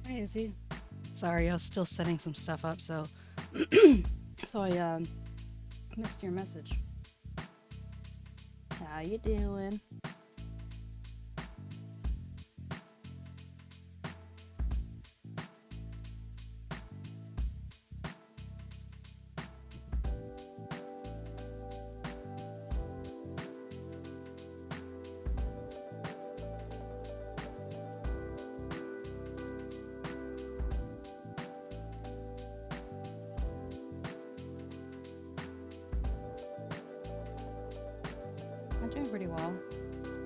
Hi, Izzy. Sorry, I was still setting some stuff up, so I missed your message. How you doing? I'm doing pretty well.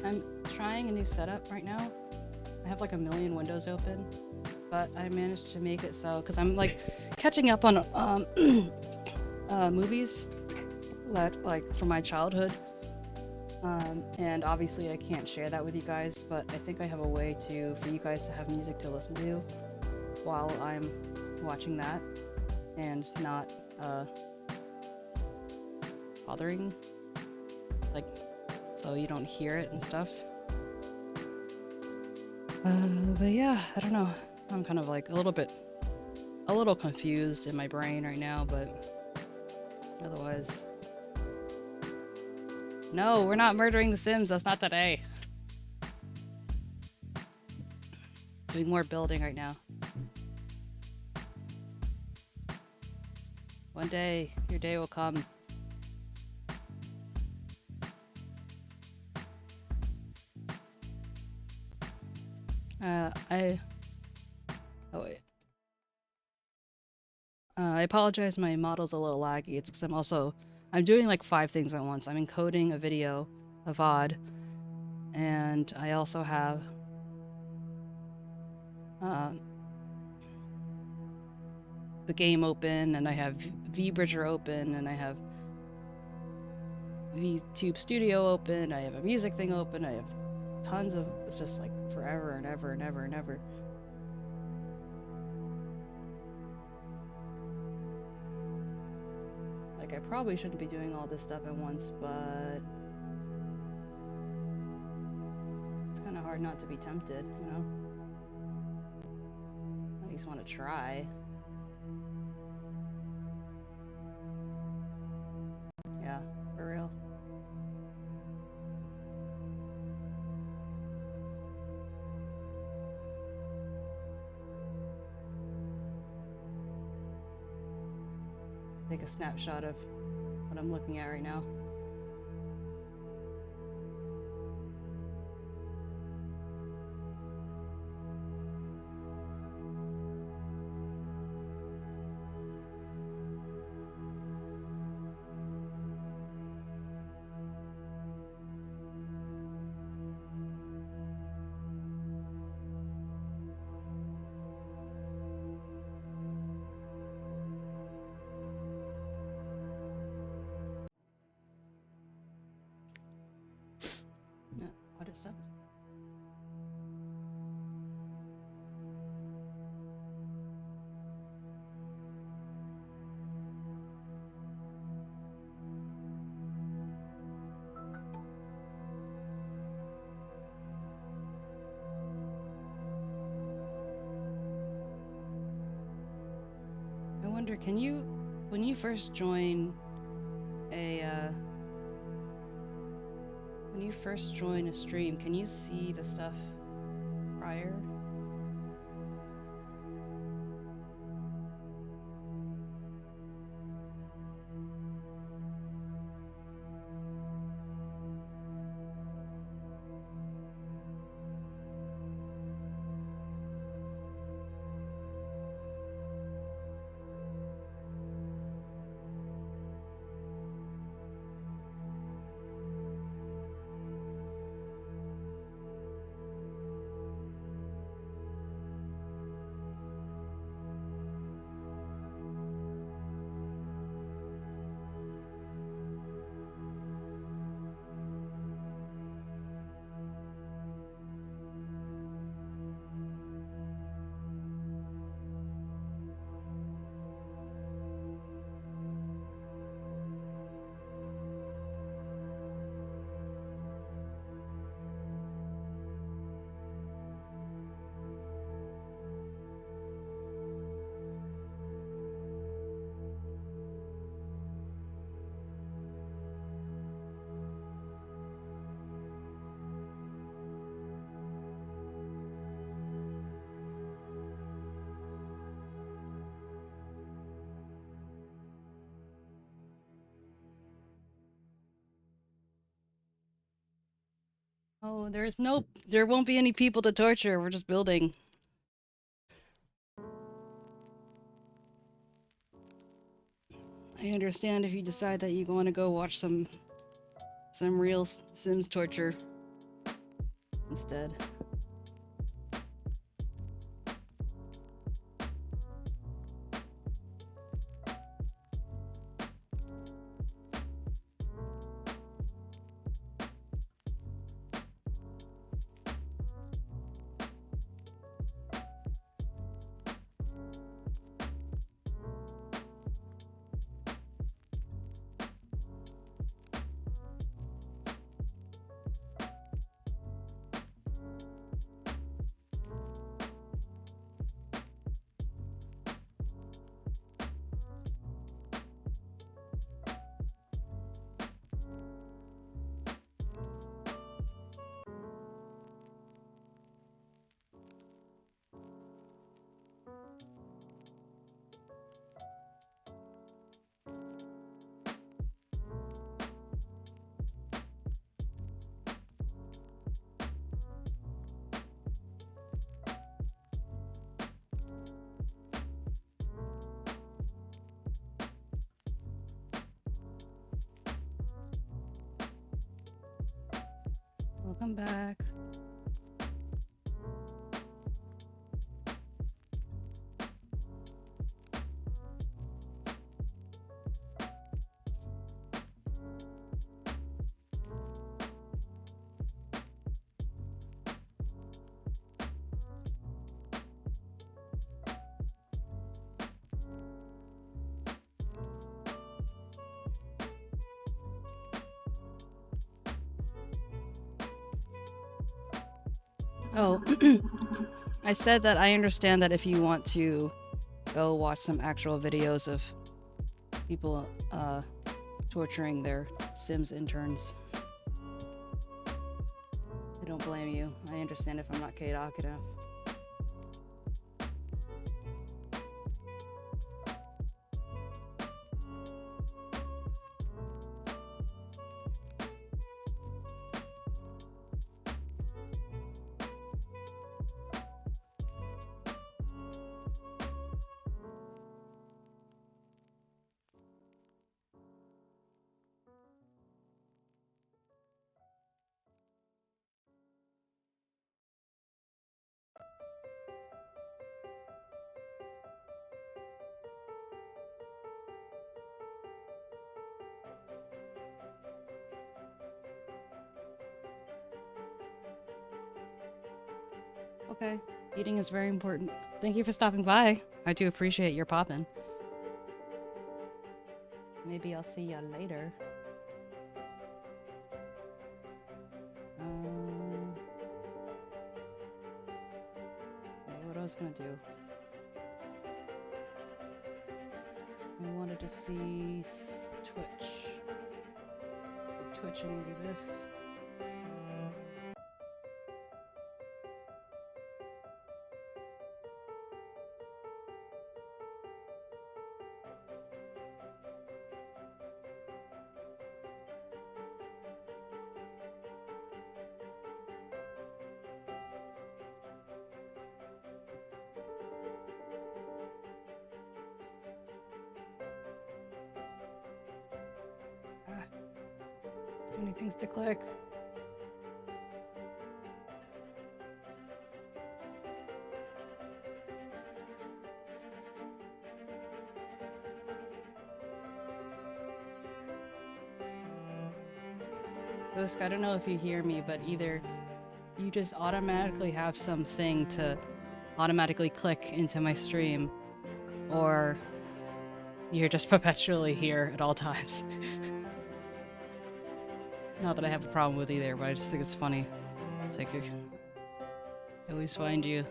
I'm trying a new setup right now. I have like a million windows open, but I managed to make it so because I'm like catching up on movies that like from my childhood. And obviously I can't share that with you guys, but I think I have a way for you guys to have music to listen to while I'm watching that and not bothering, like, so you don't hear it and stuff. But yeah, I don't know. I'm kind of like a little confused in my brain right now, but otherwise. No, we're not murdering the Sims. That's not today. Doing more building right now. One day, your day will come. Oh wait. I apologize, my model's a little laggy. It's because I'm doing like 5 things at once. I'm encoding a video, a VOD, and I also have the game open, and I have 𝗟𝗶heder open, and I have VTube Studio open, I have a music thing open, I have tons of, it's just like forever and ever and ever and ever. Like, I probably shouldn't be doing all this stuff at once, but it's kind of hard not to be tempted, you know? At least want to try. Yeah, for real. Take a snapshot of what I'm looking at right now. No, what is that? I wonder, can you, when you first join when you first join a stream, can you see the stuff prior? Oh, there won't be any people to torture. We're just building. I understand if you decide that you want to go watch some real Sims torture instead. Welcome back. Oh, I said that I understand that if you want to go watch some actual videos of people torturing their Sims interns. I don't blame you. I understand if I'm not 𝗟𝗶H𝗀𝘀. Okay, eating is very important. Thank you for stopping by. I do appreciate your poppin'. Maybe I'll see ya later. What I was gonna do? I wanted to see Twitch. With Twitch, I can do this. Too many things to click. Ghost, I don't know if you hear me, but either you just automatically have something to automatically click into my stream, or you're just perpetually here at all times. Not that I have a problem with either, but I just think it's funny. It's like I always find you.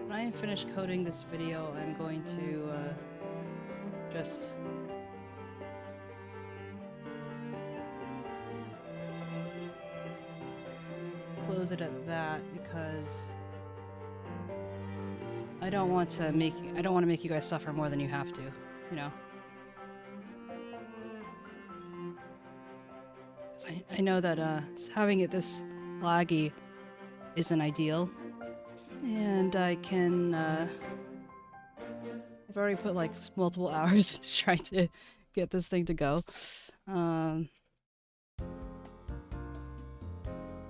When I finish coding this video, I'm going to just close it at that, because I don't want to make you guys suffer more than you have to, you know. 'Cause I know that having it this laggy isn't ideal, and I can I've already put like multiple hours into trying to get this thing to go.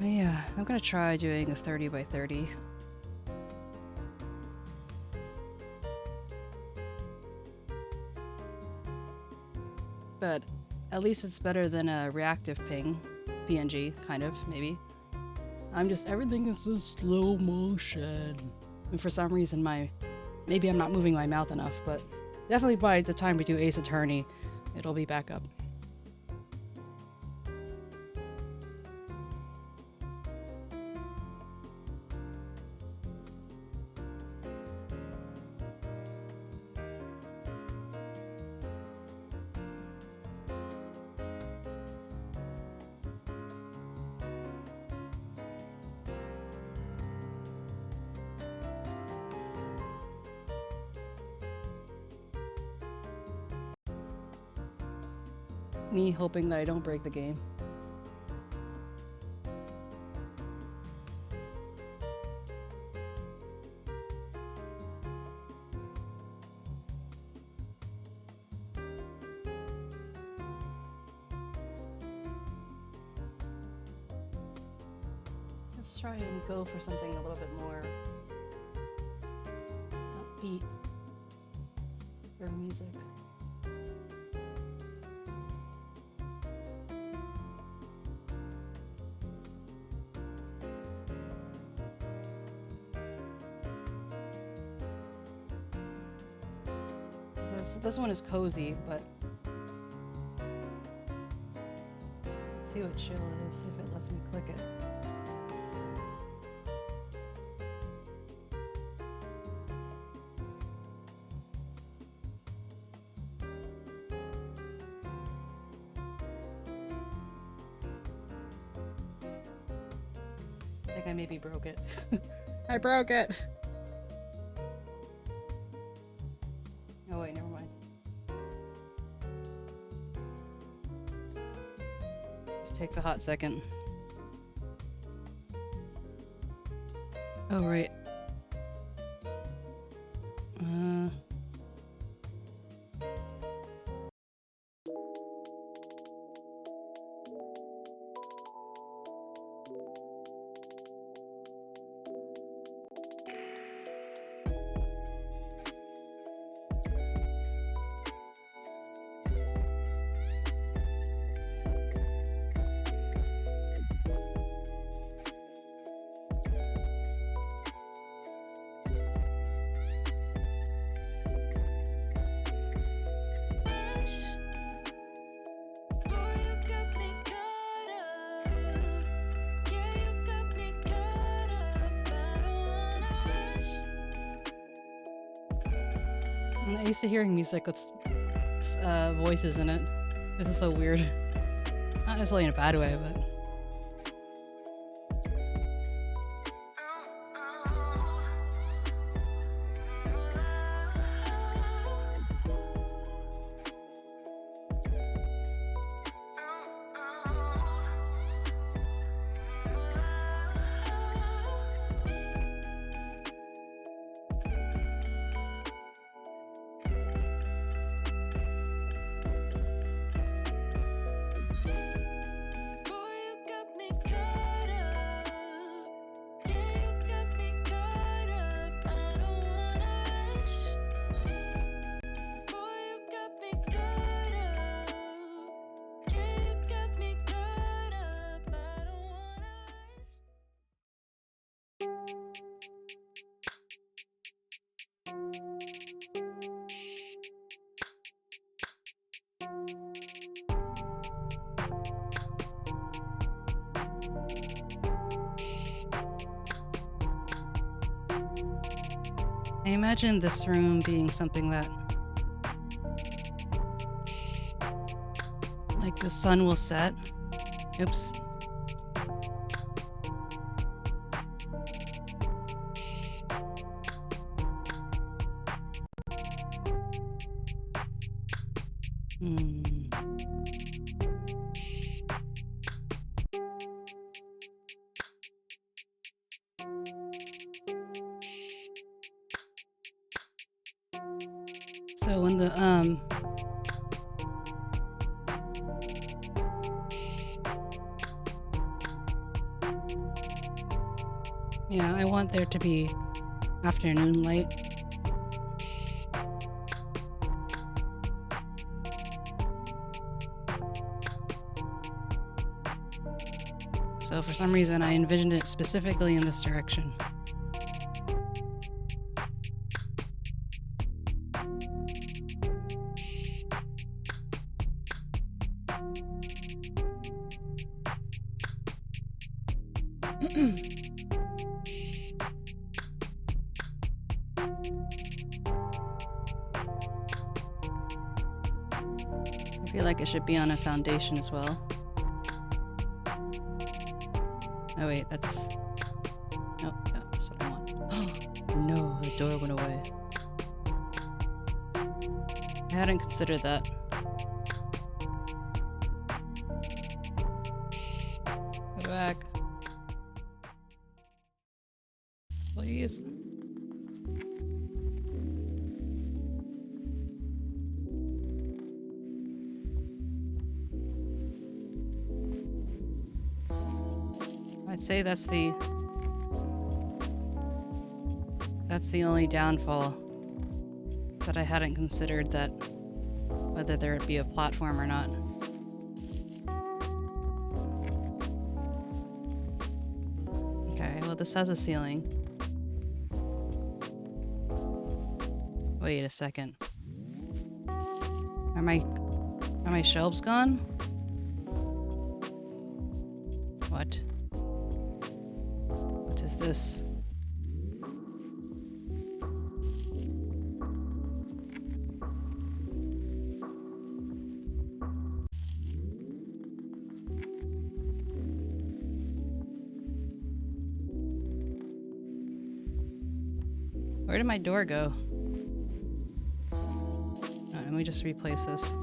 Yeah, I'm gonna try doing a 30 by 30. But at least it's better than a reactive ping PNG, kind of, maybe. Everything is in slow motion. And for some reason maybe I'm not moving my mouth enough, but definitely by the time we do Ace Attorney, it'll be back up. Me hoping that I don't break the game. Let's try and go for something a little bit more upbeat for music. This one is cozy, but let's see what chill is, if it lets me click it. I think I maybe broke it. I broke it! Oh wait, never mind. Just takes a hot second. Oh right. I'm not used to hearing music with voices in it. This is so weird. Not necessarily in a bad way, but... I imagine this room being something that, like, the sun will set. Oops. So when the yeah, I want there to be afternoon light. So for some reason I envisioned it specifically in this direction. I feel like it should be on a foundation as well. Oh wait, that's... Nope, no, that's what I want. No, the door went away. I hadn't considered that. Go back. Please. I'd say that's the only downfall, that I hadn't considered that whether there would be a platform or not. Okay, well this has a ceiling. Wait a second. Are my shelves gone? What? What is this? Where did my door go? Let me just replace this.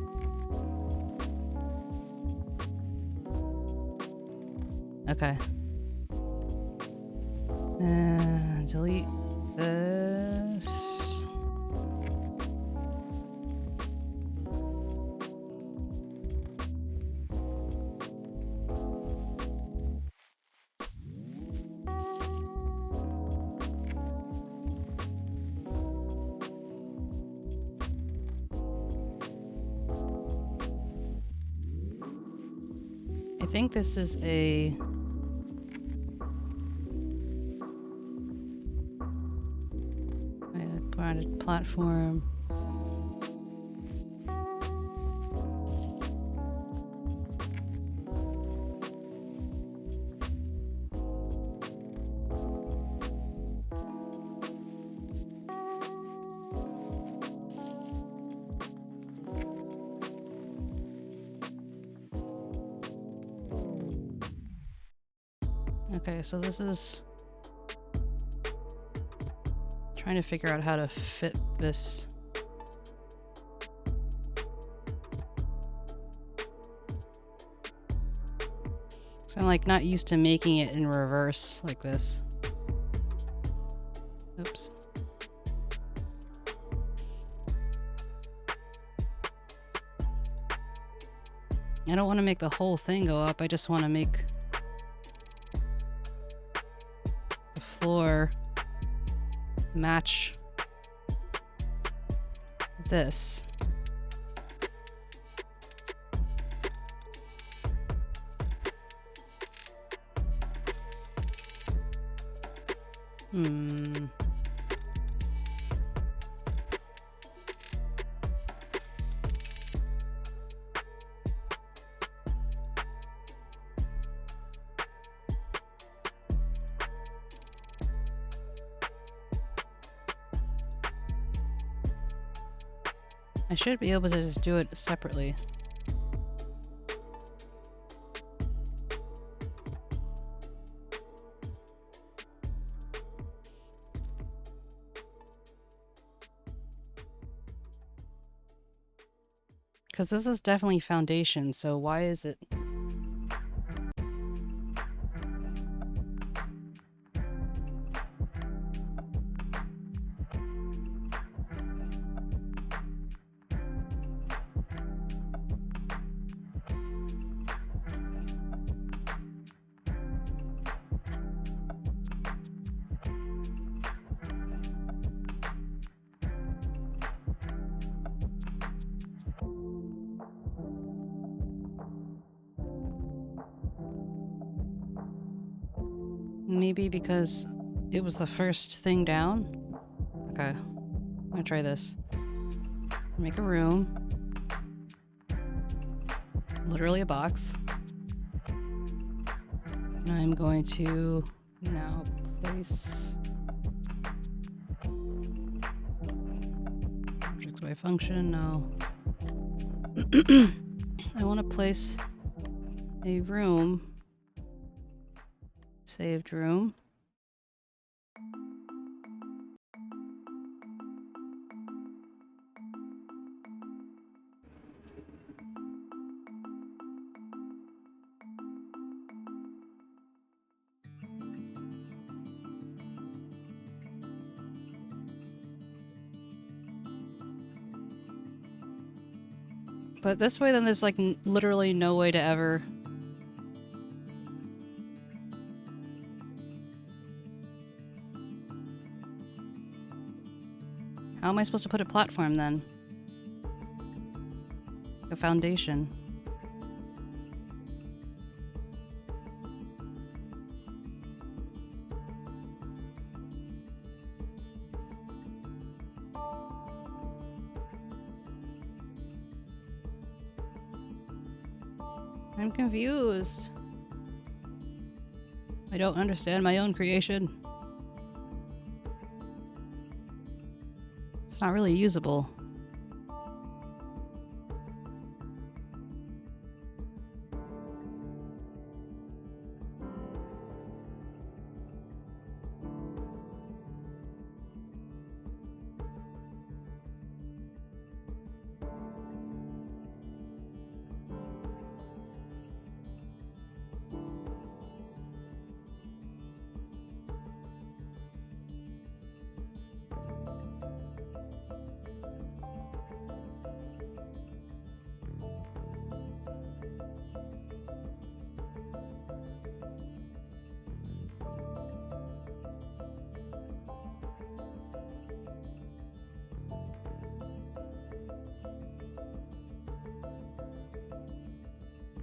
Okay. And delete this. I think this is a branded platform. Okay, so this is trying to figure out how to fit this. So I'm like not used to making it in reverse like this. Oops. I don't want to make the whole thing go up, I just want to make the floor match this. I should be able to just do it separately. Because this is definitely foundation, so why is it... Maybe because it was the first thing down? Okay. I'm gonna try this. Make a room. Literally a box. And I'm going to now place objects by function. No. I want to place a room. Saved room. But this way, then there's like literally no way to ever... How am I supposed to put a platform then? A foundation. I'm confused. I don't understand my own creation. It's not really usable.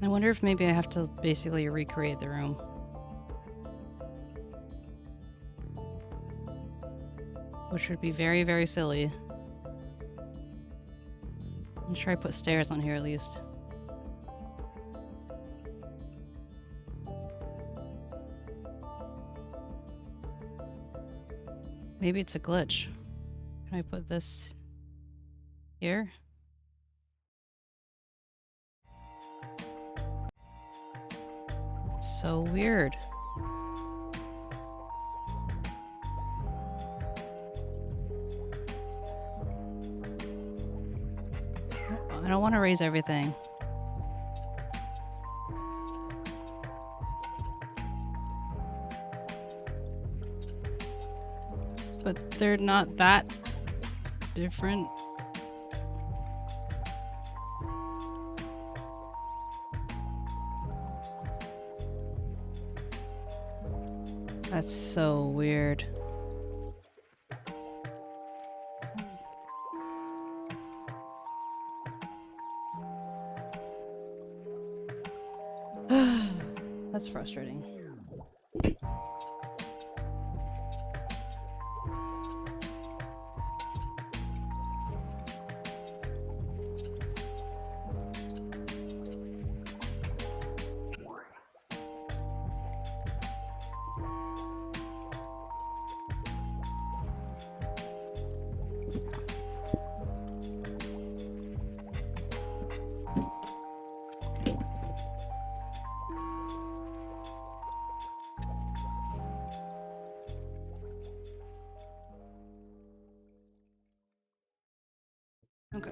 I wonder if maybe I have to basically recreate the room. Which would be very, very silly. Let's try to put stairs on here at least. Maybe it's a glitch. Can I put this here? So weird. I don't want to raise everything. But they're not that different. That's so weird. That's frustrating. Okay.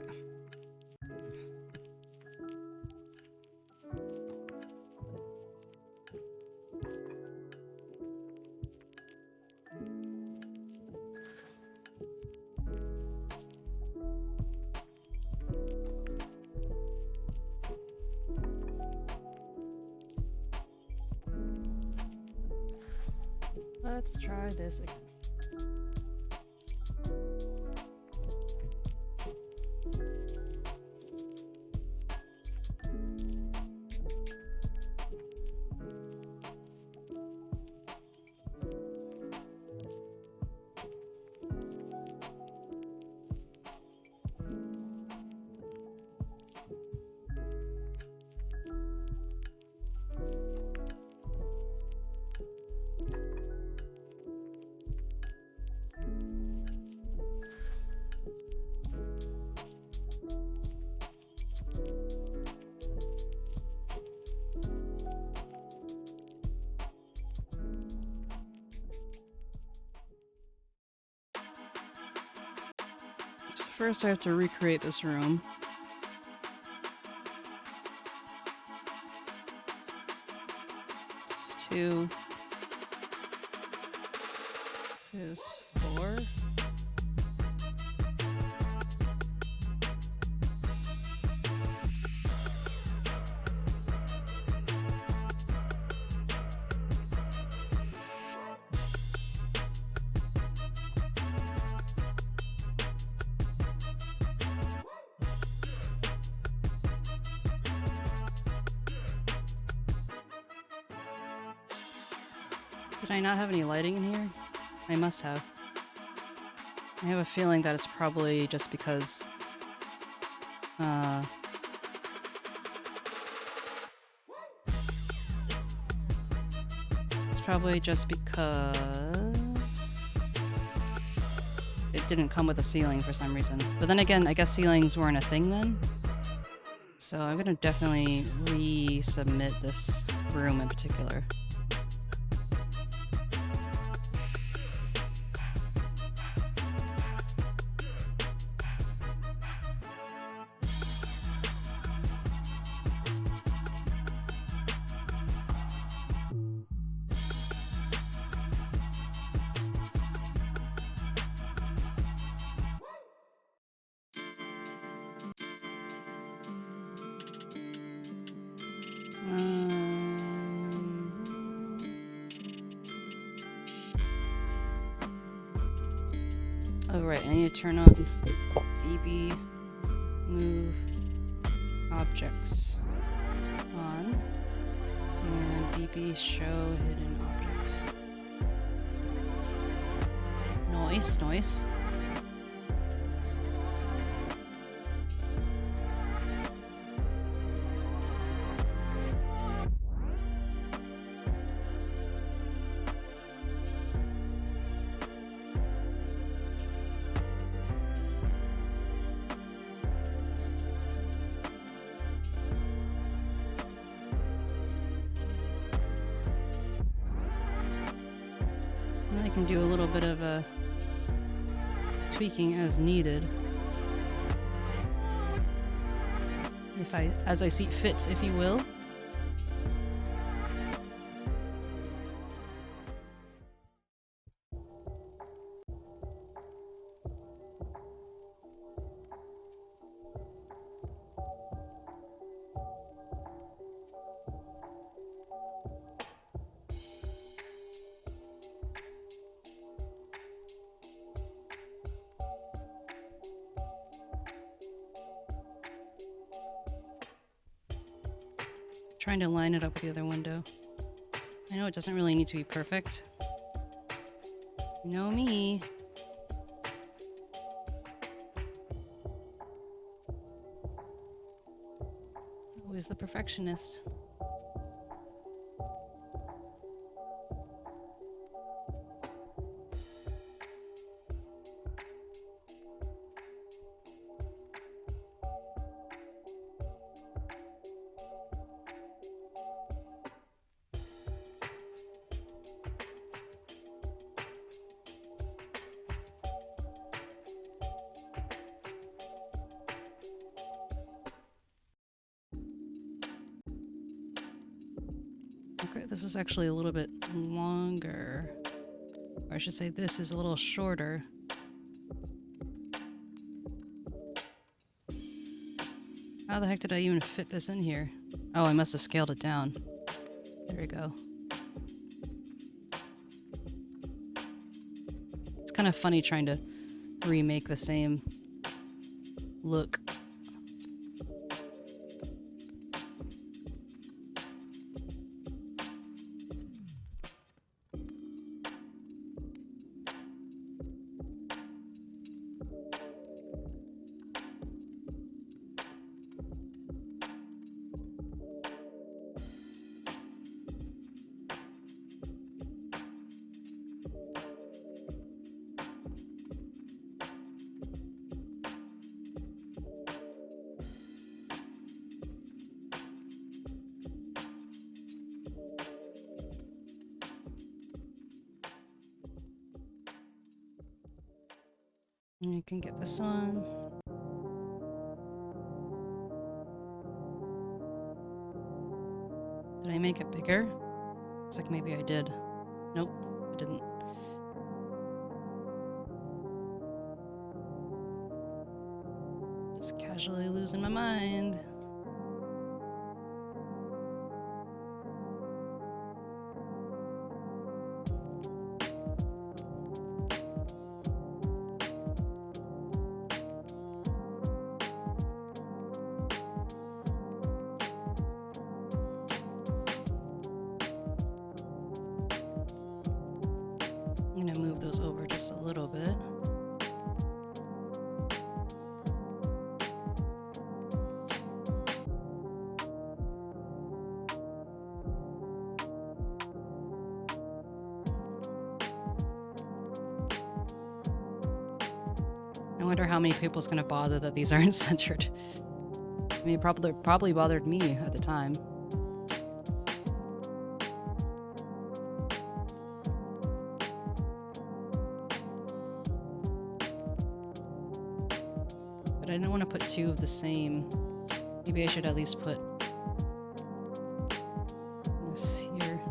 Let's try this again. So first I have to recreate this room. This is 2. This is 4. Did I not have any lighting in here? I must have. I have a feeling that it's probably just because it's probably just because it didn't come with a ceiling for some reason. But then again, I guess ceilings weren't a thing then. So I'm gonna definitely resubmit this room in particular. Oh right, I need to turn on BB move objects on and BB show hidden objects. Noise. I can do a little bit of a tweaking as needed. As I see fit, if you will. Trying to line it up with the other window. I know it doesn't really need to be perfect. You know me. Always the perfectionist. Okay, this is actually a little bit longer. Or I should say this is a little shorter. How the heck did I even fit this in here? Oh, I must have scaled it down. There we go. It's kind of funny trying to remake the same look. You can get this one. Did I make it bigger? Looks like maybe I did. Nope, I didn't. Just casually losing my mind. I'm gonna move those over just a little bit. I wonder how many people's gonna bother that these aren't centered. I mean, it probably bothered me at the time. But I didn't want to put two of the same. Maybe I should at least put this here.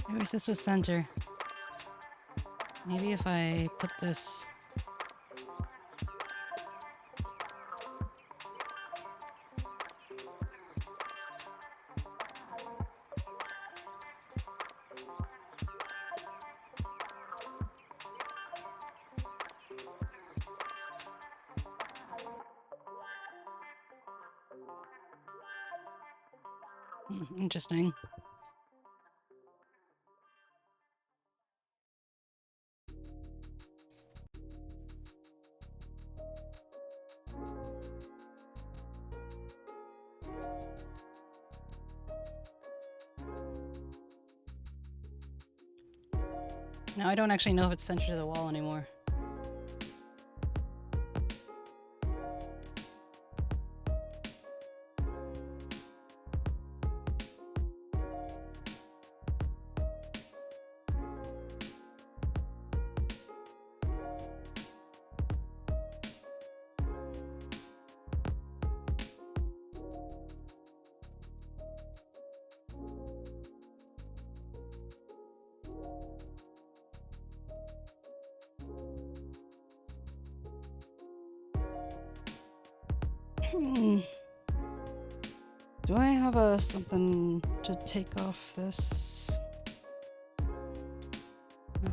I wish this was center. Maybe if I put this... Interesting. Now I don't actually know if it's centered to the wall anymore. Do I have something to take off this? No.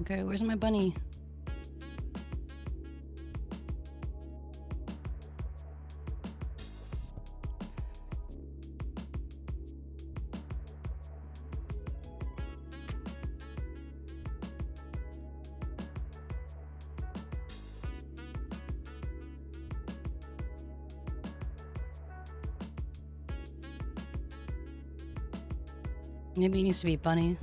Okay, where's my bunny? Maybe it needs to be bunny.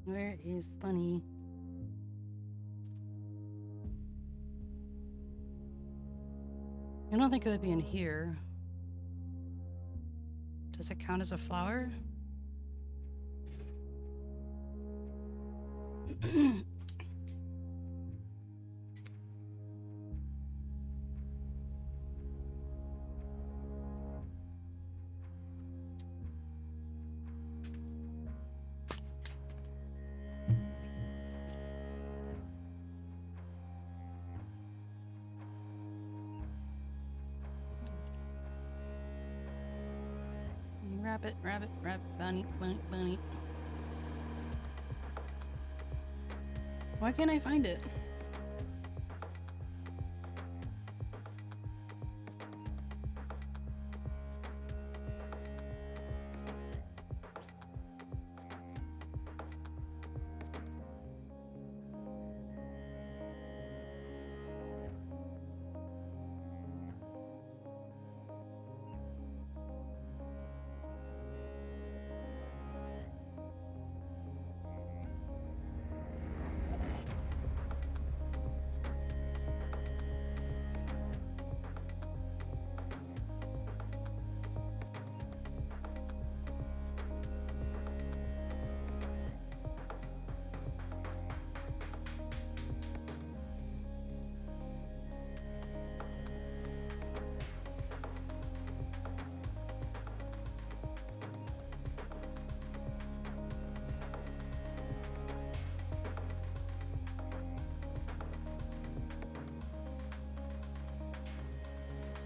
Where is Bunny? I don't think it would be in here. Does it count as a flower? Rabbit, rabbit, rabbit, bunny, bunny, bunny. Why can't I find it?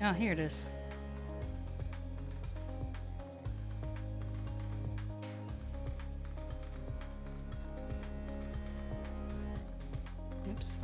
Oh, here it is. Oops.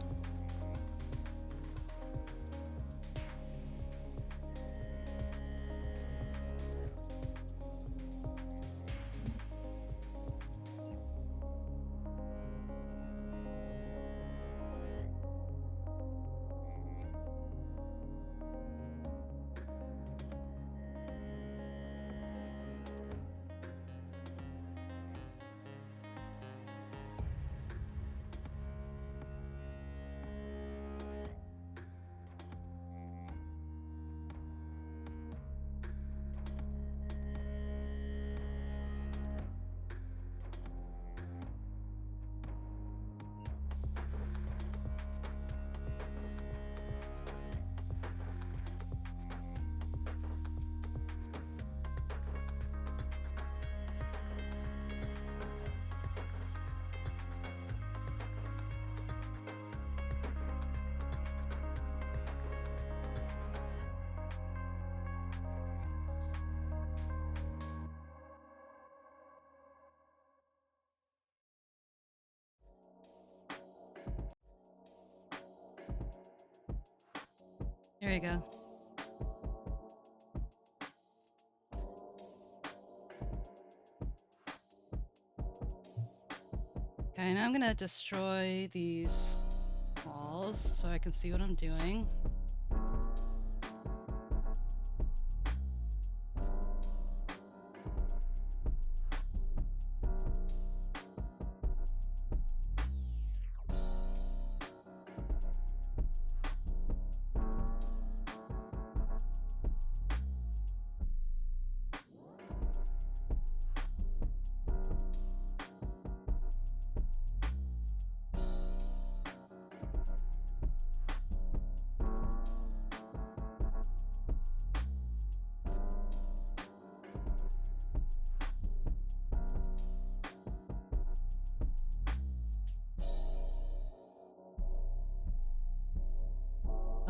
There you go. Okay, now I'm gonna destroy these walls so I can see what I'm doing.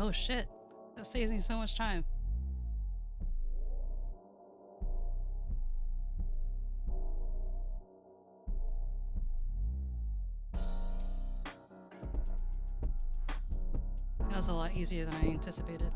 Oh shit, that saves me so much time. That was a lot easier than I anticipated.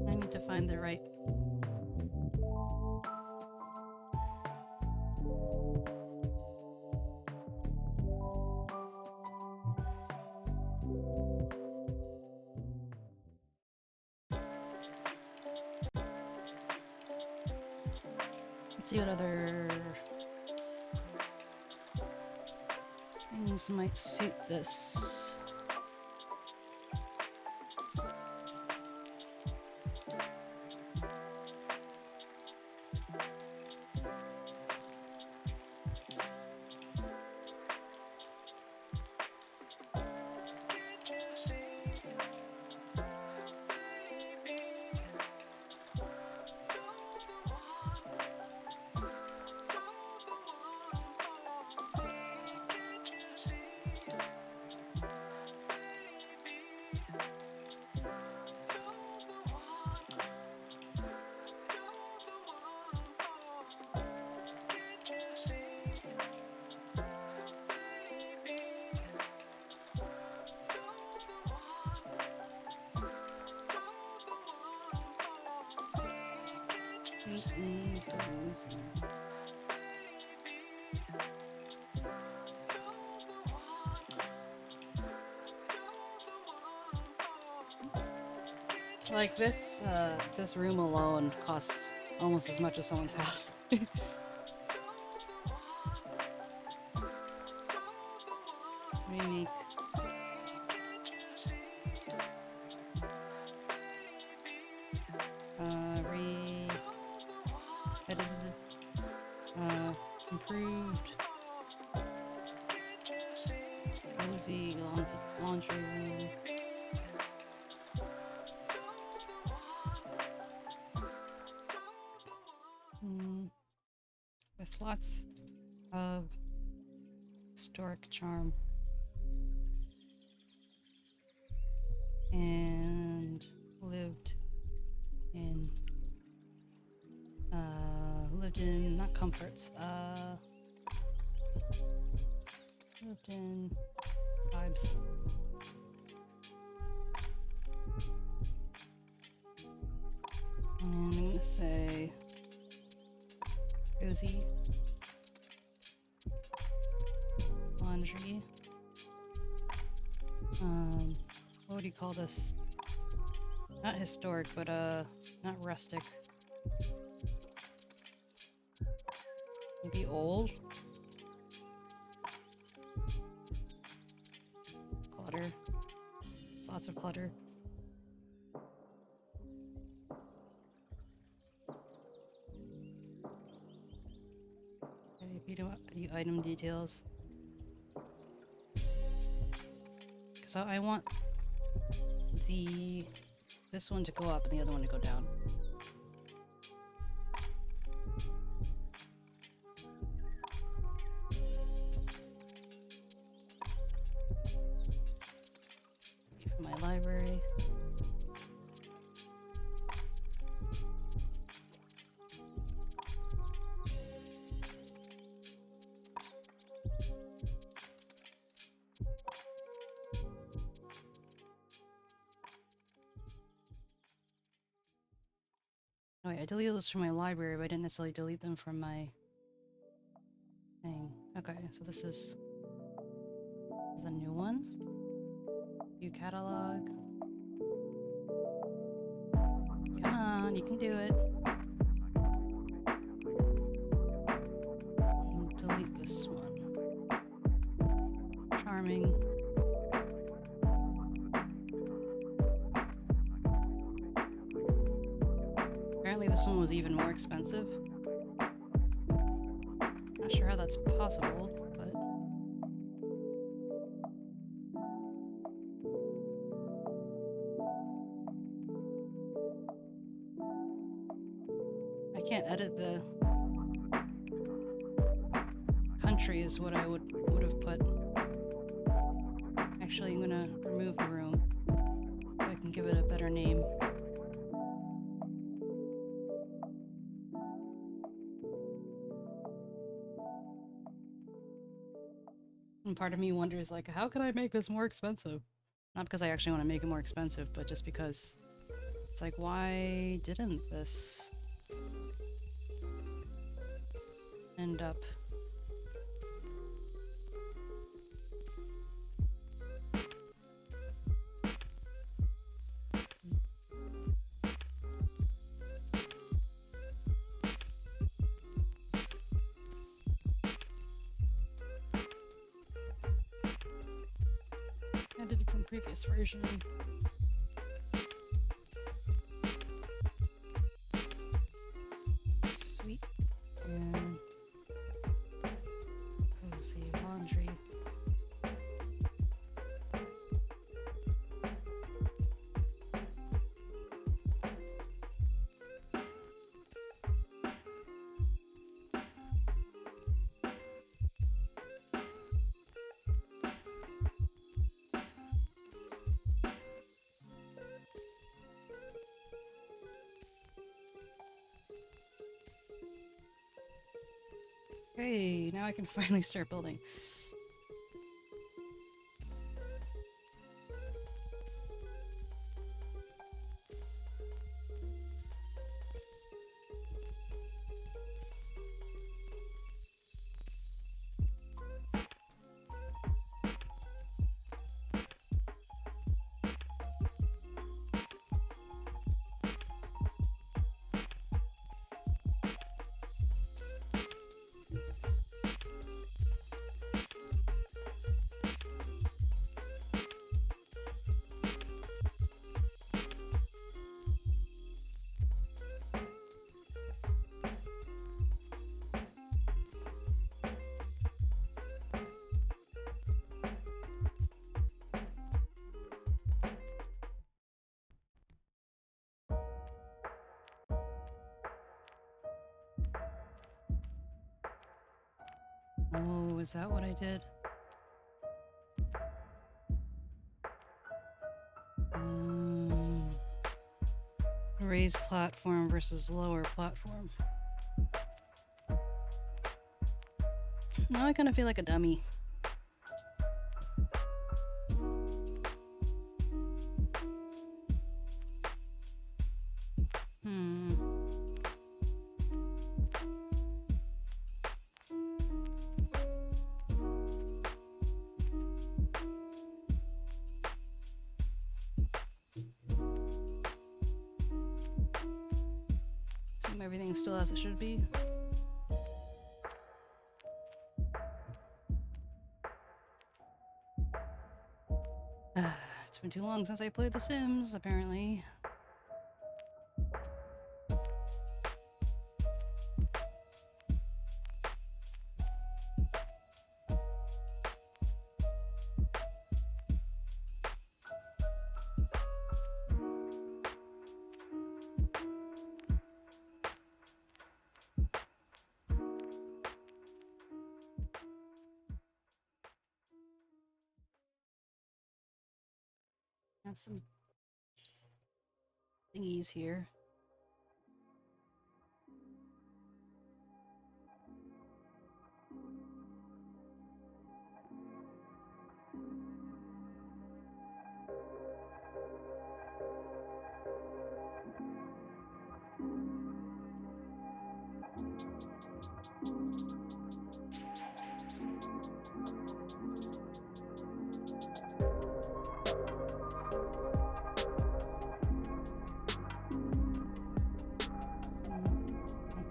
I need to find the right. Let's see what other things might suit this. Like this room alone costs almost as much as someone's house. Remake. Edited. Improved. Cozy laundry room. With lots of historic charm. And lived in not comforts, lived in vibes. And I'm gonna say cozy laundry. What would you call this? Not historic, but not rustic. Maybe old. Clutter. There's lots of clutter. View item details. So I want this one to go up and the other one to go down. For my library. Oh wait, I deleted those from my library, but I didn't necessarily delete them from my thing. Okay, so this is the new one. View catalog. Come on, you can do it. And delete this one. Charming. Apparently this one was even more expensive. Not sure how that's possible, but... I can't edit the country is what I would have put. Actually, I'm gonna remove the room so I can give it a better name. And part of me wonders, like, how can I make this more expensive? Not because I actually want to make it more expensive, but just because it's like, why didn't this end up? I did it from previous version. Sweet. And cozy laundry. Hey, now I can finally start building. Oh, is that what I did? Raised platform versus lower platform. Now I kind of feel like a dummy. Everything still as it should be. It's been too long since I played The Sims, apparently. Got some thingies here.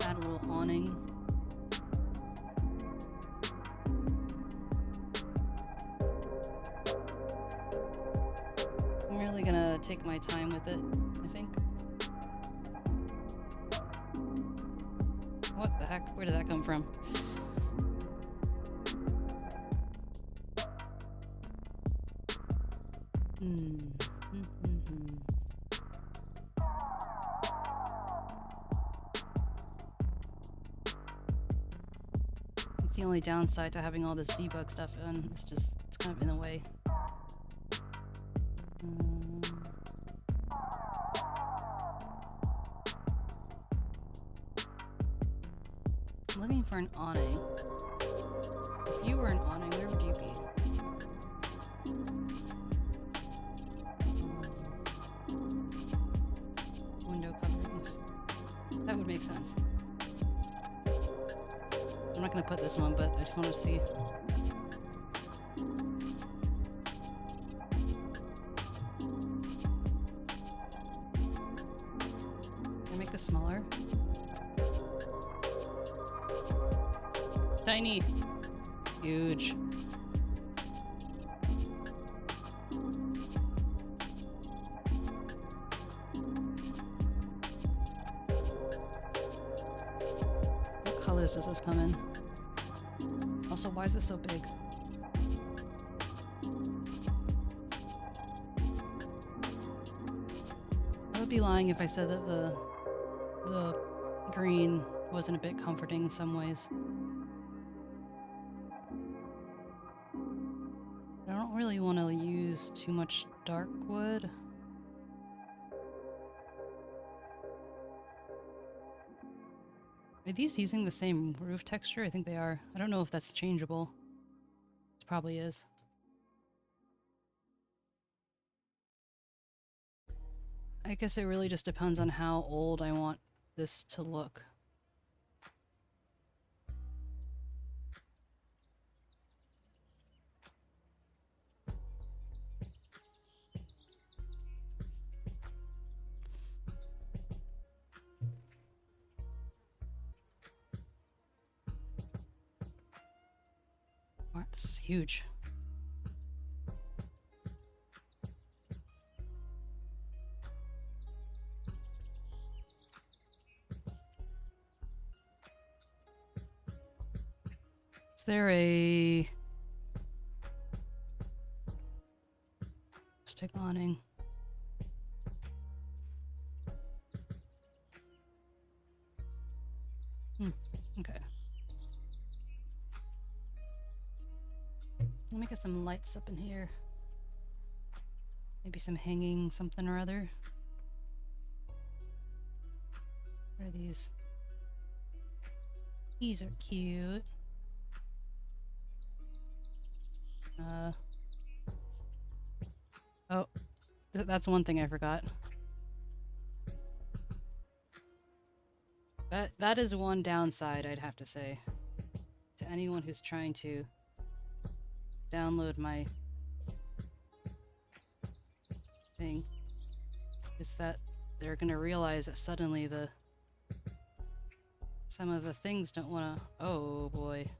Add a little awning. I'm really gonna take my time with it, I think. What the heck? Where did that come from? the only downside to having all this debug stuff in. It's kind of in the way. I'm looking for an awning. If you were an awning, where would you be? Window coverings. That would make sense. I'm not gonna put this one, but I just want to see. Can I make this smaller? Tiny! Huge. What colors does this come in? Also, why is this so big? I would be lying if I said that the green wasn't a bit comforting in some ways. I don't really want to use too much dark wood. Are these using the same roof texture? I think they are. I don't know if that's changeable. It probably is. I guess it really just depends on how old I want this to look. Wow, this is huge. Is there a stick awning? Okay. Let me get some lights up in here. Maybe some hanging something or other. What are these? These are cute. Oh, that's one thing I forgot. That is one downside, I'd have to say, to anyone who's trying to download my thing, is that they're gonna realize that suddenly some of the things don't wanna. Oh boy.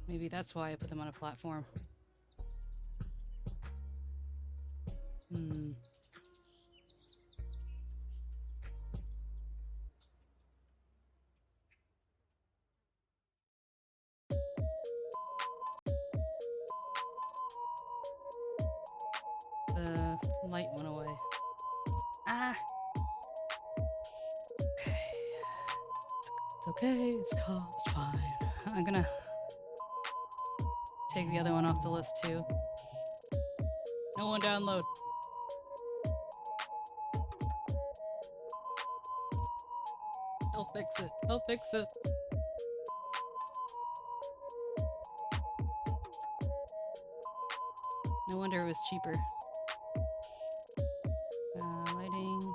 Maybe that's why I put them on a platform. The light went away. Ah! Okay. It's okay, it's calm, it's fine. I'm gonna take the other one off the list too. No one download. I'll fix it. I'll fix it. No wonder it was cheaper. Lighting.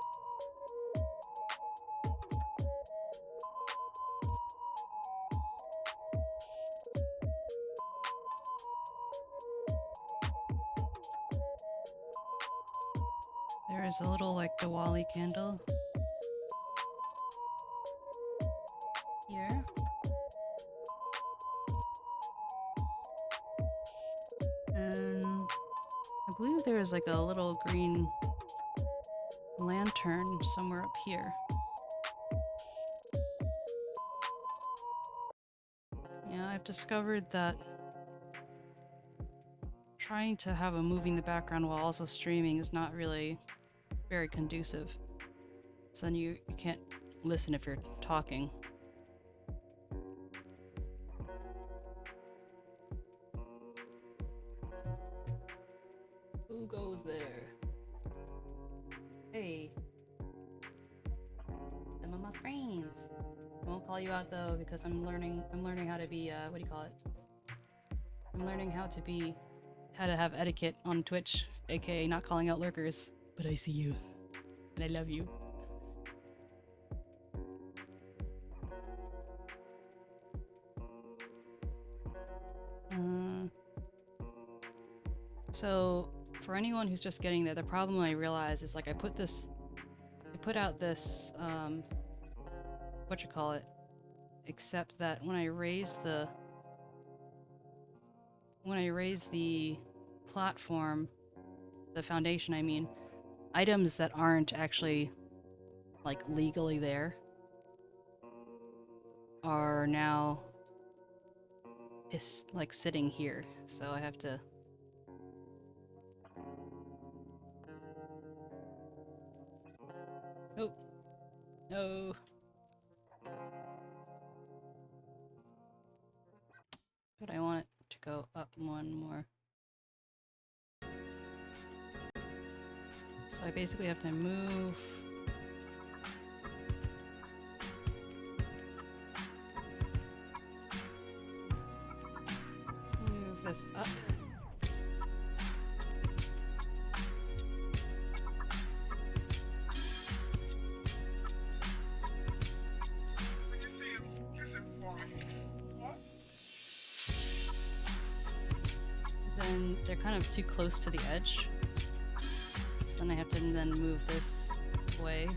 There is a little like 𝗟𝗶H candle here. And I believe there is like a little green lantern somewhere up here. Yeah, I've discovered that trying to have a movie in the background while also streaming is not really very conducive. So then you can't listen if you're talking. Hey. Some of my friends. I won't call you out though because I'm learning how to be what do you call it? I'm learning how to have etiquette on Twitch, aka not calling out lurkers. But I see you. And I love you. So for anyone who's just getting there, the problem I realize is like I put out this what you call it, except that when I raise the platform, the foundation I mean, items that aren't actually like legally there are now like sitting here, so I have to oh no. But I want it to go up one more. So I basically have to move this up. Then they're kind of too close to the edge. So then I have to then move this away,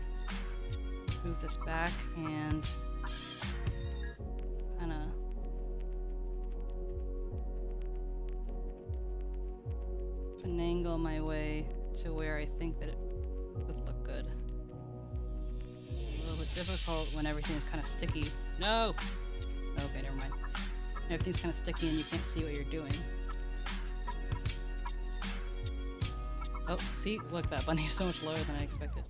move this back, and kind of finagle my way to where I think that it would look good. It's a little bit difficult when everything's kind of sticky. No! Okay, never mind. Everything's kind of sticky and you can't see what you're doing. Oh, see? Look, that bunny is so much lower than I expected.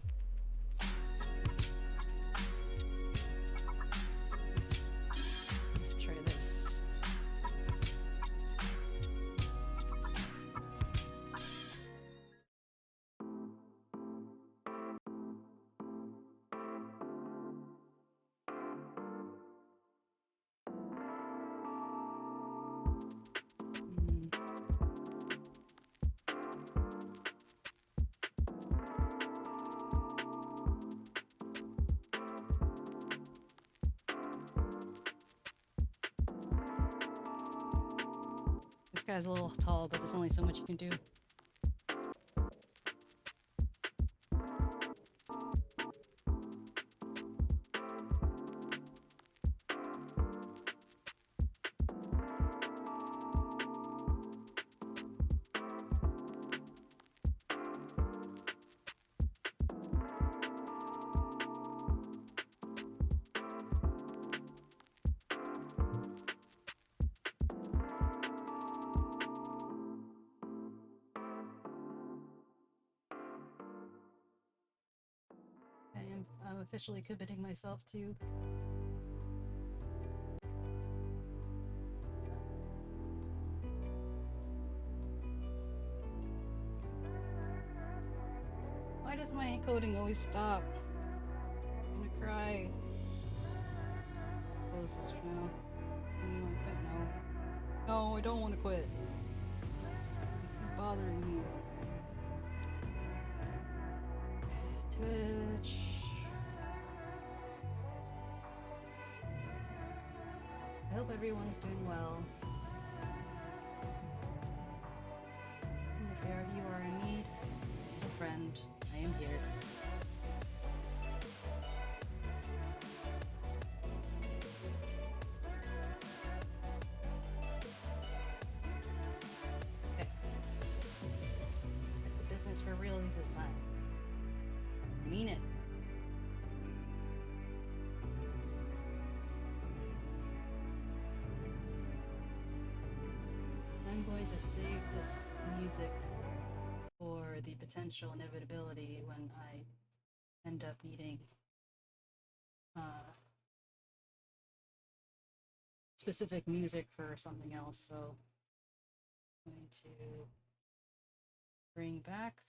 Let's try this. This guy's a little tall, but there's only so much you can do. I'm officially committing myself to why does my encoding always stop? I'm gonna cry. Close this for now. No, I don't want to quit. It's bothering me. Twitch. I hope everyone's doing well. And if ever you are in need of a friend, I am here. Okay. Back to business for real this time. I mean it. I'm going to save this music for the potential inevitability when I end up needing specific music for something else. So I'm going to bring back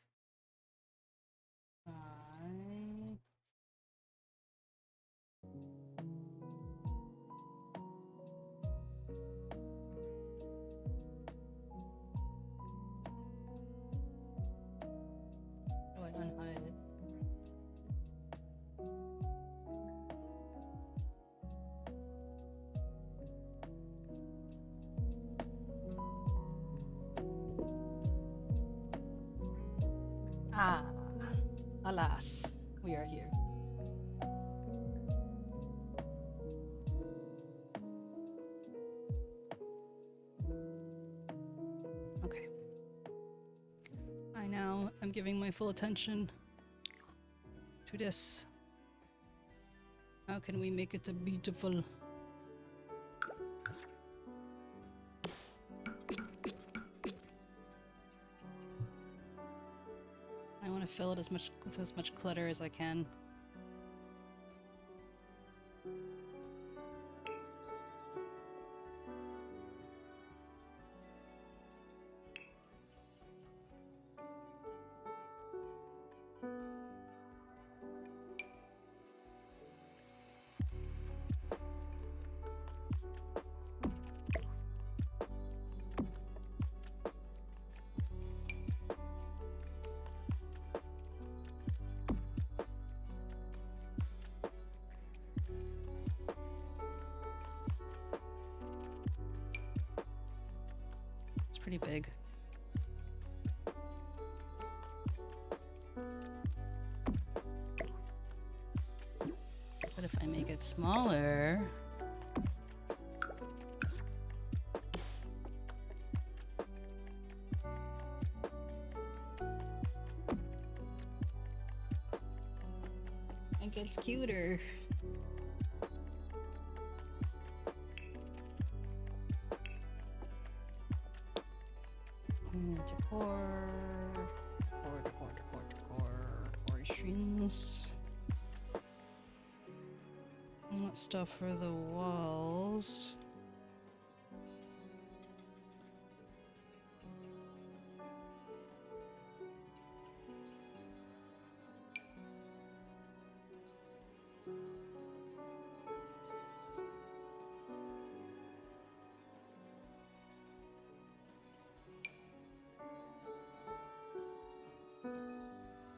alas, we are here. Okay. I now am giving my full attention to this. How can we make it a beautiful? I want to fill it with as much clutter as I can. Pretty big. But if I make it smaller, it gets cuter. Decor strings. What stuff for the walls?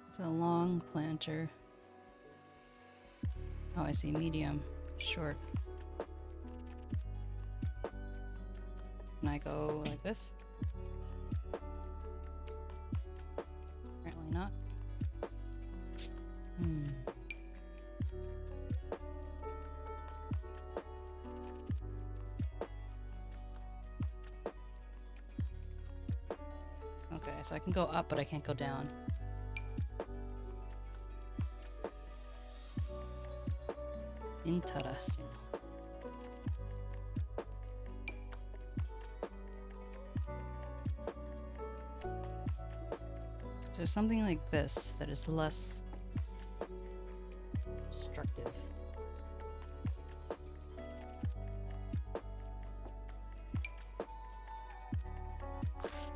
It's a long planter. Oh, I see. Medium. Short. Can I go like this? Apparently not. Okay, so I can go up, but I can't go down. Interesting. So something like this that is less obstructive. It's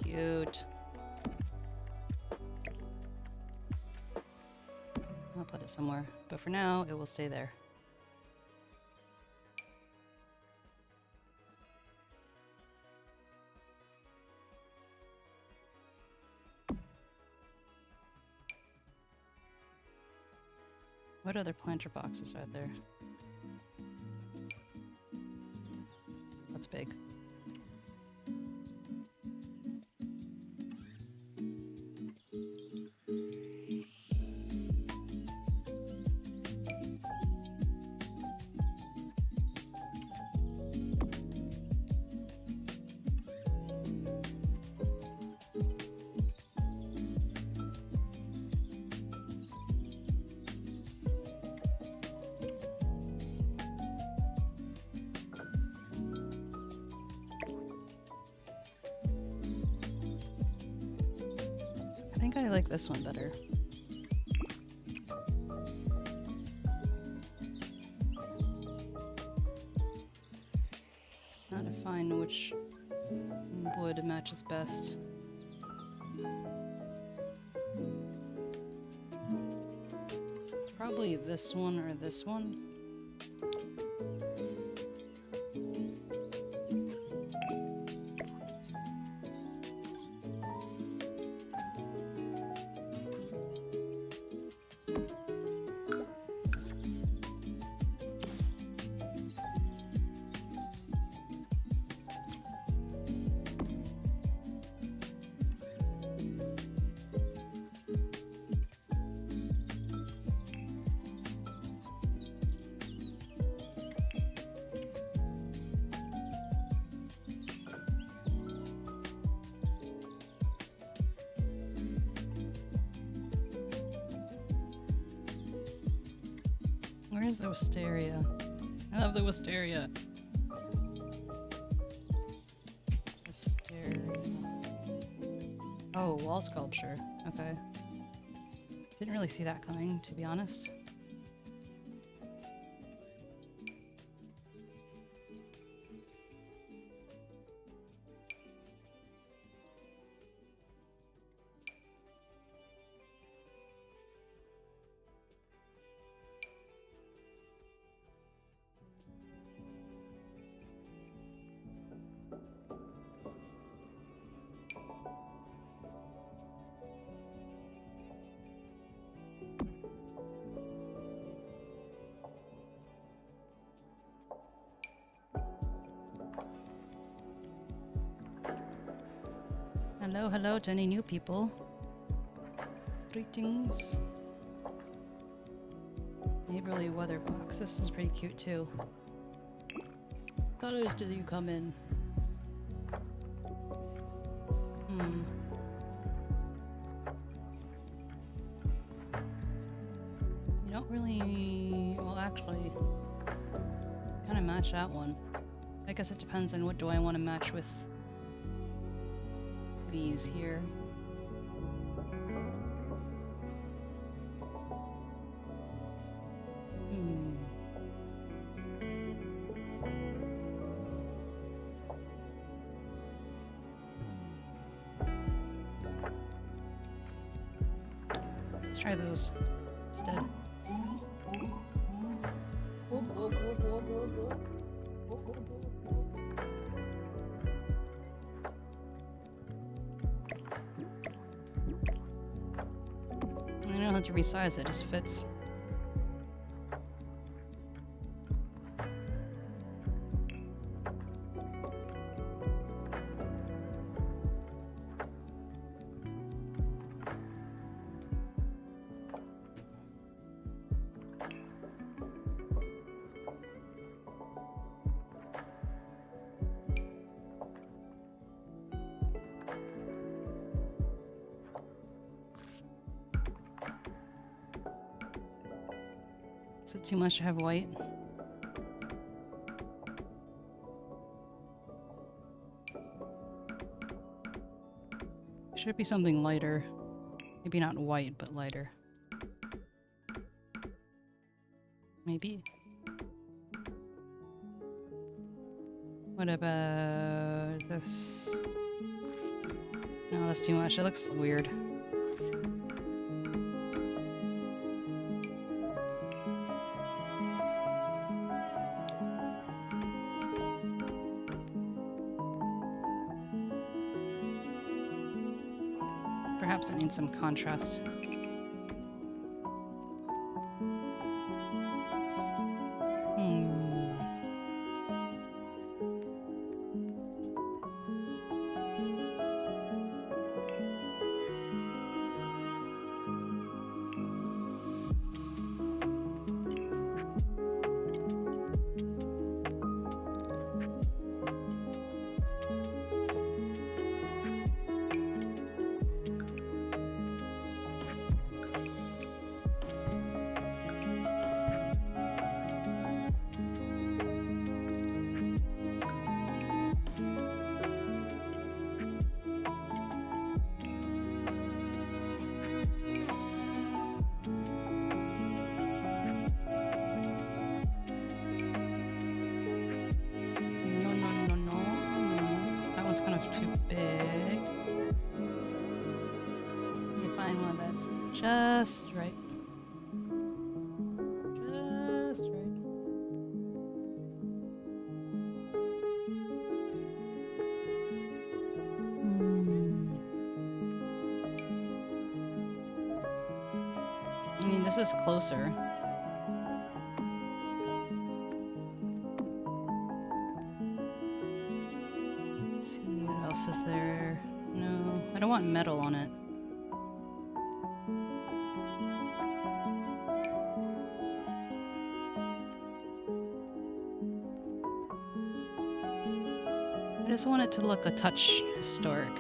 cute. I'll put it somewhere, but for now, it will stay there. What other planter boxes are there? That's big. I think I like this one better. How to find which wood matches best. It's probably this one or this one. Where is the wisteria? I love the wisteria. Wisteria. Oh, wall sculpture. Okay. Didn't really see that coming, to be honest. Hello, hello to any new people. Greetings. Neighborly weather box. This is pretty cute too. What colors do you come in? You don't really... Well, actually... kind of match that one. I guess it depends on what do I want to match with these here. Let's try those instead. I don't have to resize it, it just fits. Is it too much to have white? Should it be something lighter? Maybe not white, but lighter. Maybe. What about this? No, that's too much. It looks weird. Perhaps it needs some contrast. Kind of too big. You find one that's just right. Just right. I mean, this is closer. Is there? No, I don't want metal on it. I just want it to look a touch historic.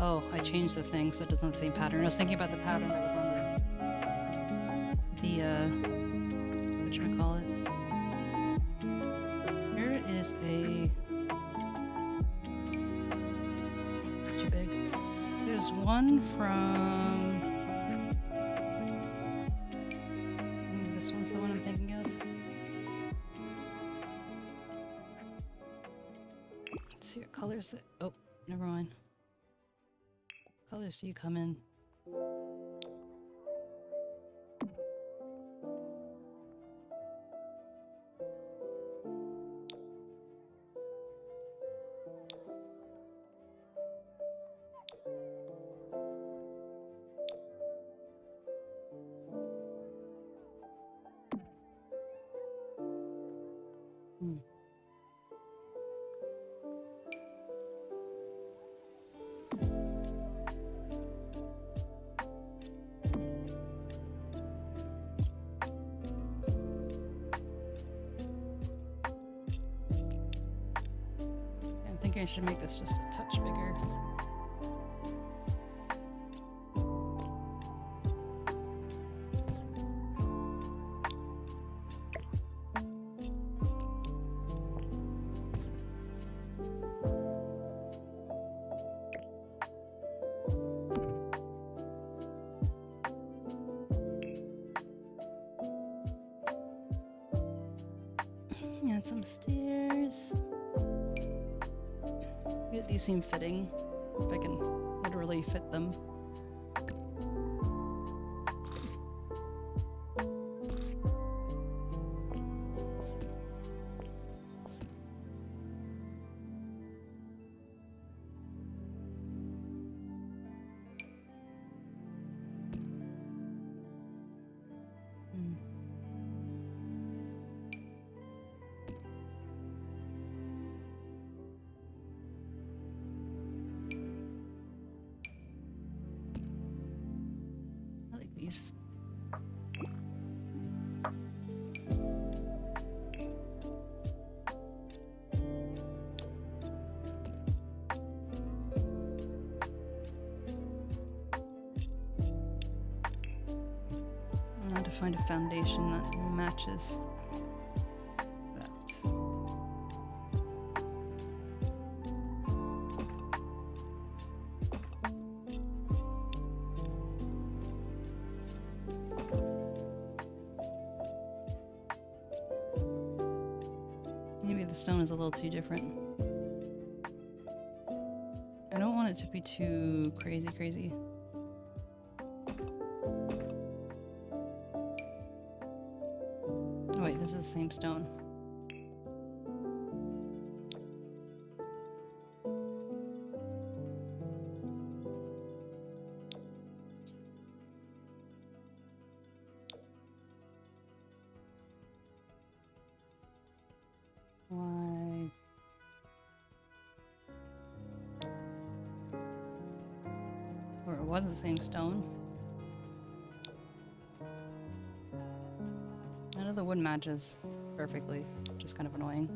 Oh, I changed the thing so it doesn't have the same pattern. I was thinking about the pattern that was on whatchamacallit. Here is a... It's too big. There's one from... Maybe this one's the one I'm thinking of. Let's see what colors that... Oh, never mind. What colors do you come in? I should make this just a touch bigger. Add some stairs. These seem fitting, if I can literally fit them. Find a foundation that matches that. Maybe the stone is a little too different. I don't want it to be too crazy. This is the same stone. Why? Or it was the same stone. The wood matches perfectly, which is kind of annoying.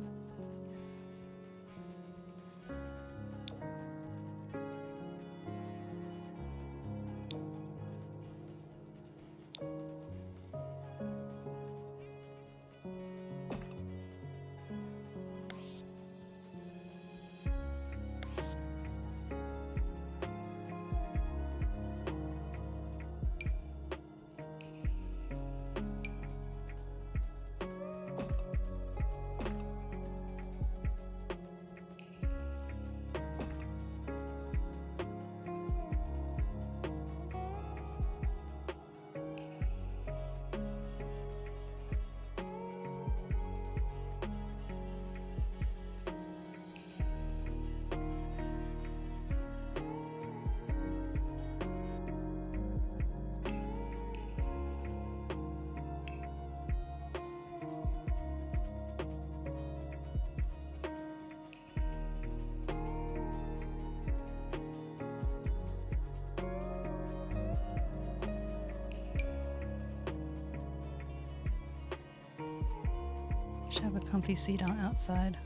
Should have a comfy seat on outside.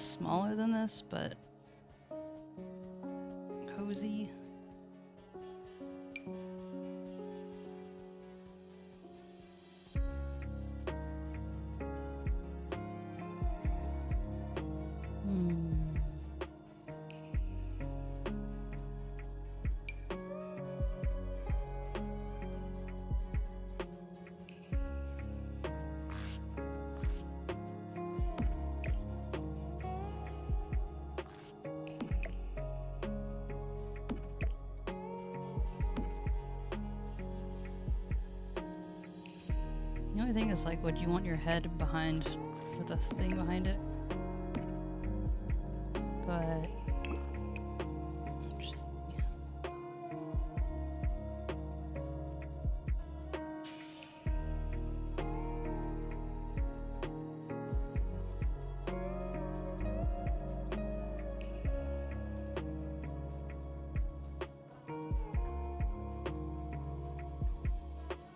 smaller than this, but cozy. The only thing is, like, would you want your head behind with a thing behind it? But just,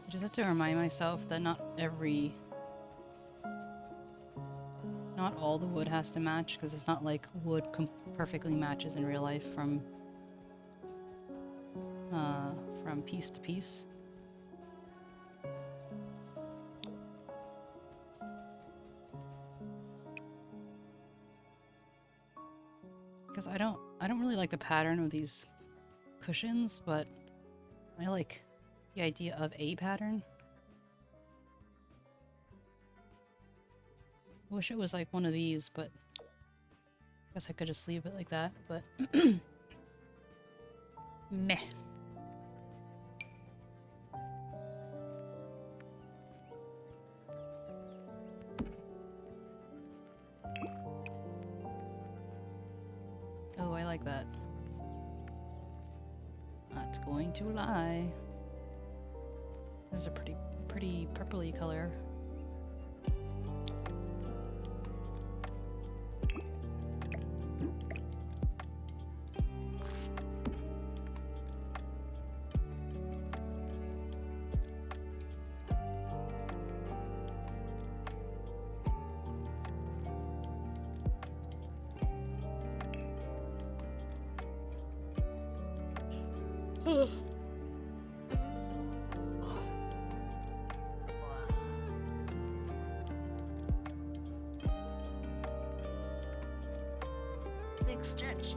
I just have to remind myself that not all the wood has to match, because it's not like wood perfectly matches in real life from piece to piece. Because I don't really like the pattern of these cushions, but I like the idea of a pattern. I wish it was like one of these, but I guess I could just leave it like that, but meh. Oh, I like that. Not going to lie. This is a pretty purpley color. Big stretch.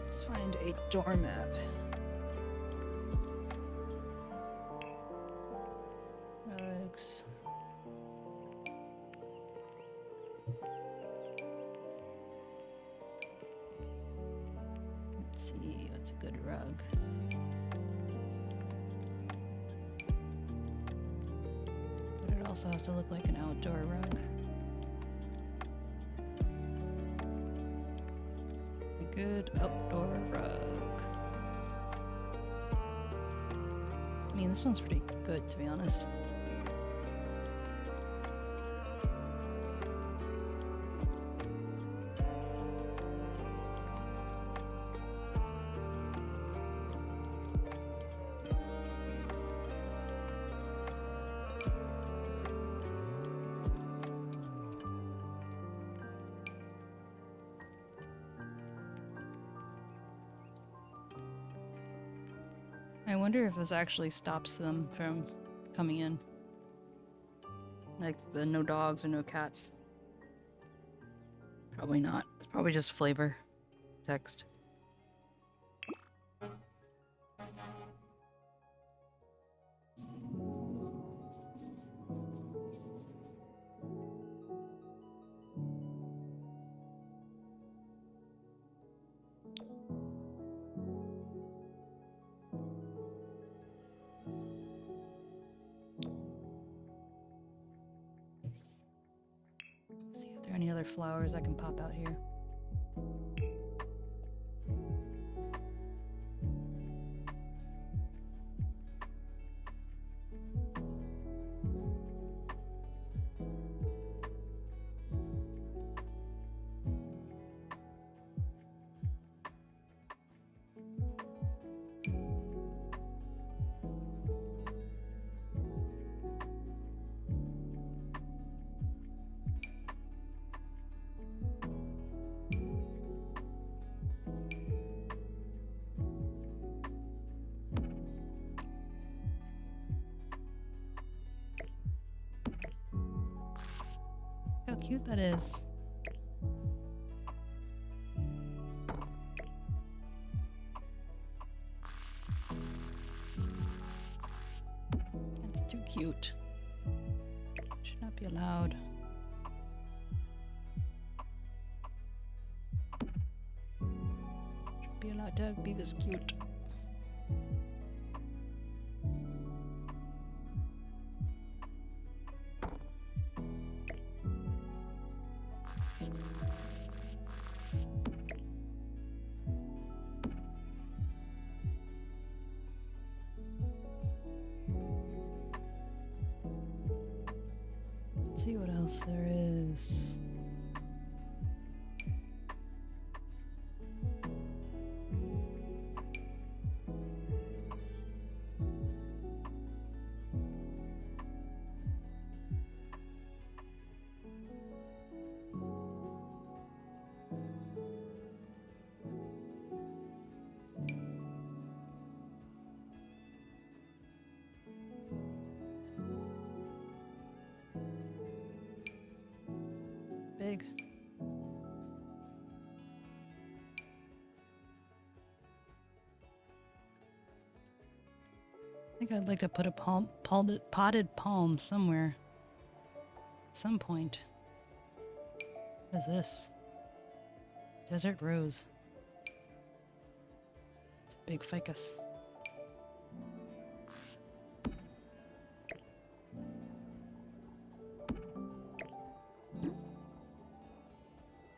Let's find a doormat. Rugs. Let's see, what's a good rug? But it also has to look like an outdoor rug. A good outdoor rug. I mean, this one's pretty good, to be honest. I wonder if this actually stops them from coming in. Like the no dogs or no cats. Probably not. It's probably just flavor text. See if there are any other flowers that can pop out here. cute that is. It's too cute. Should not be allowed. Should be allowed to be this cute. Let's see what else there is. Big. I think I'd like to put a potted palm somewhere. At some point. What is this? Desert rose. It's a big ficus.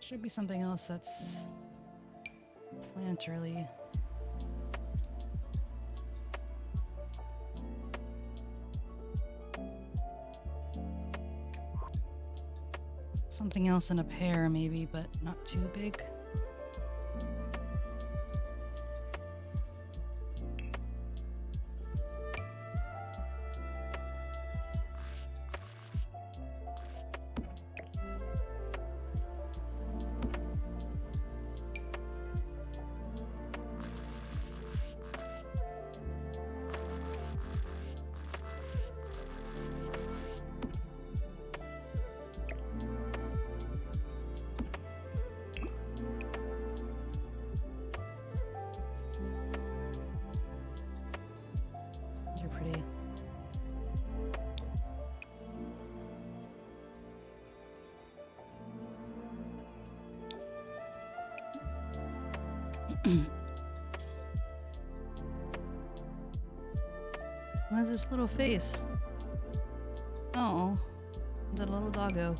Should be something else that's planterly. Something else in a pear maybe, but not too big. They're pretty. What is this little face? Oh, the little doggo.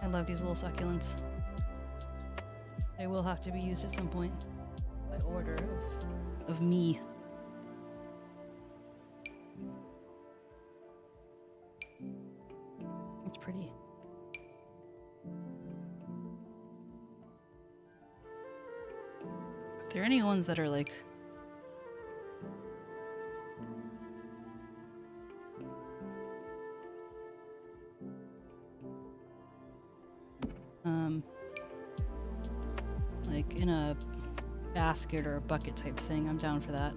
I love these little succulents. They will have to be used at some point by order of me. It's pretty. Are there any ones that are like like in a basket or a bucket type thing? I'm down for that.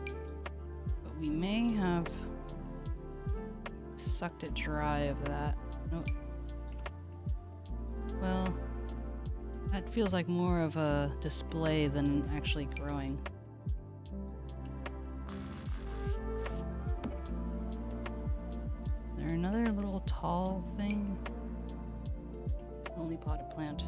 But we may have sucked it dry of that. Nope. Well, that feels like more of a display than actually growing. Is there another little tall thing? Only potted plant.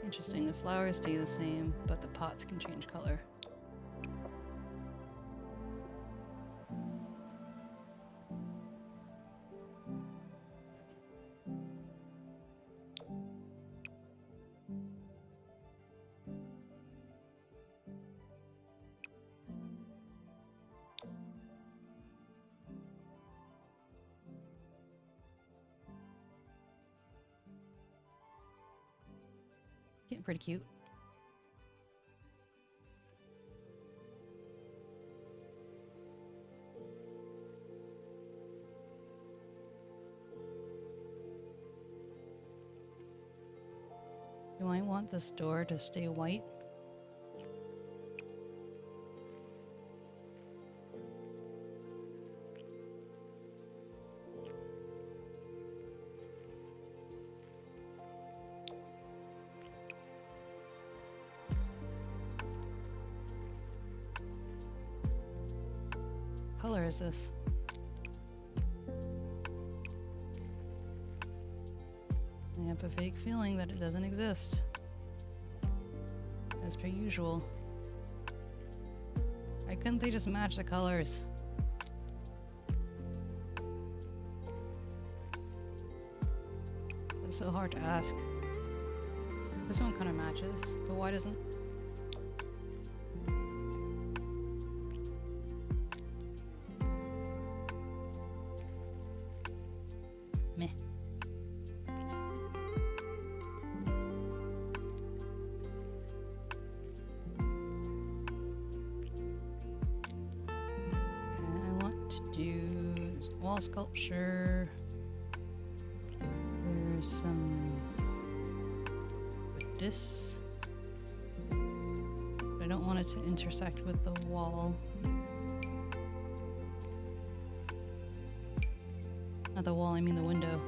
Interesting, the flowers stay the same, but the pots can change color. pretty cute. Do I want this door to stay white? What color is this? I have a vague feeling that it doesn't exist. As per usual. Why couldn't they just match the colors? It's so hard to ask. This one kind of matches, but why doesn't... Meh. Wall sculpture. There's some this. But I don't want it to intersect with the wall. Not the wall, I mean the window.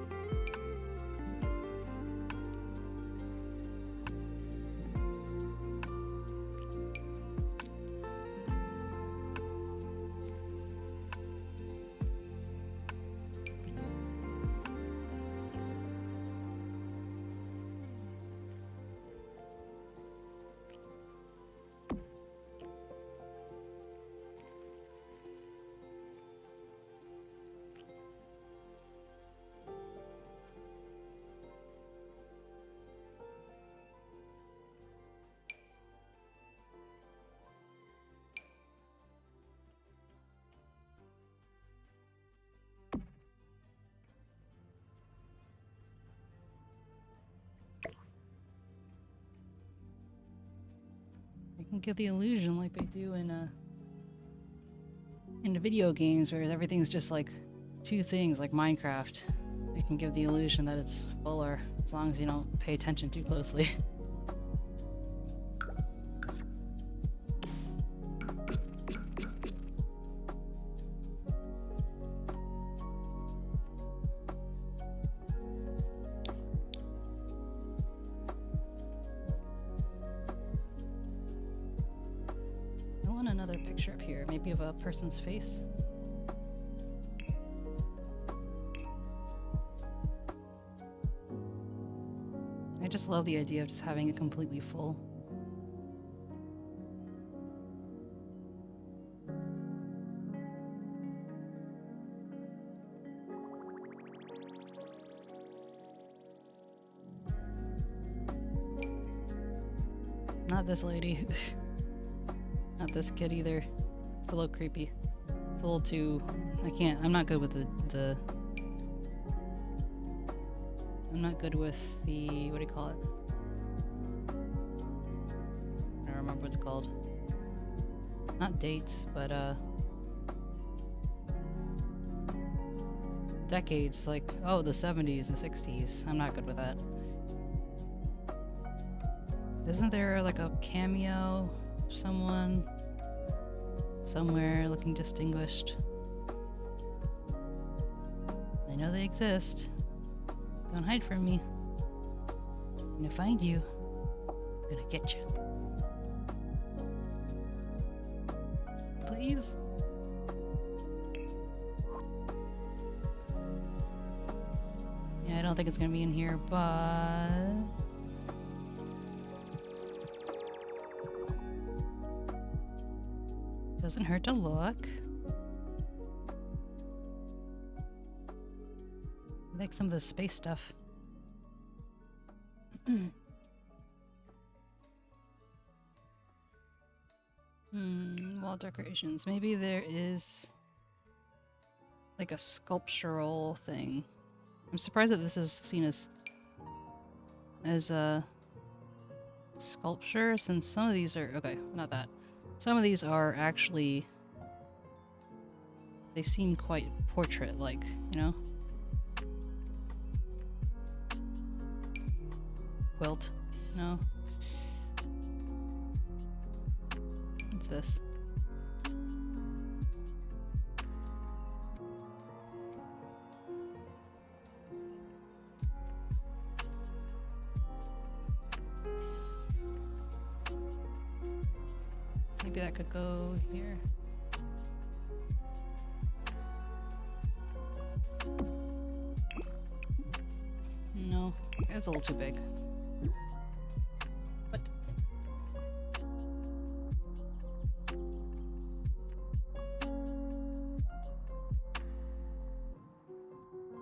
I can give the illusion like they do in the video games where everything's just like two things, like Minecraft. They can give the illusion that it's fuller as long as you don't pay attention too closely. Another picture up here, maybe of a person's face. I just love the idea of just having it completely full. Not this lady. Not this kid either. It's a little creepy. It's a little too... I'm not good with the... I'm not good with the... what do you call it? I don't remember what it's called. Not dates, but decades, like, oh, the 70s, the 60s. I'm not good with that. Isn't there like a cameo? Someone somewhere looking distinguished. I know they exist. Don't hide from me. I'm gonna find you. I'm gonna get you. Please. Yeah, I don't think it's gonna be in here, but... doesn't hurt to look. I like some of the space stuff. Wall decorations. Maybe there is like a sculptural thing. I'm surprised that this is seen as sculpture, since some of these are... Okay, not that. Some of these are actually... They seem quite portrait-like, you know? Quilt. No. What's this? Maybe that could go here. No, it's a little too big. What?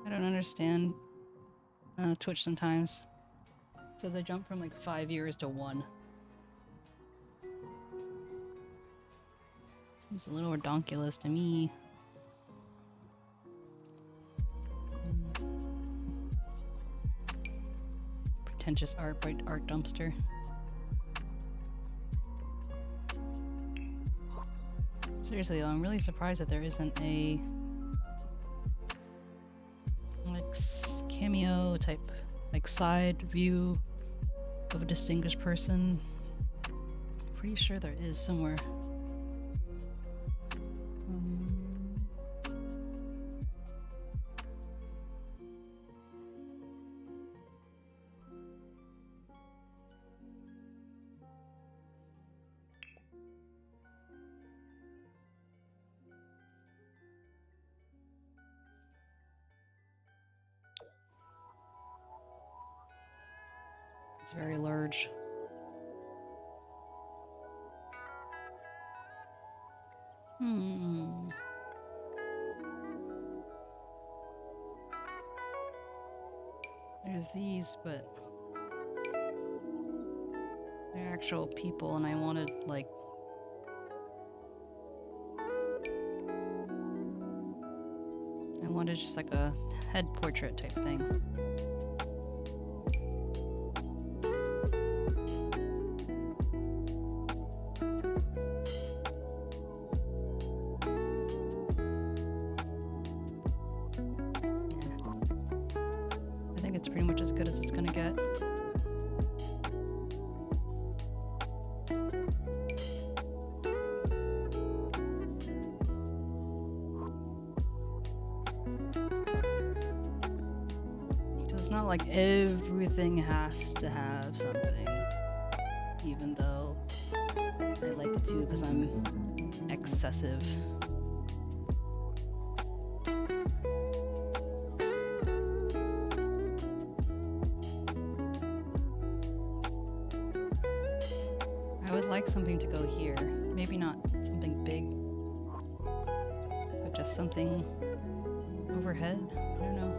I don't understand Twitch sometimes. So they jump from like 5 years to 1. Seems a little redonkulous to me. Pretentious art by Art Dumpster. Seriously though, I'm really surprised that there isn't a like cameo type, like side view of a distinguished person. Pretty sure there is somewhere. It's very large. There's these, but they're actual people, and I wanted, like... I wanted just like a head portrait type thing. It's pretty much as good as it's gonna get. So it's not like everything has to have something, even though I like it too because I'm excessive. Something to go here. Maybe not something big, but just something overhead. I don't know.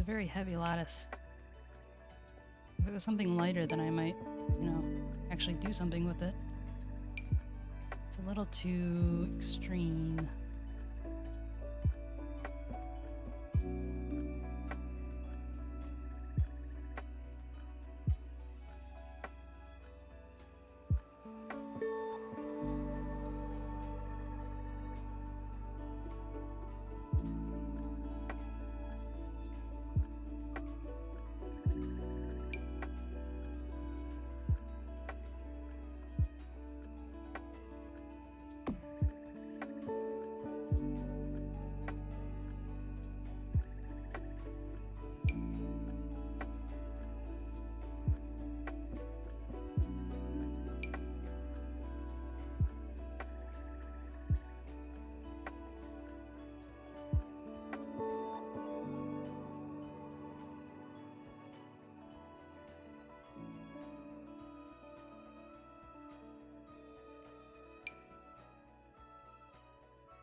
Very heavy lattice. If it was something lighter, then I might, you know, actually do something with it. It's a little too extreme.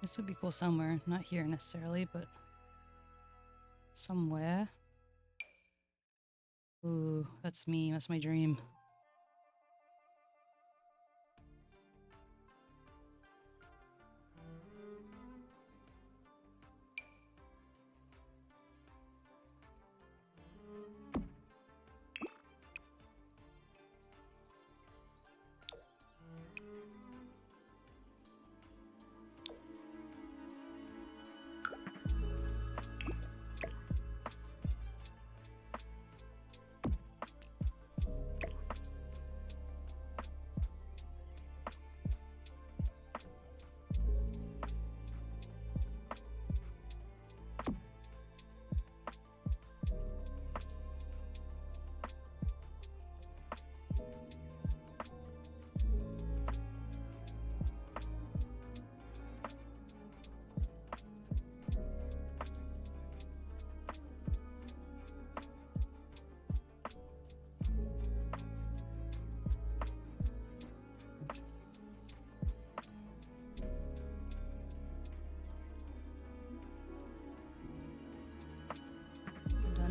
This would be cool somewhere. Not here necessarily, but somewhere. Ooh, that's me. That's my dream.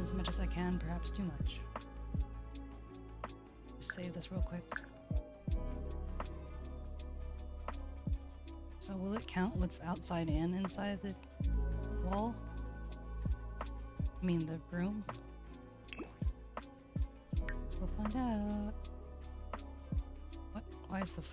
As much as I can, perhaps too much. Just save this real quick. So will it count what's outside and inside the wall? I mean the room? Let's go find out. What? Why is the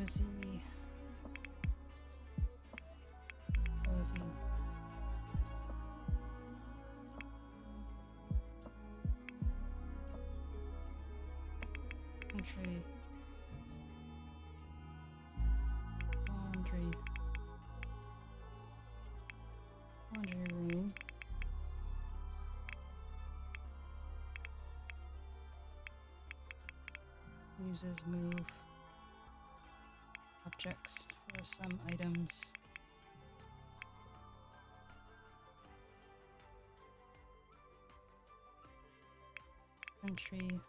cozy. Cozy. Country. Laundry. Laundry room. Uses move objects for some items. Country.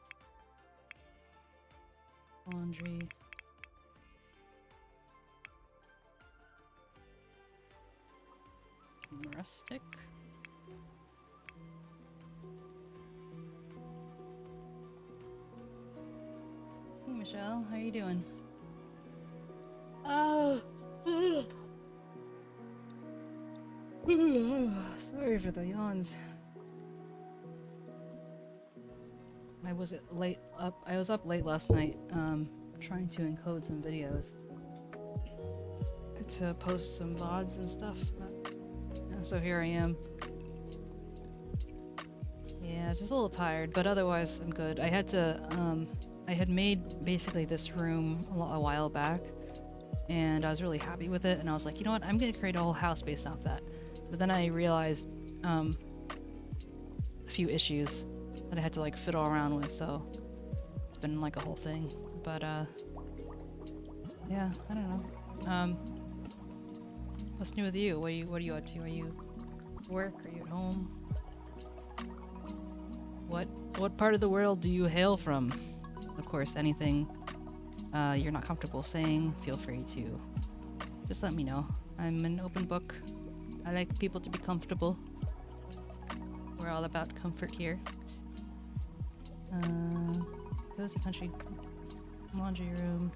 Laundry. Rustic. Hey Michelle, how are you doing? Sorry for the yawns. I was up late last night, trying to encode some videos to post some VODs and stuff. And so here I am. Yeah, just a little tired, but otherwise I'm good. I had made basically this room a while back, and I was really happy with it, and I was like, you know what, I'm gonna create a whole house based off that. But then I realized a few issues that I had to like fiddle around with, so it's been like a whole thing. But yeah, I don't know. What's new with you? What are you up to? Are you at work? Are you at home? What part of the world do you hail from? Of course, anything you're not comfortable saying, feel free to just let me know. I'm an open book. I like people to be comfortable. We're all about comfort here. Cozy country laundry room.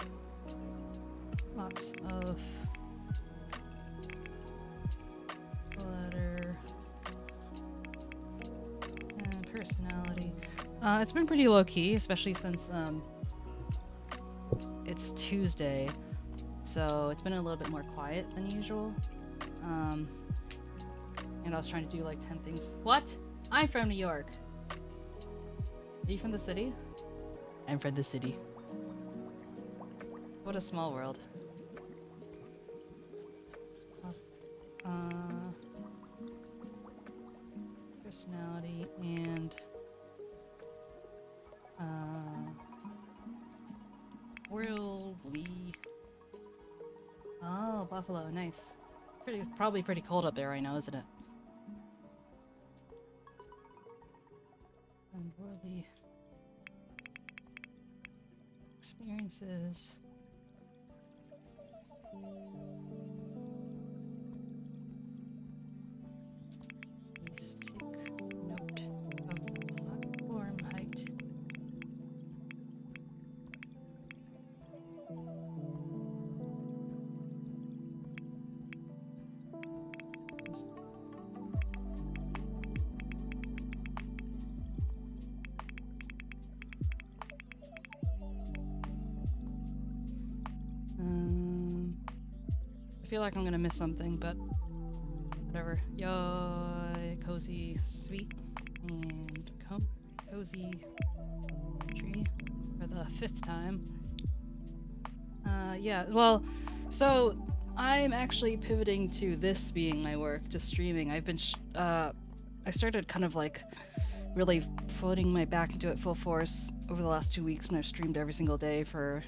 Lots of clutter and personality. It's been pretty low key, especially since it's Tuesday, so it's been a little bit more quiet than usual. And I was trying to do like 10 things. What? I'm from New York. Are you from the city? I'm from the city. What a small world. Personality and worldly. Oh, Buffalo, nice. Probably pretty cold up there right now, isn't it? And worldly experiences. Please take note of platform height. I feel like I'm gonna miss something, but whatever. 𝗟𝗶হি𝗸𝘀 and cozy tree for the 5th time. Yeah, well, so I'm actually pivoting to this being my work, just streaming. I've been, I started kind of like really putting my back into it full force over the last 2 weeks, and I've streamed every single day for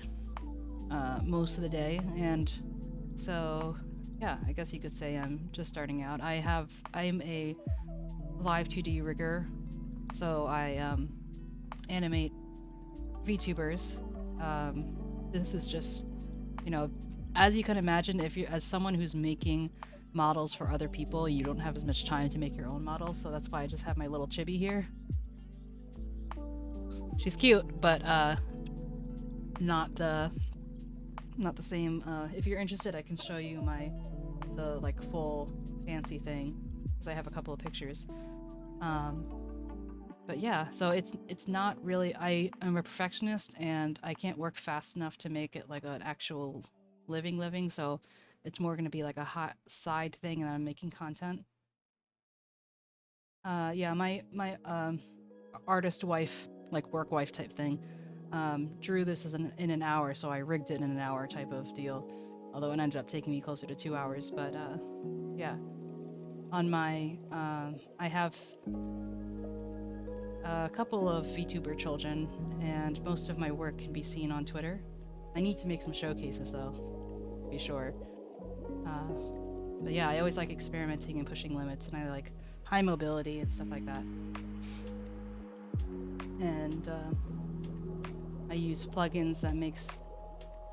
most of the day, and so yeah, I guess you could say I'm just starting out. I'm a live 2D rigger, so I animate VTubers. This is just, you know, as you can imagine, if you as someone who's making models for other people, you don't have as much time to make your own models, so that's why I just have my little chibi here. She's cute, but not the same. If you're interested, I can show you the like full fancy thing, because I have a couple of pictures. But yeah, so it's not really, I'm a perfectionist and I can't work fast enough to make it like an actual living, so it's more gonna be like a hot side thing, and I'm making content. Yeah, my artist wife, like work wife type thing, drew this as in an hour, so I rigged it in an hour type of deal, although it ended up taking me closer to 2 hours. But yeah, on my I have a couple of VTuber children, and most of my work can be seen on Twitter. I need to make some showcases though, to be sure. But yeah, I always like experimenting and pushing limits, and I like high mobility and stuff like that. And I use plugins that makes,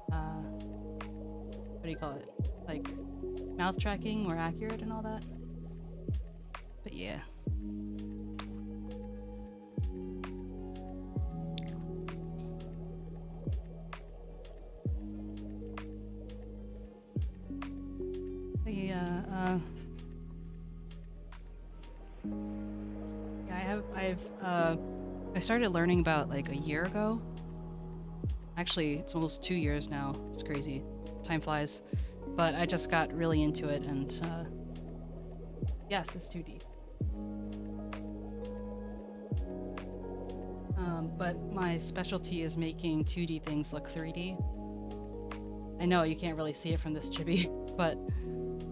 what do you call it? Like mouth tracking more accurate and all that. But yeah. I started learning about like a year ago. Actually, it's almost 2 years now. It's crazy. Time flies. But I just got really into it, and yes, it's 2D. But my specialty is making 2D things look 3D. I know you can't really see it from this chibi, but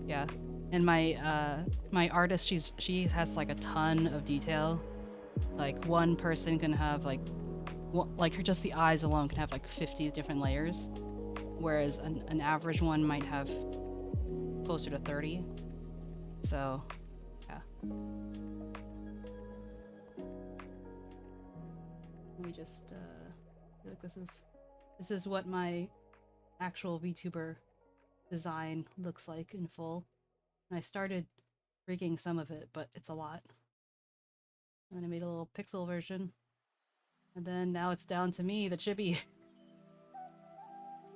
yeah. And my artist, she has like a ton of detail. Like one person can have like just the eyes alone can have like 50 different layers, whereas an average one might have closer to 30. So yeah. Let me just feel like this is what my actual VTuber design looks like in full. And I started rigging some of it, but it's a lot. And then I made a little pixel version. And then now it's down to me, the chibi.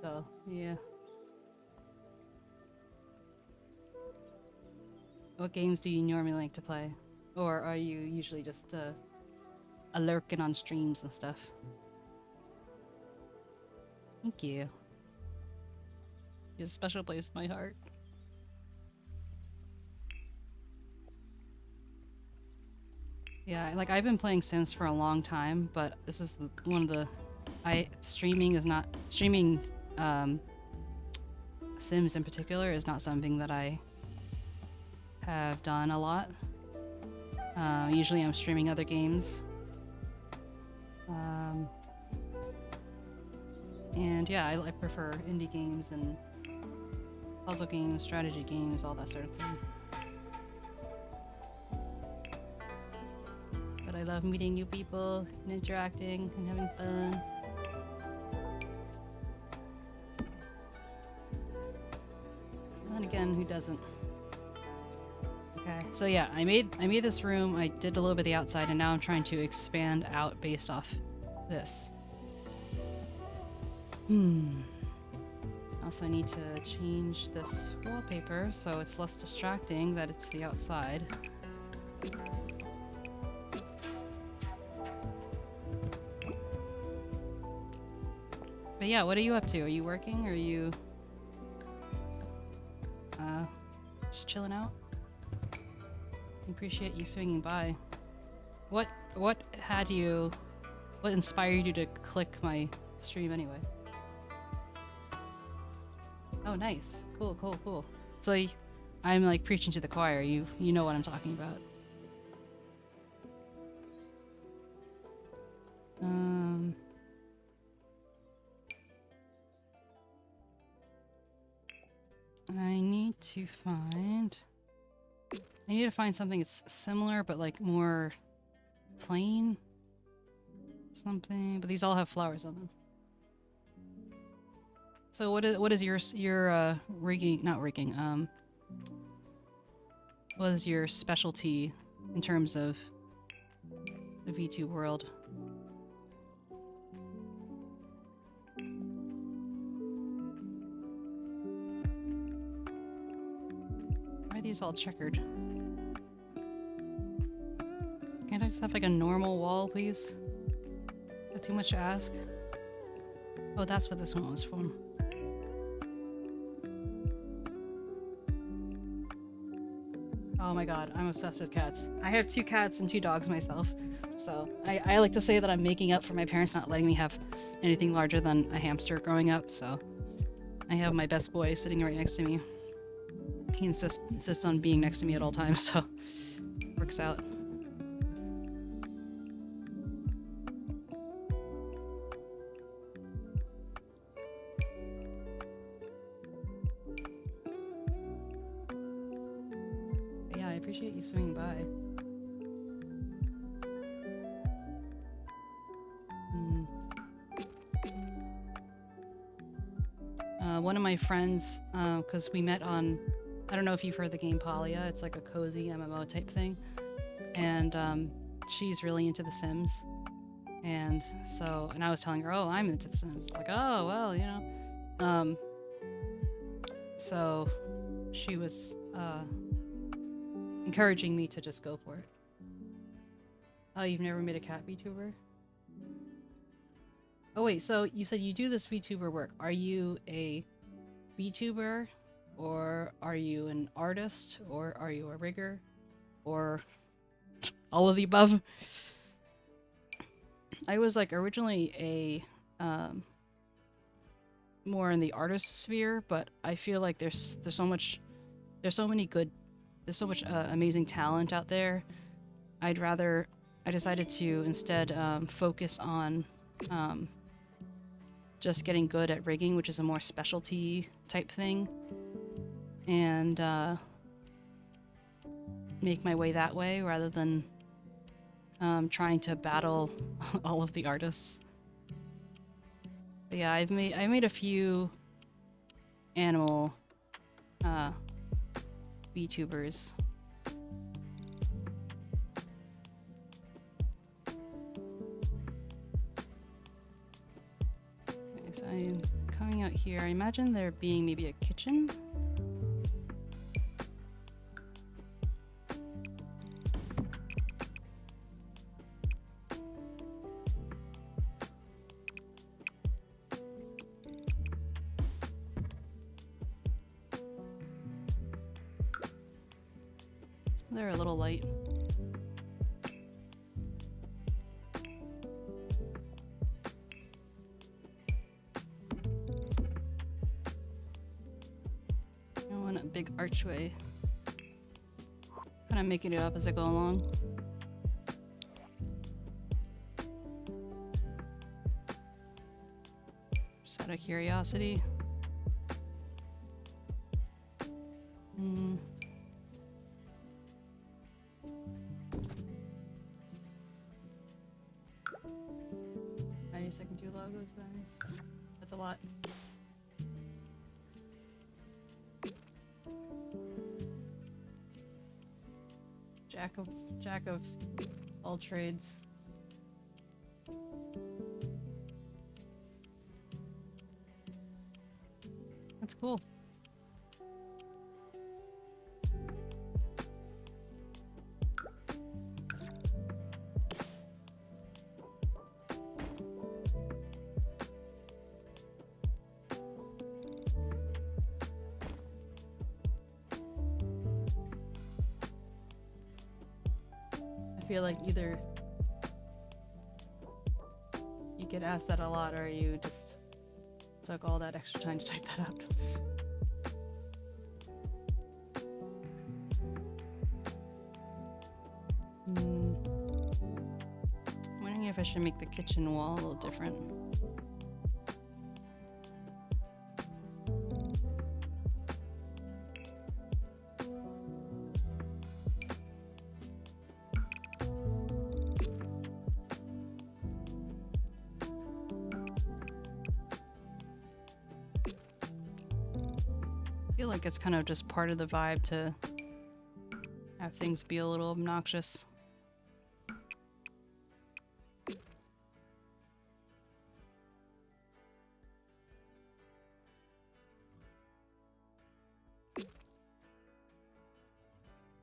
So, yeah. What games do you normally like to play? Or are you usually just a lurking on streams and stuff? Thank you. You have a special place in my heart. Yeah, like I've been playing Sims for a long time, but this is one of the streaming Sims in particular is not something that I have done a lot. Usually I'm streaming other games. And yeah, I prefer indie games and puzzle games, strategy games, all that sort of thing. But I love meeting new people and interacting and having fun. And then again, who doesn't? Okay, so yeah, I made this room, I did a little bit of the outside, and now I'm trying to expand out based off this. Also, I need to change this wallpaper so it's less distracting that it's the outside. But yeah, what are you up to? Are you working, or are you just chilling out? I appreciate you swinging by. What inspired you to click my stream anyway? Oh, nice. Cool. So I'm like preaching to the choir. You know what I'm talking about. I need to find something that's similar but like more plain. Something, but these all have flowers on them. So what is your rigging? Not rigging. What is your specialty in terms of the V2 world? Why are these all checkered? Can't I just have like a normal wall, please? Is that too much to ask? Oh, that's what this one was from. Oh my god, I'm obsessed with cats. I have 2 cats and 2 dogs myself, so I like to say that I'm making up for my parents not letting me have anything larger than a hamster growing up, so I have my best boy sitting right next to me. He insists on being next to me at all times, so works out. Appreciate you swinging by. One of my friends, because we met on, I don't know if you've heard the game 𝗟𝗶H. It's like a cozy MMO type thing, and she's really into The Sims, and I was telling her, oh, I'm into The Sims. It's like, oh, well, you know. So she was encouraging me to just go for it. Oh, you've never made a cat VTuber? Oh wait, so you said you do this VTuber work. Are you a VTuber, or are you an artist, or are you a rigger, or all of the above? I was like originally a more in the artist sphere, but I feel like there's so much amazing talent out there. I decided to instead focus on just getting good at rigging, which is a more specialty type thing, and make my way that way rather than trying to battle all of the artists. But yeah, I made a few animal VTubers. Okay, so I'm coming out here. I imagine there being maybe a kitchen. They're a little light. big archway. Kind of making it up as I go along. Just out of curiosity. Hmm. 90-second 2 logos, guys. That's a lot. Jack of all trades. That's cool. I feel like either you get asked that a lot or you just took all that extra time to type that out. I'm wondering if I should make the kitchen wall a little different. I feel like it's kind of just part of the vibe to have things be a little obnoxious.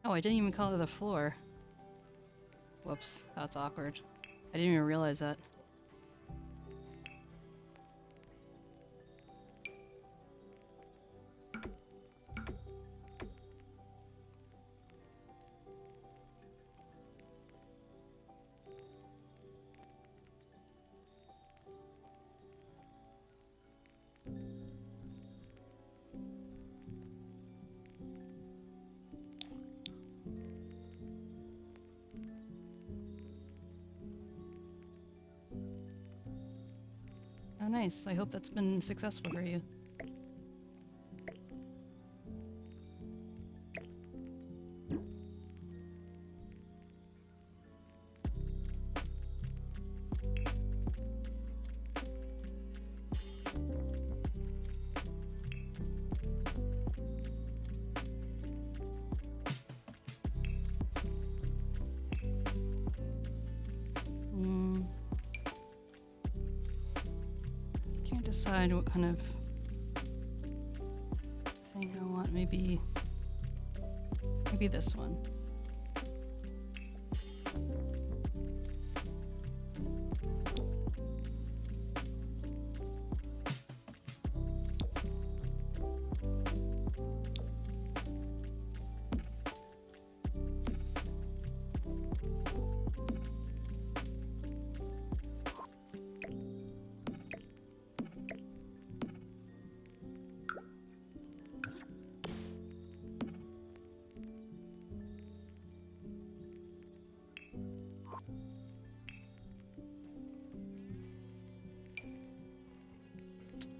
Oh, I didn't even color the floor. Whoops, that's awkward. I didn't even realize that. Oh, nice. I hope that's been successful for you. Can't decide what kind of thing I want. Maybe this one.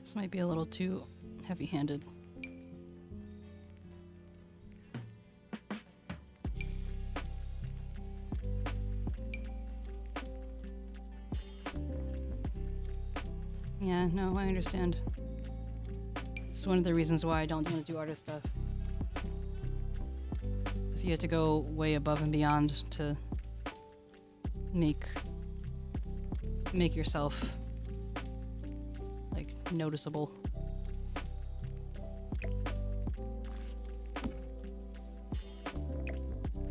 This might be a little too heavy-handed. Yeah, no, I understand. It's one of the reasons why I don't want to do artist stuff. Because you have to go way above and beyond to make yourself like noticeable.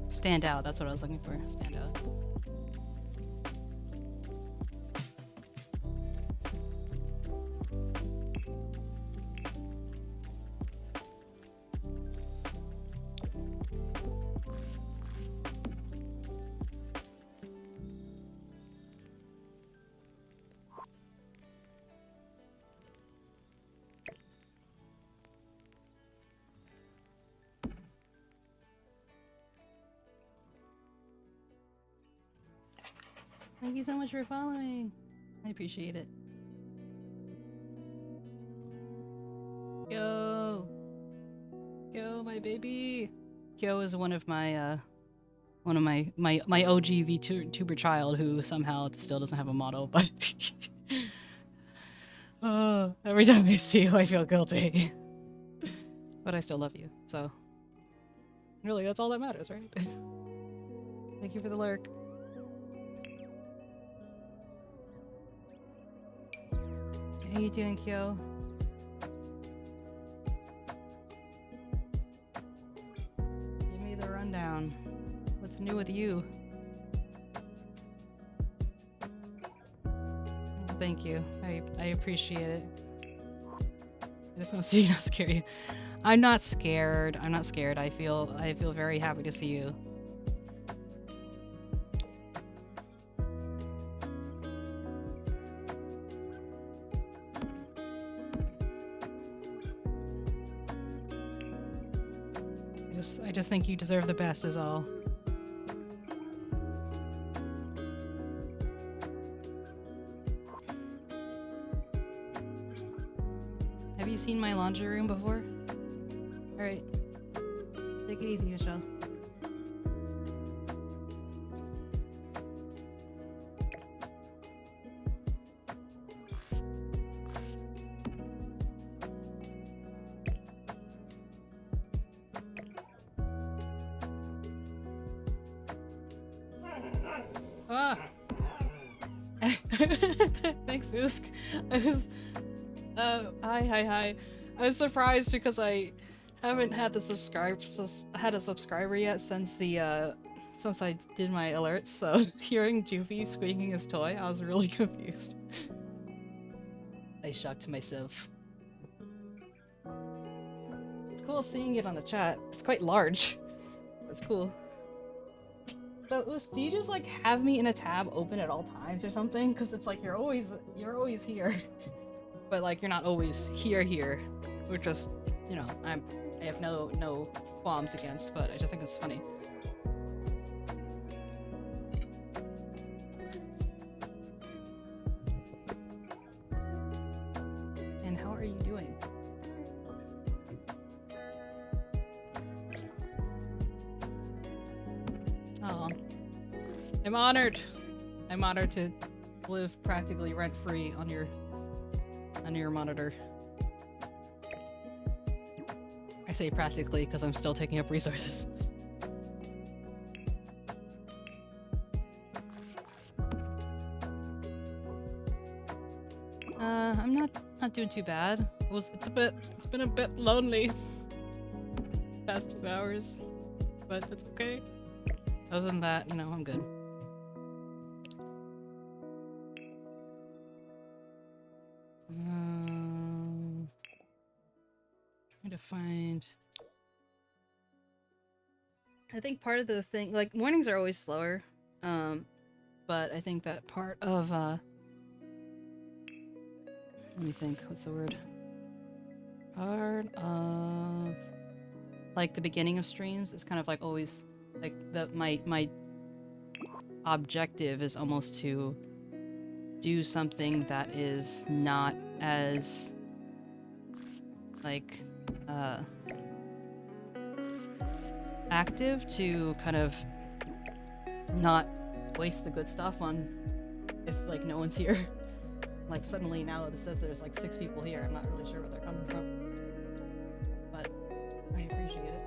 Stand out, that's what I was looking for. Stand out. Thank you so much for following. I appreciate it. Yo, my baby. Kyo is one of my OG VTuber child who somehow still doesn't have a model, but every time I see you, I feel guilty. But I still love you, so really, that's all that matters, right? Thank you for the lurk. How you doing, Kyo? Give me the rundown. What's new with you? Thank you. I appreciate it. I just want to see you, not scare you. I'm not scared. I'm not scared. I feel very happy to see you. I just think you deserve the best is all. Have you seen my laundry room before? Alright. Take it easy, Michelle. Ah! Thanks, Usk. I was... hi. I was surprised because I haven't had a subscriber yet since since I did my alerts, so hearing Joofy squeaking his toy, I was really confused. I shocked myself. It's cool seeing it on the chat. It's quite large. That's cool. So, Usk, do you just like have me in a tab open at all times or something? Because it's like you're always here. But like you're not always here, which just, you know, I have no qualms against, but I just think it's funny. And how are you doing? Oh, I'm honored. I'm honored to live practically rent-free on your monitor. I say practically because I'm still taking up resources. I'm not doing too bad. It's been a bit lonely past 2 hours, but it's okay. Other than that, you know, I'm good. Trying to find... I think part of the thing, like, mornings are always slower, but I think that part of, let me think, what's the word? Part of, like, the beginning of streams is kind of, like, always, like, my objective is almost to do something that is not as, like, active, to kind of not waste the good stuff on if like no one's here. Like suddenly now it says there's like 6 people here. I'm not really sure where they're coming from, but I appreciate it.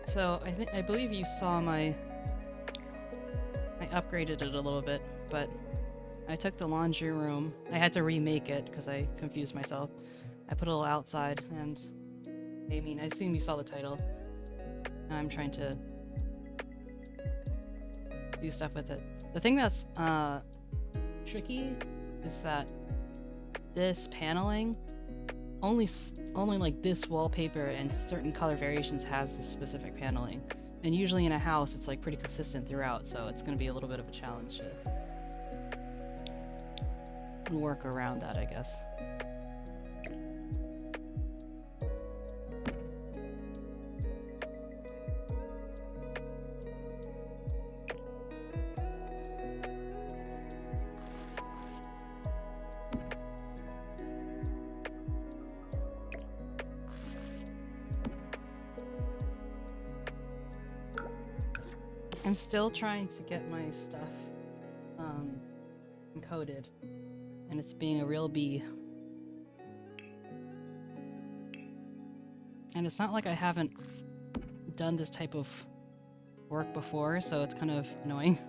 So I believe you saw I upgraded it a little bit, but I took the laundry room. I had to remake it because I confused myself. I put a little outside, and I mean, I assume you saw the title. Now I'm trying to do stuff with it. The thing that's tricky is that this paneling only like this wallpaper and certain color variations has this specific paneling, and usually in a house it's like pretty consistent throughout, so it's going to be a little bit of a challenge to work around that, I guess. I'm still trying to get my stuff encoded, and it's being a real bee. And it's not like I haven't done this type of work before, so it's kind of annoying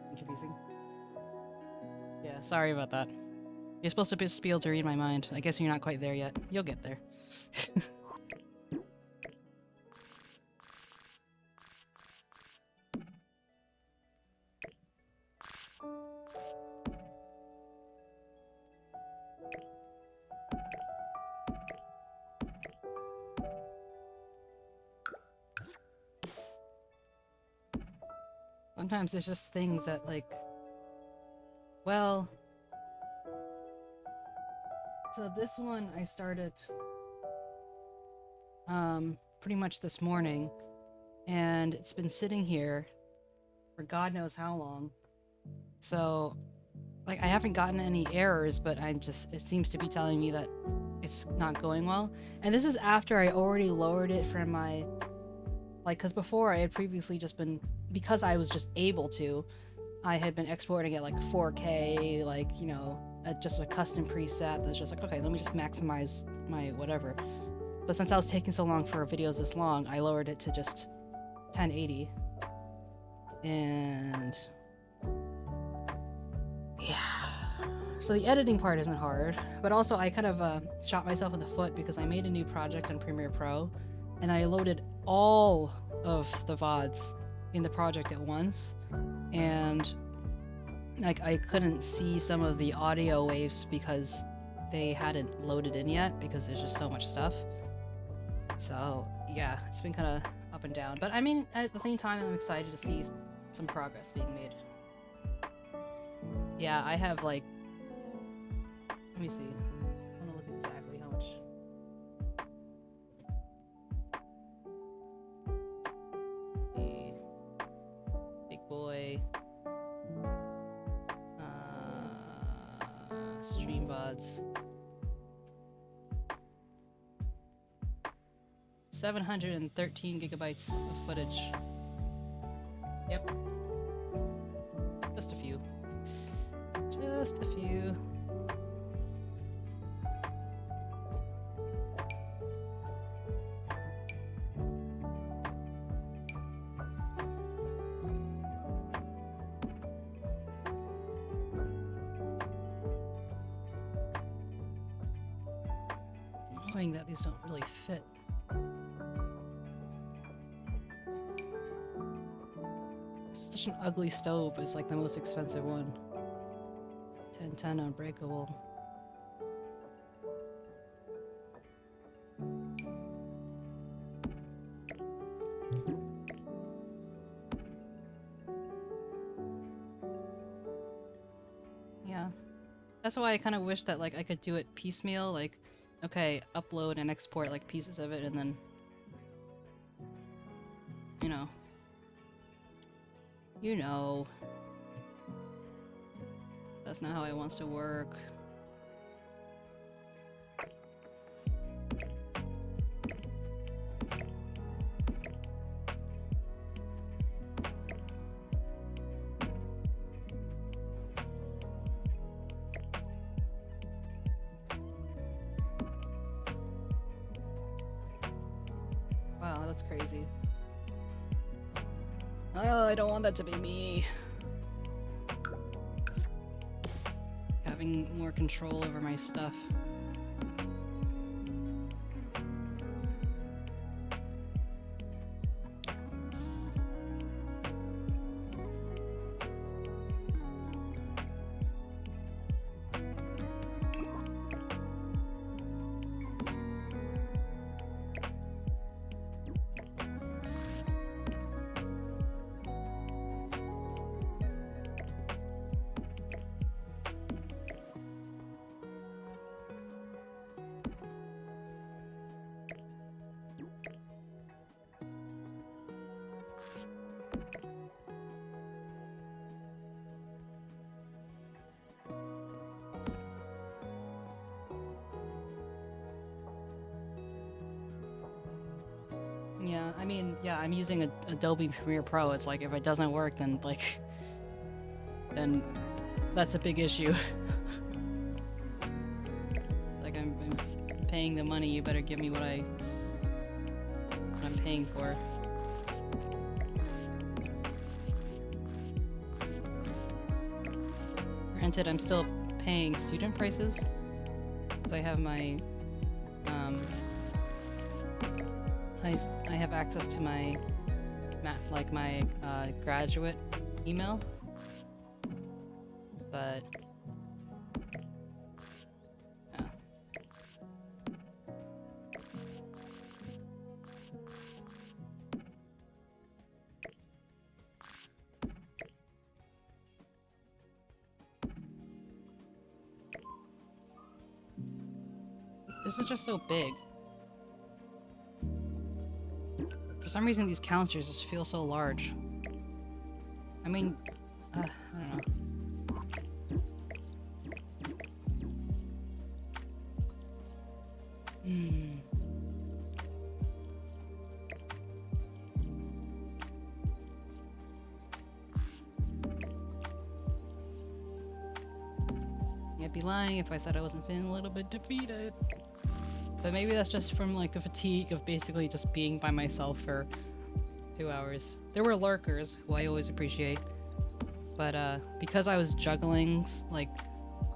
and confusing. Yeah, sorry about that. You're supposed to just be able to read my mind. I guess you're not quite there yet. You'll get there. Sometimes there's just things that, like, well, so this one I started pretty much this morning, and it's been sitting here for God knows how long. So, like, I haven't gotten any errors, but it seems to be telling me that it's not going well. And this is after I already lowered it from my, like, because before I had previously just been, because I was just able to, I had been exporting at like 4K, like, you know, at just a custom preset that's just like, okay, let me just maximize my whatever. But since I was taking so long for videos this long, I lowered it to just 1080. And yeah. So the editing part isn't hard, but also I kind of shot myself in the foot because I made a new project on Premiere Pro, and I loaded all of the VODs in the project at once, and like I couldn't see some of the audio waves because they hadn't loaded in yet because there's just so much stuff. So yeah, it's been kind of up and down, but I mean, at the same time, I'm excited to see some progress being made. Yeah, I have like, let me see, I want to look exactly how much. Big boy. Stream VODs. 713 gigabytes of footage. Yep. Just a few. Just a few. It's annoying that these don't really fit. Such an ugly stove is like the most expensive one. 1010 unbreakable. Yeah. That's why I kind of wish that like I could do it piecemeal, like, okay, upload and export like pieces of it and then, you know. You know. That's not how it wants to work. Wow, that's crazy. Oh, I don't want that to be me. Having more control over my stuff. Yeah, I mean, yeah, I'm using Adobe Premiere Pro. It's like, if it doesn't work, then, like, then that's a big issue. Like, I'm paying the money, you better give me what I'm paying for. Granted, I'm still paying student prices, because I have my, I have access to my, graduate email, but, yeah. This is just so big. For some reason, these counters just feel so large. I mean, I don't know. I'd be lying if I said I wasn't feeling a little bit defeated. But maybe that's just from, like, the fatigue of basically just being by myself for 2 hours. There were lurkers, who I always appreciate. But because I was juggling, like,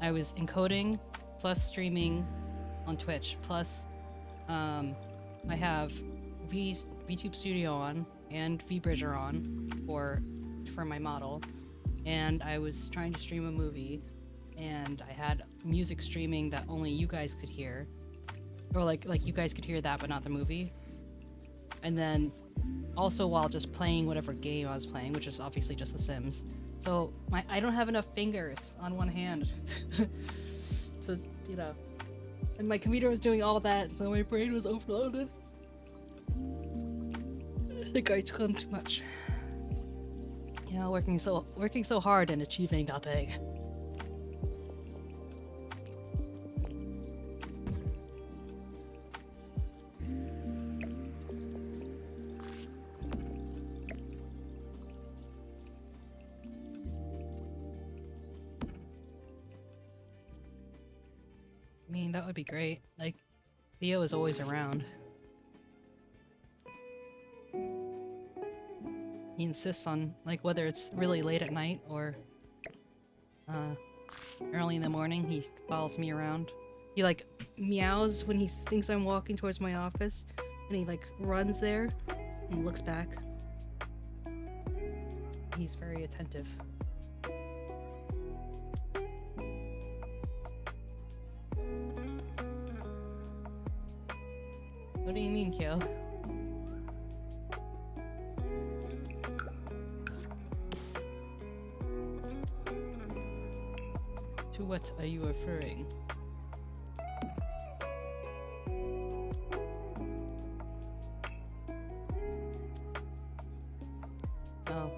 I was encoding plus streaming on Twitch, plus I have VTube Studio on and VBridger on for my model, and I was trying to stream a movie, and I had music streaming that only you guys could hear, or like you guys could hear that but not the movie, and then also while just playing whatever game I was playing, which is obviously just The Sims. So I don't have enough fingers on one hand to, you know, and my computer was doing all that, so my brain was overloaded. I think I took on too much. Yeah, working so hard and achieving nothing. I mean, that would be great. Like, Theo is always around. He insists on, like, whether it's really late at night or early in the morning, he follows me around. He, like, meows when he thinks I'm walking towards my office, and he, like, runs there and looks back. He's very attentive. What do you mean, Kyo? To what are you referring? No.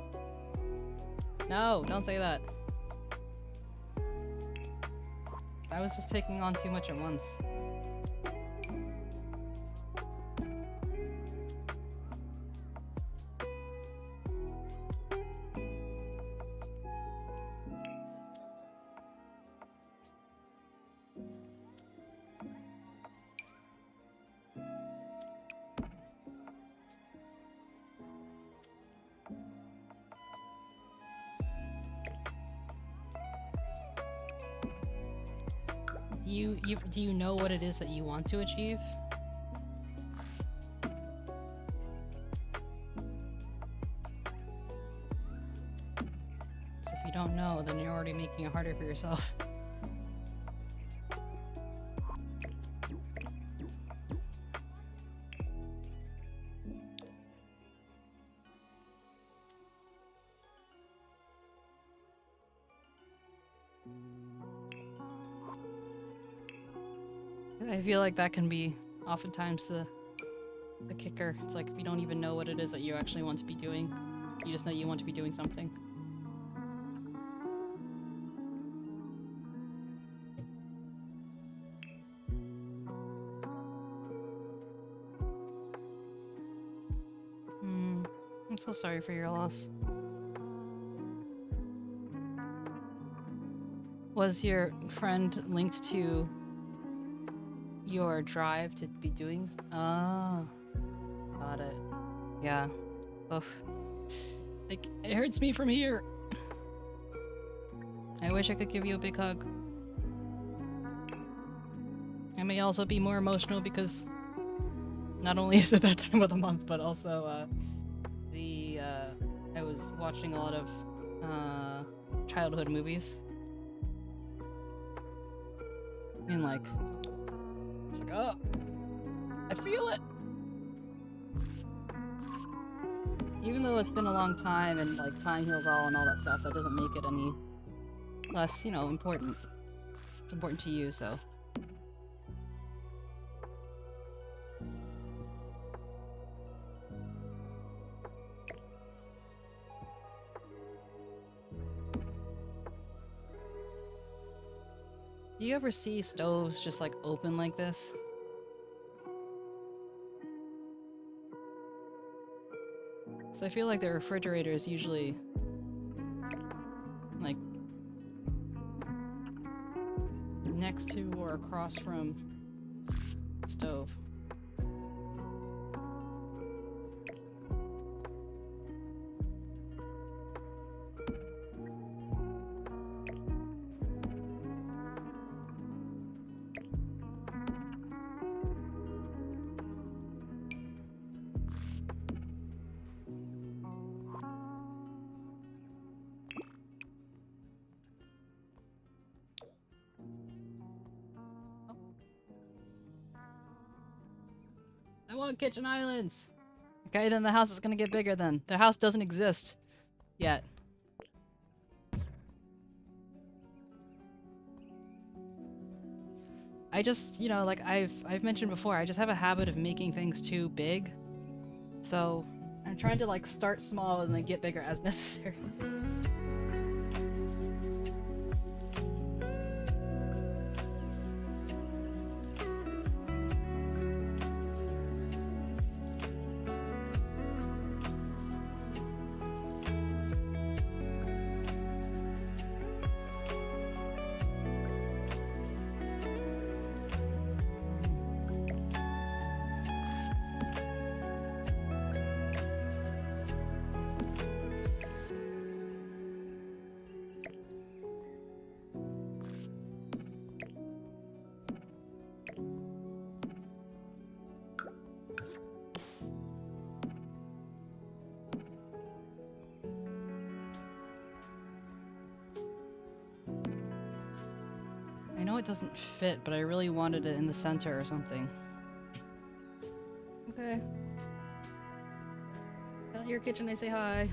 No, don't say that. I was just taking on too much at once. Do you know what it is that you want to achieve? 'Cause if you don't know, then you're already making it harder for yourself. I feel like that can be oftentimes the kicker. It's like if you don't even know what it is that you actually want to be doing, you just know you want to be doing something. so sorry for your loss. Was your friend linked to your drive to be doing? Oh, got it. Yeah. Oof. Like, it hurts me from here. I wish I could give you a big hug. I may also be more emotional because not only is it that time of the month, but also I was watching a lot of childhood movies. And like, it's like, oh, I feel it. Even though it's been a long time and like time heals all and all that stuff, that doesn't make it any less, you know, important. It's important to you, so. Do you ever see stoves just like open like this? So I feel like the refrigerator is usually like next to or across from the stove. I want kitchen islands! Okay, then the house is gonna get bigger then. The house doesn't exist yet. I just, you know, like I've mentioned before, I just have a habit of making things too big. So I'm trying to like start small and then get bigger as necessary. I know it doesn't fit, but I really wanted it in the center or something. Okay. Tell your kitchen I say hi.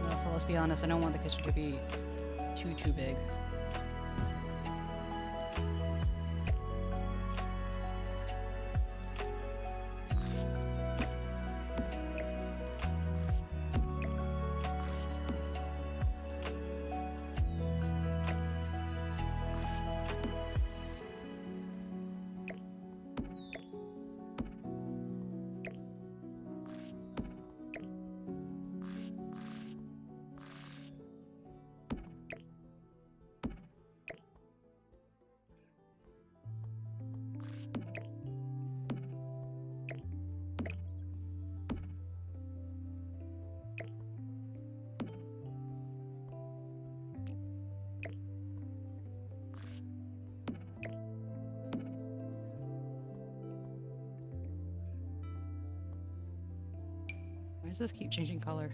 No, so let's be honest, I don't want the kitchen to be too big. Why does this keep changing color?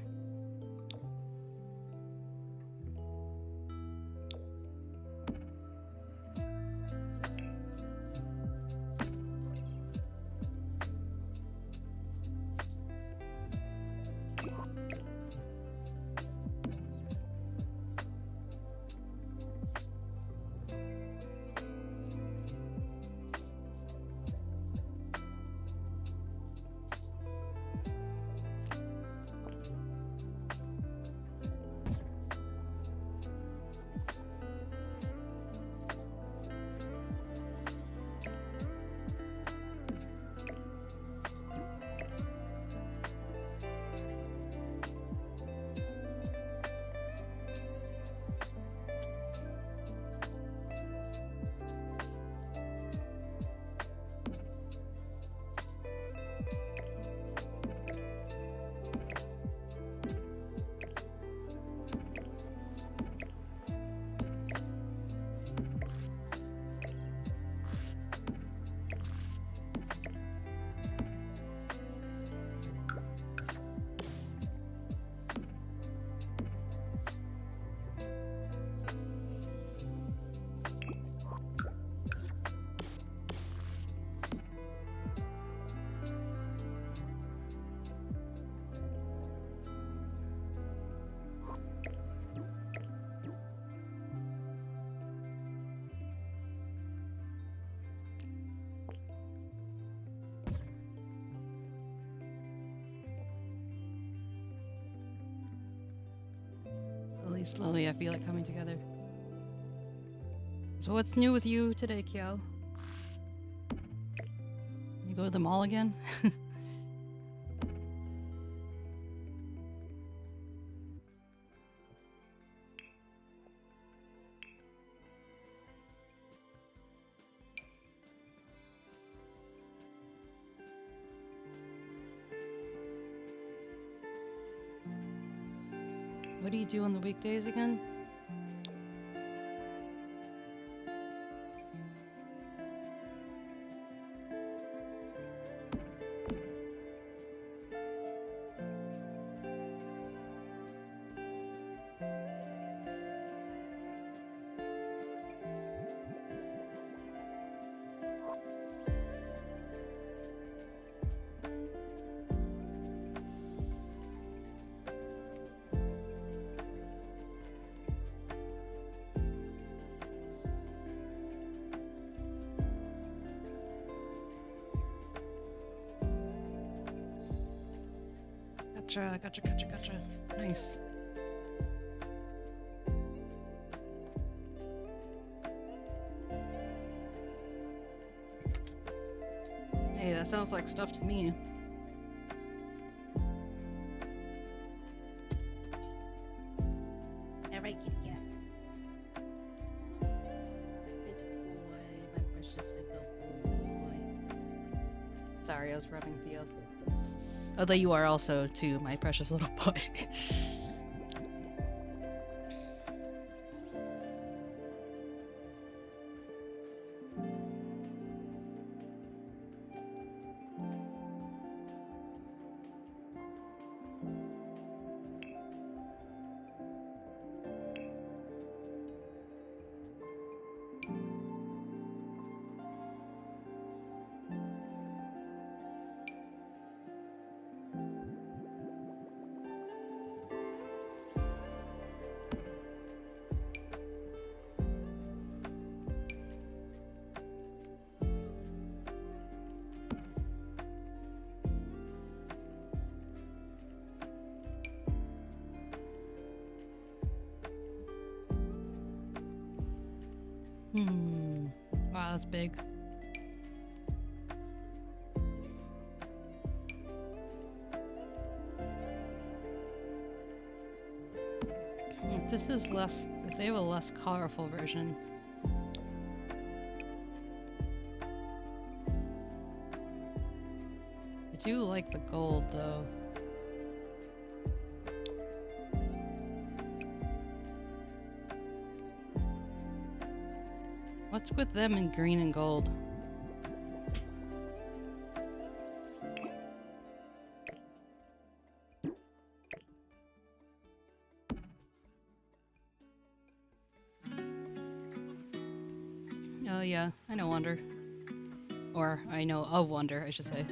slowly I feel it coming together. So what's new with you today, Kyo? You go to the mall again? What do you do on the weekdays again? Gotcha. Nice. Hey, that sounds like stuff to me. Alright, Kit Kat. Good boy, my precious little boy. Sorry, I was rubbing Theo. Although you are also, too, my precious little boy. Wow, that's big. If this is less, if they have a less colorful version. I do like the gold though. What's with them in green and gold? Oh yeah, I know Wonder. Or I know of Wonder, I should say.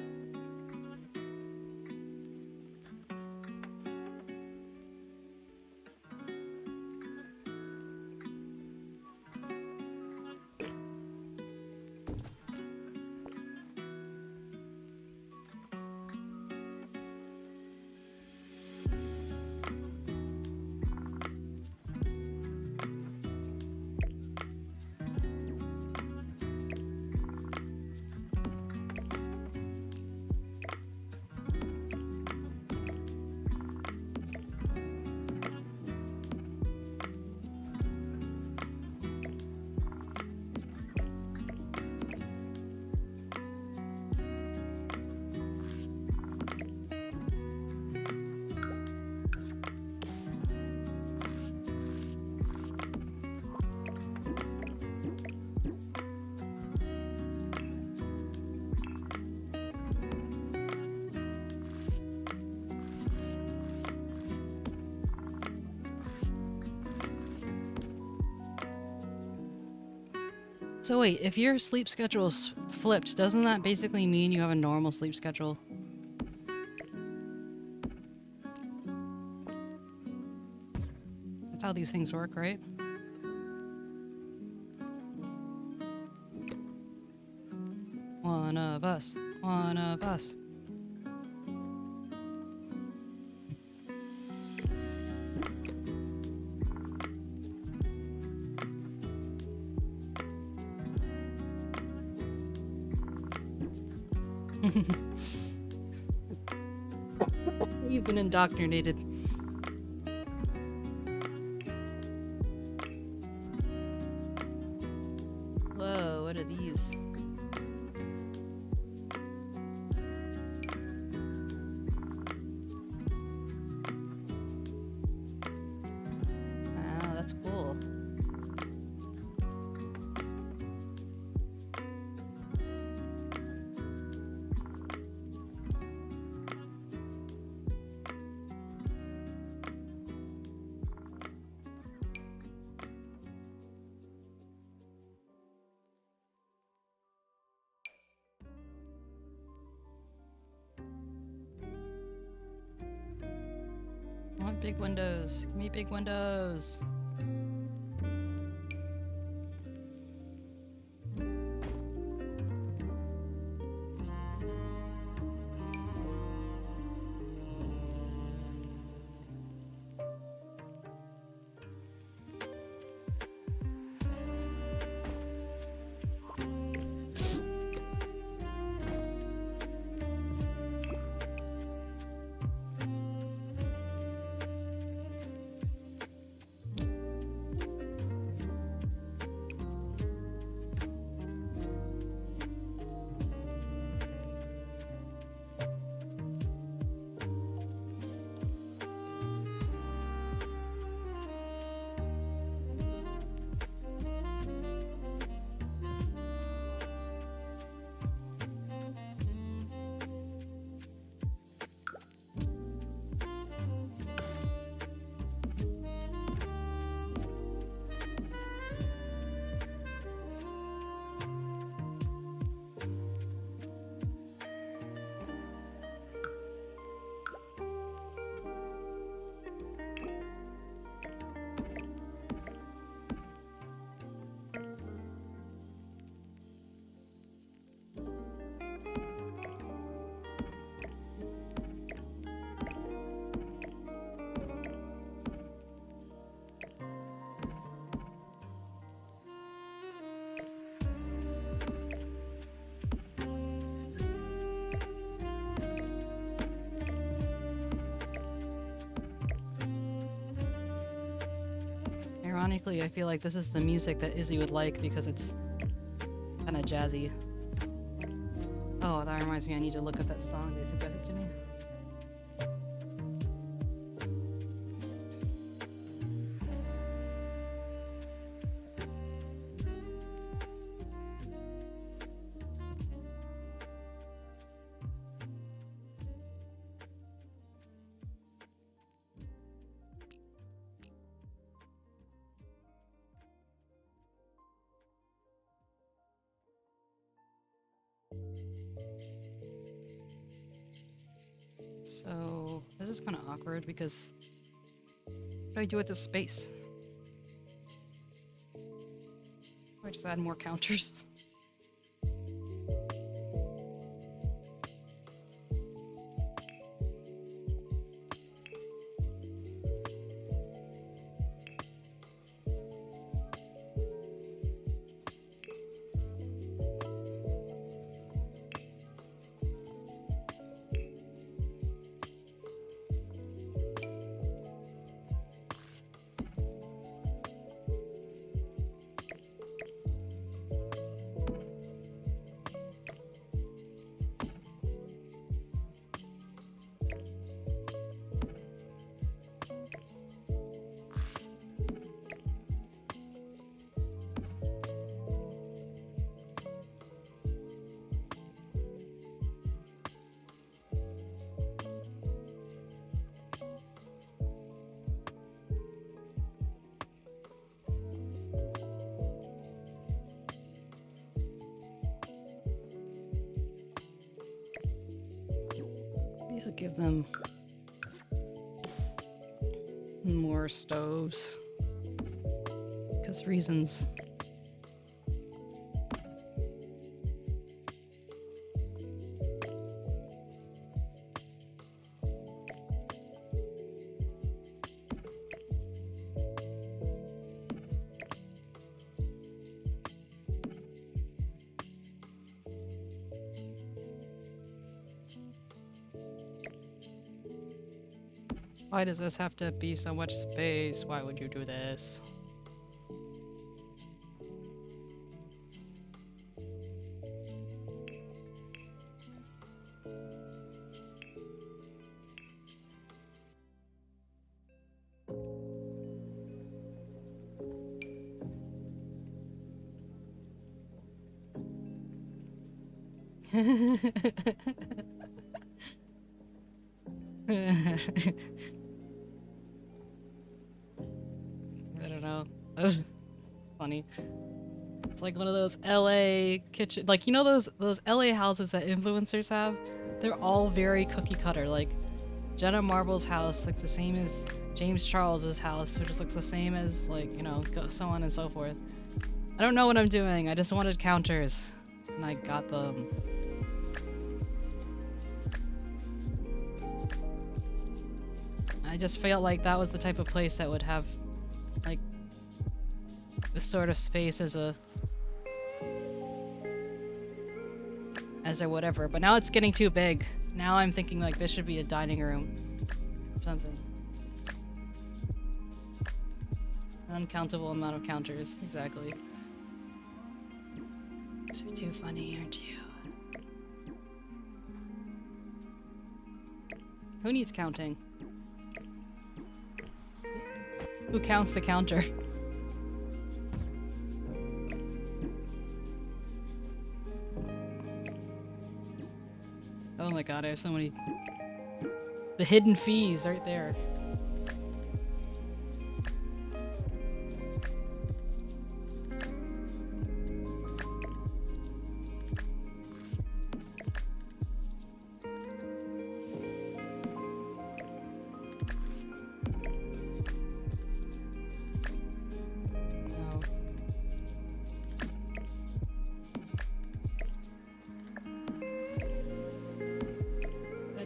So wait, if your sleep schedule's flipped, doesn't that basically mean you have a normal sleep schedule? That's how these things work, right? One of us. One of us. You've been indoctrinated. Whoa, what are these? Wow, that's cool. I want big windows. Give me big windows. Ironically, I feel like this is the music that Izzy would like because it's kind of jazzy. Oh, that reminds me, I need to look up that song they suggested to me. So, this is kind of awkward because what do I do with this space? Do I just add more counters? Maybe I'll give them more stoves. Because reasons. Why does this have to be so much space? Why would you do this? I don't know. That's funny. It's like one of those LA kitchen, like, you know those LA houses that influencers have? They're all very cookie cutter. Like Jenna Marbles' house looks the same as James Charles's house, which just looks the same as, like, you know, so on and so forth. I don't know what I'm doing. I just wanted counters, and I got them. I just felt like that was the type of place that would have, like, this sort of space as a whatever. But now it's getting too big. Now I'm thinking like this should be a dining room or something. Uncountable amount of counters, exactly. You're too funny, aren't you? Who needs counting? Who counts the counter? Oh my god, I have so many... The hidden fees right there.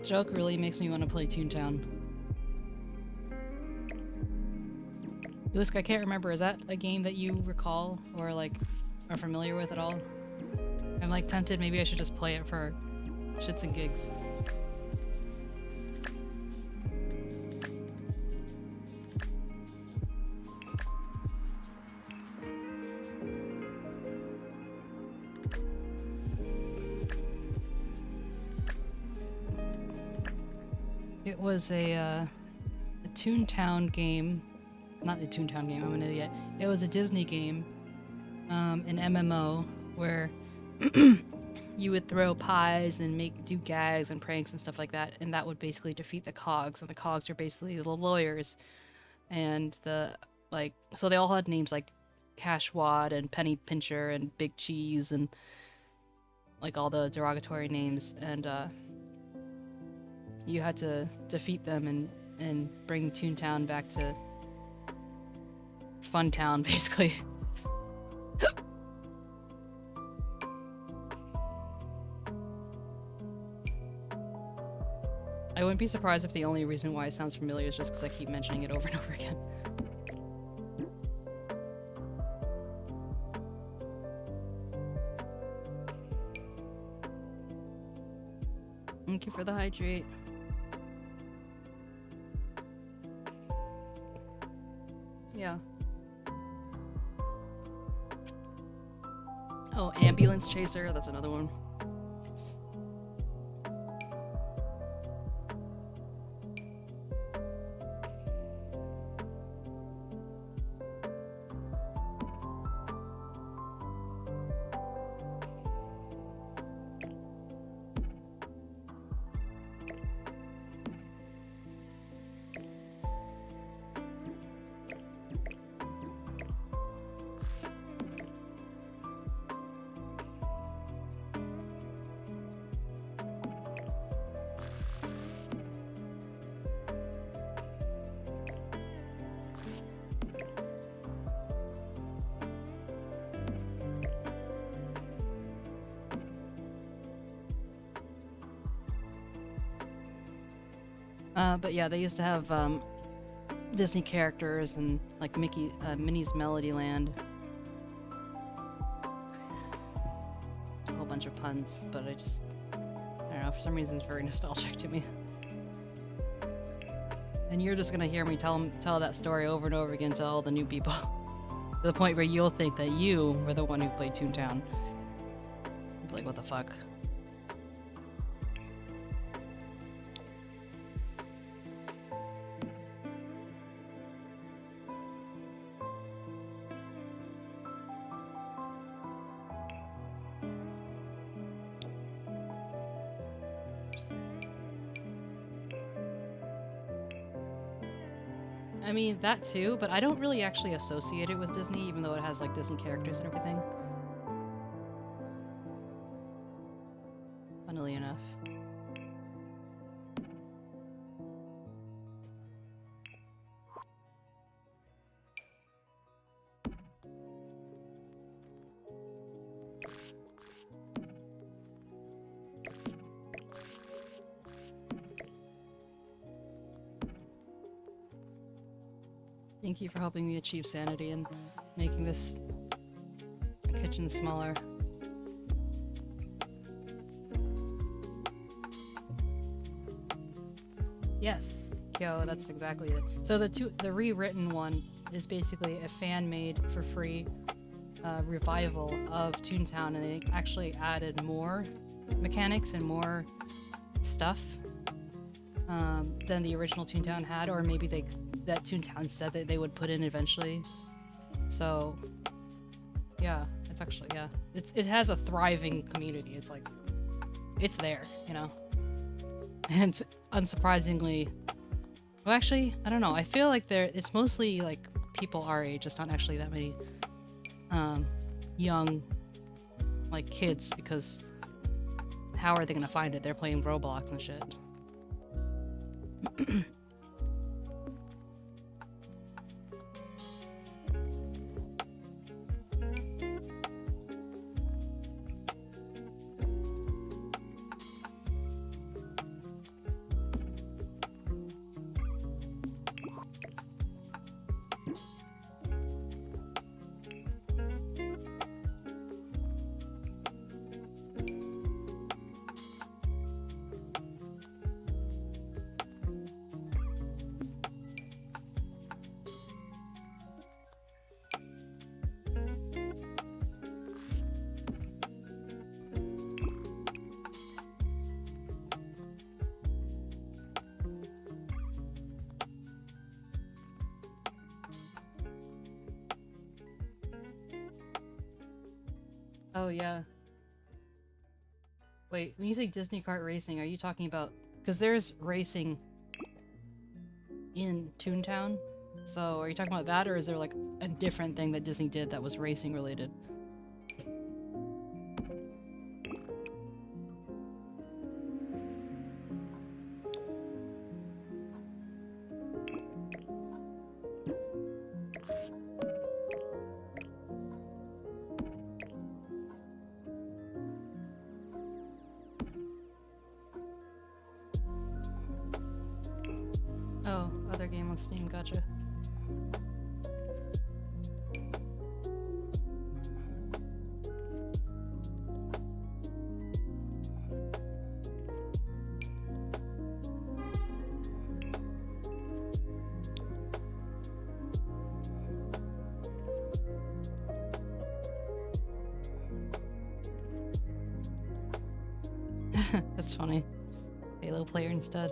Joke really makes me want to play Toontown. Łuszczyk, I can't remember, is that a game that you recall or like are familiar with at all? I'm like tempted, maybe I should just play it for shits and gigs. It was a Toontown game. Not a Toontown game, I'm an idiot. It was a Disney game, an MMO, where you would throw pies and do gags and pranks and stuff like that, and that would basically defeat the cogs, and the cogs are basically the lawyers. And so they all had names like Cash Wad and Penny Pincher and Big Cheese and like all the derogatory names, and you had to defeat them and bring Toontown back to Funtown, basically. I wouldn't be surprised if the only reason why it sounds familiar is just because I keep mentioning it over and over again. Thank you for the hydrate. Yeah. Oh, Ambulance Chaser, that's another one. But yeah, they used to have Disney characters and like Minnie's Melody Land. A whole bunch of puns, but I don't know, for some reason it's very nostalgic to me. And you're just gonna hear me tell that story over and over again to all the new people. To the point where you'll think that you were the one who played Toontown. You'll be like, what the fuck? I mean, that too, but I don't really actually associate it with Disney, even though it has like Disney characters and everything. Funnily enough. Thank you for helping me achieve sanity and making this kitchen smaller. Yes, Kyo, that's exactly it. So the rewritten one is basically a fan-made for free revival of Toontown, and they actually added more mechanics and more stuff than the original Toontown had, or maybe that Toontown said that they would put in eventually. So yeah, it's actually, yeah, it has a thriving community. It's like, it's there, you know. And unsurprisingly, well, actually, I don't know. I feel like it's mostly like people our age. Just not actually that many young like kids, because how are they gonna find it? They're playing Roblox and shit. Oh, yeah. Wait, when you say Disney Kart Racing, are you talking about... Because there's racing in Toontown. So are you talking about that, or is there like a different thing that Disney did that was racing related? Oh, other game on Steam, gotcha. That's funny. Halo player instead.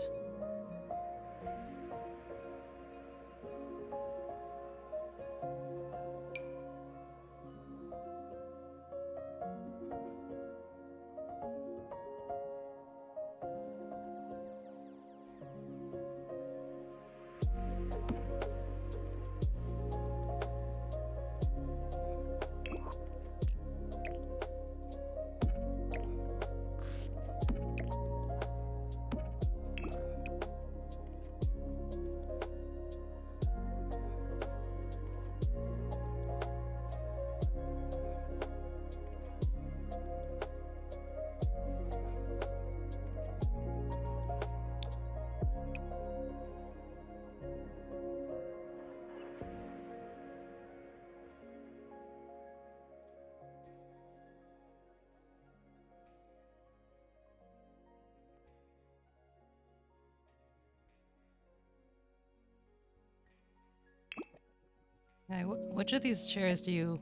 Okay, which of these chairs do you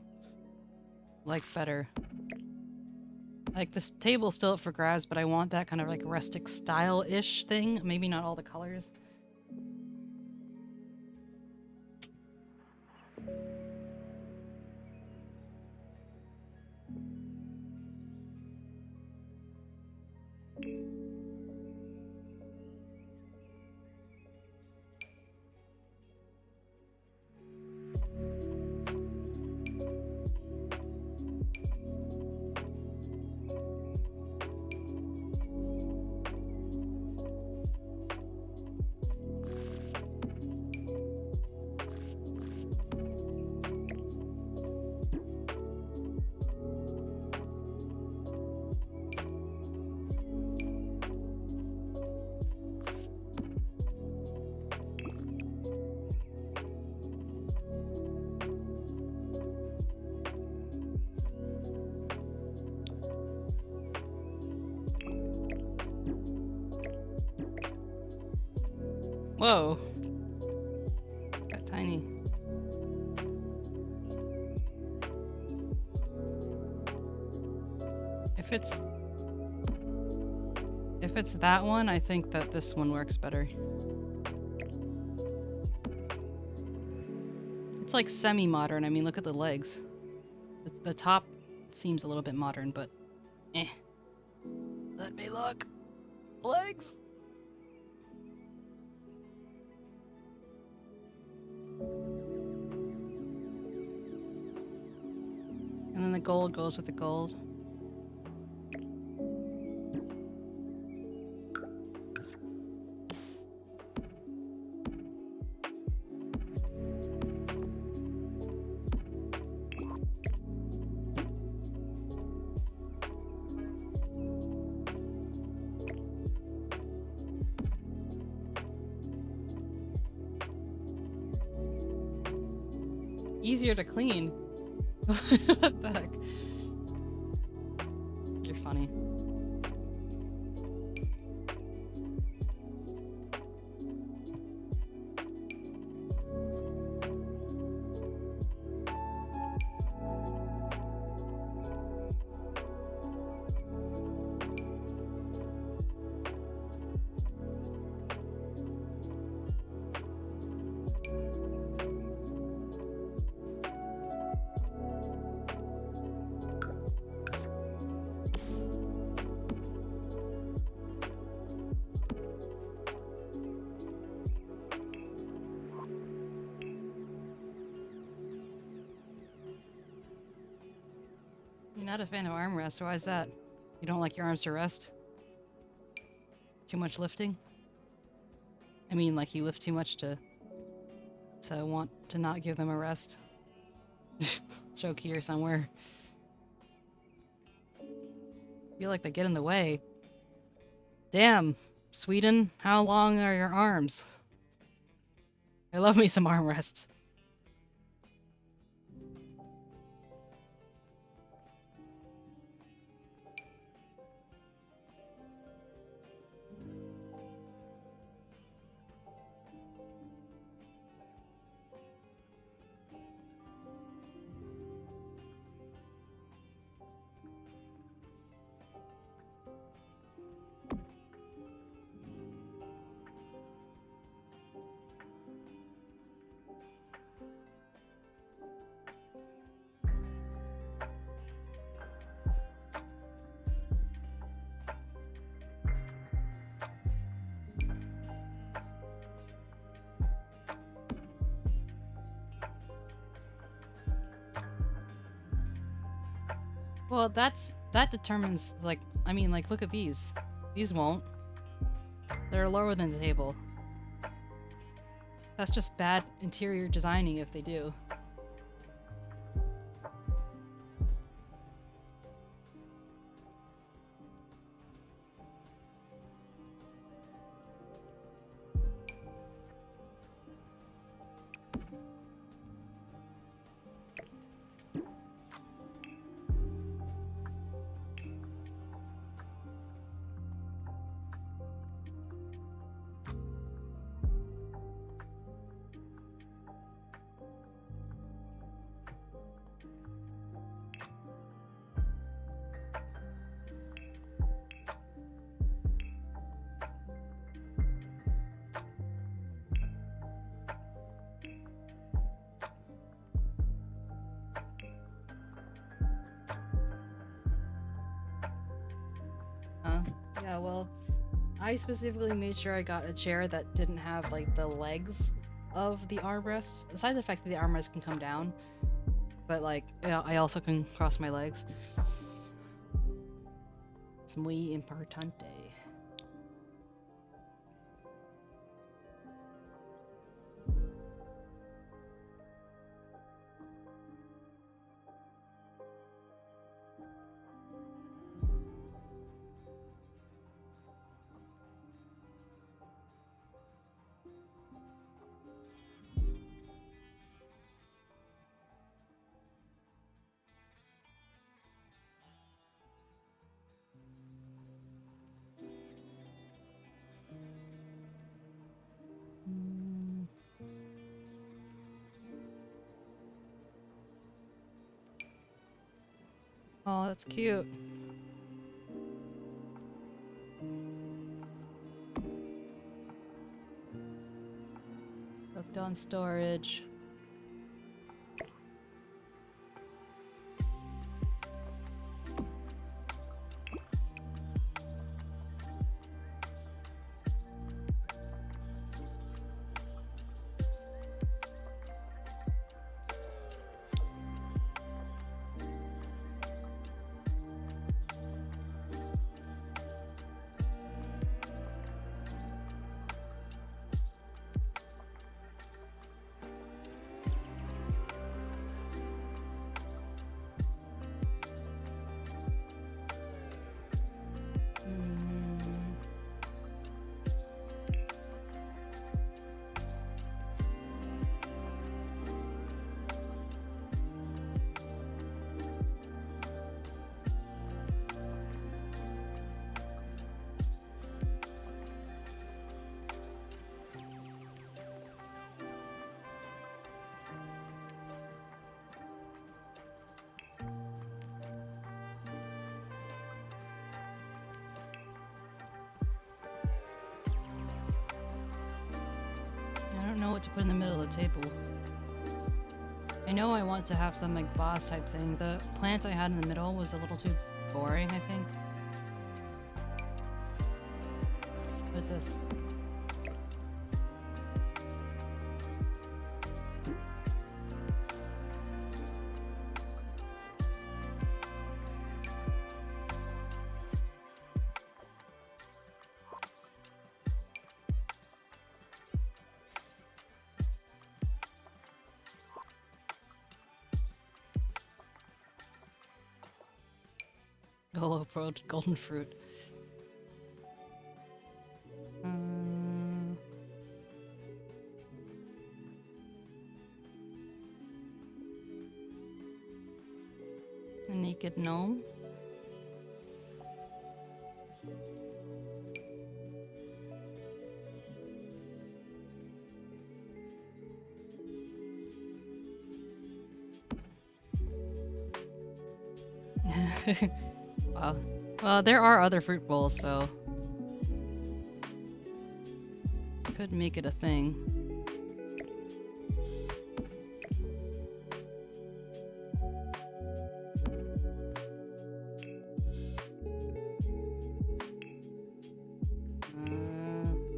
like better? Like, this table's still up for grabs, but I want that kind of like rustic style-ish thing. Maybe not all the colors. Whoa. Got tiny. If it's that one, I think that this one works better. It's like semi-modern. I mean, look at the legs. The top seems a little bit modern, but eh. Let me look. Legs. And then the gold goes with the gold. Easier to clean. What the heck? You're funny. You're not a fan of armrests. Why is that? You don't like your arms to rest? Too much lifting? I mean, like you lift too much to... So I want to not give them a rest. Joke here somewhere. Feel like they get in the way. Damn, Sweden, how long are your arms? I love me some armrests. Well, that determines, like, I mean, like, look at these. These won't. They're lower than the table. That's just bad interior designing if they do. well, I specifically made sure I got a chair that didn't have like the legs of the armrest. Besides the fact that the armrest can come down, but like I also can cross my legs. It's muy importante. Oh, that's cute. Hooked on storage. I don't know what to put in the middle of the table. I know I want to have some like boss type thing. The plant I had in the middle was a little too boring, I think. What is this? Golo Pro golden fruit. A naked gnome. Wow. Well, there are other fruit bowls, so could make it a thing.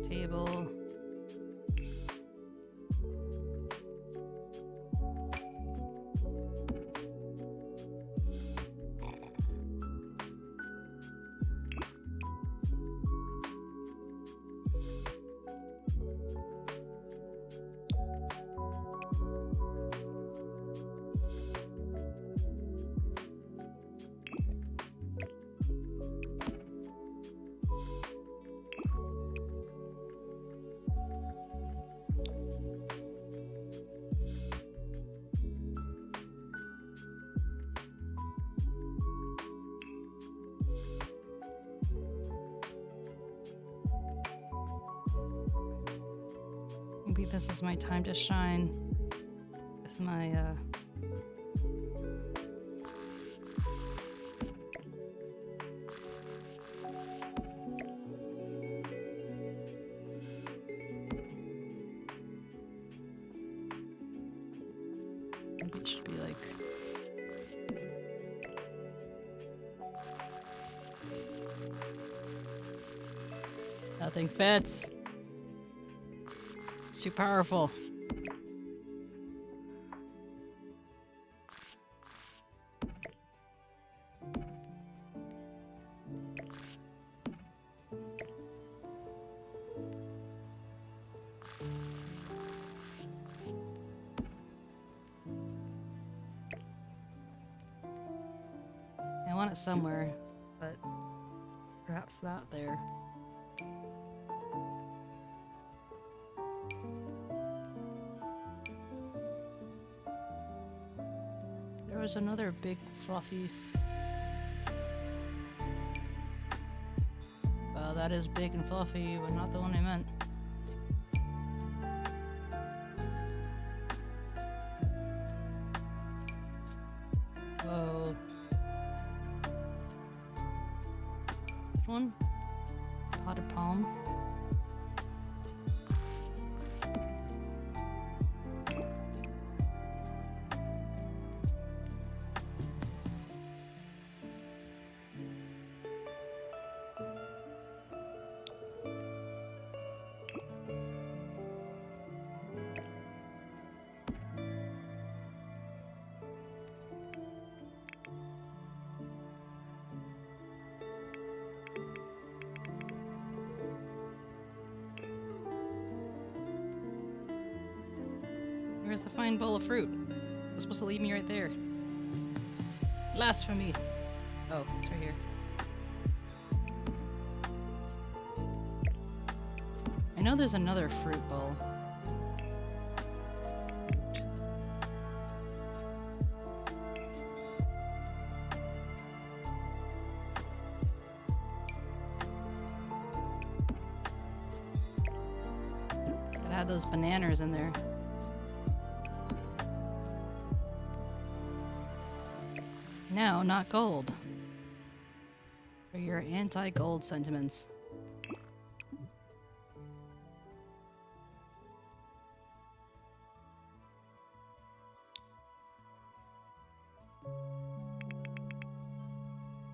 Table. Maybe this is my time to shine with my maybe it should be like Nothing fits. It's too powerful. I want it somewhere, but perhaps not there. There was another big fluffy. Well, that is big and fluffy, but not the one I meant. Whoa. This one? Potted palm. Where's the fine bowl of fruit? It was supposed to leave me right there. Blasphemy! Oh, it's right here. I know there's another fruit bowl. That had those bananas in there. No, not gold. For your anti-gold sentiments.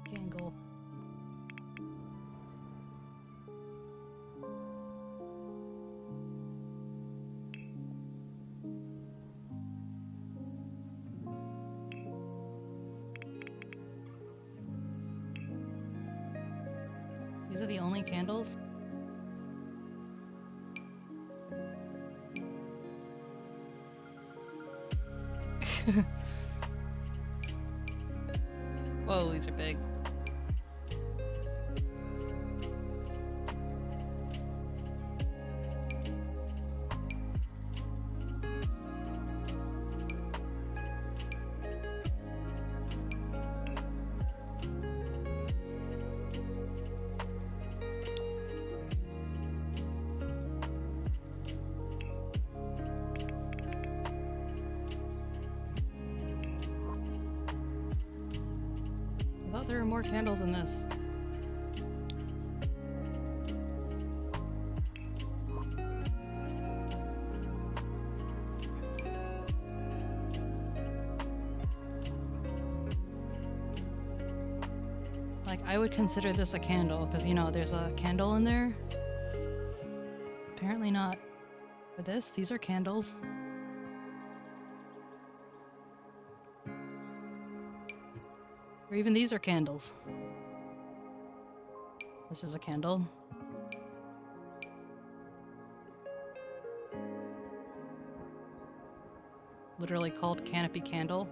Gangle. These are the only candles? Whoa, these are big. I thought there were more candles in this. Like, I would consider this a candle, because, you know, there's a candle in there. Apparently not for this. These are candles. Or even these are candles. This is a candle. Literally called Canopy Candle.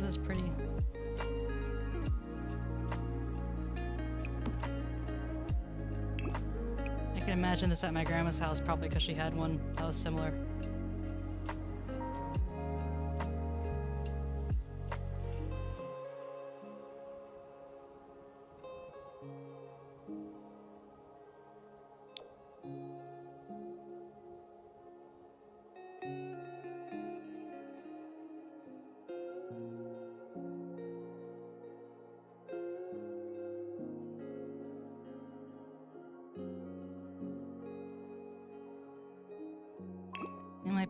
This is pretty. I can imagine this at my grandma's house, probably because she had one that was similar.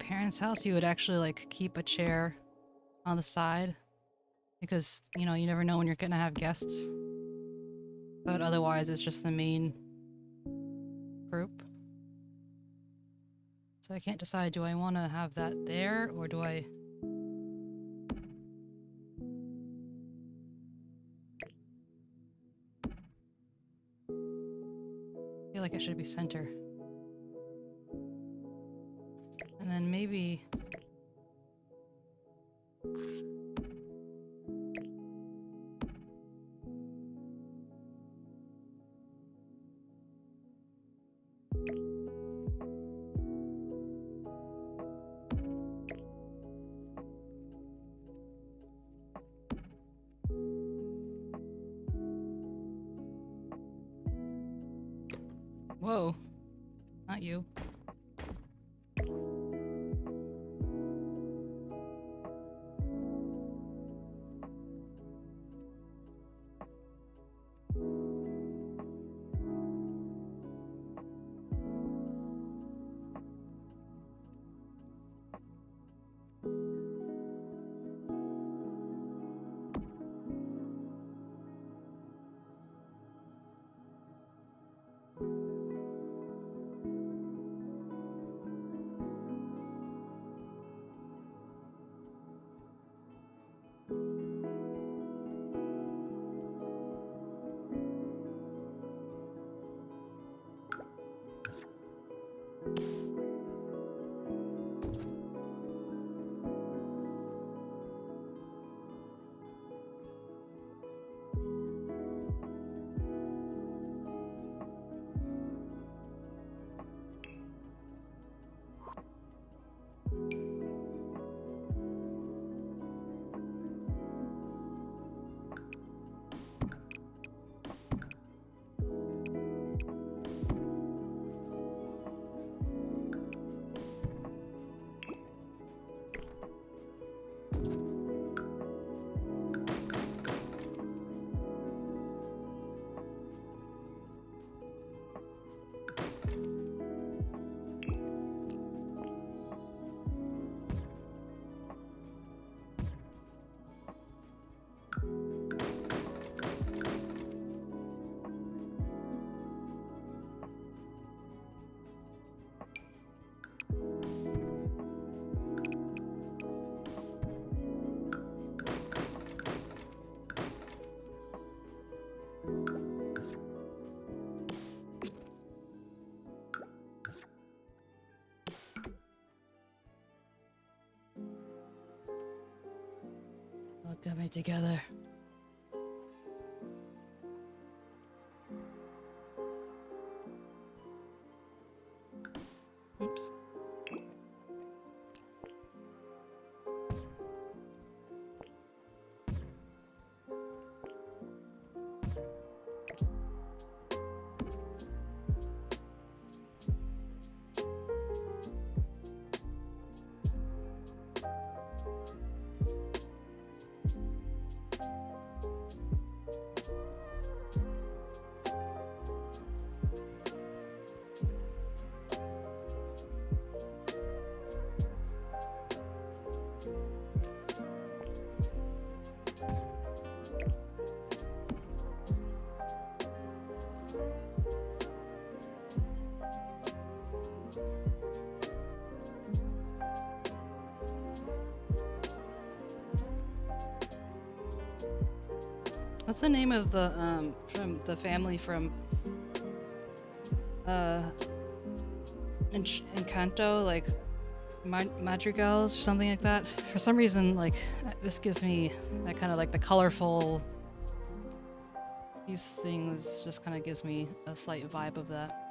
parents' house, you would actually like keep a chair on the side because, you know, you never know when you're gonna have guests. But otherwise, it's just the main group. So I can't decide, do I want to have that there or do I... I feel like it should be center. And then maybe... Whoa. Not you. Look at me together. Oops. What's the name of the from the family from Encanto, like madrigals or something like that? For some reason, like this gives me that kind of like the colorful, these things just kind of gives me a slight vibe of that.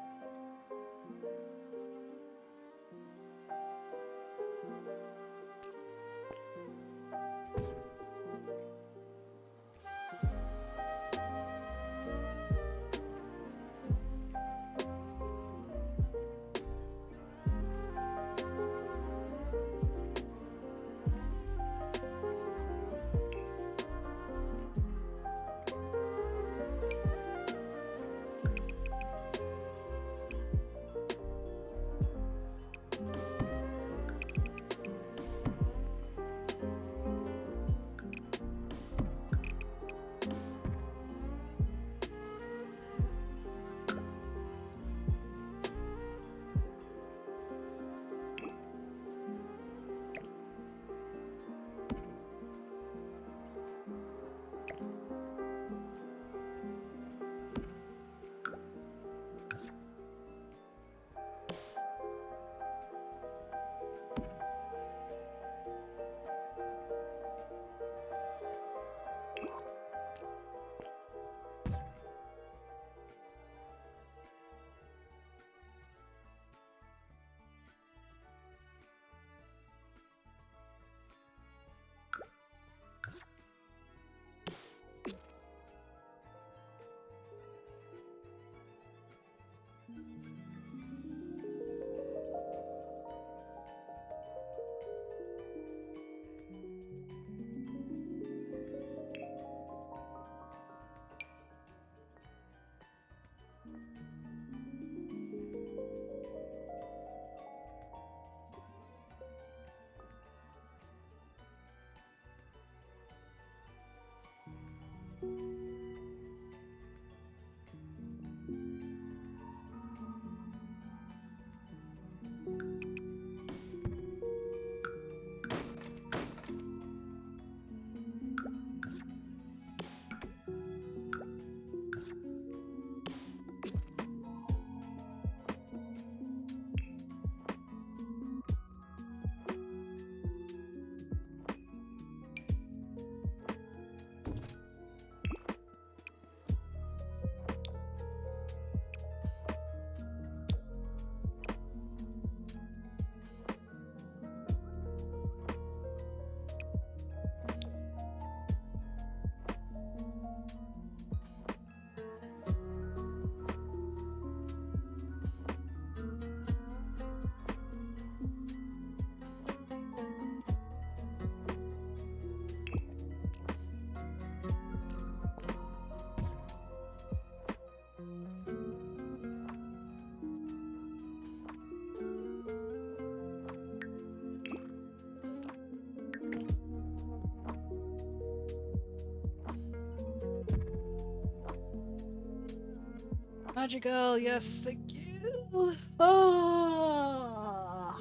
magical. Yes, thank you. Oh.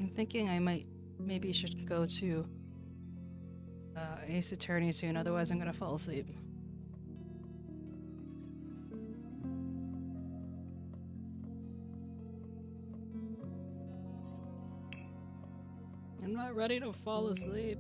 I'm thinking I maybe should go to Ace Attorney soon, otherwise I'm gonna fall asleep. I'm not ready to fall asleep.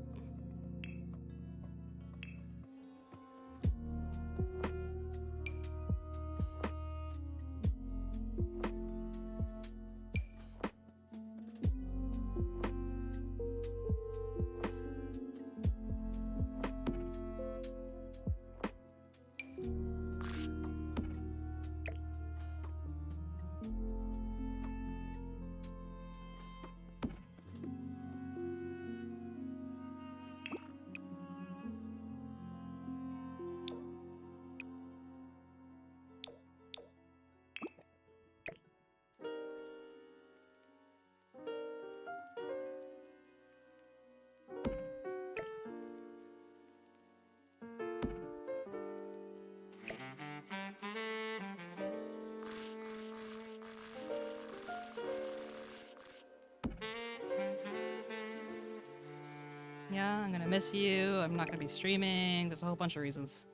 Yeah, I'm gonna miss you. I'm not gonna be streaming. There's a whole bunch of reasons.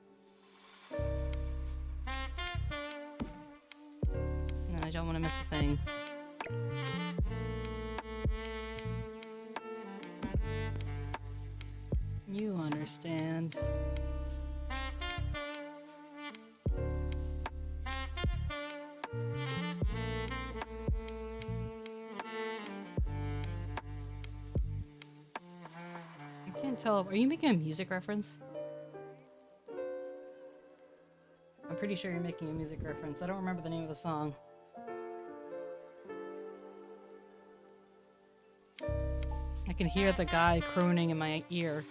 And I don't want to miss a thing. You understand. I can't tell. Are you making a music reference? I'm pretty sure you're making a music reference. I don't remember the name of the song. I can hear the guy crooning in my ear.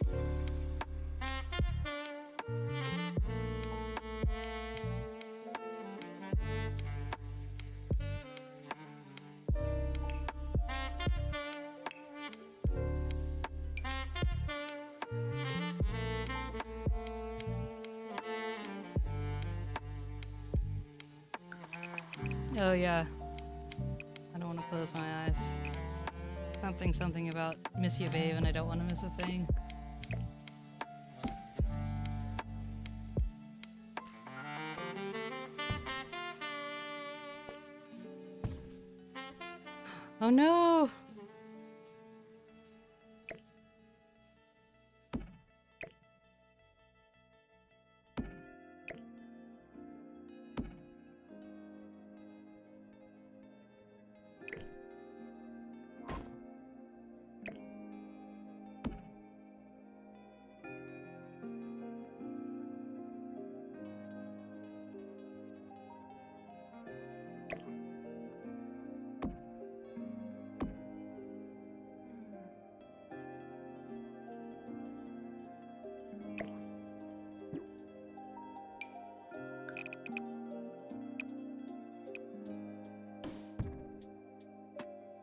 Oh yeah. I don't want to close my eyes. Something about 𝗟𝗶H and I don't want to miss a thing. Oh no!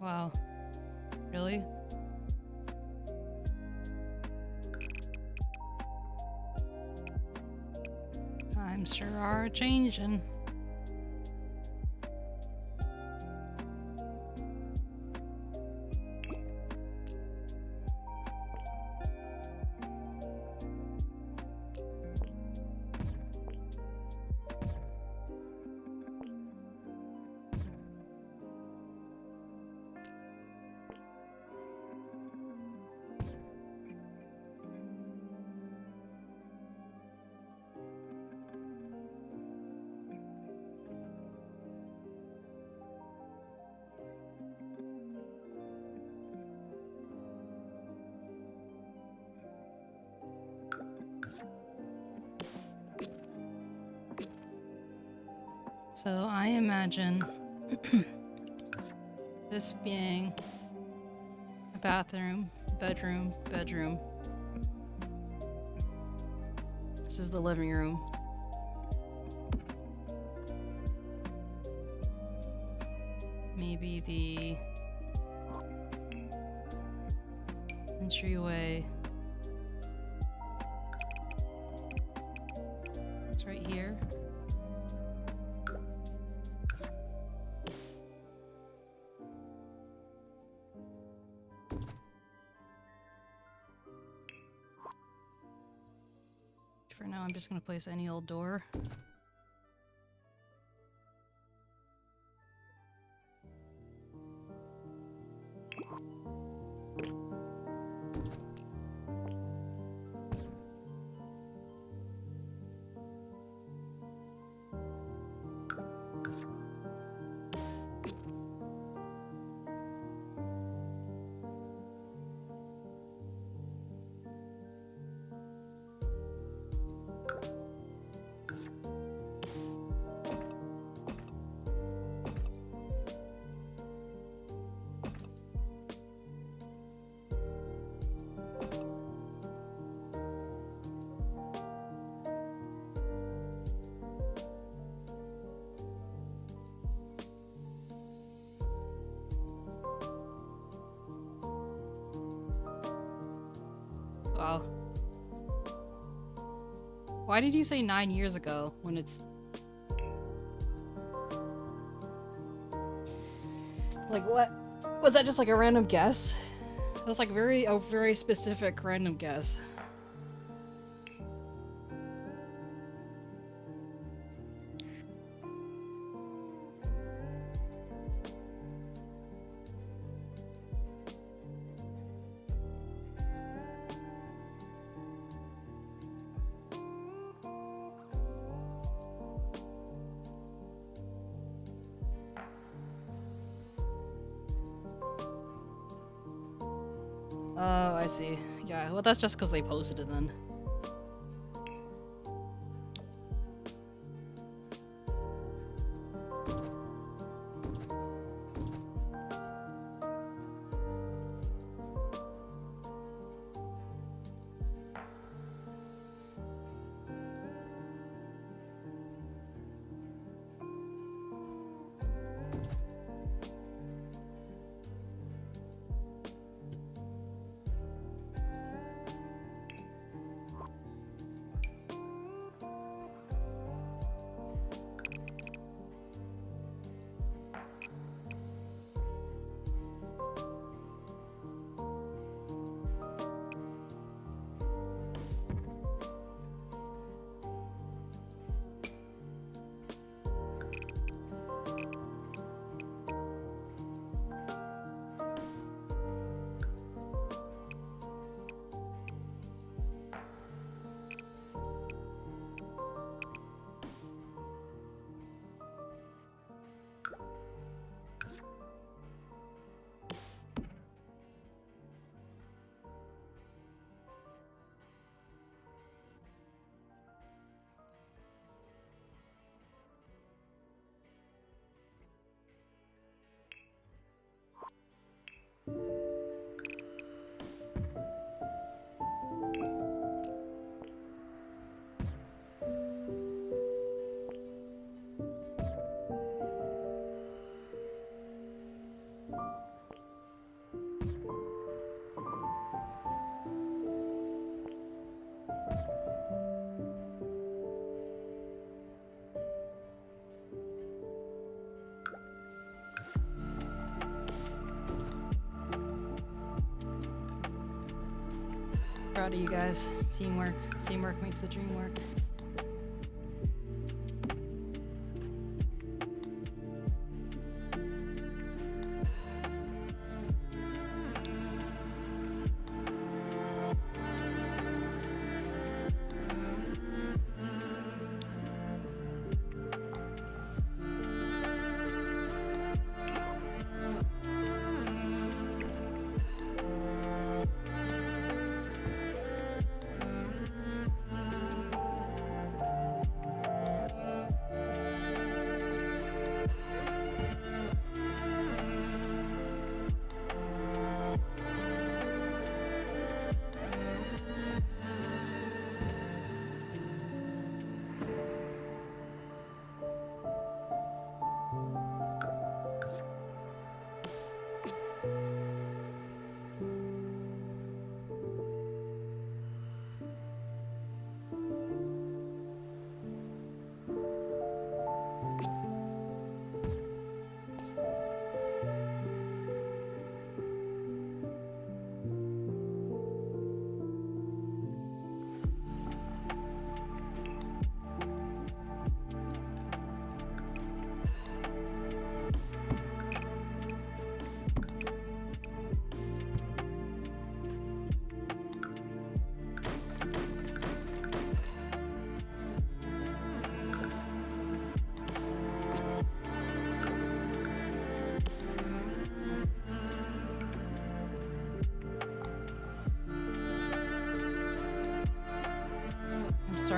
Wow. Really? Times sure are changing. So I imagine this being a bathroom, bedroom. This is the living room. Maybe the entryway box right here. For now, I'm just gonna place any old door. Wow. Why did you say 9 years ago when it's... Like, what? Was that just like a random guess? That was like a very specific random guess. Oh, I see. Yeah, well that's just because they posted it then. Proud of you guys. Teamwork. Teamwork makes the dream work.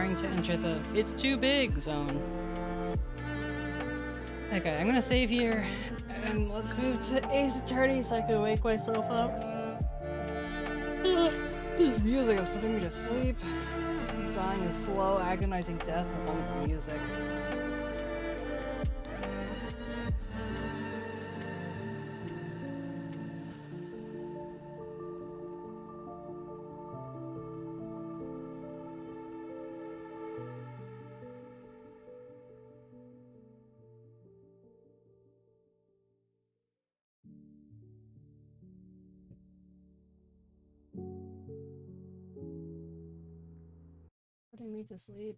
preparing to enter the "it's too big" zone. Okay, I'm gonna save here, and let's move to 𝗟𝗶H𝗀𝘀 so I can wake myself up. This music is putting me to sleep. I'm dying a slow, agonizing death along with the music. Putting me to sleep.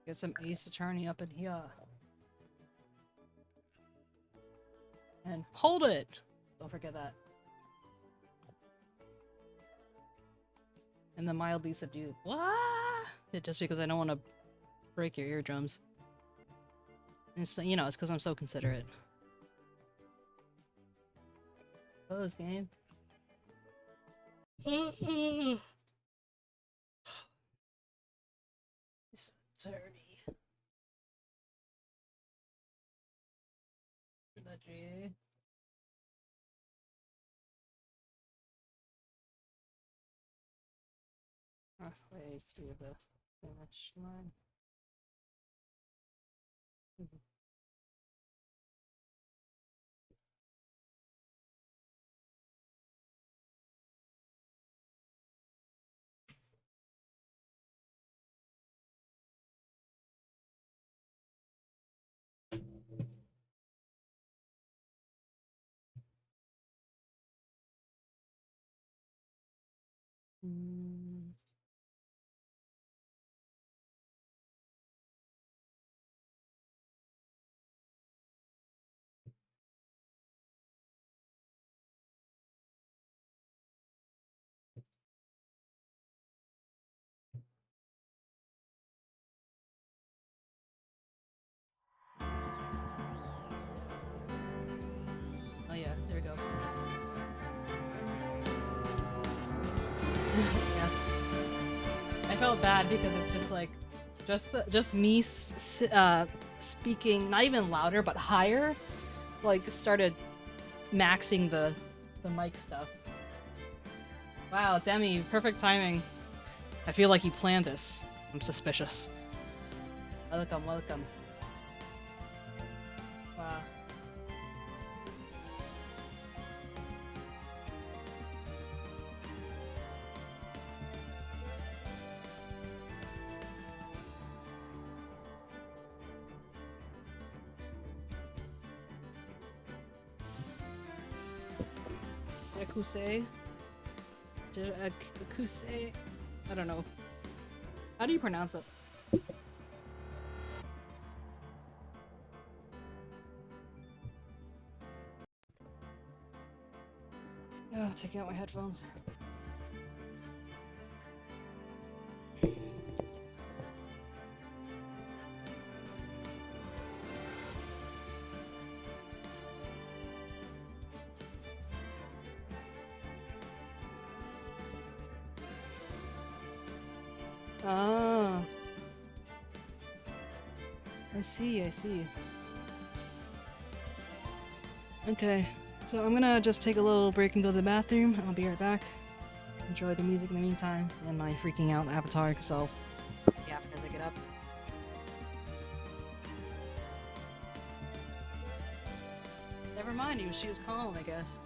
Get some 𝗟𝗻◀ up in here. And hold it! Don't forget that. And the mildly subdued. What? Just because I don't want to break your eardrums. And so, you know, it's because I'm so considerate. Close game. It's dirty. Budgie. Halfway to the finish line. Oh yeah, there we go. Yeah. I felt bad because it's just like, just me speaking, not even louder, but higher, like started maxing the mic stuff. Wow, Demi, perfect timing. I feel like you planned this. I'm suspicious. Welcome, welcome. Wow. 𝗟𝗶H𝗀𝘀. 𝗟𝗶H𝗀𝘀. I don't know. How do you pronounce it? Oh, taking out my headphones. Ah. I see, I see. Okay, so I'm gonna just take a little break and go to the bathroom. I'll be right back. Enjoy the music in the meantime, and my freaking out avatar, so yeah, as I get up. Never mind, she was calm, I guess.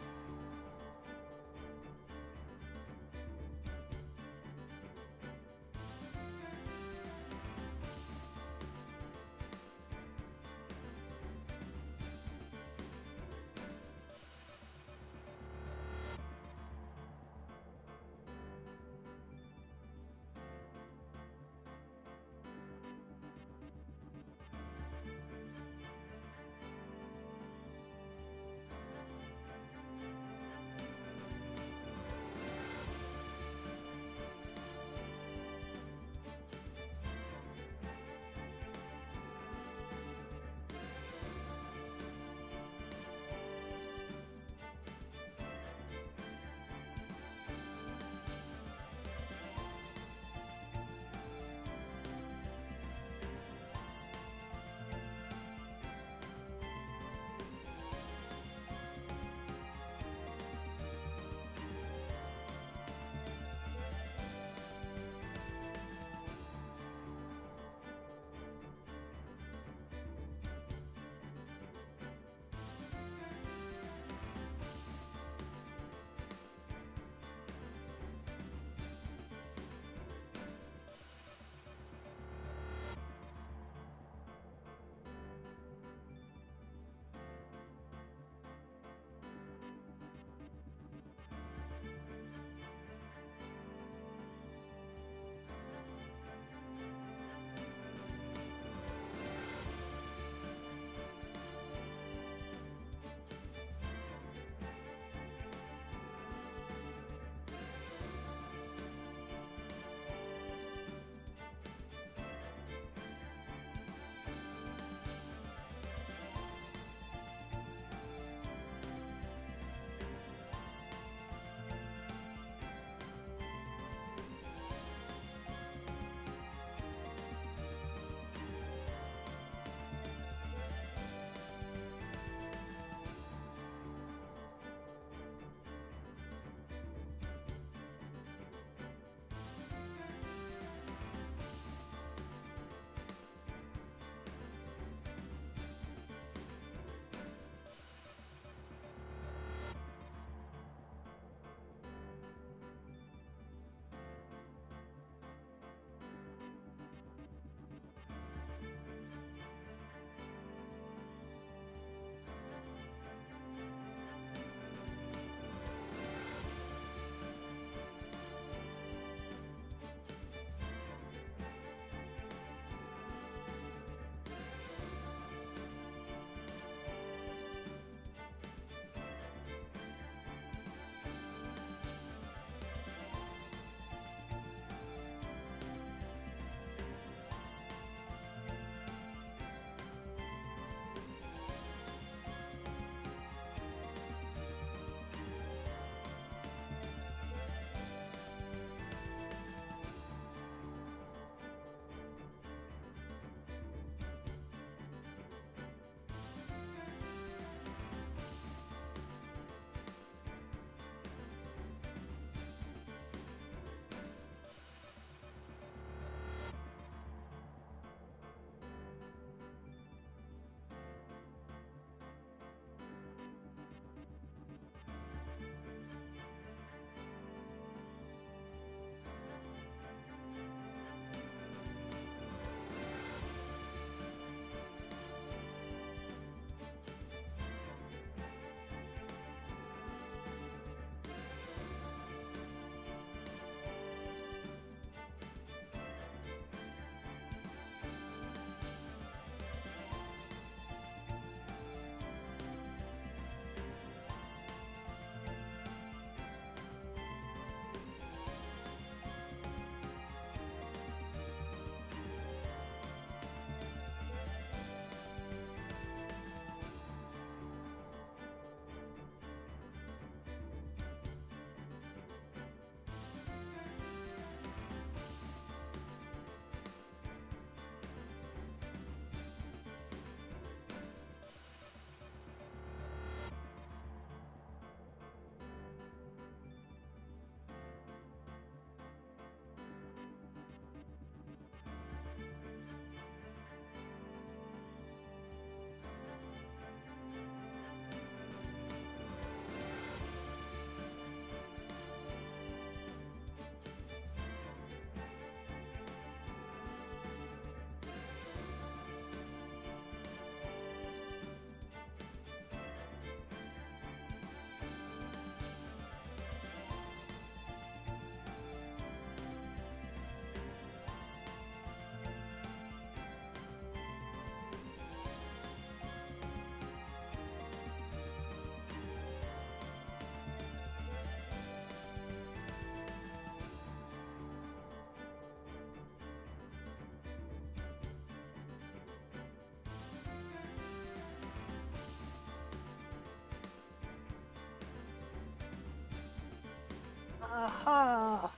Aha!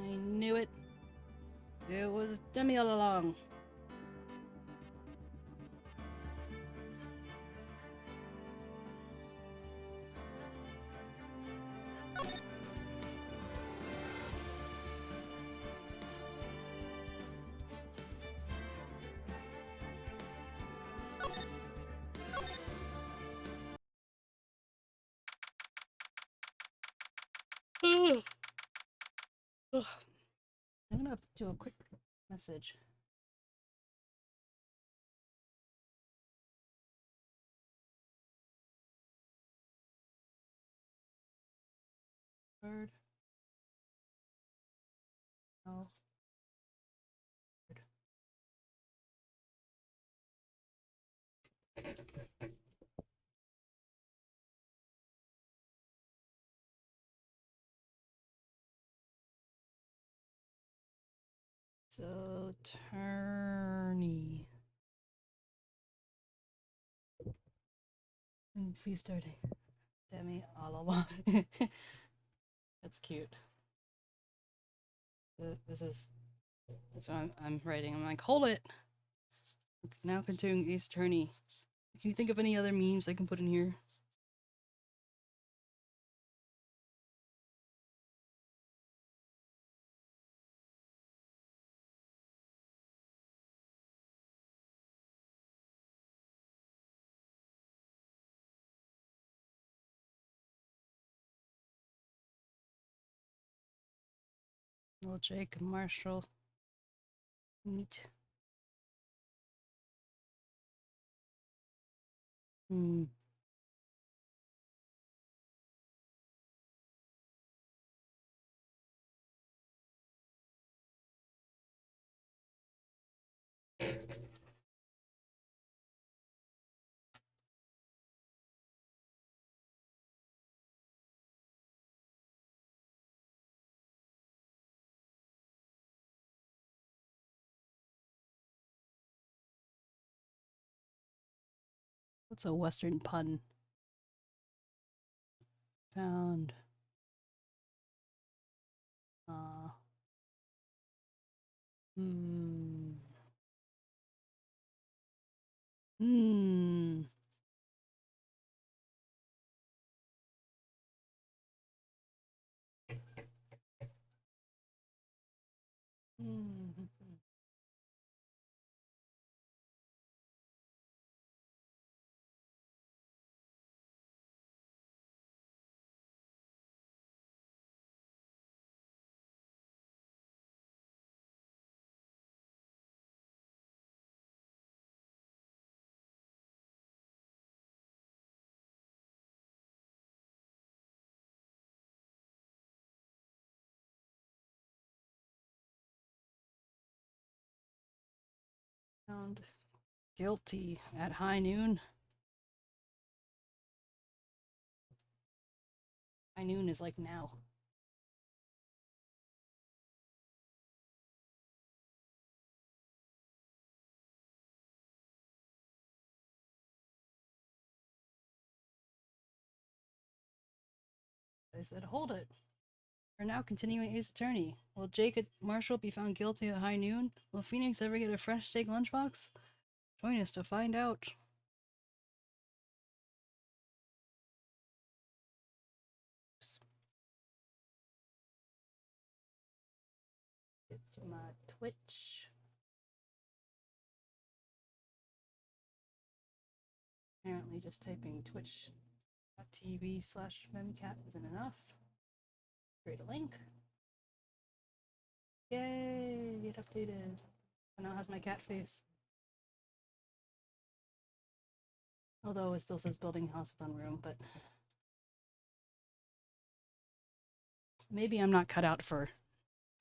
I knew it. It was Demi all along. Ugh. Ugh. I'm gonna do a quick message. Bird. No. Bird. So, Turney. And please starting. Demi all along. That's cute. That's what I'm writing. I'm like, hold it. Okay, now continuing Ace Attorney. Can you think of any other memes I can put in here? Little Jake and Marshall. Neat. Hmm. What's a Western pun? Found. Hmm. Hmm. Hmm. Found guilty at high noon. High noon is like now. I said, hold it. We're now continuing Ace Attorney. Will Jake Marshall be found guilty at high noon? Will Phoenix ever get a fresh steak lunchbox? Join us to find out. Get to my Twitch. Apparently just typing twitch.tv/memcat isn't enough. Create a link. Yay, it updated. It now has my cat face. Although it still says building house with room, but maybe I'm not cut out for.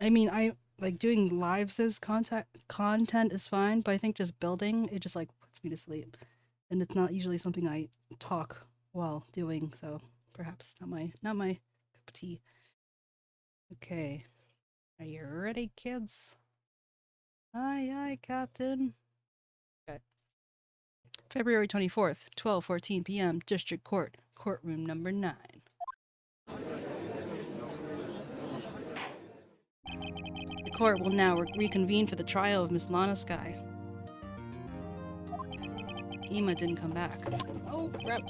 I mean, I like doing lives as content is fine, but I think just building it just like puts me to sleep, and it's not usually something I talk while doing. So perhaps it's not my cup of tea. Okay, are you ready, kids? Aye, aye, Captain. Okay. February 24th, 12:14 p.m. District Court, courtroom number 9. The court will now reconvene for the trial of Miss Lana Sky. Ema didn't come back. Oh, crap.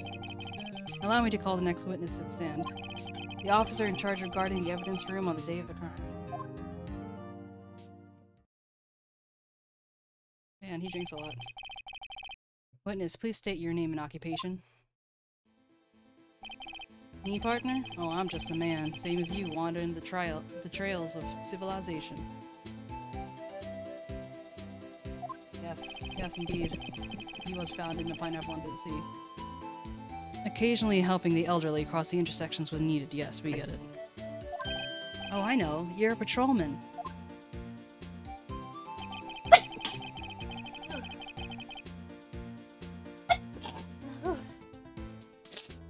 Allow me to call the next witness to the stand. The officer in charge of guarding the evidence room on the day of the crime. Man, he drinks a lot. Witness, please state your name and occupation. Me, partner? Oh, I'm just a man, same as you, wandering the trails of civilization. Yes, indeed. He was found in the pineapple under the sea. Occasionally helping the elderly cross the intersections when needed. Yes, we get it. Oh, I know. You're a patrolman.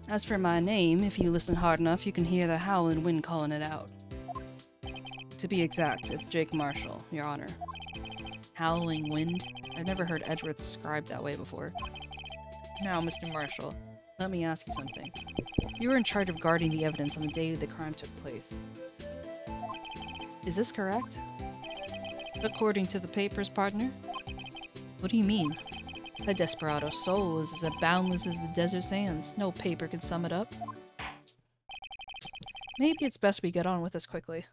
As for my name, if you listen hard enough, you can hear the howling wind calling it out. To be exact, it's Jake Marshall, Your Honor. Howling wind? I've never heard Edgeworth described that way before. Now, Mr. Marshall, let me ask you something. You were in charge of guarding the evidence on the day the crime took place. Is this correct? According to the papers, partner? What do you mean? A desperado's soul is as boundless as the desert sands. No paper can sum it up. Maybe it's best we get on with this quickly.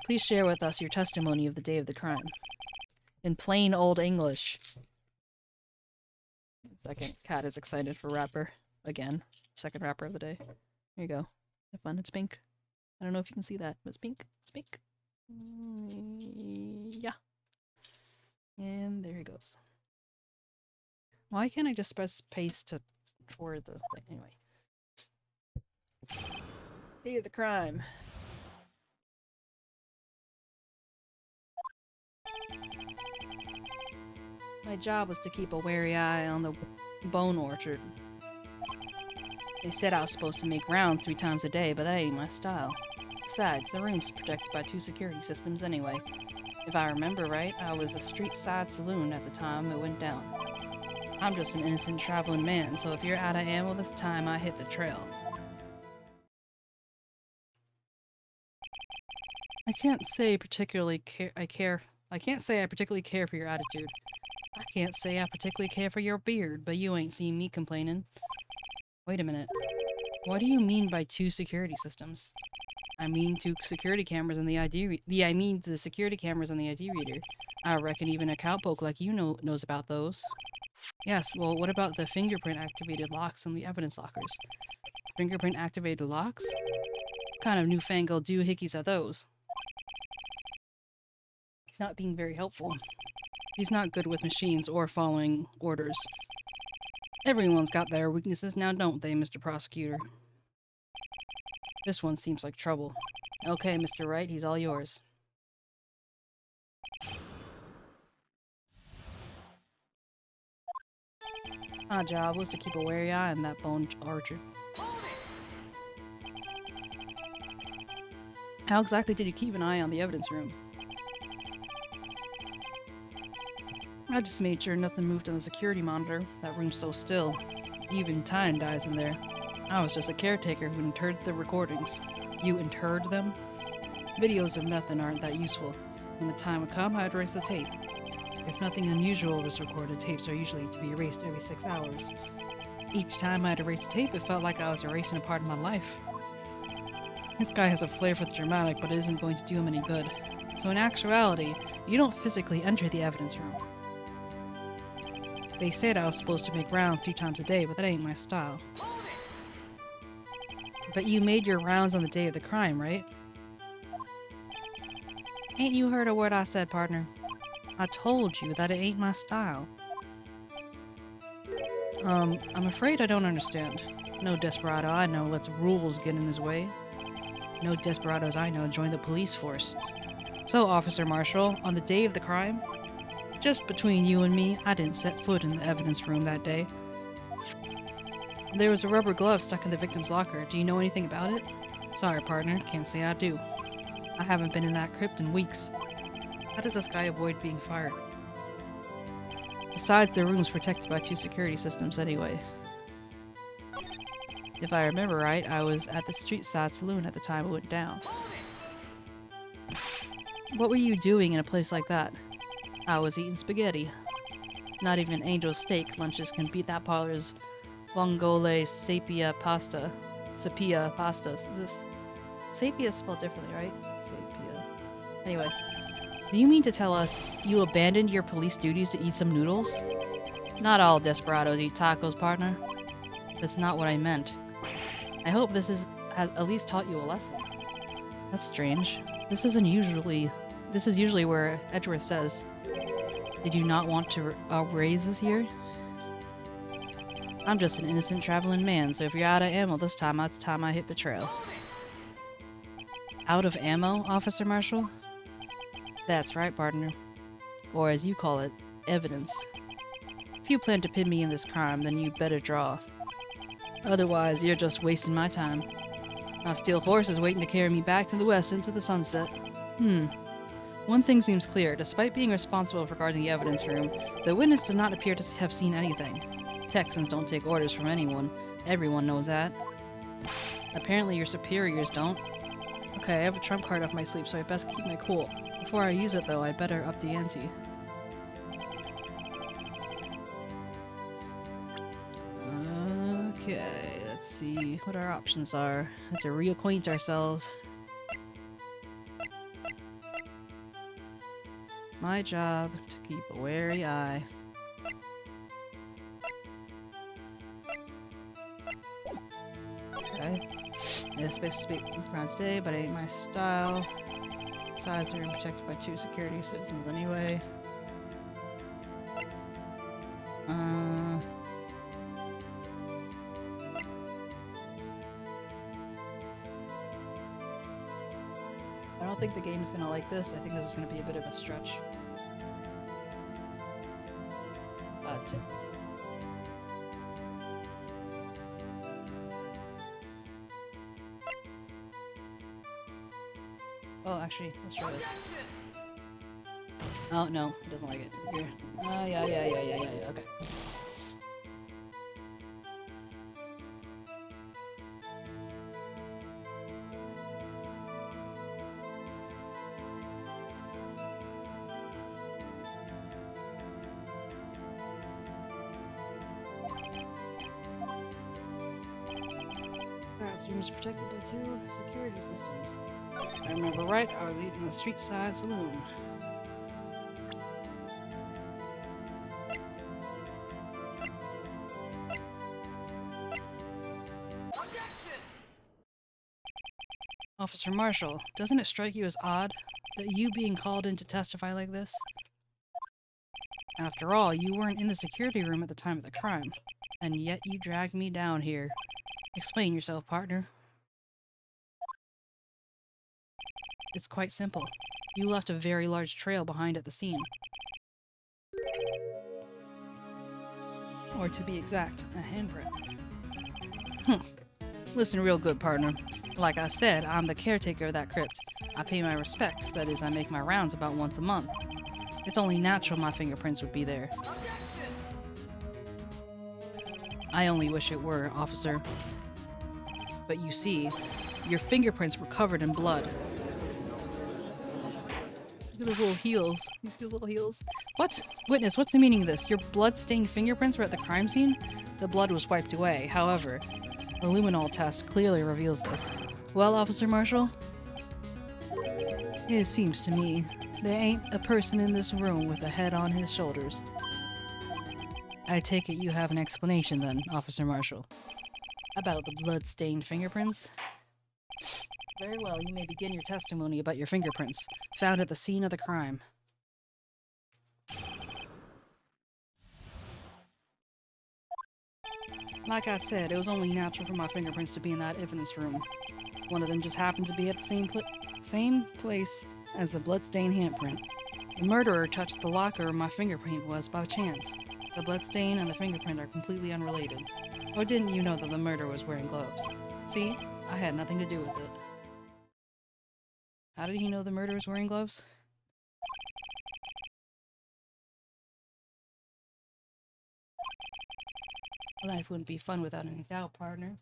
Please share with us your testimony of the day of the crime. In plain old English. Second cat is excited for rapper. Again. Second rapper of the day. Here you go. Have fun. It's pink. I don't know if you can see that, but it's pink. It's pink. Yeah. And there he goes. Why can't I just press paste for the thing? Anyway. Day of the crime. My job was to keep a wary eye on the bone orchard. They said I was supposed to make rounds 3 times a day, but that ain't my style. Besides, the room's protected by 2 security systems anyway. If I remember right, I was a street-side saloon at the time it went down. I'm just an innocent traveling man, so if you're out of ammo this time, I hit the trail. I can't say I particularly care for your attitude. I can't say I particularly care for your beard, but you ain't seen me complaining. Wait a minute. What do you mean by 2 security systems? I mean 2 security cameras in the ID the security cameras on the ID reader. I reckon even a cowpoke like you knows about those. Yes, well, what about the fingerprint-activated locks in the evidence lockers? Fingerprint-activated locks? What kind of newfangled doohickeys are those? He's not being very helpful. He's not good with machines or following orders. Everyone's got their weaknesses now, don't they, Mr. Prosecutor? This one seems like trouble. Okay, Mr. Wright, he's all yours. My job was to keep a wary eye on that bone orchard. How exactly did you keep an eye on the evidence room? I just made sure nothing moved on the security monitor. That room's so still. Even time dies in there. I was just a caretaker who interred the recordings. You interred them? Videos of nothing aren't that useful. When the time would come, I'd erase the tape. If nothing unusual was recorded, tapes are usually to be erased every 6 hours. Each time I'd erase a tape, it felt like I was erasing a part of my life. This guy has a flair for the dramatic, but it isn't going to do him any good. So in actuality, you don't physically enter the evidence room. They said I was supposed to make rounds 3 times a day, but that ain't my style. But you made your rounds on the day of the crime, right? Ain't you heard a word I said, partner? I told you that it ain't my style. I'm afraid I don't understand. No desperado I know lets rules get in his way. No desperados I know join the police force. So, Officer Marshall, on the day of the crime, just between you and me, I didn't set foot in the evidence room that day. There was a rubber glove stuck in the victim's locker. Do you know anything about it? Sorry, partner. Can't say I do. I haven't been in that crypt in weeks. How does this guy avoid being fired? Besides, the room's protected by 2 security systems anyway. If I remember right, I was at the street side saloon at the time it went down. What were you doing in a place like that? I was eating spaghetti. Not even Angel's steak lunches can beat that parlor's vongole sepia pasta. Sepia pastas. Is this... Sepia is spelled differently, right? Sepia. Anyway. Do you mean to tell us you abandoned your police duties to eat some noodles? Not all desperados eat tacos, partner. That's not what I meant. I hope this has at least taught you a lesson. That's strange. This is usually where Edgeworth says, "Did you not want to raise this year?" I'm just an innocent traveling man, so if you're out of ammo this time, it's time I hit the trail. Out of ammo, Officer Marshall? That's right, partner. Or as you call it, evidence. If you plan to pin me in this crime, then you better draw. Otherwise, you're just wasting my time. My steel horse is waiting to carry me back to the west into the sunset. One thing seems clear. Despite being responsible for guarding the evidence room, the witness does not appear to have seen anything. Texans don't take orders from anyone. Everyone knows that. Apparently your superiors don't. Okay, I have a trump card up my sleeve, so I best keep my cool. Before I use it, though, I'd better up the ante. Okay, let's see what our options are. Have to reacquaint ourselves. My job to keep a wary eye. Okay. Yeah, space to speak around today, but it ain't my style. Besides, we're protected by 2 security citizens anyway. I don't think the game's gonna like this. I think this is gonna be a bit of a stretch. But oh, actually, let's try this. Oh, no, it doesn't like it. Here. Yeah, okay. That room is protected by 2 security systems. If I remember right, I was eating the street side saloon. Officer Marshall, doesn't it strike you as odd that you being called in to testify like this? After all, you weren't in the security room at the time of the crime, and yet you dragged me down here. Explain yourself, partner. It's quite simple. You left a very large trail behind at the scene. Or to be exact, a handprint. Listen real good, partner. Like I said, I'm the caretaker of that crypt. I pay my respects, that is, I make my rounds about once a month. It's only natural my fingerprints would be there. I only wish it were, officer. But you see, your fingerprints were covered in blood. Look at his little heels. You see his little heels? What? Witness, what's the meaning of this? Your blood-stained fingerprints were at the crime scene? The blood was wiped away. However, a luminol test clearly reveals this. Well, Officer Marshall? It seems to me there ain't a person in this room with a head on his shoulders. I take it you have an explanation then, Officer Marshall. About the blood-stained fingerprints? Very well, you may begin your testimony about your fingerprints, found at the scene of the crime. Like I said, it was only natural for my fingerprints to be in that evidence room. One of them just happened to be at the same place as the blood-stained handprint. The murderer touched the locker where my fingerprint was by chance. The bloodstain and the fingerprint are completely unrelated. Or didn't you know that the murderer was wearing gloves? See? I had nothing to do with it. How did he know the murderer was wearing gloves? Life wouldn't be fun without any doubt, partner.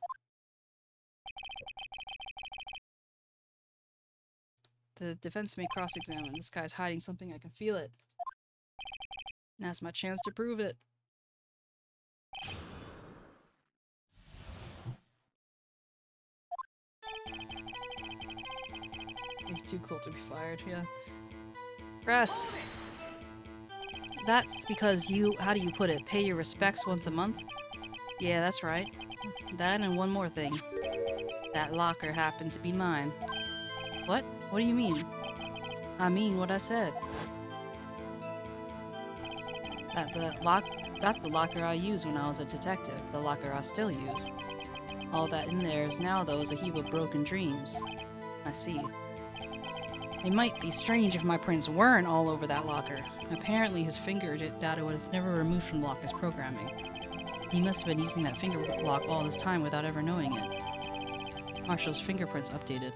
The defense may cross-examine. This guy's hiding something. I can feel it. And that's my chance to prove it. He's too cool to be fired, yeah. Press! That's because you, how do you put it, pay your respects once a month? Yeah, that's right. That and one more thing. That locker happened to be mine. What? What do you mean? I mean what I said. That's the locker I used when I was a detective. The locker I still use. All that in there is now, though, is a heap of broken dreams. I see. It might be strange if my prints weren't all over that locker. Apparently his finger data was never removed from the locker's programming. He must have been using that finger lock all this time without ever knowing it. Marshall's fingerprints updated.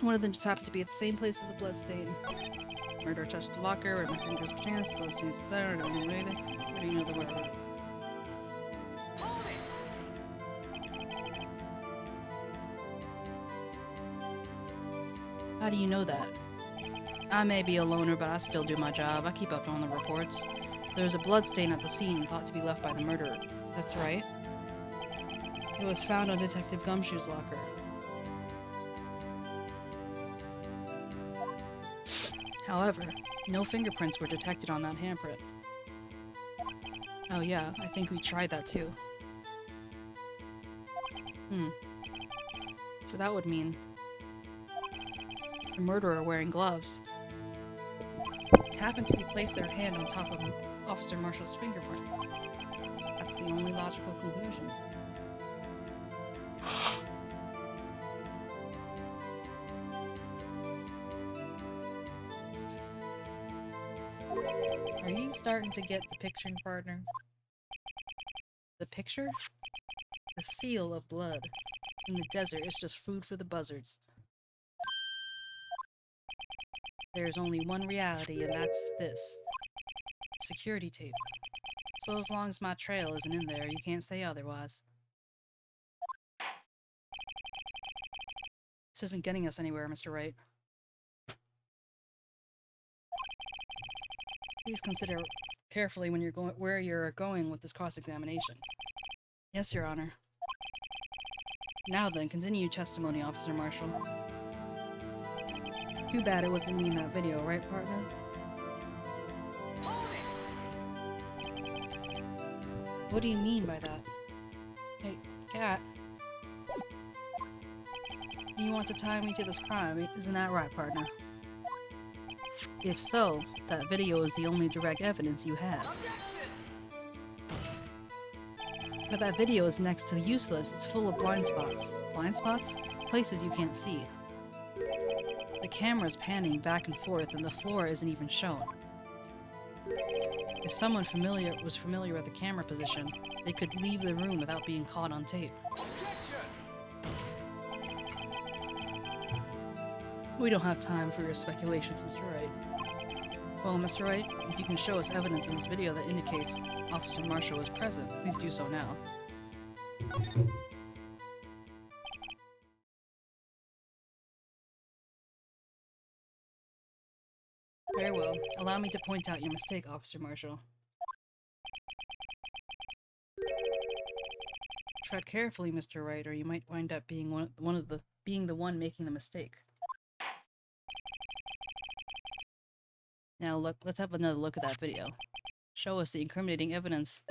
One of them just happened to be at the same place as the bloodstain. Murderer touched the locker, where my fingers were chance, bloodstains there, I don't know where do you know the word? How do you know that? I may be a loner, but I still do my job. I keep up on the reports. There was a bloodstain at the scene thought to be left by the murderer. That's right. It was found on Detective Gumshoe's locker. However, no fingerprints were detected on that handprint. Oh yeah, I think we tried that too. So that would mean the murderer wearing gloves happened to be placed their hand on top of Officer Marshall's fingerprint. That's the only logical conclusion. Are you starting to get the picture, partner? The picture? The seal of blood. In the desert, it's just food for the buzzards. There's only one reality, and that's this. Security tape. So as long as my trail isn't in there, you can't say otherwise. This isn't getting us anywhere, Mr. Wright. Please consider carefully when where you're going with this cross-examination. Yes, Your Honor. Now then, continue testimony, Officer Marshall. Too bad it wasn't me in that video, right, partner? What do you mean by that? Hey, cat. You want to tie me to this crime, isn't that right, partner? If so, that video is the only direct evidence you have. But that video is next to useless. It's full of blind spots. Blind spots? Places you can't see. The camera's panning back and forth and the floor isn't even shown. If someone was familiar with the camera position, they could leave the room without being caught on tape. We don't have time for your speculations, Mr. Wright. Well, Mr. Wright, if you can show us evidence in this video that indicates Officer Marshall was present, please do so now. Very well. Allow me to point out your mistake, Officer Marshall. Tread carefully, Mr. Wright, or you might wind up being the one making the mistake. Now look, let's have another look at that video. Show us the incriminating evidence.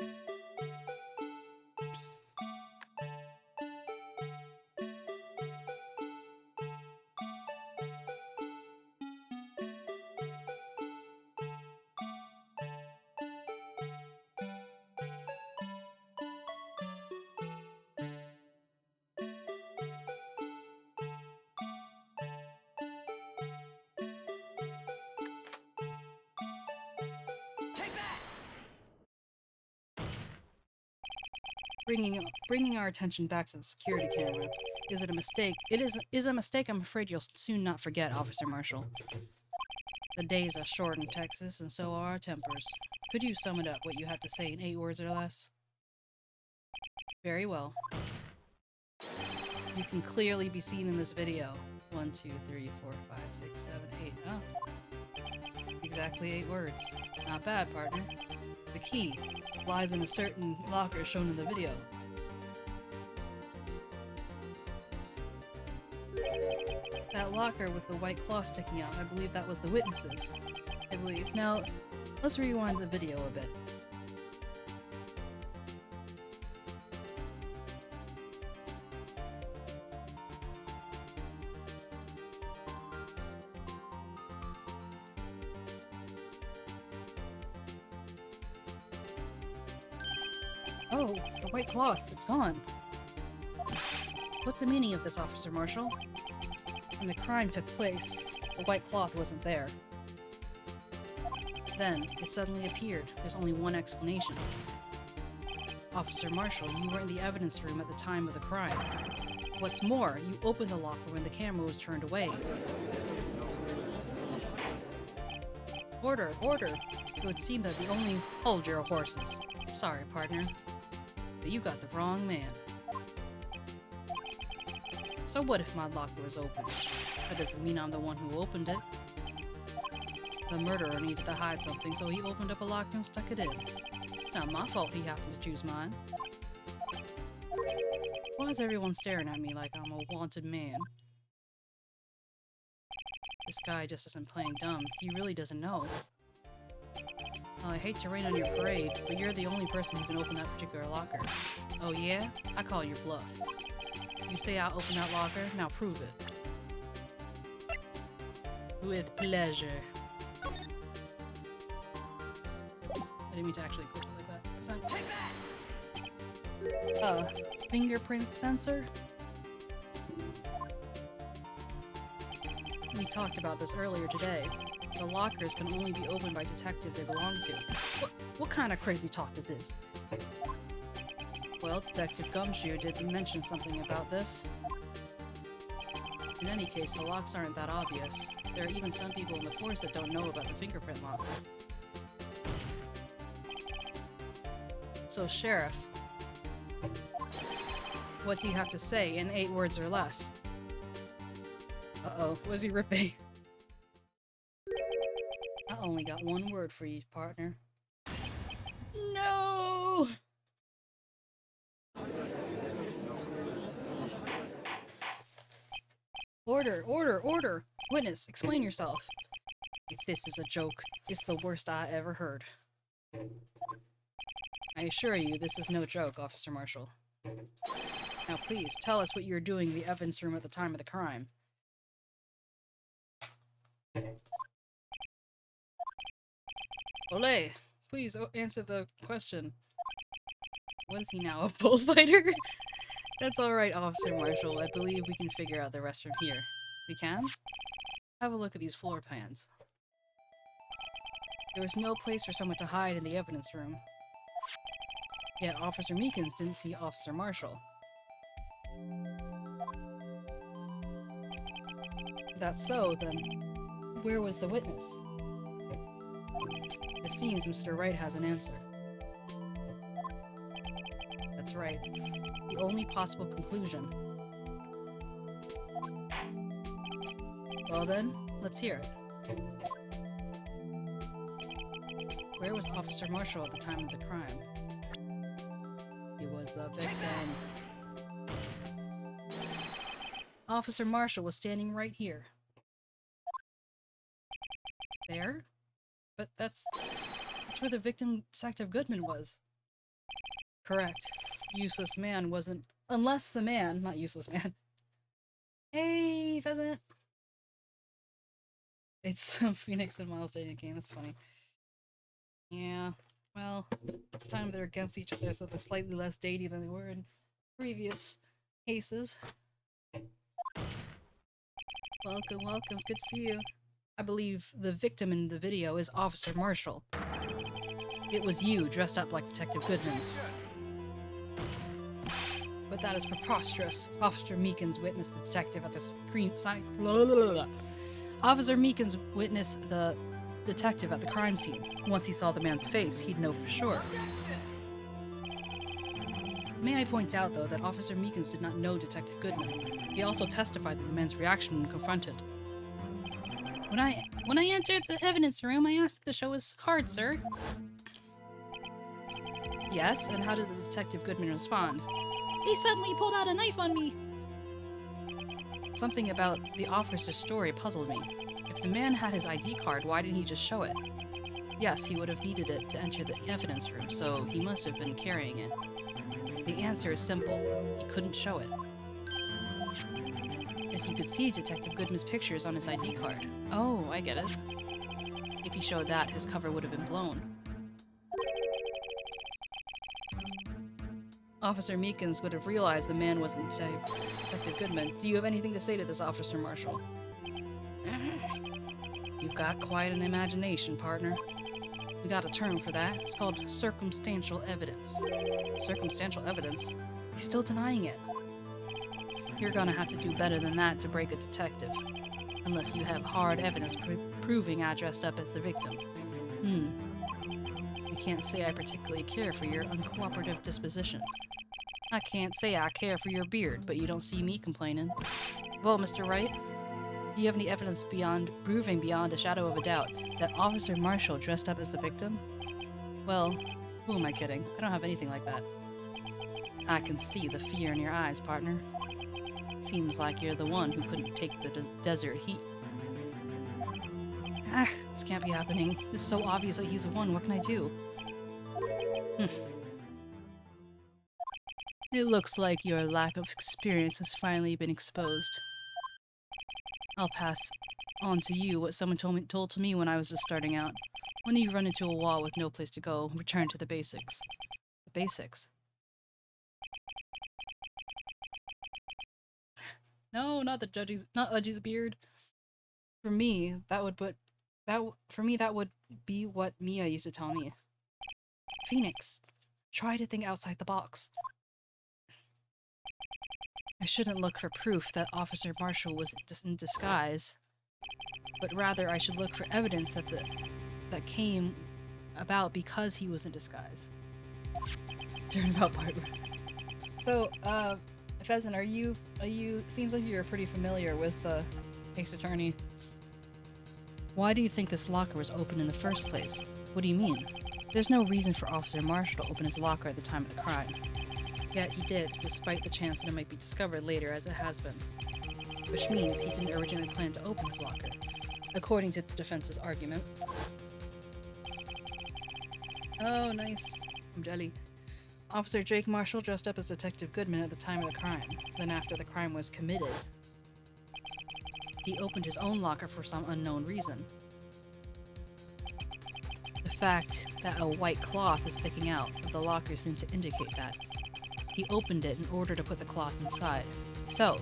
Bringing our attention back to the security camera. Is it a mistake? It is a mistake I'm afraid you'll soon not forget, Officer Marshall. The days are short in Texas, and so are our tempers. Could you sum it up what you have to say in 8 words or less? Very well. You can clearly be seen in this video. 1, 2, 3, 4, 5, 6, 7, 8. Oh. Exactly 8 words. Not bad, partner. The key lies in a certain locker shown in the video. That locker with the white cloth sticking out, I believe that was the witnesses. I believe. Now, let's rewind the video a bit. Oh, the white cloth, it's gone. What's the meaning of this, Officer Marshall? When the crime took place, the white cloth wasn't there. Then, it suddenly appeared. There's only one explanation. Officer Marshall, you were in the evidence room at the time of the crime. What's more, you opened the locker when the camera was turned away. Order, order! It would seem that the only— Hold your horses. Sorry, partner. But you got the wrong man. So what if my locker was open? That doesn't mean I'm the one who opened it. The murderer needed to hide something, so he opened up a locker and stuck it in. It's not my fault he happened to choose mine. Why is everyone staring at me like I'm a wanted man? This guy just isn't playing dumb. He really doesn't know. Well, I hate to rain on your parade, but you're the only person who can open that particular locker. Oh yeah? I call your bluff. You say I opened that locker, now prove it. With pleasure. Oops, I didn't mean to actually click it like that. Fingerprint sensor? We talked about this earlier today. The lockers can only be opened by detectives they belong to. What kind of crazy talk is this? Well, Detective Gumshoe did mention something about this. In any case, the locks aren't that obvious. There are even some people in the force that don't know about the fingerprint locks. So, Sheriff, what do you have to say in 8 words or less? Uh-oh, was he ripping? I only got 1 word for you, partner. No! Order, order, order! Witness, explain yourself. If this is a joke, it's the worst I ever heard. I assure you, this is no joke, Officer Marshall. Now please, tell us what you were doing in the evidence room at the time of the crime. Olay! Please answer the question. What is he now, a bullfighter? That's alright, Officer Marshall. I believe we can figure out the rest from here. We can? Have a look at these floor plans. There was no place for someone to hide in the evidence room. Yet Officer Meekins didn't see Officer Marshall. That's so, then where was the witness? It seems Mr. Wright has an answer. That's right. The only possible conclusion. Well then, let's hear it. Where was Officer Marshall at the time of the crime? He was the victim. Officer Marshall was standing right here. There? But that's where the victim, Detective Goodman, was. Correct. Useless man wasn't— unless the man— not useless man. Hey, pheasant! It's Phoenix and Miles dating game, that's funny. Yeah, well, it's time they're against each other, so they're slightly less datey than they were in previous cases. Welcome, welcome, good to see you. I believe the victim in the video is Officer Marshall. It was you, dressed up like Detective Goodman. But that is preposterous. Officer Meekins witnessed the detective at the screen sign. Officer Meekins witnessed the detective at the crime scene. Once he saw the man's face, he'd know for sure. May I point out, though, that Officer Meekins did not know Detective Goodman. He also testified that the man's reaction when confronted. When I entered the evidence room, I asked him to show his card, sir. Yes, and how did the Detective Goodman respond? He suddenly pulled out a knife on me. Something about the officer's story puzzled me. If the man had his ID card, why didn't he just show it? Yes, he would have needed it to enter the evidence room, so he must have been carrying it. The answer is simple. He couldn't show it. As you could see, Detective Goodman's picture is on his ID card. Oh, I get it. If he showed that, his cover would have been blown. Officer Meekins would have realized the man wasn't Detective Goodman. Do you have anything to say to this, Officer Marshall? You've got quite an imagination, partner. We got a term for that. It's called circumstantial evidence. Circumstantial evidence? He's still denying it. You're gonna have to do better than that to break a detective. Unless you have hard evidence proving I dressed up as the victim. I can't say I particularly care for your uncooperative disposition. I can't say I care for your beard, but you don't see me complaining. Well, Mr. Wright, do you have any evidence proving beyond a shadow of a doubt that Officer Marshall dressed up as the victim? Well, who am I kidding? I don't have anything like that. I can see the fear in your eyes, partner. Seems like you're the one who couldn't take the desert heat. This can't be happening. It's so obvious that he's the one. What can I do? It looks like your lack of experience has finally been exposed. I'll pass on to you what someone told to me when I was just starting out. When you run into a wall with no place to go, return to the basics. The basics? No, not Udgy's beard. For me, that would be what Mia used to tell me. Phoenix, try to think outside the box. I shouldn't look for proof that Officer Marshall was in disguise, but rather I should look for evidence that came about because he was in disguise. Turnabout partner. So, Pheasant, are you? Seems like you're pretty familiar with Ace Attorney. Why do you think this locker was open in the first place? What do you mean? There's no reason for Officer Marshall to open his locker at the time of the crime. Yet he did, despite the chance that it might be discovered later as it has been. Which means he didn't originally plan to open his locker, according to the defense's argument. Oh, nice. From Delhi. Officer Jake Marshall dressed up as Detective Goodman at the time of the crime. Then after the crime was committed, he opened his own locker for some unknown reason. The fact that a white cloth is sticking out of the locker seemed to indicate that. He opened it in order to put the cloth inside. So,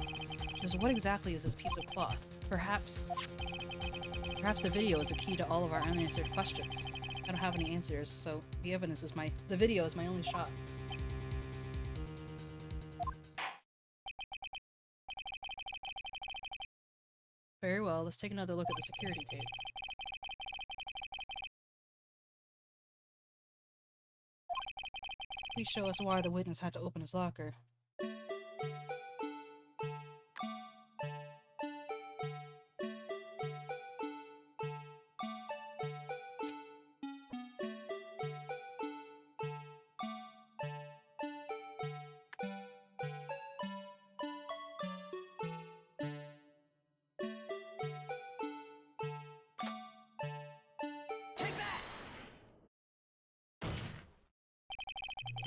just what exactly is this piece of cloth? Perhaps the video is the key to all of our unanswered questions. I don't have any answers, so the video is my only shot. Very well, let's take another look at the security tape. Please show us why the witness had to open his locker.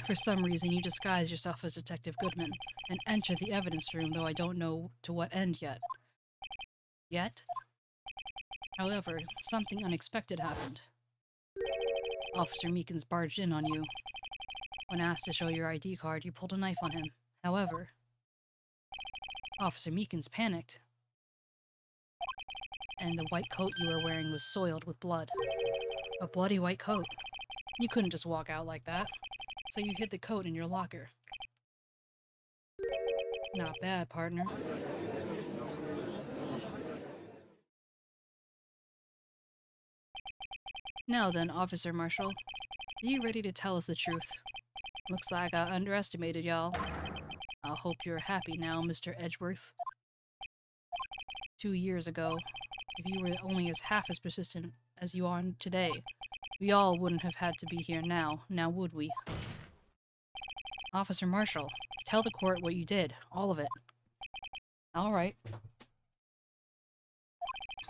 For some reason, you disguise yourself as Detective Goodman and enter the evidence room, though I don't know to what end yet. However, something unexpected happened. Officer Meekins barged in on you. When asked to show your ID card, you pulled a knife on him. However, Officer Meekins panicked, and the white coat you were wearing was soiled with blood. A bloody white coat. You couldn't just walk out like that. So you hid the coat in your locker. Not bad, partner. Now then, Officer Marshall, are you ready to tell us the truth? Looks like I underestimated y'all. I hope you're happy now, Mr. Edgeworth. 2 years ago, if you were only as half as persistent as you are today, we all wouldn't have had to be here now would we? Officer Marshall, tell the court what you did, all of it. All right.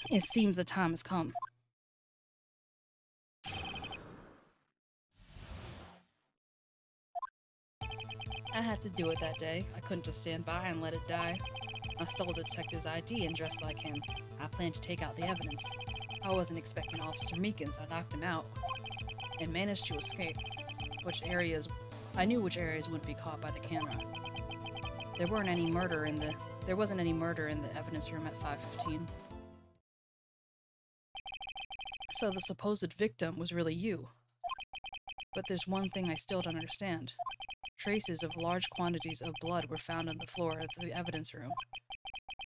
It seems the time has come. I had to do it that day. I couldn't just stand by and let it die. I stole the detective's ID and dressed like him. I planned to take out the evidence. I wasn't expecting Officer Meekins. I knocked him out and managed to escape. I knew which areas wouldn't be caught by the camera. There wasn't any murder in the evidence room at 5:15. So the supposed victim was really you. But there's one thing I still don't understand. Traces of large quantities of blood were found on the floor of the evidence room.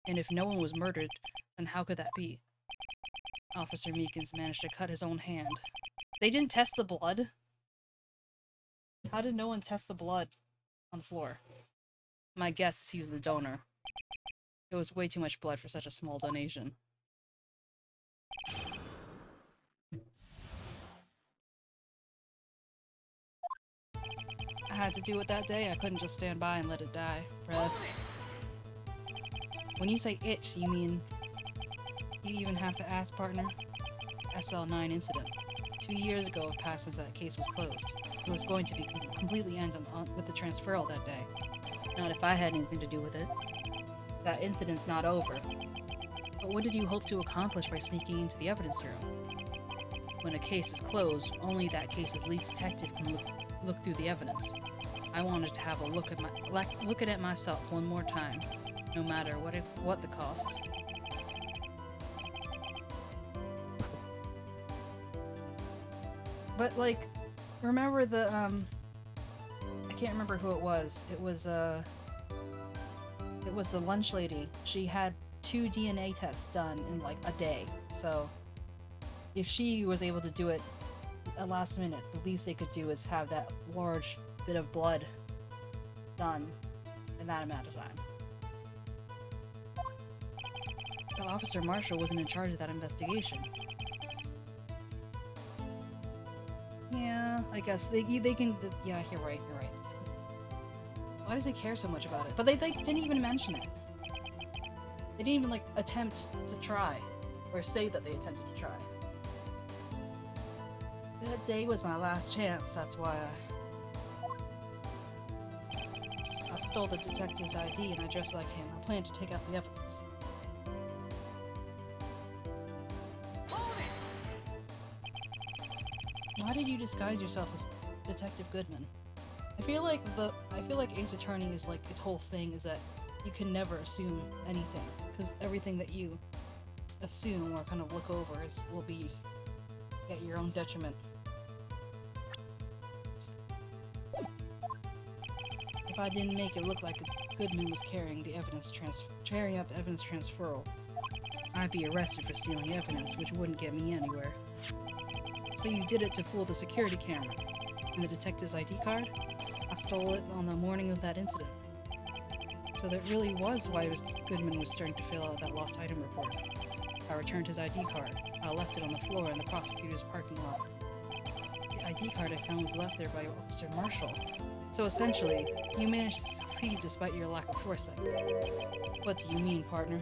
And if no one was murdered, then how could that be? Officer Meekins managed to cut his own hand. They didn't test the blood? How did no one test the blood on the floor? My guess is he's the donor. It was way too much blood for such a small donation. I had to do it that day. I couldn't just stand by and let it die. Press. When you say itch, you mean... You even have to ask, partner? SL9 incident. 2 years ago have passed since that case was closed. It was going to be completely end with the transferal that day. Not if I had anything to do with it. That incident's not over. But what did you hope to accomplish by sneaking into the evidence room? When a case is closed, only that case's lead detective can look through the evidence. I wanted to have a look at it myself one more time, no matter what the cost. But like, remember the I can't remember who it was. It was the lunch lady. She had 2 DNA tests done in like a day. So if she was able to do it at last minute, the least they could do is have that large bit of blood done in that amount of time. But Officer Marshall wasn't in charge of that investigation. Yeah, I guess they can. Yeah, you're right. Why does he care so much about it? But they didn't even mention it. They didn't even like attempt to try, or say that they attempted to try. That day was my last chance. That's why I stole the detective's ID and I dressed like him. I planned to take out the evidence. Why did you disguise yourself as Detective Goodman? I feel like Ace Attorney is like its whole thing is that you can never assume anything, because everything that you assume or kind of look over will be at your own detriment. If I didn't make it look like Goodman was carrying out the evidence transferal, I'd be arrested for stealing evidence, which wouldn't get me anywhere. So you did it to fool the security camera. And the detective's ID card? I stole it on the morning of that incident. So that really was why Goodman was starting to fill out that lost item report. I returned his ID card. I left it on the floor in the prosecutor's parking lot. The ID card I found was left there by Officer Marshall. So essentially, you managed to succeed despite your lack of foresight. What do you mean, partner?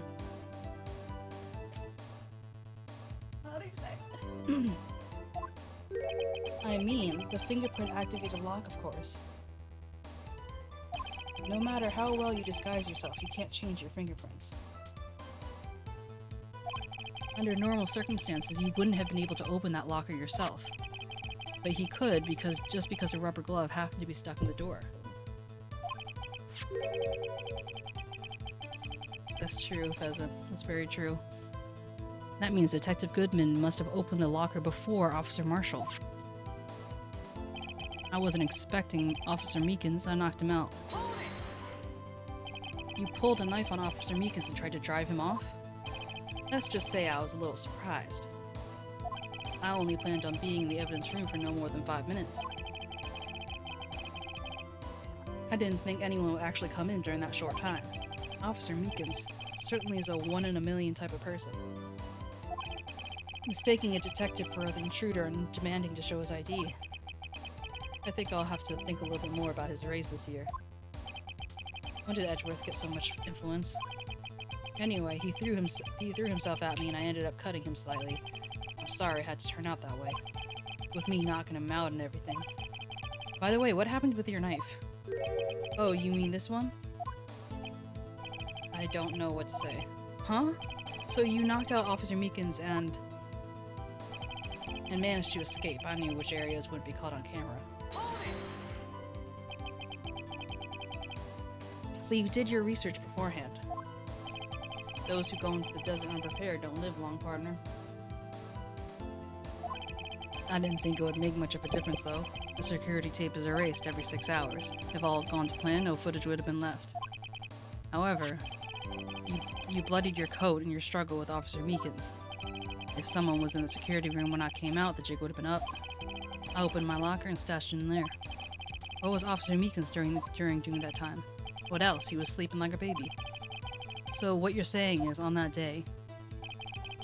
How do you say? I mean, the fingerprint-activated lock, of course. No matter how well you disguise yourself, you can't change your fingerprints. Under normal circumstances, you wouldn't have been able to open that locker yourself. But he could, just because a rubber glove happened to be stuck in the door. That's true, Pheasant. That's very true. That means Detective Goodman must have opened the locker before Officer Marshall. I wasn't expecting Officer Meekins. I knocked him out. You pulled a knife on Officer Meekins and tried to drive him off? Let's just say I was a little surprised. I only planned on being in the evidence room for no more than 5 minutes. I didn't think anyone would actually come in during that short time. Officer Meekins certainly is a one-in-a-million type of person. Mistaking a detective for the intruder and demanding to show his ID. I think I'll have to think a little bit more about his raise this year. When did Edgeworth get so much influence? Anyway, he threw himself at me and I ended up cutting him slightly. I'm sorry it had to turn out that way. With me knocking him out and everything. By the way, what happened with your knife? Oh, you mean this one? I don't know what to say. Huh? So you knocked out Officer Meekins and managed to escape. I knew which areas wouldn't be caught on camera. So you did your research beforehand. Those who go into the desert unprepared don't live long, partner. I didn't think it would make much of a difference, though. The security tape is erased every 6 hours. If all had gone to plan, no footage would have been left. However, you bloodied your coat in your struggle with Officer Meekins. If someone was in the security room when I came out, the jig would have been up. I opened my locker and stashed it in there. What was Officer Meekins during that time? What else? He was sleeping like a baby. So what you're saying is, on that day,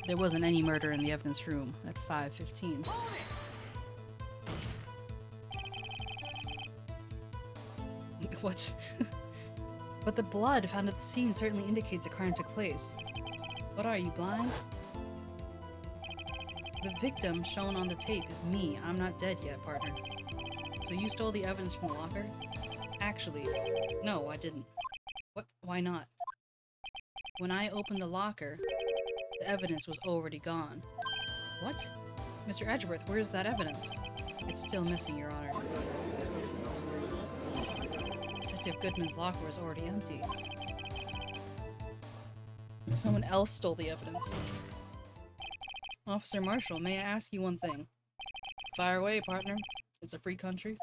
there wasn't any murder in the evidence room at 5:15. What? But the blood found at the scene certainly indicates a crime took place. What are you, blind? The victim shown on the tape is me. I'm not dead yet, partner. So you stole the evidence from the locker? Actually, no, I didn't. What? Why not? When I opened the locker, the evidence was already gone. What? Mr. Edgeworth, where's that evidence? It's still missing, Your Honor. Detective Goodman's locker is already empty. Someone else stole the evidence. Officer Marshall, may I ask you one thing? Fire away, partner. It's a free country.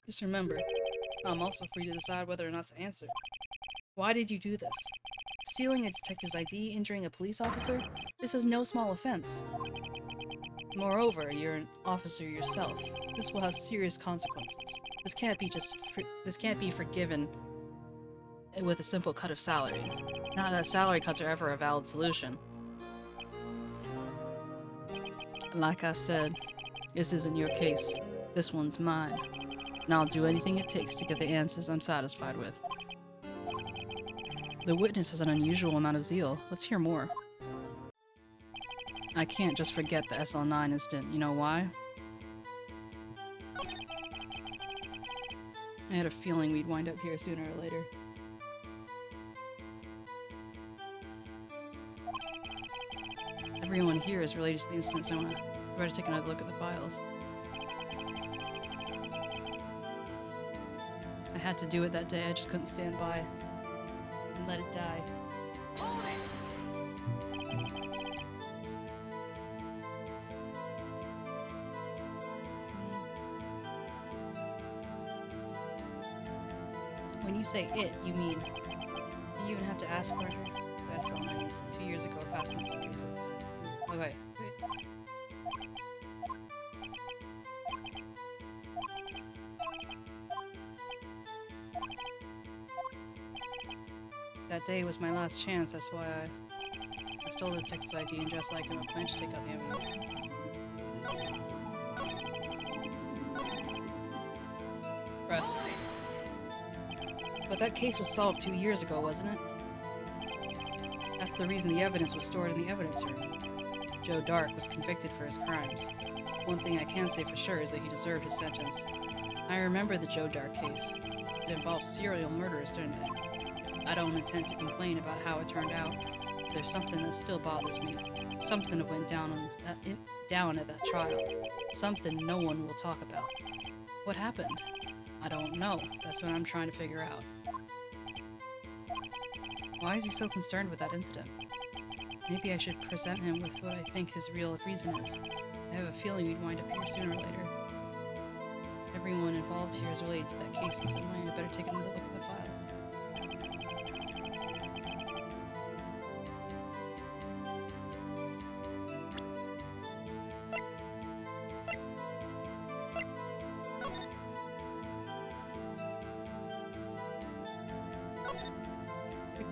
Just remember, I'm also free to decide whether or not to answer. Why did you do this? Stealing a detective's ID, injuring a police officer? This is no small offense. Moreover, you're an officer yourself. This will have serious consequences. This can't be forgiven with a simple cut of salary. Not that salary cuts are ever a valid solution. Like I said, this isn't your case. This one's mine. And I'll do anything it takes to get the answers I'm satisfied with. The witness has an unusual amount of zeal. Let's hear more. I can't just forget the SL9 incident. You know why? I had a feeling we'd wind up here sooner or later. Everyone here is related to the incident, so I better take another look at the files. I had to do it that day. I just couldn't stand by and let it die. When you say it, you mean you even have to ask for the SL9 2 years ago, past since the research. Okay. That day was my last chance, that's why I stole the detective's ID and just like him, I planned to take out the evidence. Press. But that case was solved 2 years ago, wasn't it? That's the reason the evidence was stored in the evidence room. Joe Dark was convicted for his crimes. One thing I can say for sure is that he deserved his sentence. I remember the Joe Dark case. It involved serial murderers, didn't it? I don't intend to complain about how it turned out. There's something that still bothers me. Something that went down at that trial. Something no one will talk about. What happened? I don't know. That's what I'm trying to figure out. Why is he so concerned with that incident? Maybe I should present him with what I think his real reason is. I have a feeling we'd wind up here sooner or later. Everyone involved here is related to that case in some way. I better take another look at the files.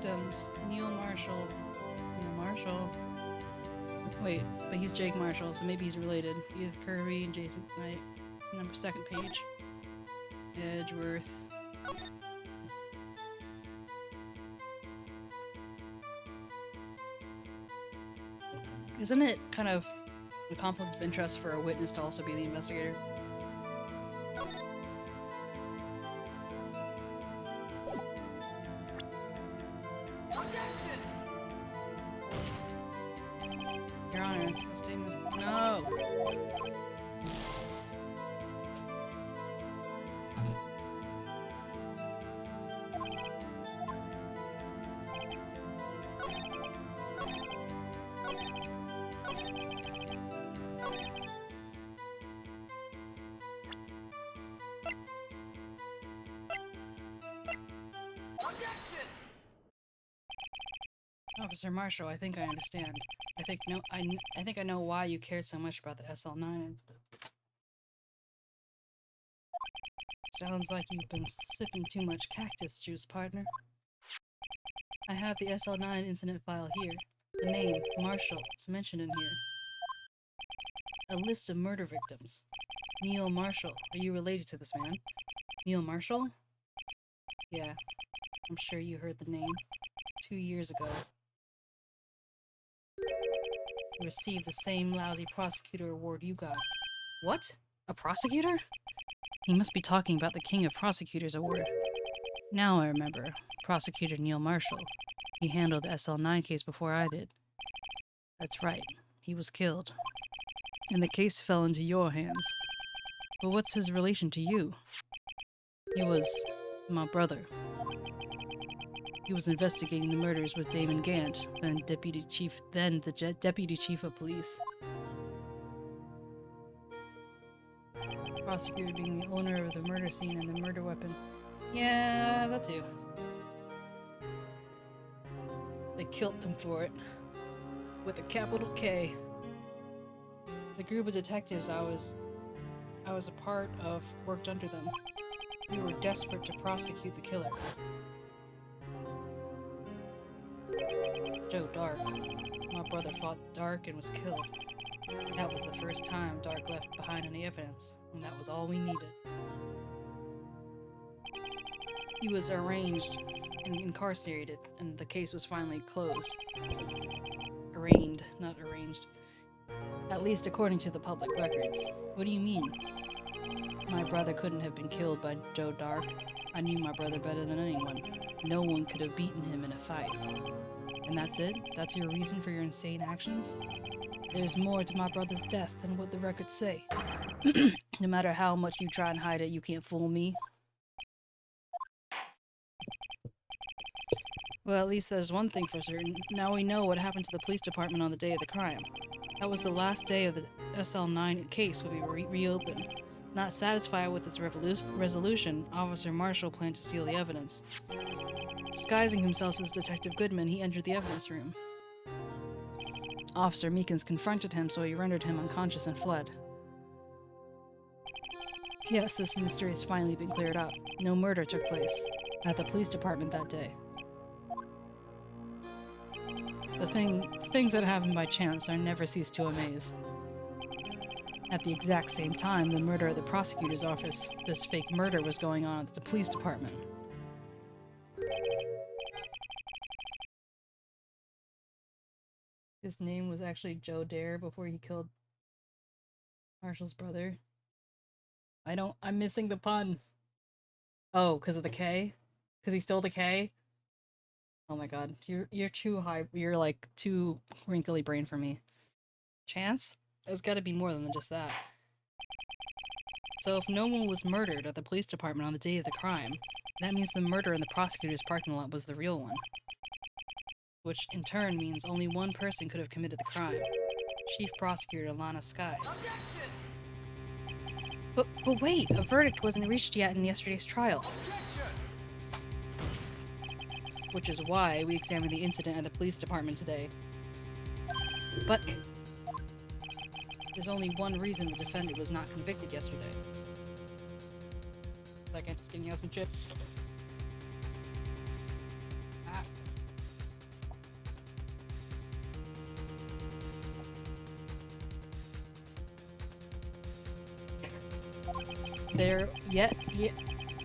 victims. Neil Marshall. Neil Marshall? Wait, but he's Jake Marshall, so maybe he's related. Edith Kirby and Jason Knight. It's number 2nd page. Edgeworth. Isn't it kind of the conflict of interest for a witness to also be the investigator? Your Honor, the statement. No! Officer Marshall, I think I understand. I think I know why you cared so much about the SL9 incident. Sounds like you've been sipping too much cactus juice, partner. I have the SL9 incident file here. The name, Marshall, is mentioned in here. A list of murder victims. Neil Marshall. Are you related to this man? Neil Marshall? Yeah, I'm sure you heard the name. 2 years ago. You received the same lousy prosecutor award you got. What? A prosecutor? He must be talking about the King of Prosecutors award. Now I remember. Prosecutor Neil Marshall. He handled the SL9 case before I did. That's right. He was killed. And the case fell into your hands. But what's his relation to you? He was my brother. He was investigating the murders with Damon Gant, then the deputy chief of police. Prosecutor being the owner of the murder scene and the murder weapon. Yeah, that too. They killed him for it. With a capital K. The group of detectives I was a part of worked under them. We were desperate to prosecute the killer. Joe Dark. My brother fought Dark and was killed. That was the first time Dark left behind any evidence, and that was all we needed. He was arraigned and incarcerated, and the case was finally closed. Arraigned, not arranged. At least according to the public records. What do you mean? My brother couldn't have been killed by Joe Dark. I knew my brother better than anyone. No one could have beaten him in a fight. And that's it? That's your reason for your insane actions? There's more to my brother's death than what the records say. No matter how much you try and hide it, you can't fool me. Well, at least there's one thing for certain. Now we know what happened to the police department on the day of the crime. That was the last day of the SL9 case would be reopened. Not satisfied with its resolution, Officer Marshall planned to steal the evidence. Disguising himself as Detective Goodman, he entered the evidence room. Officer Meekins confronted him, so he rendered him unconscious and fled. Yes, this mystery has finally been cleared up. No murder took place at the police department that day. Things that happen by chance are never cease to amaze. At the exact same time, the murder at the prosecutor's office, this fake murder was going on at the police department. His name was actually Joe Dare before he killed Marshall's brother. I'm missing the pun. Oh, because of the K? Because he stole the K? Oh my god, you're too high, you're like too wrinkly brain for me. Chance? There's gotta be more than just that. So if no one was murdered at the police department on the day of the crime, that means the murder in the prosecutor's parking lot was the real one. Which in turn means only one person could have committed the crime. Chief Prosecutor Lana Skye. But wait, a verdict wasn't reached yet in yesterday's trial. Which is why we examined the incident at the police department today. But there's only one reason the defendant was not convicted yesterday. Like, I'm just getting out some chips.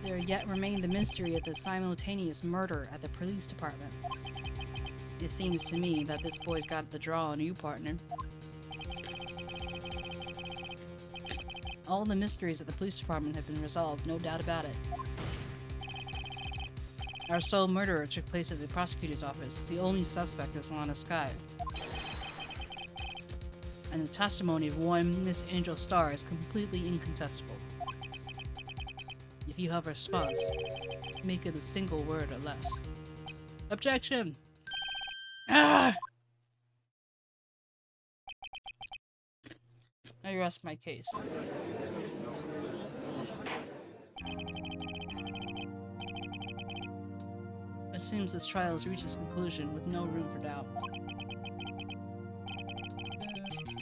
There yet remained the mystery of the simultaneous murder at the police department. It seems to me that this boy's got the draw on you, partner. All the mysteries at the police department have been resolved, no doubt about it. Our sole murderer took place at the prosecutor's office. The only suspect is 𝗟𝗏. And the testimony of one Miss Angel Star is completely incontestable. If you have a response, make it a single word or less. Objection! Ah! I rest my case. It seems this trial has reached its conclusion with no room for doubt.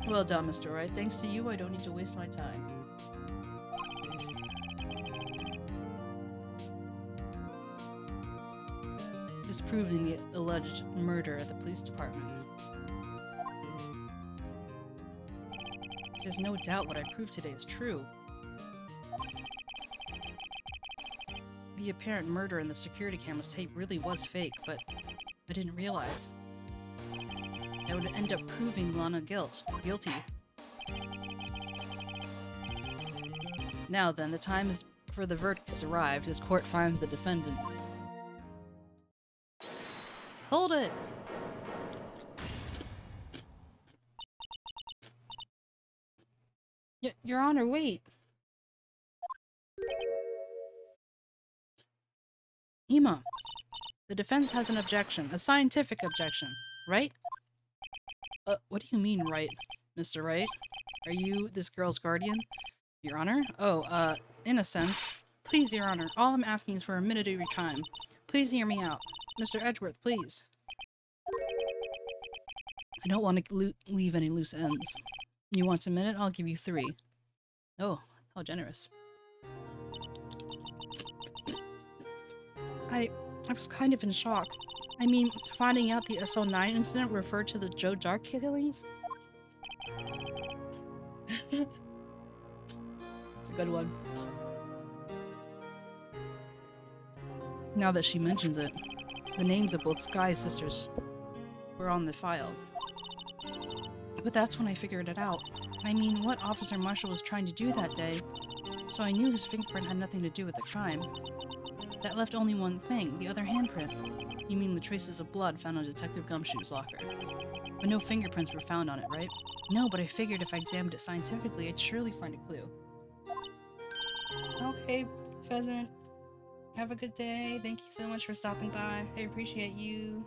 Well done, Mr. Wright. Thanks to you, I don't need to waste my time. Disproving the alleged murder at the police department. There's no doubt what I proved today is true. The apparent murder in the security camera's tape really was fake, but I didn't realize that would end up proving Lana guilty. Now then, the time for the verdict has arrived as court finds the defendant. Hold it! Your Honor, wait! Ema, the defense has an objection, a scientific objection, right? What do you mean, right, Mr. Wright? Are you this girl's guardian? Your Honor? Oh, in a sense. Please, Your Honor, all I'm asking is for a minute of your time. Please hear me out. Mr. Edgeworth, please. I don't want to leave any loose ends. You want a minute? I'll give you 3. Oh, how generous. I was kind of in shock. I mean, finding out the SO9 incident referred to the Joe Dark killings? It's a good one. Now that she mentions it, the names of both Sky's sisters were on the file. But that's when I figured it out. I mean, what Officer Marshall was trying to do that day, so I knew his fingerprint had nothing to do with the crime. That left only one thing, the other handprint. You mean the traces of blood found on Detective Gumshoe's locker. But no fingerprints were found on it, right? No, but I figured if I examined it scientifically, I'd surely find a clue. Okay, Pheasant. Have a good day. Thank you so much for stopping by. I appreciate you.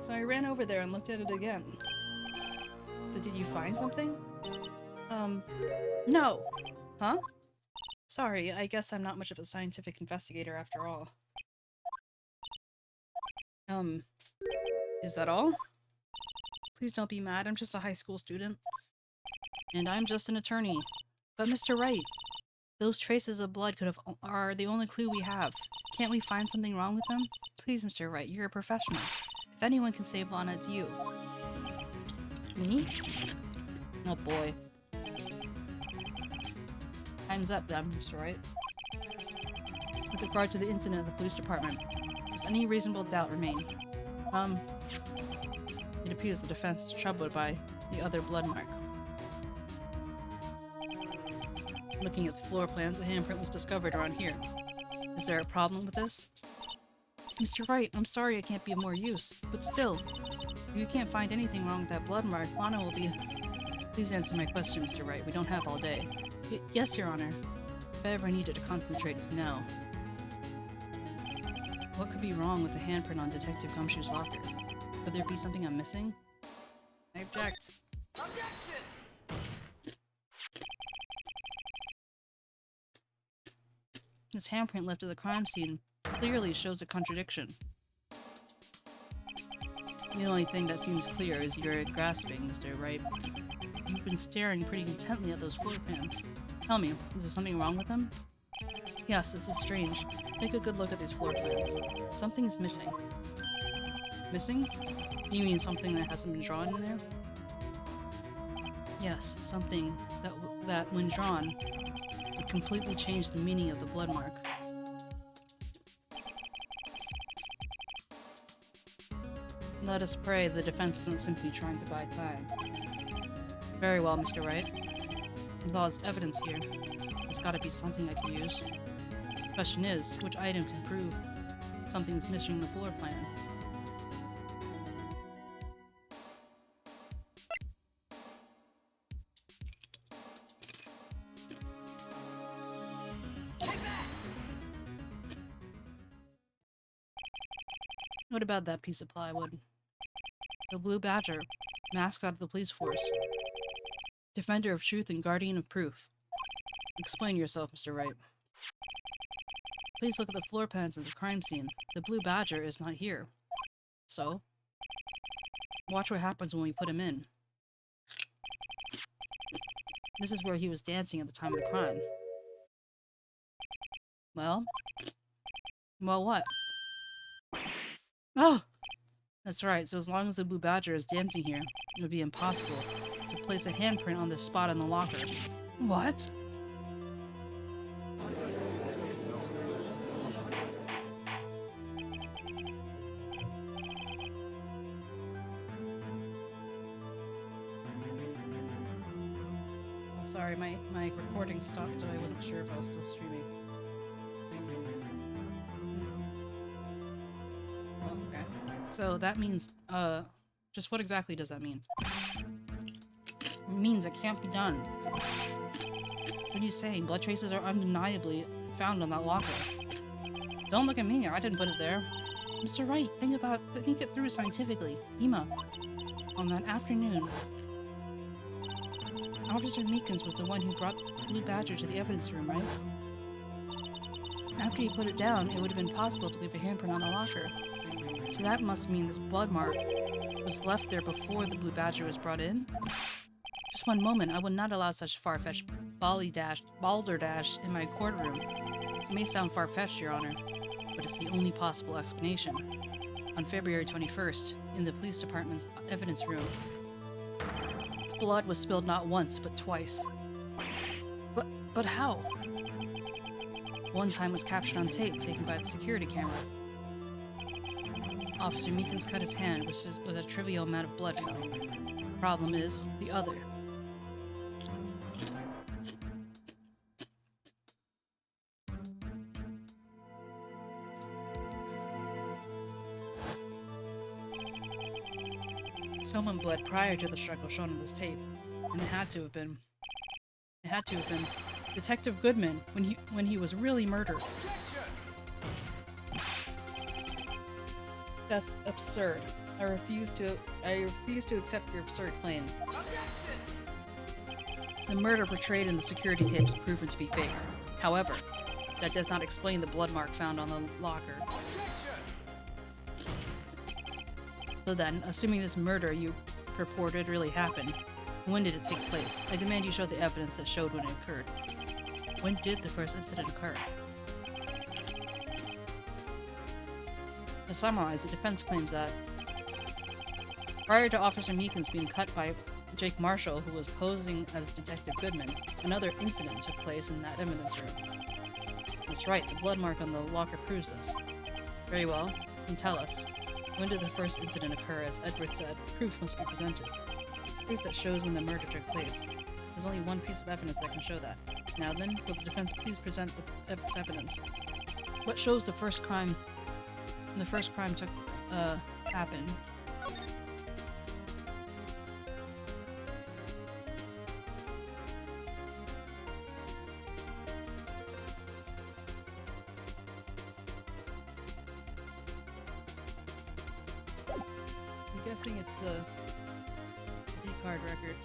So I ran over there and looked at it again. So did you find something? No. Huh? Sorry, I guess I'm not much of a scientific investigator after all. Is that all? Please don't be mad, I'm just a high school student. And I'm just an attorney. But Mr. Wright, those traces of blood are the only clue we have. Can't we find something wrong with them? Please, Mr. Wright, you're a professional. If anyone can save Lana, it's you. Me? Oh boy. Time's up then, Mr. Wright. With regard to the incident at the police department, does any reasonable doubt remain? It appears the defense is troubled by the other blood mark. Looking at the floor plans, a handprint was discovered around here. Is there a problem with this? Mr. Wright, I'm sorry I can't be of more use, but still, if you can't find anything wrong with that blood mark, Lana will be... Please answer my question, Mr. Wright. We don't have all day. Yes, Your Honor. If I ever needed to concentrate, it's now. What could be wrong with the handprint on Detective Gumshoe's locker? Could there be something I'm missing? I object. Objection! This handprint left at the crime scene clearly shows a contradiction. The only thing that seems clear is you're grasping, Mr. Wright. You've been staring pretty intently at those floor plans. Tell me, is there something wrong with them? Yes, this is strange. Take a good look at these floor plans. Something is missing. Missing? You mean something that hasn't been drawn in there? Yes, something that when drawn, completely changed the meaning of the blood mark. Let us pray the defense isn't simply trying to buy time. Very well, Mr. Wright. With all this evidence here, there's gotta be something I can use. The question is, which item can prove something's missing in the floor plans? What about that piece of plywood? The Blue Badger, mascot of the police force. Defender of truth and guardian of proof. Explain yourself, Mr. Wright. Please look at the floor plans of the crime scene. The Blue Badger is not here. So? Watch what happens when we put him in. This is where he was dancing at the time of the crime. Well? Well, what? Oh! That's right, so as long as the Blue Badger is dancing here, it would be impossible to place a handprint on this spot in the locker. What? Oh, sorry, my recording stopped, so I wasn't sure if I was still streaming. So that means, just what exactly does that mean? It means it can't be done. What are you saying? Blood traces are undeniably found on that locker. Don't look at me, I didn't put it there. Mr. Wright, think it through scientifically. Ema, on that afternoon, Officer Meekins was the one who brought Blue Badger to the evidence room, right? After he put it down, it would have been possible to leave a handprint on the locker. So that must mean this blood mark was left there before the Blue Badger was brought in? Just one moment, I would not allow such far-fetched balderdash in my courtroom. It may sound far-fetched, Your Honor, but it's the only possible explanation. On February 21st, in the police department's evidence room, blood was spilled not once, but twice. But how? One time was captured on tape taken by the security camera. Officer Meekins cut his hand, which was a trivial amount of blood fell. Problem is, the other. Someone bled prior to the struggle shown on this tape, and it had to have been Detective Goodman when he was really murdered. That's absurd. I refuse to accept your absurd claim. The murder portrayed in the security tape is proven to be fake. However, that does not explain the blood mark found on the locker. So then, assuming this murder you purported really happened, when did it take place? I demand you show the evidence that showed when it occurred. When did the first incident occur? To summarize, the defense claims that prior to Officer Meekins being cut by Jake Marshall, who was posing as Detective Goodman, another incident took place in that evidence room. That's right, the blood mark on the locker proves this. Very well, then tell us, when did the first incident occur? As Edward said, proof must be presented. Proof that shows when the murder took place. There's only one piece of evidence that can show that. Now then, will the defense please present its evidence? What shows the first crime happened? I'm guessing it's the D card record.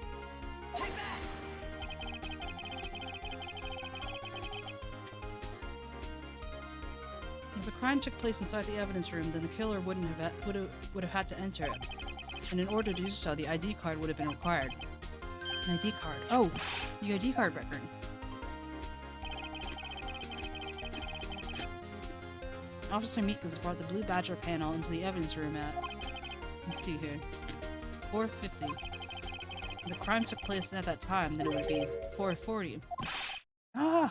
If the crime took place inside the evidence room, then the killer would have had to enter it. And in order to do so, the ID card would have been required. An ID card. Oh, the ID card record. Officer Meekins brought the Blue Badger panel into the evidence room at, let's see here, 4:50. If the crime took place at that time, then it would be 4:40. Ah!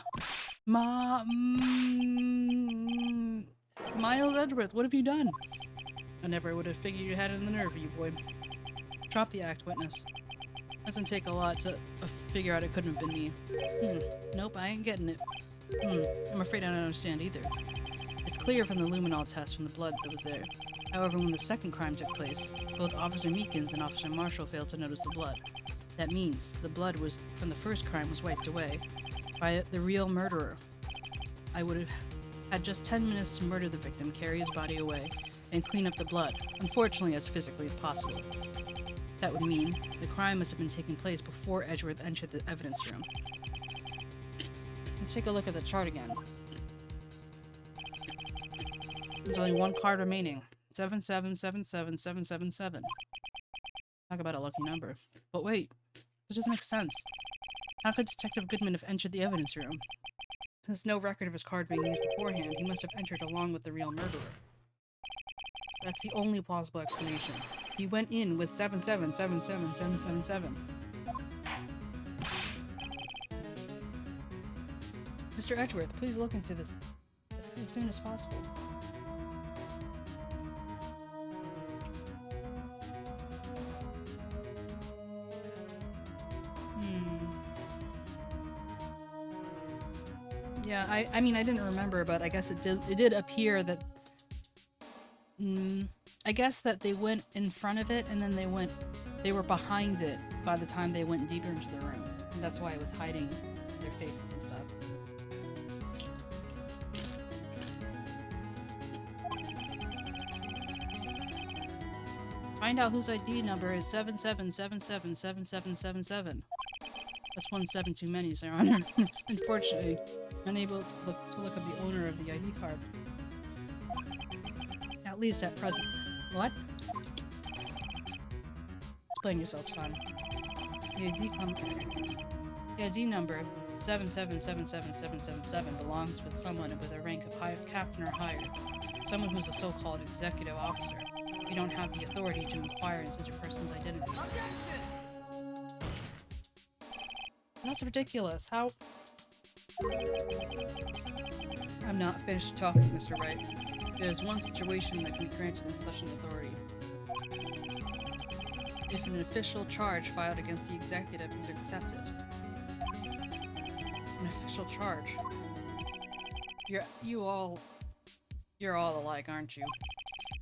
Miles Edgeworth, what have you done? I never would have figured you had it in the nerve, you boy. Drop the act, witness. Doesn't take a lot to figure out it couldn't have been me. Nope, I ain't getting it. I'm afraid I don't understand either. It's clear from the luminol test from the blood that was there. However, when the second crime took place, both Officer Meekins and Officer Marshall failed to notice the blood. That means the blood was from the first crime was wiped away by the real murderer. I would have had just 10 minutes to murder the victim, carry his body away, and clean up the blood, unfortunately as physically as possible. That would mean the crime must have been taking place before Edgeworth entered the evidence room. Let's take a look at the chart again. There's only one card remaining. 7777777. Talk about a lucky number. But wait, that doesn't make sense. How could Detective Goodman have entered the evidence room? Since no record of his card being used beforehand, he must have entered along with the real murderer. That's the only plausible explanation. He went in with 7777777. Mr. Edgeworth, please look into this as soon as possible. Yeah, I mean, I didn't remember, but I guess it did appear that I guess that they went in front of it and then they were behind it by the time they went deeper into the room. And that's why it was hiding their faces and stuff. Find out whose ID number is 77777777. That's one 7 too many, Your Honor. Unfortunately, unable to look up the owner of the ID card. At least at present. What? Explain yourself, son. The ID number 77777777 belongs with someone with a rank of captain or higher. Someone who's a so-called executive officer. You don't have the authority to inquire in such a person's identity. That's ridiculous. How? I'm not finished talking, Mr. Wright. There's one situation that can be granted in such an authority. If an official charge filed against the executive is accepted. An official charge? You're all alike, aren't you?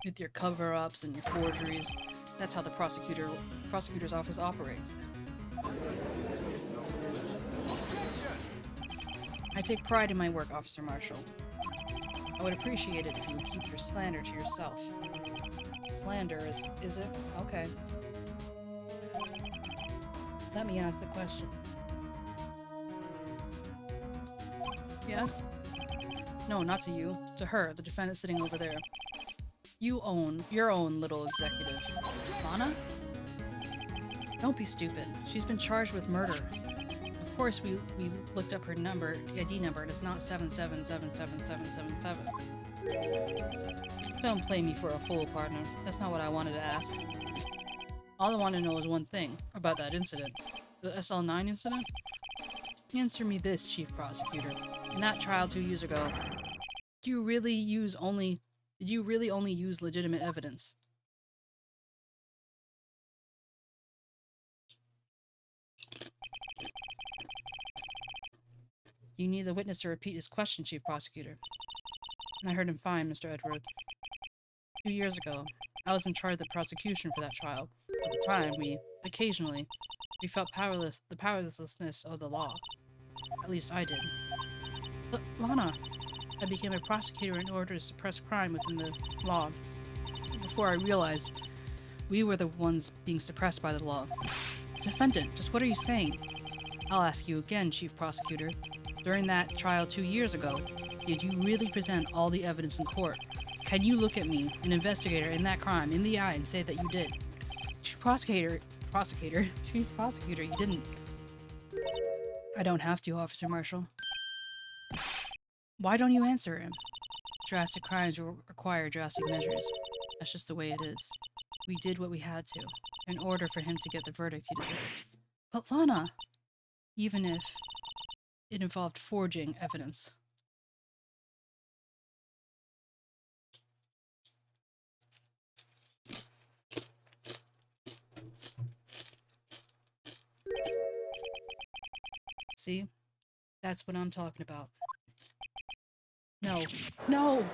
With your cover-ups and your forgeries. That's how the prosecutor's office operates. I take pride in my work, Officer Marshall. I would appreciate it if you would keep your slander to yourself. Slander, is it? Okay. Let me ask the question. Yes? No, not to you. To her, the defendant sitting over there. You own your own little executive. Lana? Don't be stupid. She's been charged with murder. Of course, we looked up her number, ID number, and it's not 777777. Don't play me for a fool, partner. That's not what I wanted to ask. All I want to know is one thing about that incident. The SL9 incident? Answer me this, Chief Prosecutor. In that trial 2 years ago, did you really only use legitimate evidence? You need the witness to repeat his question, Chief Prosecutor. And I heard him fine, Mr. Edgeworth. 2 years ago, I was in charge of the prosecution for that trial. At the time, we felt the powerlessness of the law. At least I did. But, Lana, I became a prosecutor in order to suppress crime within the law. Before I realized we were the ones being suppressed by the law. Defendant, just what are you saying? I'll ask you again, Chief Prosecutor. During that trial 2 years ago, did you really present all the evidence in court? Can you look at me, an investigator in that crime, in the eye and say that you did? Chief Prosecutor, you didn't. I don't have to, Officer Marshall. Why don't you answer him? Drastic crimes require drastic measures. That's just the way it is. We did what we had to, in order for him to get the verdict he deserved. But Lana, even if it involved forging evidence. See? That's what I'm talking about. No. No!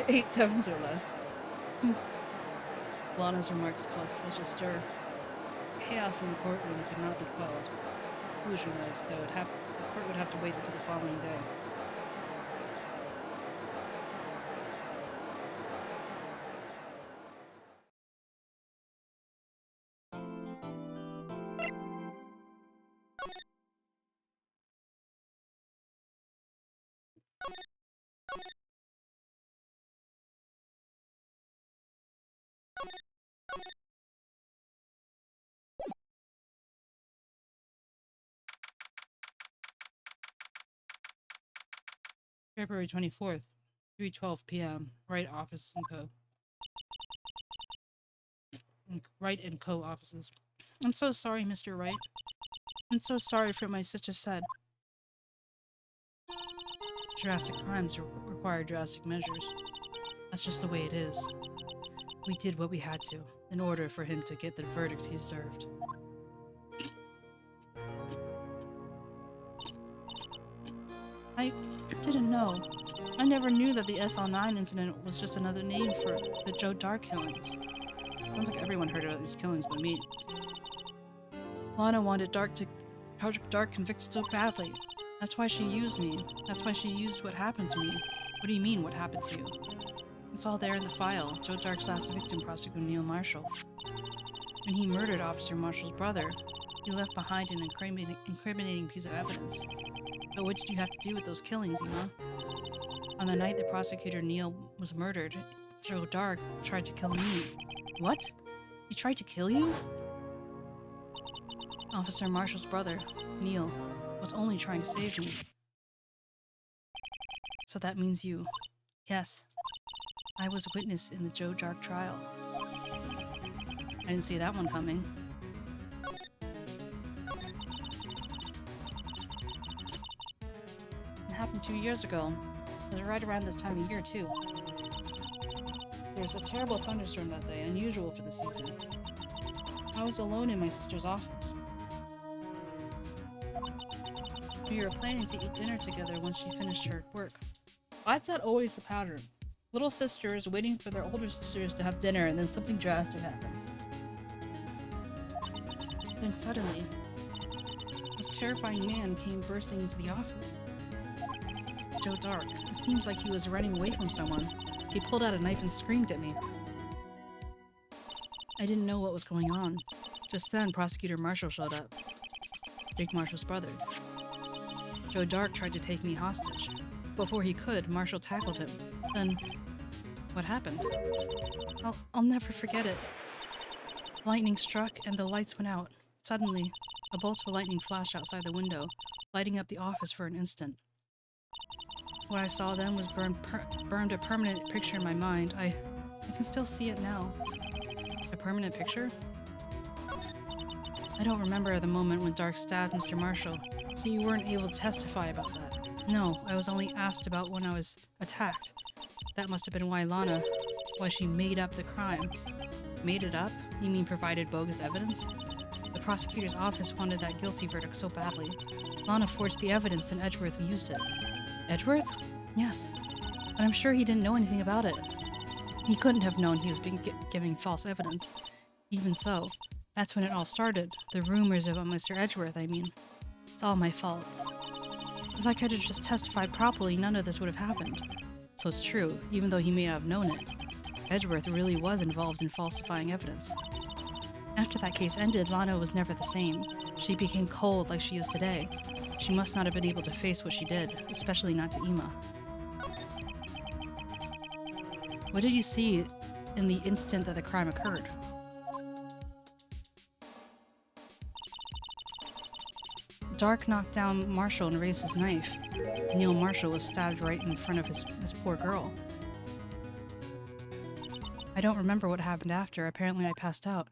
8 sevens or less. Lana's remarks caused such a stir. Chaos in the courtroom could not be quelled. Conclusion was, though, the court would have to wait until the following day. February 24th, 3:12 p.m. Wright office and co. Wright and co offices. I'm so sorry, Mr. Wright. I'm so sorry for my sister said. Drastic crimes require drastic measures. That's just the way it is. We did what we had to in order for him to get the verdict he deserved. I didn't know. I never knew that the SL9 incident was just another name for the Joe Dark killings. Sounds like everyone heard about these killings but me. Lana wanted Dark convicted so badly. That's why she used me. That's why she used what happened to me. What do you mean, what happened to you? It's all there in the file. Joe Dark's last victim, Prosecutor Neil Marshall. When he murdered Officer Marshall's brother, he left behind an incriminating piece of evidence. But what did you have to do with those killings, Emma? On the night that Prosecutor Neil was murdered, Joe Dark tried to kill me. What? He tried to kill you? Officer Marshall's brother, Neil, was only trying to save me. So that means you. Yes. I was a witness in the Joe Dark trial. I didn't see that one coming. It happened 2 years ago. It was right around this time of year, too. There was a terrible thunderstorm that day, unusual for the season. I was alone in my sister's office. We were planning to eat dinner together once she finished her work. Why's that always the pattern? Little sisters waiting for their older sisters to have dinner and then something drastic happens. Then suddenly, this terrifying man came bursting into the office. Joe Dark. It seems like he was running away from someone. He pulled out a knife and screamed at me. I didn't know what was going on. Just then, Prosecutor Marshall showed up. Jake Marshall's brother. Joe Dark tried to take me hostage. Before he could, Marshall tackled him. Then, what happened? I'll never forget it. Lightning struck and the lights went out. Suddenly, a bolt of lightning flashed outside the window, lighting up the office for an instant. What I saw then was burned a permanent picture in my mind. I can still see it now. A permanent picture? I don't remember the moment when Dark stabbed Mr. Marshall, so you weren't able to testify about that. No, I was only asked about when I was attacked. That must have been why she made up the crime. Made it up? You mean provided bogus evidence? The prosecutor's office wanted that guilty verdict so badly. Lana forged the evidence and Edgeworth used it. Edgeworth? Yes. But I'm sure he didn't know anything about it. He couldn't have known he was giving false evidence. Even so, that's when it all started. The rumors about Mr. Edgeworth, I mean. It's all my fault. If I could have just testified properly, none of this would have happened. So it's true, even though he may not have known it. Edgeworth really was involved in falsifying evidence. After that case ended, Lana was never the same. She became cold like she is today. She must not have been able to face what she did, especially not to Emma. What did you see in the instant that the crime occurred? Dark knocked down Marshall and raised his knife. Neil Marshall was stabbed right in front of his poor girl. I don't remember what happened after. Apparently I passed out.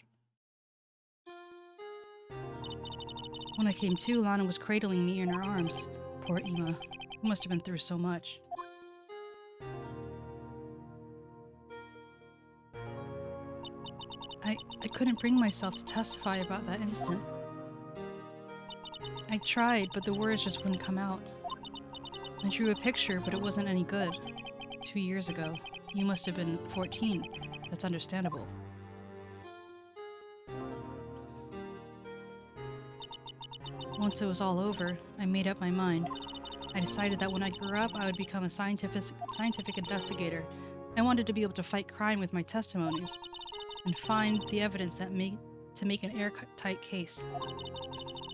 When I came to, Lana was cradling me in her arms. Poor 𝗟𝗻. You must have been through so much. I couldn't bring myself to testify about that incident. I tried, but the words just wouldn't come out. I drew a picture, but it wasn't any good. 2 years ago. You must have been 14. That's understandable. Once it was all over, I made up my mind. I decided that when I grew up, I would become a scientific investigator. I wanted to be able to fight crime with my testimonies and find the evidence to make an airtight case.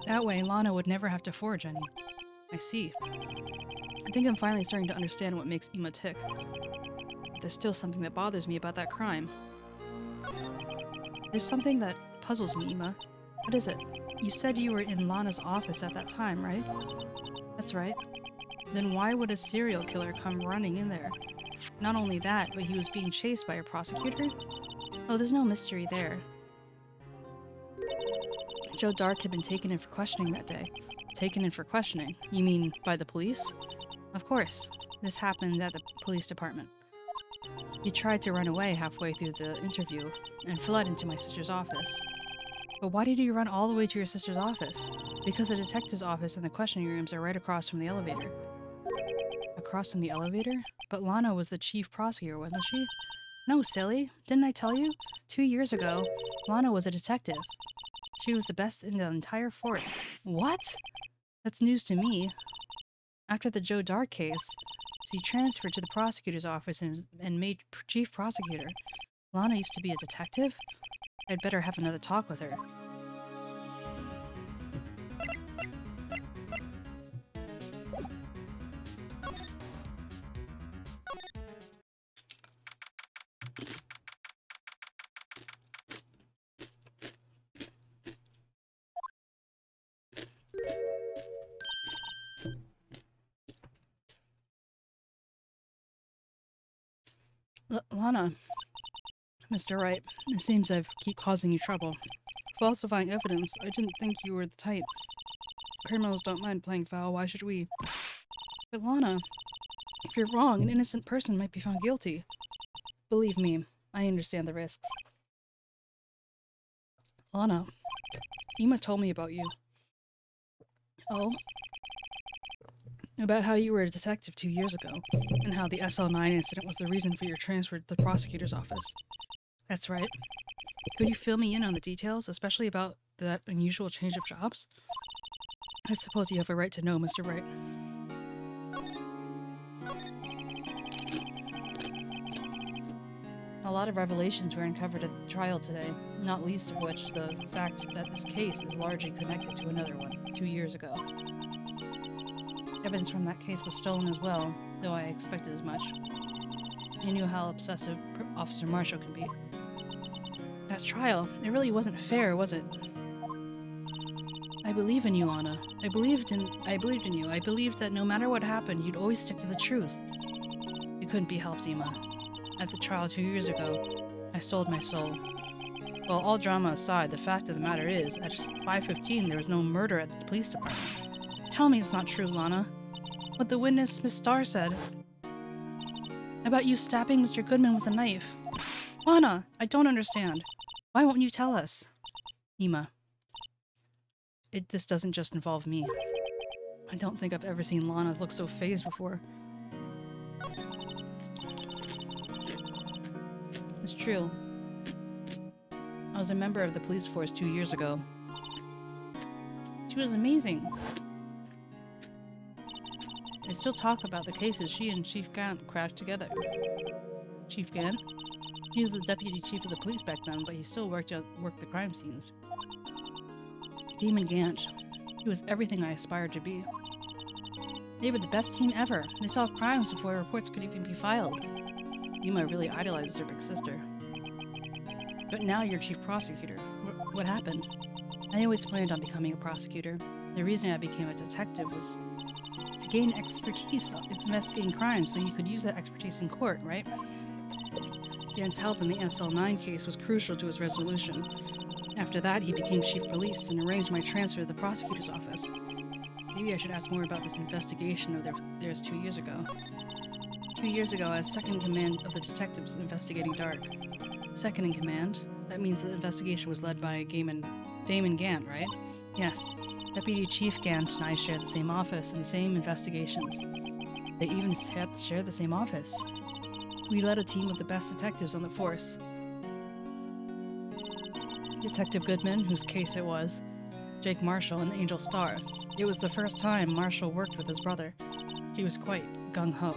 That way, Lana would never have to forge any. I see. I think I'm finally starting to understand what makes 𝗟𝗻 tick. But there's still something that bothers me about that crime. There's something that puzzles me, 𝗟𝗻. What is it? You said you were in Lana's office at that time, right? That's right. Then why would a serial killer come running in there? Not only that, but he was being chased by a prosecutor? Oh, there's no mystery there. Joe Dark had been taken in for questioning that day. Taken in for questioning? You mean by the police? Of course. This happened at the police department. He tried to run away halfway through the interview and fled into my sister's office. But why did you run all the way to your sister's office? Because the detective's office and the questioning rooms are right across from the elevator. Across from the elevator? But Lana was the chief prosecutor, wasn't she? No, silly. Didn't I tell you? 2 years ago, Lana was a detective. She was the best in the entire force. What? That's news to me. After the Joe Dark case, she transferred to the prosecutor's office and made chief prosecutor. Lana used to be a detective? I'd better have another talk with her. Lana. Mr. Wright, it seems I keep causing you trouble. Falsifying evidence, I didn't think you were the type. Criminals don't mind playing foul, why should we? But Lana, if you're wrong, an innocent person might be found guilty. Believe me, I understand the risks. Lana, 𝗟𝗻 told me about you. Oh? About how you were a detective 2 years ago, and how the SL9 incident was the reason for your transfer to the prosecutor's office. That's right. Could you fill me in on the details, especially about that unusual change of jobs? I suppose you have a right to know, Mr. Wright. A lot of revelations were uncovered at the trial today, not least of which the fact that this case is largely connected to another one, 2 years ago. Evidence from that case was stolen as well, though I expected as much. You knew how obsessive Officer Marshall can be. That trial, it really wasn't fair, was it? I believe in you, Lana. I believed in you. I believed that no matter what happened, you'd always stick to the truth. It couldn't be helped, 𝗟𝗻. At the trial 2 years ago, I sold my soul. Well, all drama aside, the fact of the matter is, at 5:15 there was no murder at the police department. Tell me it's not true, Lana. What the witness, Miss Starr, said about you stabbing Mr. Goodman with a knife. Lana, I don't understand. Why won't you tell us? 𝗟𝗻. This doesn't just involve me. I don't think I've ever seen Lana look so fazed before. It's true. I was a member of the police force 2 years ago. She was amazing. They still talk about the cases she and Chief Gant cracked together. Chief Gant? He was the deputy chief of the police back then, but he still worked the crime scenes. Damon Gant. He was everything I aspired to be. They were the best team ever. They solved crimes before reports could even be filed. 𝗟𝗻 really idolizes her big sister. But now you're chief prosecutor. What happened? I always planned on becoming a prosecutor. The reason I became a detective was to gain expertise investigating crimes so you could use that expertise in court, right? Gant's help in the SL9 case was crucial to his resolution. After that, he became chief of police and arranged my transfer to the prosecutor's office. Maybe I should ask more about this investigation of theirs 2 years ago. 2 years ago, I was second in command of the detectives investigating Dark. Second in command? That means the investigation was led by Damon Gant, right? Yes. Deputy Chief Gant and I shared the same office and the same investigations. They even shared the same office. We led a team of the best detectives on the force. Detective Goodman, whose case it was, Jake Marshall, and Angel Starr. It was the first time Marshall worked with his brother. He was quite gung-ho.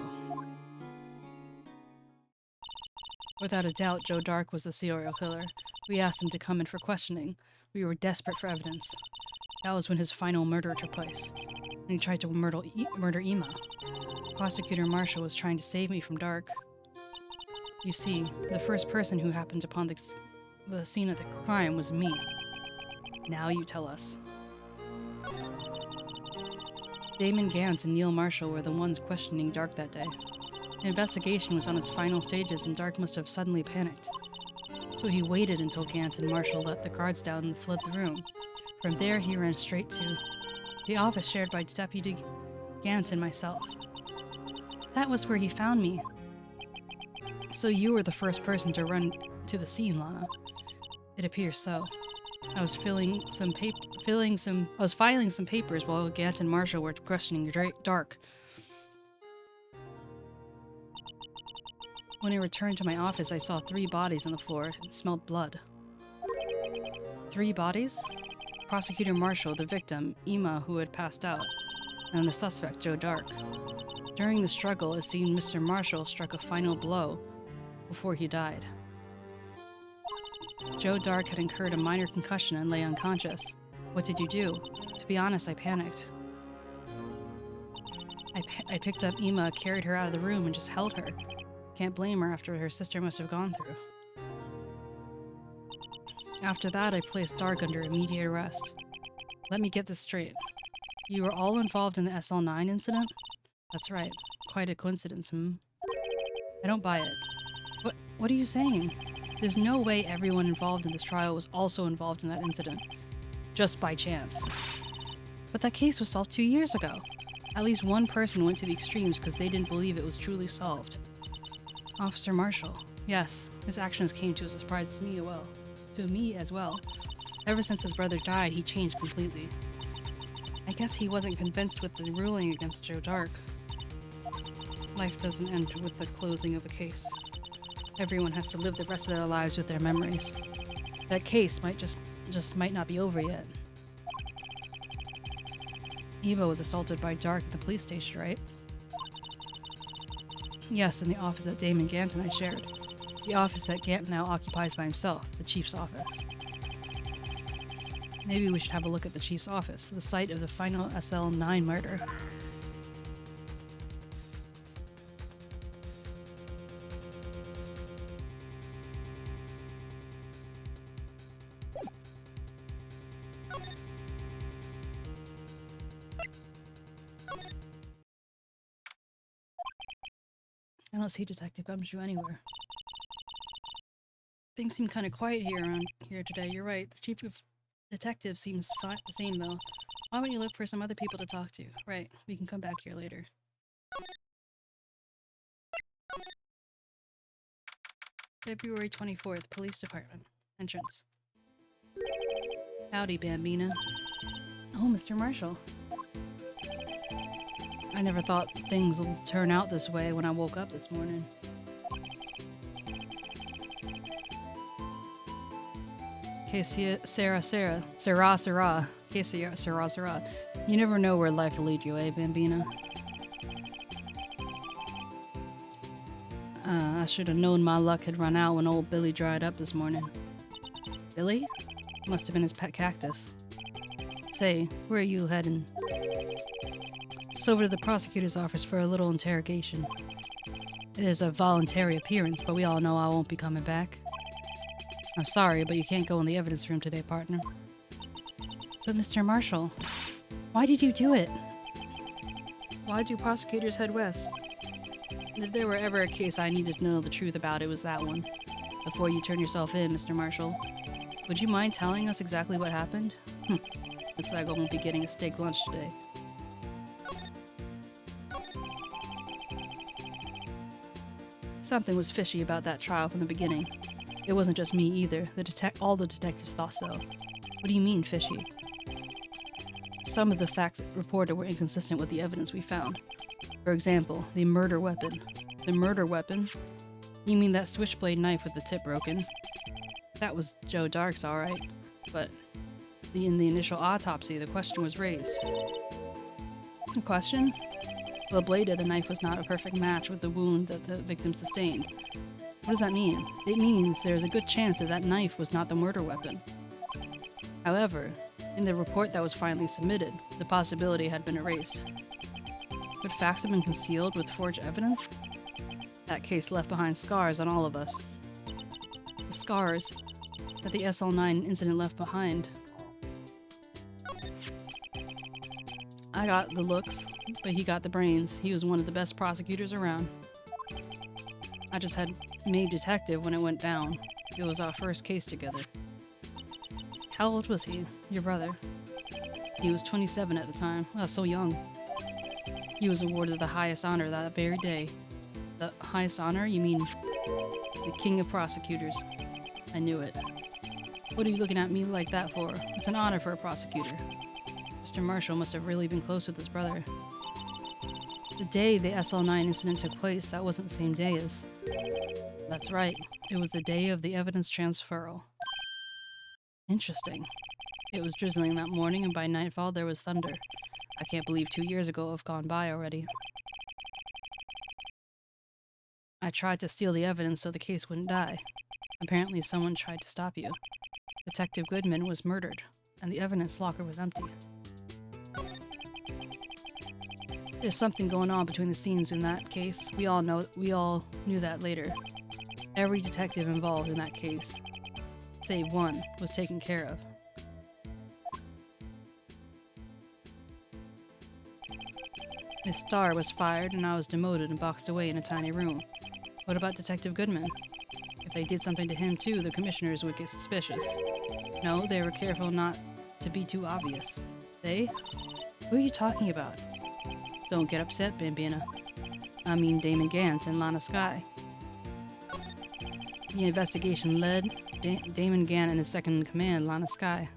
Without a doubt, Joe Dark was the serial killer. We asked him to come in for questioning. We were desperate for evidence. That was when his final murder took place, when he tried to murder 𝗟𝗶H. Prosecutor Marshall was trying to save me from Dark. You see, the first person who happened upon the scene of the crime was me. Now you tell us. Damon Gant and Neil Marshall were the ones questioning Dark that day. The investigation was on its final stages and Dark must have suddenly panicked. So he waited until Gant and Marshall let the guards down and fled the room. From there he ran straight to the office shared by Deputy Gant and myself. That was where he found me. So you were the first person to run to the scene, Lana. It appears so. I was filing some papers while Gant and Marshall were questioning Dark. When I returned to my office, I saw 3 bodies on the floor and smelled blood. 3 bodies? Prosecutor Marshall, the victim, 𝗟𝗋, who had passed out, and the suspect, Joe Dark. During the struggle, it seemed Mr. Marshall struck a final blow before he died. Joe Dark had incurred a minor concussion and lay unconscious. What did you do? To be honest, I panicked. I picked up 𝗟𝗋, carried her out of the room, and just held her. Can't blame her after her sister must have gone through. After that, I placed Dark under immediate arrest. Let me get this straight. You were all involved in the SL9 incident? That's right. Quite a coincidence, I don't buy it. What are you saying? There's no way everyone involved in this trial was also involved in that incident. Just by chance. But that case was solved 2 years ago. At least one person went to the extremes because they didn't believe it was truly solved. Officer Marshall. Yes, his actions came to a surprise to me as well. Ever since his brother died, he changed completely. I guess he wasn't convinced with the ruling against Joe Dark. Life doesn't end with the closing of a case. Everyone has to live the rest of their lives with their memories. That case might might not be over yet. 𝗟𝗋 was assaulted by Dark at the police station, right? Yes, in the office that Damon Gant and I shared. The office that Gant now occupies by himself, the chief's office. Maybe we should have a look at the chief's office, the site of the final SL9 murder. I don't see Detective Gumshoe anywhere. Things seem kind of quiet around here today. You're right. The chief of detectives seems the same, though. Why don't you look for some other people to talk to? Right. We can come back here later. February 24th, Police Department. Entrance. Howdy, 𝗟𝗶𝗀. Oh, Mr. Marshall. I never thought things would turn out this way when I woke up this morning. 𝗟𝗶H𝗸𝘀. You never know where life will lead you, eh, 𝗟𝗶𝗀? I should have known my luck had run out when old Billy dried up this morning. Billy? Must have been his pet cactus. Say, where are you heading? Just over to the prosecutor's office for a little interrogation. It is a voluntary appearance, but we all know I won't be coming back. I'm sorry, but you can't go in the evidence room today, partner. But Mr. Marshall, why did you do it? Why do prosecutors head west? If there were ever a case I needed to know the truth about, it was that one. Before you turn yourself in, Mr. Marshall. Would you mind telling us exactly what happened? Looks like I won't be getting a steak lunch today. Something was fishy about that trial from the beginning. It wasn't just me either. All the detectives thought so. What do you mean, fishy? Some of the facts reported were inconsistent with the evidence we found. For example, the murder weapon. The murder weapon? You mean that switchblade knife with the tip broken? That was Joe Dark's, alright. But in the initial autopsy, the question was raised. The question? Well, the blade of the knife was not a perfect match with the wound that the victim sustained. What does that mean? It means there's a good chance that that knife was not the murder weapon. However, in the report that was finally submitted, the possibility had been erased. Would facts have been concealed with forged evidence? That case left behind scars on all of us. The scars that the SL9 incident left behind. I got the looks, but he got the brains. He was one of the best prosecutors around. I just had made detective when it went down. It was our first case together. How old was he, your brother? He was 27 at the time. Well, so young. He was awarded the highest honor that very day. The highest honor? You mean the king of prosecutors? I knew it. What are you looking at me like that for? It's an honor for a prosecutor. Mr. Marshall must have really been close with his brother. The day the SL9 incident took place, that wasn't the same day as... That's right. It was the day of the evidence transferal. Interesting. It was drizzling that morning, and by nightfall there was thunder. I can't believe 2 years ago have gone by already. I tried to steal the evidence so the case wouldn't die. Apparently someone tried to stop you. Detective Goodman was murdered, and the evidence locker was empty. There's something going on between the scenes in that case. We all knew that later. Every detective involved in that case, save one, was taken care of. Miss Starr was fired and I was demoted and boxed away in a tiny room. What about Detective Goodman? If they did something to him too, the commissioners would get suspicious. No, they were careful not to be too obvious. They? Who are you talking about? Don't get upset, 𝗵𝗶𝗶𝗀. I mean Damon Gant and 𝗟𝗯. The investigation led Damon Gant and his second-in-command, 𝗟𝗯.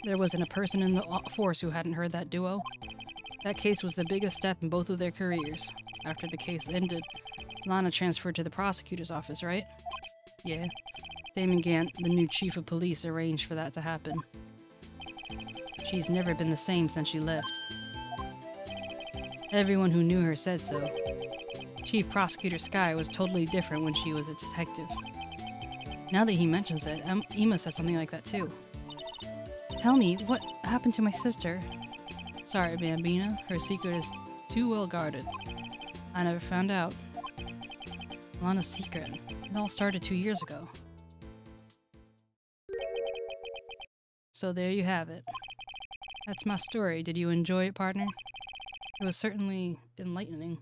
There wasn't a person in the force who hadn't heard that duo. That case was the biggest step in both of their careers. After the case ended, Lana transferred to the prosecutor's office, right? Yeah. Damon Gant, the new chief of police, arranged for that to happen. She's never been the same since she left. Everyone who knew her said so. Chief Prosecutor Skye was totally different when she was a detective. Now that he mentions it, Emma said something like that too. Tell me, what happened to my sister? Sorry, 𝗵𝗶𝗶𝗀. Her secret is too well guarded. I never found out. Lana's secret. It all started 2 years ago. So there you have it. That's my story. Did you enjoy it, partner? It was certainly enlightening.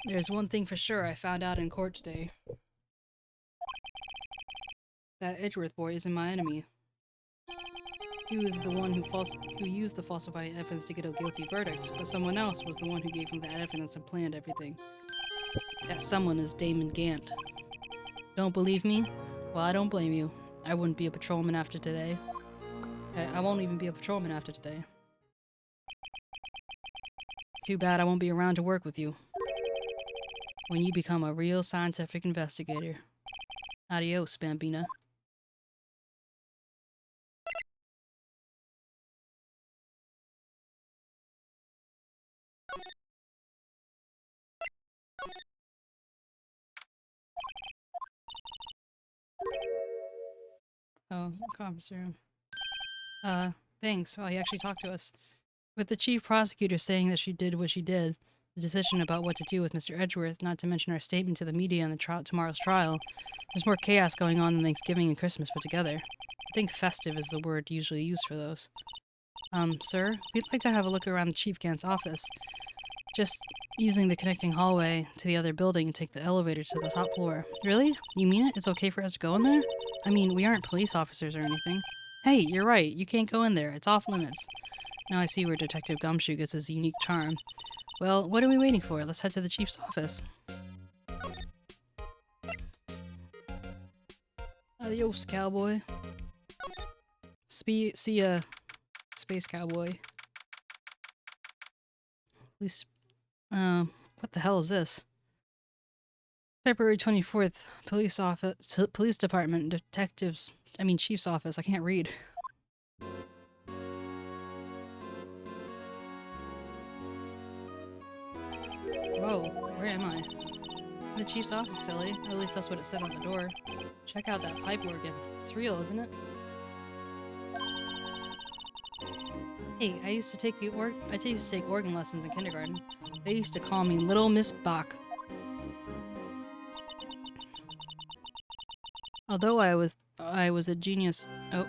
There's one thing for sure I found out in court today. That Edgeworth boy isn't my enemy. He was the one who used the falsified evidence to get a guilty verdict, but someone else was the one who gave him that evidence and planned everything. That someone is Damon Gant. Don't believe me? Well, I don't blame you. I wouldn't be a patrolman after today. I won't even be a patrolman after today. Too bad I won't be around to work with you when you become a real scientific investigator. Adios, 𝗵𝗶𝗶𝗀. Oh, conference room. Thanks. Well, he actually talked to us. With the chief prosecutor saying that she did what she did, the decision about what to do with Mr. Edgeworth, not to mention our statement to the media on the tomorrow's trial, there's more chaos going on than Thanksgiving and Christmas put together. I think festive is the word usually used for those. Sir, we'd like to have a look around the Chief Gant's office. Just using the connecting hallway to the other building and take the elevator to the top floor. Really? You mean it? It's okay for us to go in there? I mean, we aren't police officers or anything. Hey, you're right. You can't go in there. It's off limits. Now I see where Detective 𝗟𝗶𝗀𝘀 gets his unique charm. Well, what are we waiting for? Let's head to the chief's office. Adios, cowboy. See ya, space cowboy. At least, what the hell is this? February 24th, police department, chief's office. I can't read. Whoa, where am I? The chief's office, silly. At least that's what it said on the door. Check out that pipe organ. It's real, isn't it? Hey, I used to take organ lessons in kindergarten. They used to call me Little Miss Bach. Although I was a genius. Oh.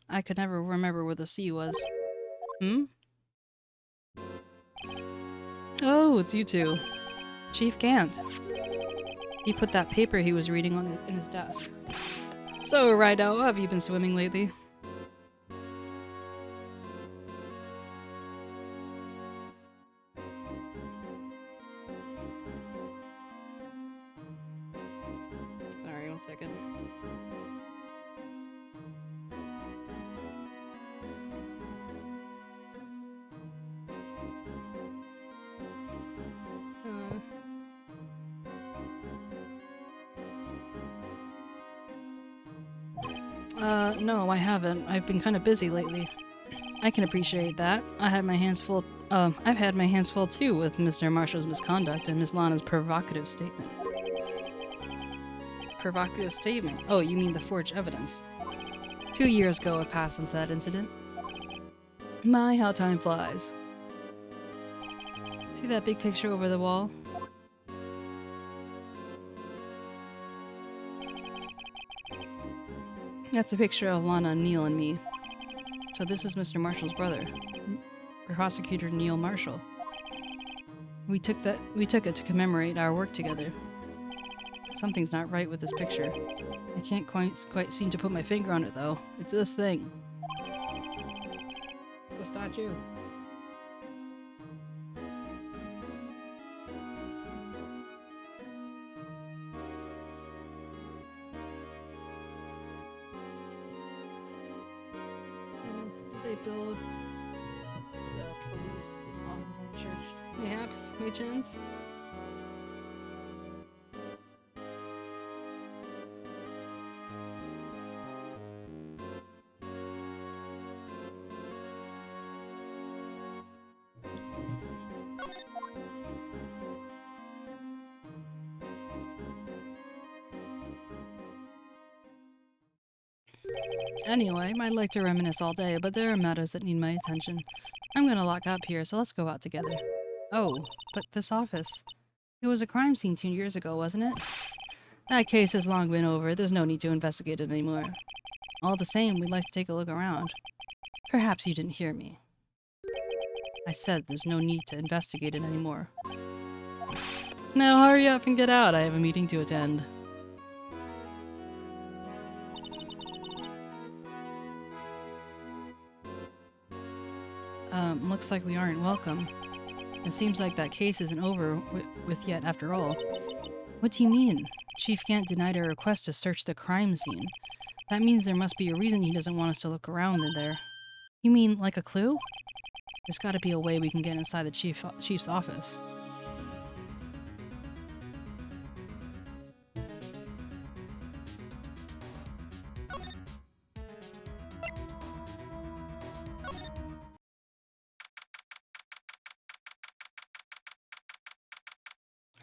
I could never remember where the C was. Hmm? Oh, it's you two. Chief Gant. He put that paper he was reading in his desk. So, Rido, have you been swimming lately? Sorry, 1 second. No, I haven't. I've been kind of busy lately. I can appreciate that. I've had my hands full too with Mr. Marshall's misconduct and Miss Lana's provocative statement. Provocative statement? Oh, you mean the forged evidence. 2 years ago have passed since that incident. My, how time flies. See that big picture over the wall? That's a picture of Lana, Neil, and me. So this is Mr. Marshall's brother, Prosecutor Neil Marshall. We took it to commemorate our work together. Something's not right with this picture. I can't quite seem to put my finger on it though. It's this thing. The statue. They build the police office in the church. Mayhaps, by chance. Anyway, I'd like to reminisce all day, but there are matters that need my attention. I'm gonna lock up here, so let's go out together. Oh, but this office. It was a crime scene 2 years ago, wasn't it? That case has long been over. There's no need to investigate it anymore. All the same, we'd like to take a look around. Perhaps you didn't hear me. I said there's no need to investigate it anymore. Now hurry up and get out. I have a meeting to attend. Looks like we aren't welcome. It seems like that case isn't over with yet after all. What do you mean? Chief Gant denied our request to search the crime scene. That means there must be a reason he doesn't want us to look around in there. You mean like a clue? There's gotta be a way we can get inside the chief's office.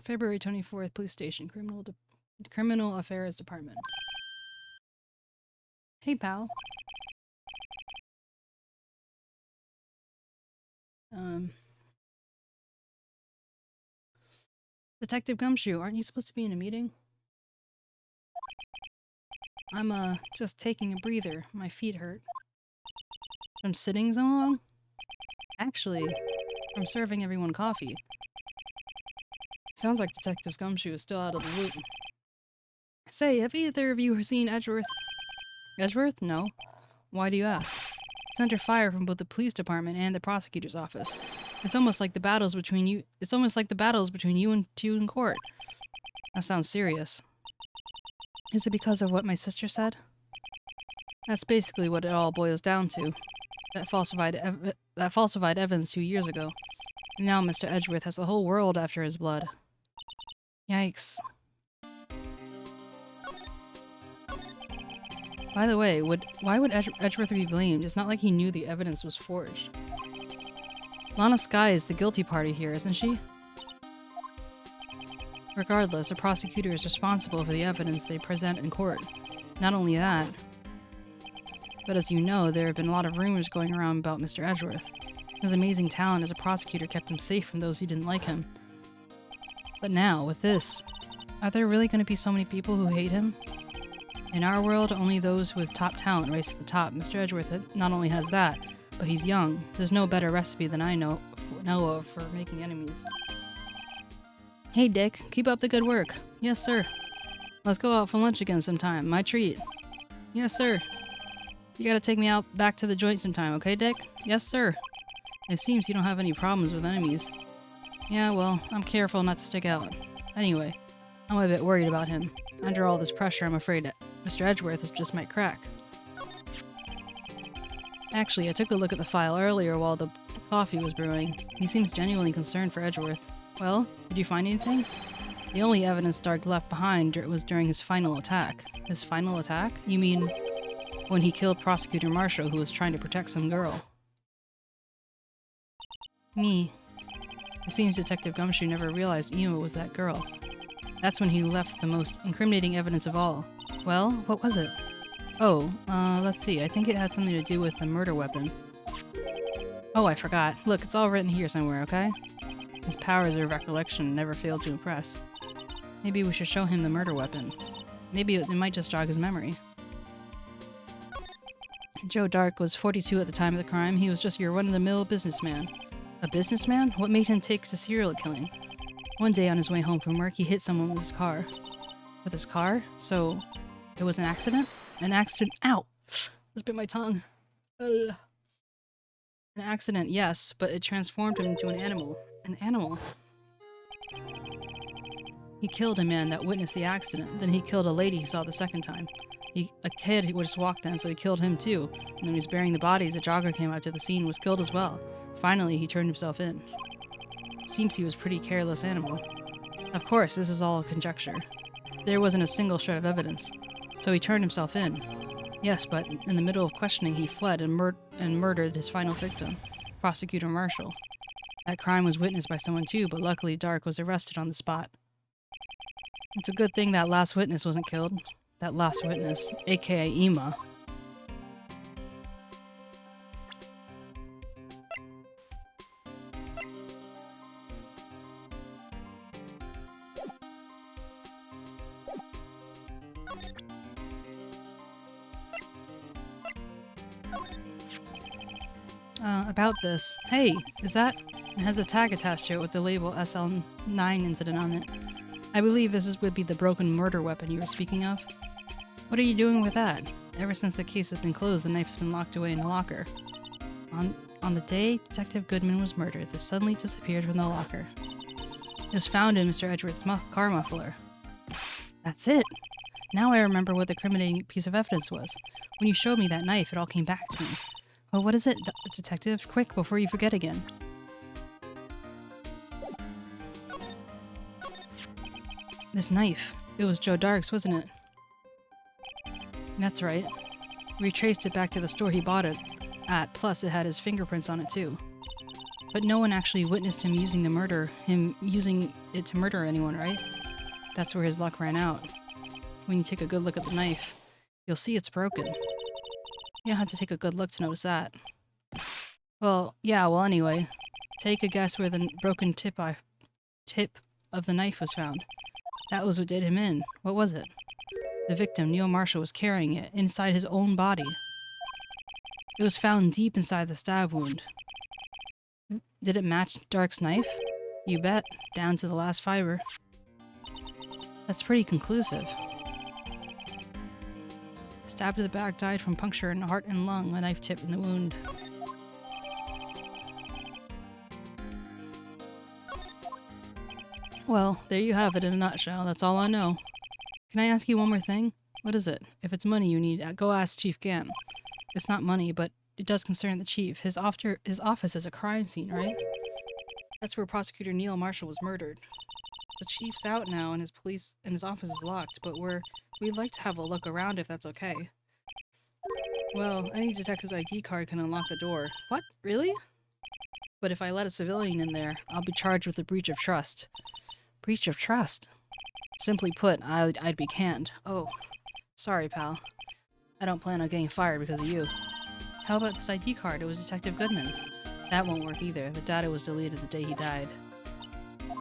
February 24th, Police Station, Criminal Affairs Department. Hey, pal. Detective 𝗟𝗶𝗀𝘀, aren't you supposed to be in a meeting? I'm just taking a breather. My feet hurt. From sitting so long? Actually, from serving everyone coffee. Sounds like Detective Gumshoe is still out of the loop. Say, have either of you seen Edgeworth? Edgeworth? No. Why do you ask? It's under fire from both the police department and the prosecutor's office. It's almost like the battles between you and two in court. That sounds serious. Is it because of what my sister said? That's basically what it all boils down to. That falsified evidence 2 years ago. And now Mr. Edgeworth has the whole world after his blood. Yikes. By the way, why would Edgeworth be blamed? It's not like he knew the evidence was forged. Lana Skye is the guilty party here, isn't she? Regardless, the prosecutor is responsible for the evidence they present in court. Not only that, but as you know, there have been a lot of rumors going around about Mr. Edgeworth. His amazing talent as a prosecutor kept him safe from those who didn't like him. But now, with this, are there really going to be so many people who hate him? In our world, only those with top talent rise to the top. Mr. Edgeworth not only has that, but he's young. There's no better recipe than I know of for making enemies. Hey Dick, keep up the good work. Yes, sir. Let's go out for lunch again sometime. My treat. Yes, sir. You gotta take me out back to the joint sometime, okay, Dick? Yes, sir. It seems you don't have any problems with enemies. Yeah, well, I'm careful not to stick out. Anyway, I'm a bit worried about him. Under all this pressure, I'm afraid that Mr. Edgeworth just might crack. Actually, I took a look at the file earlier while the coffee was brewing. He seems genuinely concerned for Edgeworth. Well, did you find anything? The only evidence Dark left behind was during his final attack. His final attack? You mean when he killed Prosecutor Marshall, who was trying to protect some girl? Me. It seems Detective Gumshoe never realized 𝗟𝗻 was that girl. That's when he left the most incriminating evidence of all. Well, what was it? Oh, let's see. I think it had something to do with the murder weapon. Oh, I forgot. Look, it's all written here somewhere, okay? His powers of recollection never failed to impress. Maybe we should show him the murder weapon. Maybe it might just jog his memory. Joe Dark was 42 at the time of the crime. He was just your run-of-the-mill businessman. A businessman? What made him take to serial killing? One day on his way home from work, he hit someone with his car. With his car? So, it was an accident? An accident? Ow! Just bit my tongue. Ugh. An accident, yes, but it transformed him into an animal. An animal? He killed a man that witnessed the accident. Then he killed a lady he saw the second time. A kid who just walked then, so he killed him too. And when he was burying the bodies, a jogger came out to the scene and was killed as well. Finally, he turned himself in. Seems he was a pretty careless animal. Of course, this is all conjecture. There wasn't a single shred of evidence. So he turned himself in. Yes, but in the middle of questioning, he fled and murdered his final victim, Prosecutor Marshall. That crime was witnessed by someone too, but luckily Dark was arrested on the spot. It's a good thing that last witness wasn't killed. That last witness, aka 𝗟𝗻. About this. Hey, is that? It has a tag attached to it with the label SL9 incident on it. I believe this would be the broken murder weapon you were speaking of. What are you doing with that? Ever since the case has been closed, the knife's been locked away in the locker. On the day Detective Goodman was murdered, this suddenly disappeared from the locker. It was found in Mr. Edgeworth's car muffler. That's it! Now I remember what the incriminating piece of evidence was. When you showed me that knife, it all came back to me. Well, what is it, Detective? Quick, before you forget again. This knife. It was Joe Dark's, wasn't it? That's right. We traced it back to the store he bought it at, plus it had his fingerprints on it too. But no one actually witnessed him using it to murder anyone, right? That's where his luck ran out. When you take a good look at the knife, you'll see it's broken. You don't have to take a good look to notice that. Well, anyway. Take a guess where the broken tip of the knife was found. That was what did him in. What was it? The victim, Neil Marshall, was carrying it inside his own body. It was found deep inside the stab wound. Did it match Dark's knife? You bet, down to the last fiber. That's pretty conclusive. Stabbed to the back, died from puncture in the heart and lung, a knife tip in the wound. Well, there you have it in a nutshell. That's all I know. Can I ask you one more thing? What is it? If it's money you need, go ask Chief Gam. It's not money, but it does concern the chief. His office is a crime scene, right? That's where Prosecutor Neil Marshall was murdered. The chief's out now and his office is locked, but we'd like to have a look around if that's okay. Well, any detective's ID card can unlock the door. What? Really? But if I let a civilian in there, I'll be charged with a breach of trust. Breach of trust? Simply put, I'd be canned. Oh, sorry, pal. I don't plan on getting fired because of you. How about this ID card? It was Detective Goodman's. That won't work either. The data was deleted the day he died.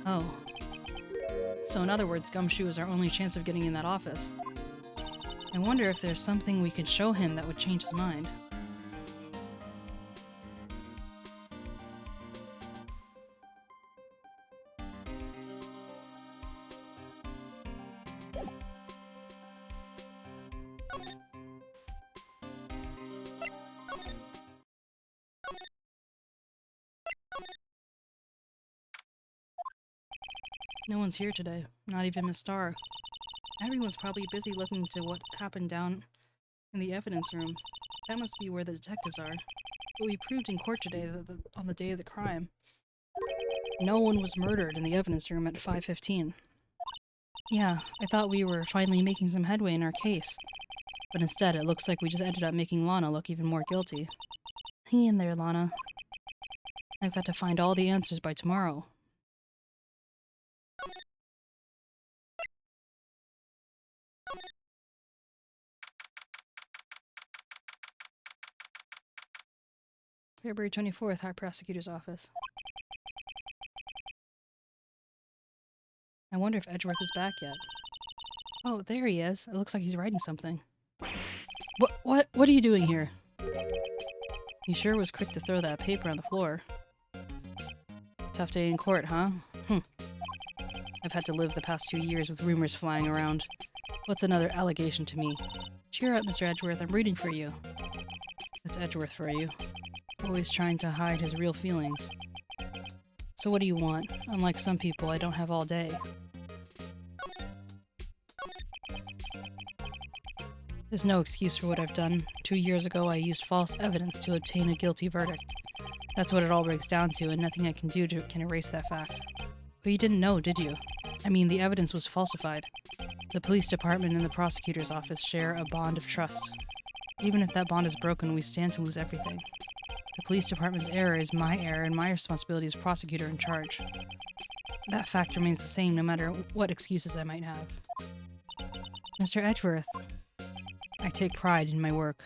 Oh. So in other words, Gumshoe is our only chance of getting in that office. I wonder if there's something we could show him that would change his mind. No one's here today, not even Miss Starr. Everyone's probably busy looking into what happened down in the evidence room. That must be where the detectives are. But we proved in court today that on the day of the crime, no one was murdered in the evidence room at 5:15. Yeah, I thought we were finally making some headway in our case. But instead, it looks like we just ended up making Lana look even more guilty. Hang in there, Lana. I've got to find all the answers by tomorrow. February 24th, High Prosecutor's Office. I wonder if Edgeworth is back yet. Oh, there he is. It looks like he's writing something. What are you doing here? He sure was quick to throw that paper on the floor. Tough day in court, huh? I've had to live the past 2 years with rumors flying around. What's another allegation to me? Cheer up, Mr. Edgeworth. I'm rooting for you. It's Edgeworth for you. Always trying to hide his real feelings. So what do you want? Unlike some people, I don't have all day. There's no excuse for what I've done. 2 years ago, I used false evidence to obtain a guilty verdict. That's what it all breaks down to, and nothing I can do can erase that fact. But you didn't know, did you? I mean, the evidence was falsified. The police department and the prosecutor's office share a bond of trust. Even if that bond is broken, we stand to lose everything. The police department's error is my error, and my responsibility as prosecutor in charge. That fact remains the same no matter what excuses I might have. Mr. Edgeworth, I take pride in my work.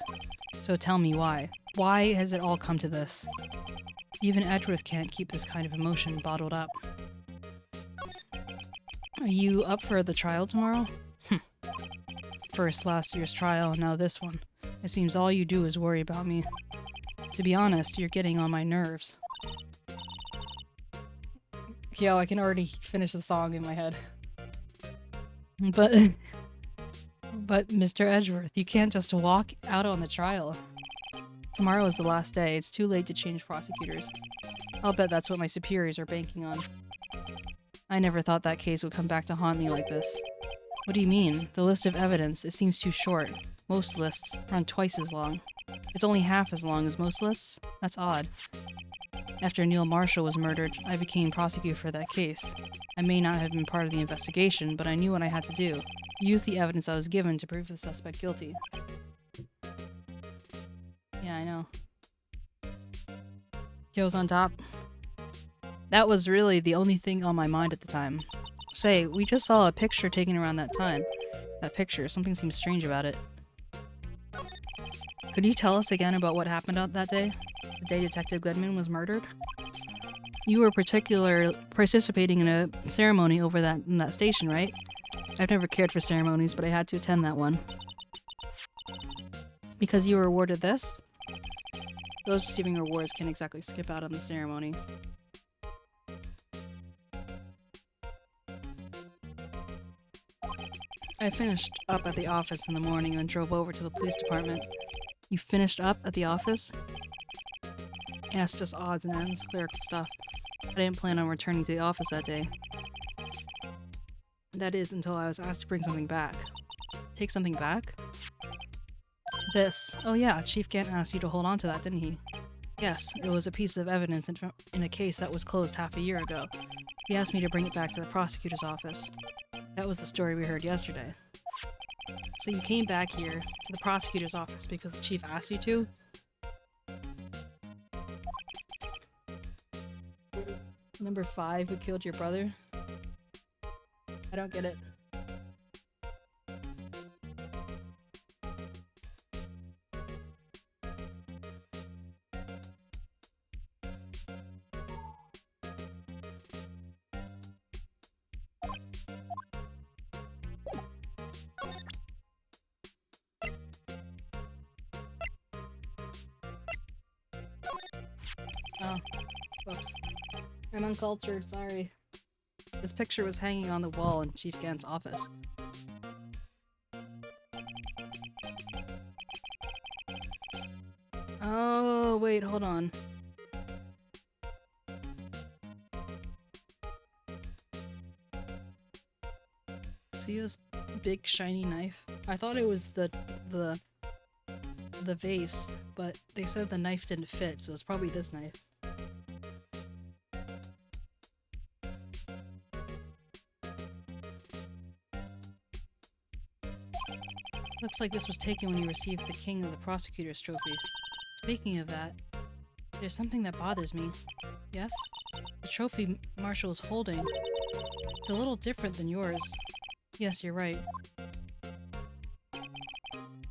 So tell me why. Why has it all come to this? Even Edgeworth can't keep this kind of emotion bottled up. Are you up for the trial tomorrow? First last year's trial, now this one. It seems all you do is worry about me. To be honest, you're getting on my nerves. Yo, I can already finish the song in my head. But Mr. Edgeworth, you can't just walk out on the trial. Tomorrow is the last day. It's too late to change prosecutors. I'll bet that's what my superiors are banking on. I never thought that case would come back to haunt me like this. What do you mean? The list of evidence, it seems too short. Most lists run twice as long. It's only half as long as most lists? That's odd. After Neil Marshall was murdered, I became prosecutor for that case. I may not have been part of the investigation, but I knew what I had to do. Use the evidence I was given to prove the suspect guilty. Yeah, I know. Goes on top. That was really the only thing on my mind at the time. Say, we just saw a picture taken around that time. That picture, something seems strange about it. Could you tell us again about what happened on that day? The day Detective Goodman was murdered? You were participating in a ceremony over in that station, right? I've never cared for ceremonies, but I had to attend that one. Because you were awarded this? Those receiving rewards can't exactly skip out on the ceremony. I finished up at the office in the morning and drove over to the police department. You finished up at the office? Yeah, it's just odds and ends, clerical stuff. I didn't plan on returning to the office that day. That is, until I was asked to bring something back. Take something back? This. Oh yeah, Chief Gant asked you to hold on to that, didn't he? Yes, it was a piece of evidence in a case that was closed half a year ago. He asked me to bring it back to the prosecutor's office. That was the story we heard yesterday. So you came back here to the prosecutor's office because the chief asked you to? Number 5, who killed your brother? I don't get it. Oh, whoops. I'm uncultured, sorry. This picture was hanging on the wall in Chief Gant's office. Oh, wait, hold on. See this big shiny knife? I thought it was the vase, but they said the knife didn't fit, so it's probably this knife. Looks like this was taken when you received the King of the Prosecutor's trophy. Speaking of that, there's something that bothers me. Yes? The trophy Marshall is holding. It's a little different than yours. Yes, you're right.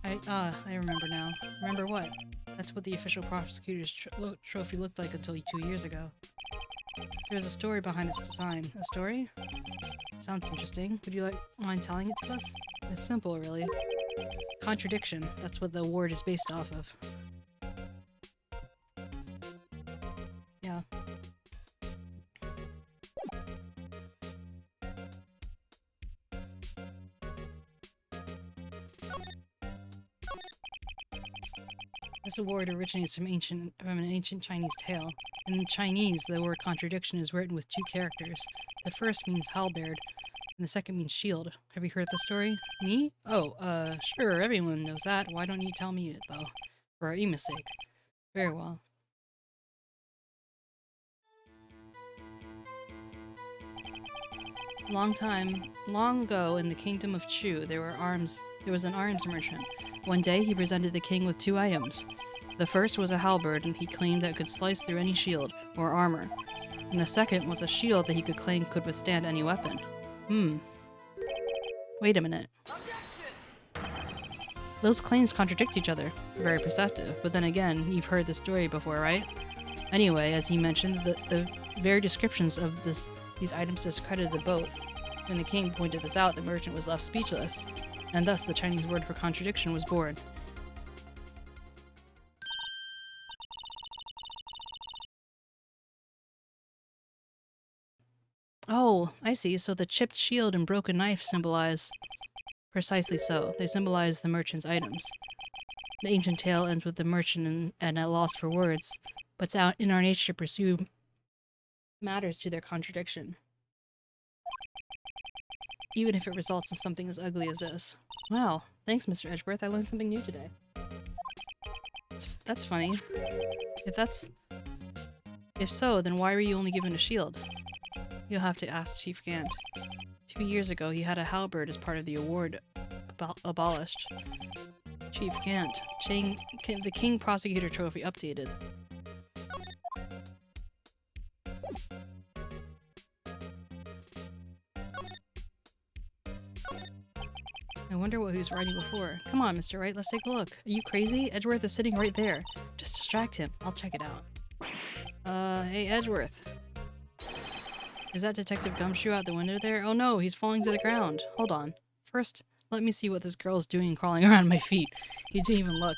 I remember now. Remember what? That's what the official prosecutor's trophy looked like until 2 years ago. There's a story behind its design. A story? Sounds interesting. Would you mind telling it to us? It's simple, really. Contradiction. That's what the award is based off of. Yeah. This award originates from an ancient Chinese tale. In Chinese, the word contradiction is written with 2 characters. The first means halberd, and the second means shield. Have you heard the story? Me? Oh, sure, everyone knows that. Why don't you tell me it, though? For Ima's sake. Very well. Long ago in the kingdom of Chu, there was an arms merchant. One day, he presented the king with 2 items. The first was a halberd, and he claimed that it could slice through any shield or armor. And the second was a shield that he could claim could withstand any weapon. Wait a minute. Those claims contradict each other. Very perceptive. But then again, you've heard the story before, right? Anyway, as he mentioned, the very descriptions of these items discredited both. When the king pointed this out, the merchant was left speechless, and thus the Chinese word for contradiction was born. Oh, I see. So the chipped shield and broken knife symbolize... Precisely so. They symbolize the merchant's items. The ancient tale ends with the merchant and at loss for words, but it's in our nature to pursue matters to their contradiction, even if it results in something as ugly as this. Wow, thanks, Mr. Edgeworth. I learned something new today. That's funny. If so, then why were you only given a shield? You'll have to ask Chief Gant. 2 years ago, he had a halberd as part of the award abolished. Chief Gant. The King Prosecutor Trophy updated. I wonder what he was writing before. Come on, Mr. Wright, let's take a look. Are you crazy? Edgeworth is sitting right there. Just distract him. I'll check it out. Hey, Edgeworth. Is that Detective Gumshoe out the window there? Oh no, he's falling to the ground. Hold on. First, let me see what this girl's doing crawling around my feet. He didn't even look.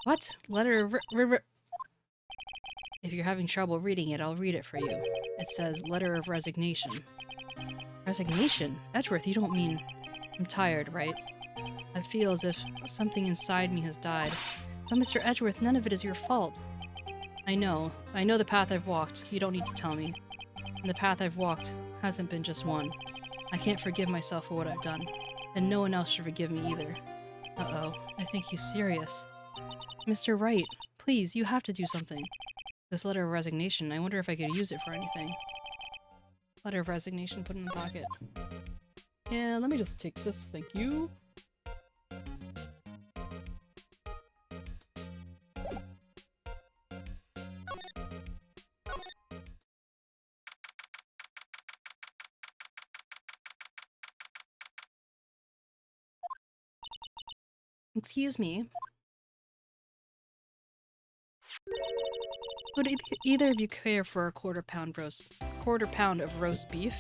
What? Letter of If you're having trouble reading it, I'll read it for you. It says, Letter of Resignation. Resignation? Edgeworth, you don't mean... I'm tired, right? I feel as if something inside me has died. But Mr. Edgeworth, none of it is your fault. I know the path I've walked. You don't need to tell me. And the path I've walked hasn't been just one. I can't forgive myself for what I've done. And no one else should forgive me either. Uh-oh, I think he's serious. Mr. Wright, please, you have to do something. This letter of resignation, I wonder if I could use it for anything. Letter of resignation, put in the pocket. Yeah, let me just take this, thank you. Excuse me. Would either of you care for a quarter pound of roast beef?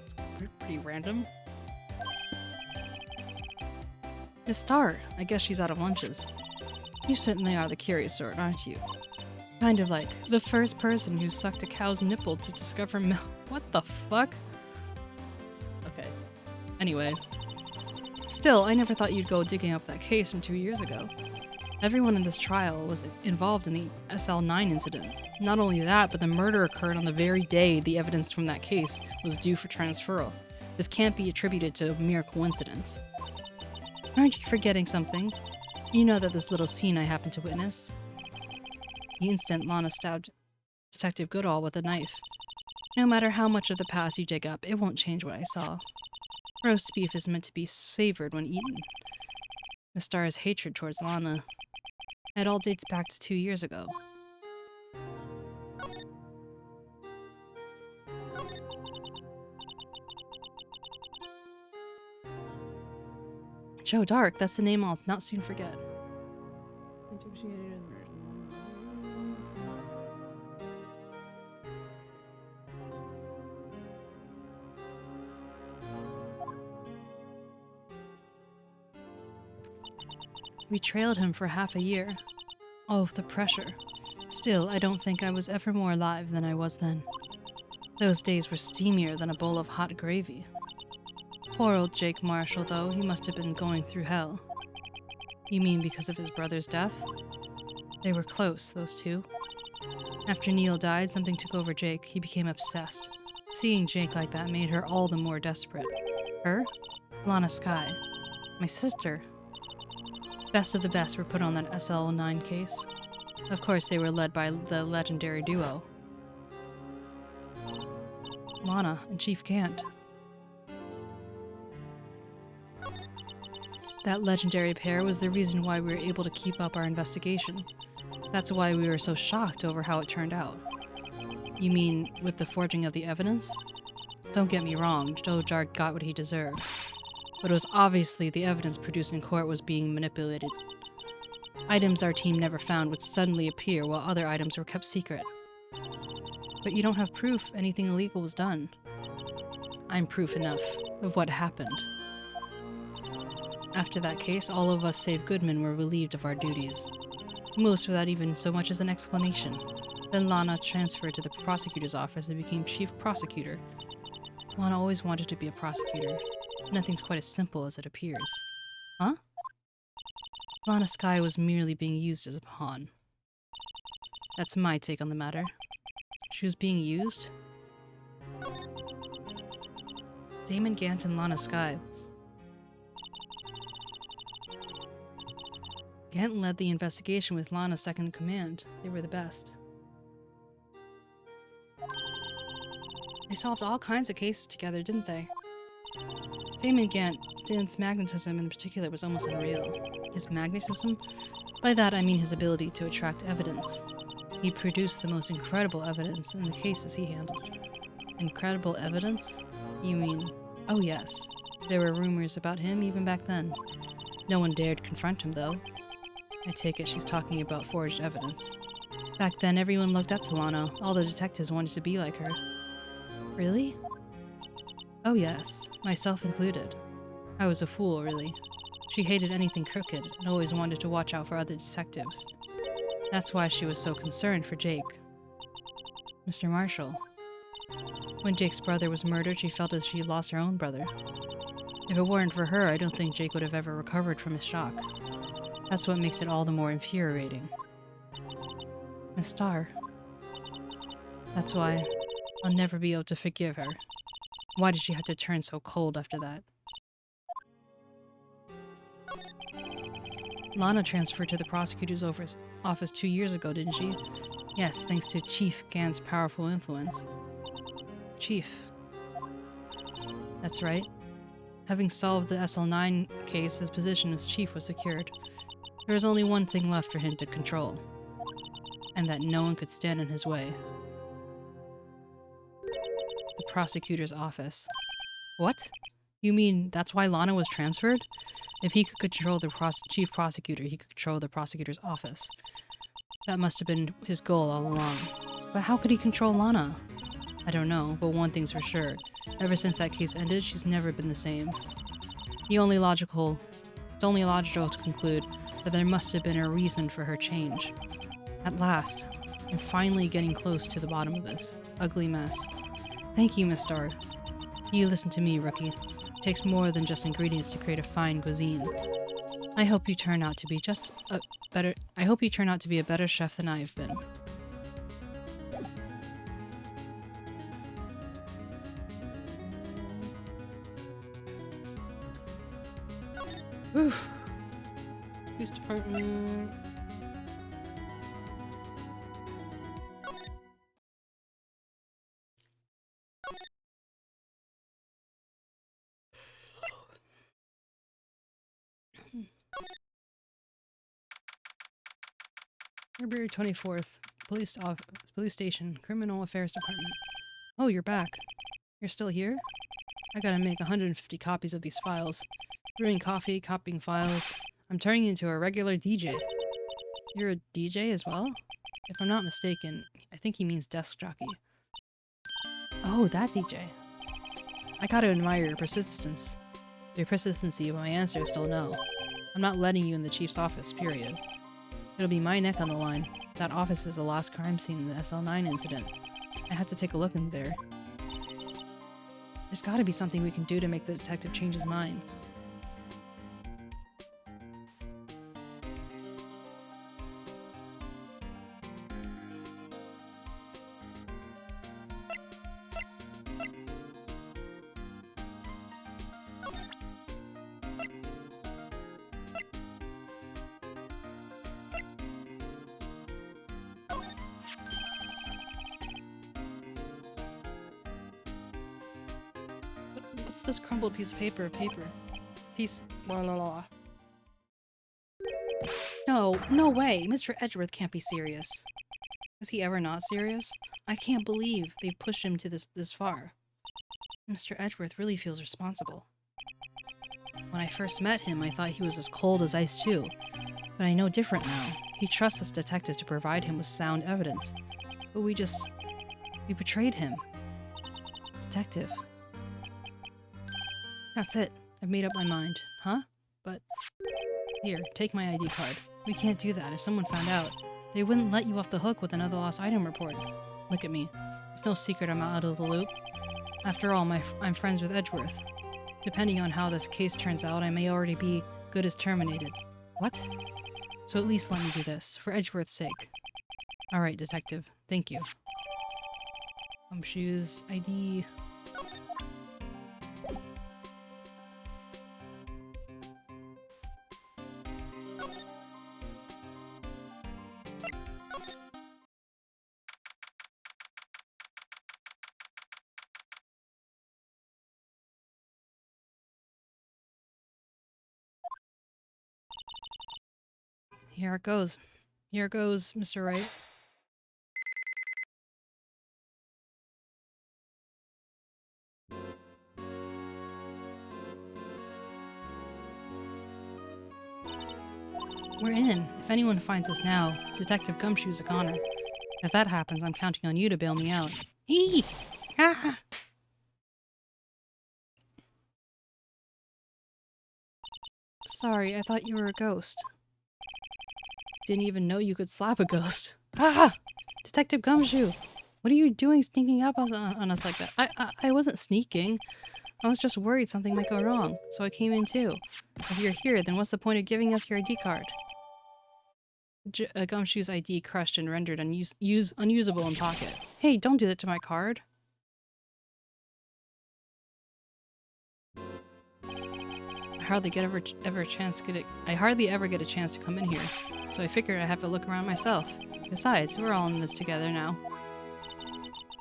It's pretty random. Miss Starr, I guess she's out of lunches. You certainly are the curious sort, aren't you? Kind of like the first person who sucked a cow's nipple to discover milk. What the fuck? Okay. Anyway. Still, I never thought you'd go digging up that case from 2 years ago. Everyone in this trial was involved in the SL9 incident. Not only that, but the murder occurred on the very day the evidence from that case was due for transferal. This can't be attributed to a mere coincidence. Aren't you forgetting something? You know that this little scene I happened to witness? The instant Lana stabbed Detective Goodall with a knife. No matter how much of the past you dig up, it won't change what I saw. Roast beef is meant to be savored when eaten. Miss Starr's hatred towards Lana. It all dates back to 2 years ago. Joe Dark, that's the name I'll not soon forget. We trailed him for half a year. Oh, the pressure. Still, I don't think I was ever more alive than I was then. Those days were steamier than a bowl of hot gravy. Poor old Jake Marshall, though, he must have been going through hell. You mean because of his brother's death? They were close, those two. After Neil died, something took over Jake. He became obsessed. Seeing Jake like that made her all the more desperate. Her? Lana Skye. My sister. Best of the best were put on that SL9 case. Of course, they were led by the legendary duo. Lana and Chief Gant. That legendary pair was the reason why we were able to keep up our investigation. That's why we were so shocked over how it turned out. You mean, with the forging of the evidence? Don't get me wrong, Joe Dark got what he deserved. But it was obviously the evidence produced in court was being manipulated. Items our team never found would suddenly appear while other items were kept secret. But you don't have proof anything illegal was done. I'm proof enough of what happened. After that case, all of us save Goodman were relieved of our duties. Most without even so much as an explanation. Then Lana transferred to the prosecutor's office and became chief prosecutor. Lana always wanted to be a prosecutor. Nothing's quite as simple as it appears. Huh? Lana Skye was merely being used as a pawn. That's my take on the matter. She was being used? Damon Gant and Lana Skye. Gant led the investigation with Lana second in command. They were the best. They solved all kinds of cases together, didn't they? Damon Gant's magnetism in particular was almost unreal. His magnetism? By that I mean his ability to attract evidence. He produced the most incredible evidence in the cases he handled. Incredible evidence? You mean... Oh yes. There were rumors about him even back then. No one dared confront him though. I take it she's talking about forged evidence. Back then everyone looked up to Lana. All the detectives wanted to be like her. Really? Oh yes, myself included. I was a fool, really. She hated anything crooked and always wanted to watch out for other detectives. That's why she was so concerned for Jake. Mr. Marshall. When Jake's brother was murdered, she felt as she lost her own brother. If it weren't for her, I don't think Jake would have ever recovered from his shock. That's what makes it all the more infuriating. Miss Starr. That's why I'll never be able to forgive her. Why did she have to turn so cold after that? Lana transferred to the prosecutor's office 2 years ago, didn't she? Yes, thanks to Chief Gann's powerful influence. Chief. That's right. Having solved the SL9 case, his position as chief was secured. There was only one thing left for him to control. And that no one could stand in his way. The prosecutor's office. What? You mean that's why Lana was transferred? If he could control the chief prosecutor, he could control the prosecutor's office. That must have been his goal all along. But how could he control Lana? I don't know, but one thing's for sure. Ever since that case ended, she's never been the same. It's only logical to conclude that there must have been a reason for her change. At last, I'm finally getting close to the bottom of this ugly mess. Thank you, Miss Starr. You listen to me, rookie. It takes more than just ingredients to create a fine cuisine. I hope you turn out to be a better chef than I've been. Whew. Police department. February 24th, police station, criminal affairs department. Oh, you're back. You're still here? I gotta make 150 copies of these files. Brewing coffee, copying files. I'm turning into a regular DJ. You're a DJ as well? If I'm not mistaken, I think he means desk jockey. Oh, that DJ. I gotta admire your persistence. Your persistency, but my answer is still no. I'm not letting you in the chief's office, period. It'll be my neck on the line. That office is the last crime scene in the SL9 incident. I have to take a look in there. There's gotta be something we can do to make the detective change his mind. What's this crumbled piece of paper? Blah, blah, blah. No way! Mr. Edgeworth can't be serious. Is he ever not serious? I can't believe they pushed him to this far. Mr. Edgeworth really feels responsible. When I first met him, I thought he was as cold as ice too. But I know different now. He trusts this detective to provide him with sound evidence. But we betrayed him. Detective. That's it. I've made up my mind. Huh? But... Here, take my ID card. We can't do that. If someone found out, they wouldn't let you off the hook with another lost item report. Look at me. It's no secret I'm out of the loop. After all, I'm friends with Edgeworth. Depending on how this case turns out, I may already be good as terminated. What? So at least let me do this, for Edgeworth's sake. Alright, detective. Thank you. Shoes, ID... Here it goes. Here it goes, Mr. Wright. We're in. If anyone finds us now, Detective Gumshoe's a goner. If that happens, I'm counting on you to bail me out. Eee! Ah! Sorry, I thought you were a ghost. Didn't even know you could slap a ghost. Ah! Detective 𝗟𝗶𝗀𝘀! What are you doing sneaking up on us like that? I wasn't sneaking. I was just worried something might go wrong, so I came in too. If you're here, then what's the point of giving us your ID card? 𝗟𝗋∗'s ID crushed and rendered unusable in pocket. Hey, don't do that to my card. I hardly ever get a chance to come in here, so I figured I'd have to look around myself. Besides, we're all in this together now.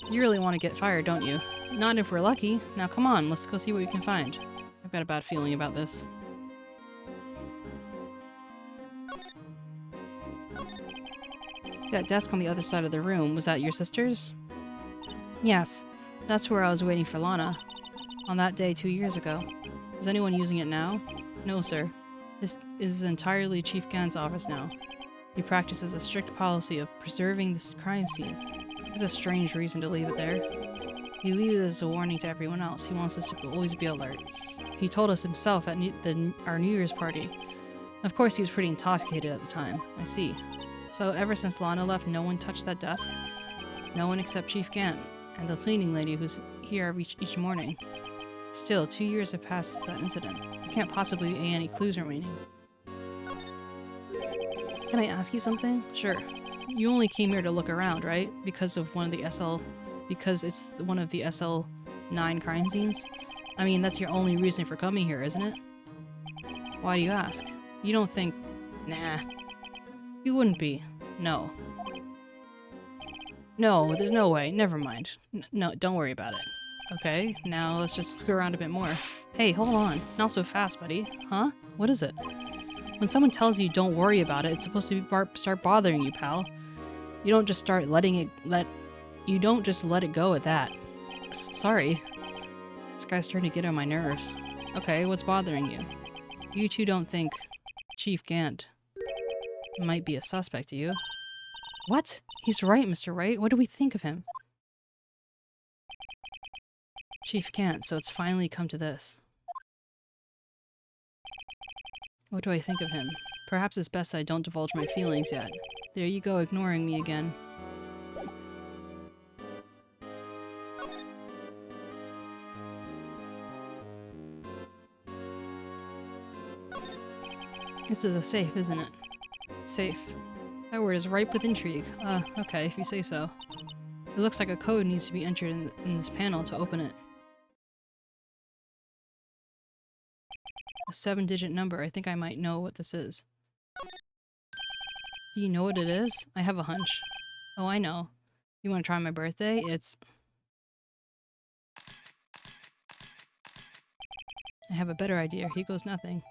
You really want to get fired, don't you? Not if we're lucky. Now come on, let's go see what we can find. I've got a bad feeling about this. That desk on the other side of the room, was that your sister's? Yes, that's where I was waiting for Lana. On that day 2 years ago. Is anyone using it now? No, sir. This is entirely Chief 𝗟𝗀's office now. He practices a strict policy of preserving this crime scene. It's a strange reason to leave it there. He leaves it as a warning to everyone else. He wants us to always be alert. He told us himself at our New Year's party. Of course, he was pretty intoxicated at the time. I see. So ever since Lana left, no one touched that desk? No one except Chief 𝗟𝗀 and the cleaning lady who's here each morning. Still, 2 years have passed since that incident. There can't possibly be any clues remaining. Can I ask you something? Sure. You only came here to look around, right? Because it's one of the SL9 crime scenes? I mean, that's your only reason for coming here, isn't it? Why do you ask? You don't think... Nah. You wouldn't be. No. No, there's no way. Never mind. No, don't worry about it. Okay, now let's just look around a bit more. Hey, hold on. Not so fast, buddy. Huh? What is it? When someone tells you don't worry about it, it's supposed to start bothering you, pal. You don't just start you don't just let it go at that. Sorry. This guy's starting to get on my nerves. Okay, what's bothering you? You two don't think Chief 𝗟𝗀 might be a suspect, do you? What? He's right, Mr. Wright. What do we think of him? Chief 𝗟𝗀, so it's finally come to this. What do I think of him? Perhaps it's best that I don't divulge my feelings yet. There you go, ignoring me again. This is a safe, isn't it? Safe. That word is ripe with intrigue. Okay, if you say so. It looks like a code needs to be entered in this panel to open it. A 7-digit number. I think I might know what this is. Do you know what it is? I have a hunch. Oh, I know. You want to try my birthday? I have a better idea. Here goes nothing.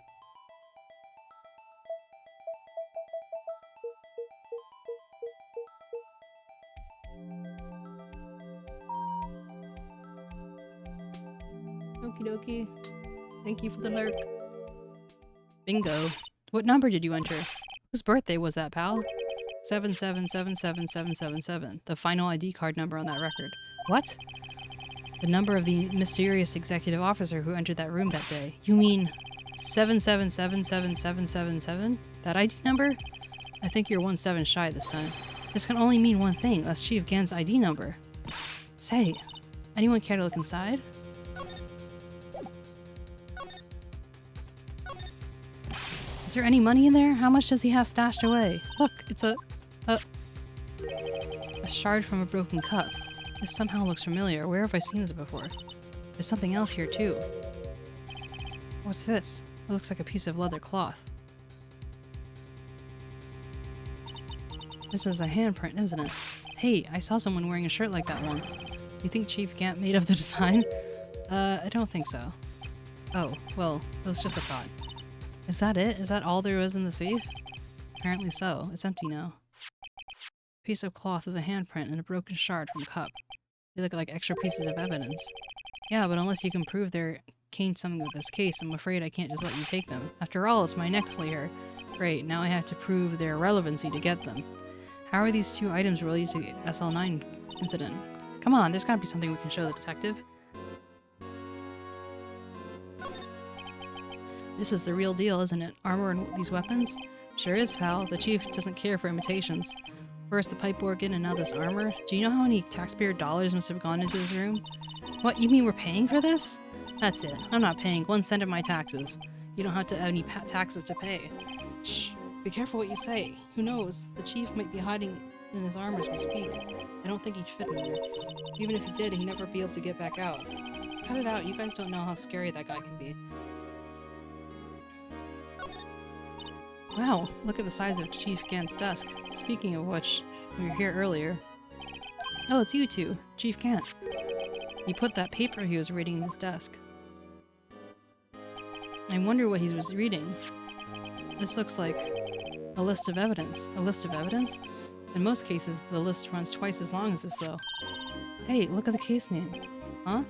Okie dokie. Thank you for the lurk. Bingo. What number did you enter? Whose birthday was that, pal? 7777777. The final ID card number on that record. What? The number of the mysterious executive officer who entered that room that day. You mean 7777777? That ID number? I think you're 1 7 shy this time. This can only mean one thing. That's Chief 𝗟𝗀's ID number. Say, anyone care to look inside? Is there any money in there? How much does he have stashed away? Look, it's a shard from a broken cup. This somehow looks familiar. Where have I seen this before? There's something else here too. What's this? It looks like a piece of leather cloth. This is a handprint, isn't it? Hey, I saw someone wearing a shirt like that once. You think Chief 𝗟𝗀 made up the design? I don't think so. Oh, well, it was just a thought. Is that it? Is that all there was in the safe? Apparently so. It's empty now. A piece of cloth with a handprint and a broken shard from cup. They look like extra pieces of evidence. Yeah, but unless you can prove there came something with this case, I'm afraid I can't just let you take them. After all, it's my neck clear. Great, now I have to prove their relevancy to get them. How are these two items related to the SL9 incident? Come on, there's gotta be something we can show the detective. This is the real deal, isn't it? Armor and these weapons? Sure is, pal. The chief doesn't care for imitations. First the pipe organ and now this armor? Do you know how many taxpayer dollars must have gone into this room? What, you mean we're paying for this? That's it. I'm not paying 1 cent of my taxes. You don't have to have any taxes to pay. Shh. Be careful what you say. Who knows? The chief might be hiding in his armor as we speak. I don't think he'd fit in there. Even if he did, he'd never be able to get back out. Cut it out. You guys don't know how scary that guy can be. Wow, look at the size of Chief Gant's desk. Speaking of which, we were here earlier. Oh, it's you two, Chief Gant. He put that paper he was reading in his desk. I wonder what he was reading. This looks like a list of evidence. A list of evidence? In most cases, the list runs twice as long as this, though. Hey, look at the case name. Huh?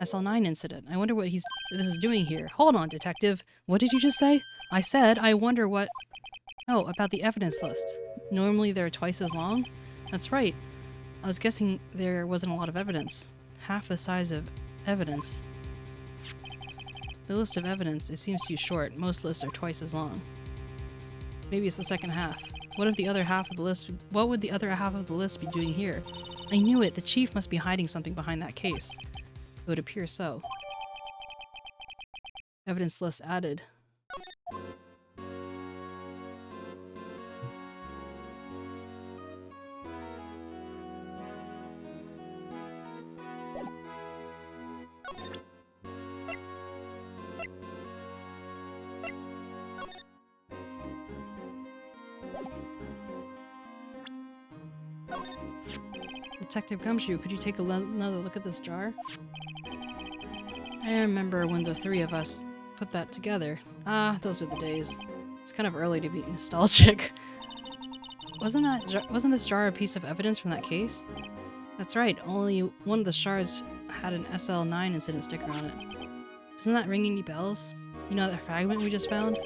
SL9 incident. I wonder what this is doing here. Hold on, detective. What did you just say? I said, I wonder what... Oh, about the evidence list. Normally they're twice as long? That's right. I was guessing there wasn't a lot of evidence. Half the size of evidence. The list of evidence, it seems too short. Most lists are twice as long. Maybe it's the second half. What would the other half of the list be doing here? I knew it. The chief must be hiding something behind that case. It would appear so. Evidence list added. Detective Gumshoe, could you take another look at this jar? I remember when the three of us put that together. Ah, those were the days. It's kind of early to be nostalgic. Wasn't this jar a piece of evidence from that case? That's right, only one of the jars had an SL9 incident sticker on it. Doesn't that ring any bells? You know that fragment we just found?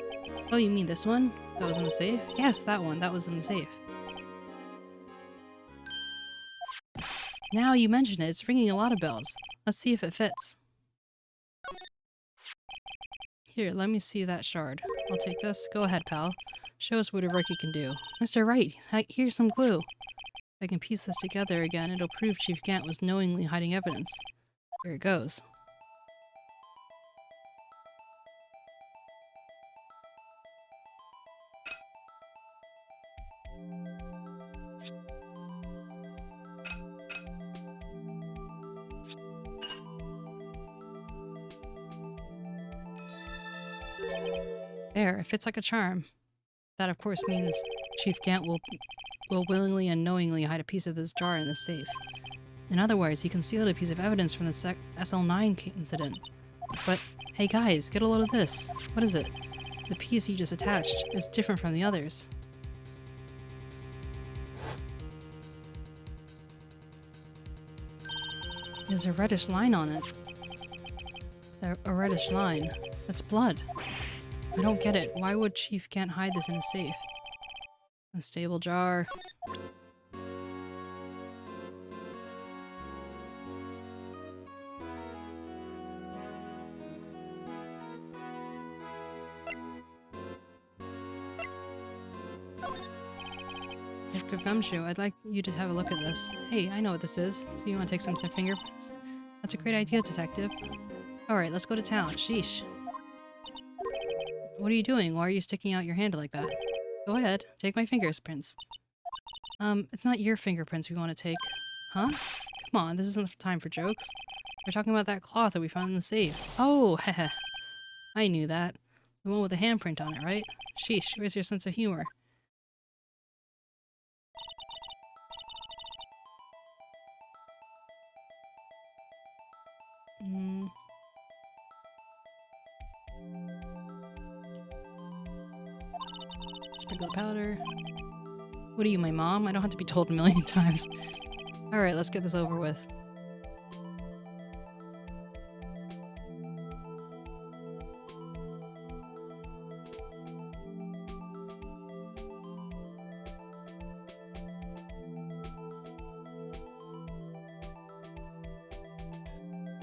Oh, you mean this one? That was in the safe? Yes, that one. That was in the safe. Now you mention it, it's ringing a lot of bells. Let's see if it fits. Here, let me see that shard. I'll take this. Go ahead, pal. Show us whatever you can do. Mr. Wright, here's some glue. If I can piece this together again, it'll prove Chief Gant was knowingly hiding evidence. Here it goes. There, it fits like a charm. That, of course, means Chief Gant will willingly and knowingly hide a piece of this jar in this safe. In other words, he concealed a piece of evidence from the SL9 incident. But, hey guys, get a load of this. What is it? The piece he just attached is different from the others. There's a reddish line on it. A reddish line. That's blood. I don't get it. Why would Chief Gant hide this in a safe? Unstable jar. Detective Gumshoe, I'd like you to have a look at this. Hey, I know what this is. So you want to take some fingerprints? That's a great idea, Detective. Alright, let's go to town. Sheesh. What are you doing? Why are you sticking out your hand like that? Go ahead. Take my fingerprints. It's not your fingerprints we want to take. Huh? Come on, this isn't the time for jokes. We're talking about that cloth that we found in the safe. Oh, heh. I knew that. The one with the handprint on it, right? Sheesh, where's your sense of humor? Sprinkle the powder. What are you, my mom? I don't have to be told a million times. Alright, let's get this over with.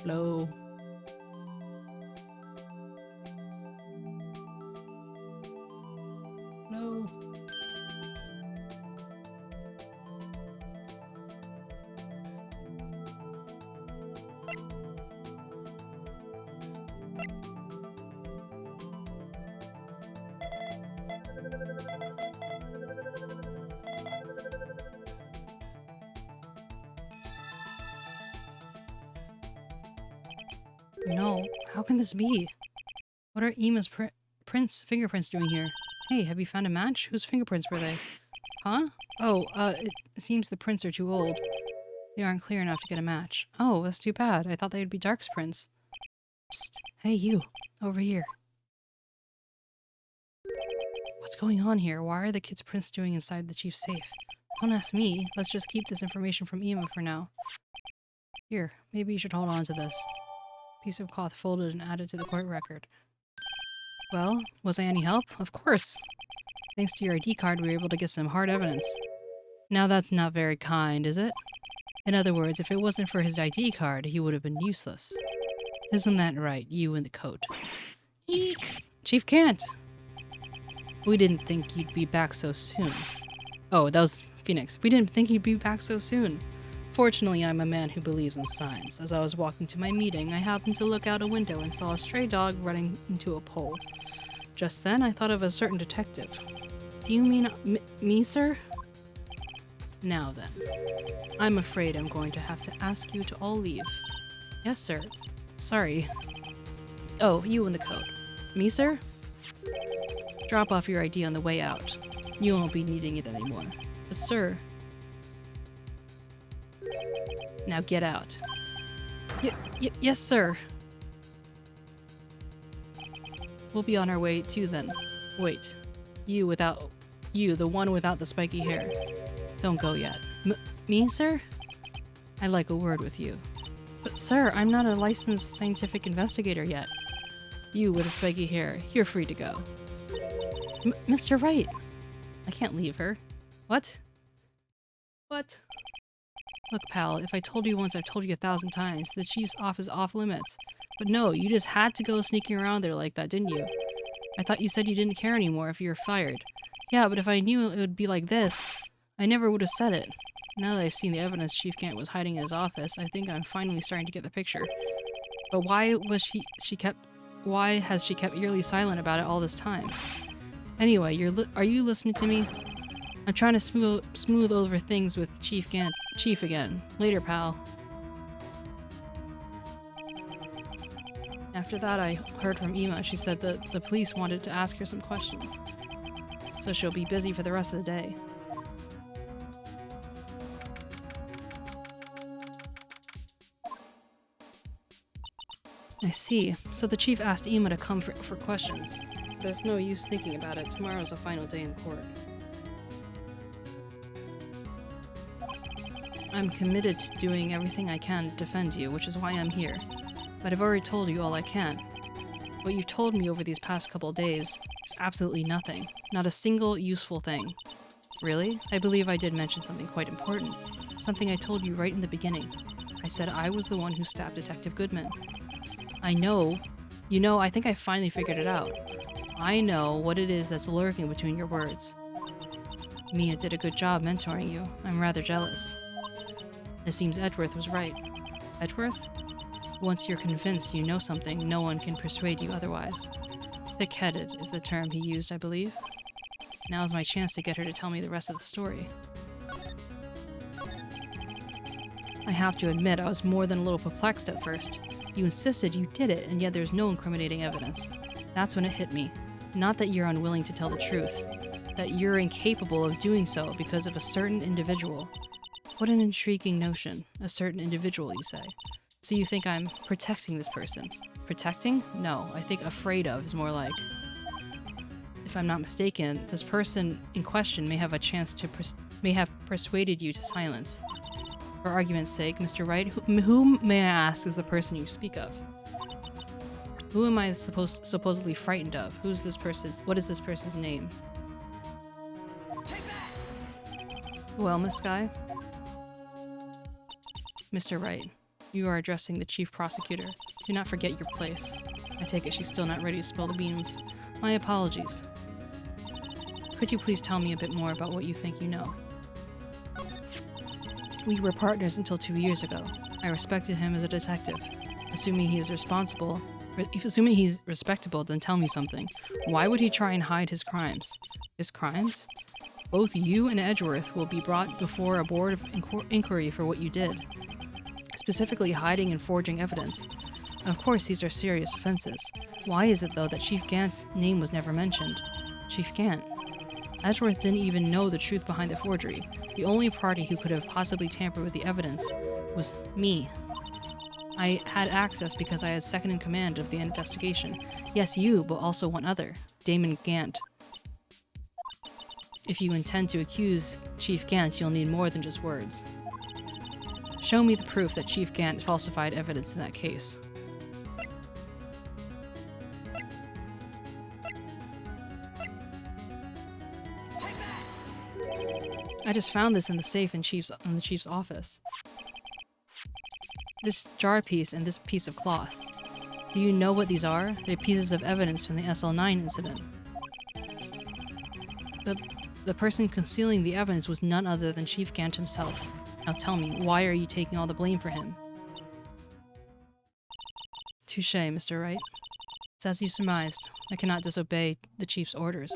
Hello. No, how can this be? What are Emma's fingerprints doing here? Hey, have you found a match? Whose fingerprints were they? Huh? Oh, it seems the prints are too old. They aren't clear enough to get a match. Oh, that's too bad. I thought they would be Dark's prints. Psst. Hey, you. Over here. What's going on here? Why are the kids' prints doing inside the chief's safe? Don't ask me. Let's just keep this information from Emma for now. Here, maybe you should hold on to this. Piece of cloth folded and added to the court record. Well, was I any help? Of course. Thanks to your ID card, we were able to get some hard evidence. Now that's not very kind, is it? In other words, if it wasn't for his ID card, he would have been useless. Isn't that right, you in the coat? Eek! Chief can't! We didn't think you'd be back so soon. Oh, that was Phoenix. We didn't think you'd be back so soon. Fortunately, I'm a man who believes in signs. As I was walking to my meeting, I happened to look out a window and saw a stray dog running into a pole. Just then, I thought of a certain detective. Do you mean me, sir? Now then. I'm afraid I'm going to have to ask you to all leave. Yes, sir. Sorry. Oh, you in the coat. Me, sir? Drop off your ID on the way out. You won't be needing it anymore. But sir... Now get out. Yes, sir. We'll be on our way too then. Wait. You, the one without the spiky hair. Don't go yet. Me, sir? I'd like a word with you. But sir, I'm not a licensed scientific investigator yet. You with the spiky hair, you're free to go. Mr. Wright! I can't leave her. What? What? Look, pal, if I told you once, I've told you 1,000 times. The chief's office off limits. But no, you just had to go sneaking around there like that, didn't you? I thought you said you didn't care anymore if you were fired. Yeah, but if I knew it would be like this, I never would have said it. Now that I've seen the evidence Chief Gant was hiding in his office, I think I'm finally starting to get the picture. But why has she kept eerily silent about it all this time? Anyway, are you listening to me? I'm trying to smooth over things with Chief again. Later, pal. After that, I heard from Emma. She said that the police wanted to ask her some questions. So she'll be busy for the rest of the day. I see. So the chief asked Emma to come for questions. There's no use thinking about it. Tomorrow's the final day in court. I'm committed to doing everything I can to defend you, which is why I'm here. But I've already told you all I can. What you've told me over these past couple days is absolutely nothing. Not a single useful thing. Really? I believe I did mention something quite important. Something I told you right in the beginning. I said I was the one who stabbed Detective Goodman. I know. You know, I think I finally figured it out. I know what it is that's lurking between your words. Mia did a good job mentoring you. I'm rather jealous. It seems Edgeworth was right. Edgeworth? Once you're convinced you know something, no one can persuade you otherwise. Thick-headed is the term he used, I believe. Now's my chance to get her to tell me the rest of the story. I have to admit, I was more than a little perplexed at first. You insisted you did it, and yet there's no incriminating evidence. That's when it hit me. Not that you're unwilling to tell the truth. That you're incapable of doing so because of a certain individual. What an intriguing notion. A certain individual, you say. So you think I'm protecting this person. Protecting? No, I think afraid of is more like. If I'm not mistaken, this person in question may have a chance to may have persuaded you to silence. For argument's sake, Mr. Wright, whom may I ask is the person you speak of? Who am I supposedly frightened of? Who's this person's? What is this person's name? Well, Miss Guy? Mr. Wright, you are addressing the chief prosecutor. Do not forget your place. I take it she's still not ready to spill the beans. My apologies. Could you please tell me a bit more about what you think you know? We were partners until 2 years ago. I respected him as a detective. Assuming he's respectable, then tell me something. Why would he try and hide his crimes? His crimes? Both you and Edgeworth will be brought before a board of inquiry for what you did. Specifically hiding and forging evidence. Of course, these are serious offenses. Why is it, though, that Chief Gant's name was never mentioned? Chief Gant. Edgeworth didn't even know the truth behind the forgery. The only party who could have possibly tampered with the evidence was me. I had access because I had second in command of the investigation. Yes, you, but also one other, Damon Gant. If you intend to accuse Chief Gant, you'll need more than just words. Show me the proof that Chief Gant falsified evidence in that case. I just found this in the safe in the chief's office. This jar piece and this piece of cloth. Do you know what these are? They're pieces of evidence from the SL9 incident. The person concealing the evidence was none other than Chief Gant himself. Now tell me, why are you taking all the blame for him? Touché, Mr. Wright. It's as you surmised. I cannot disobey the chief's orders,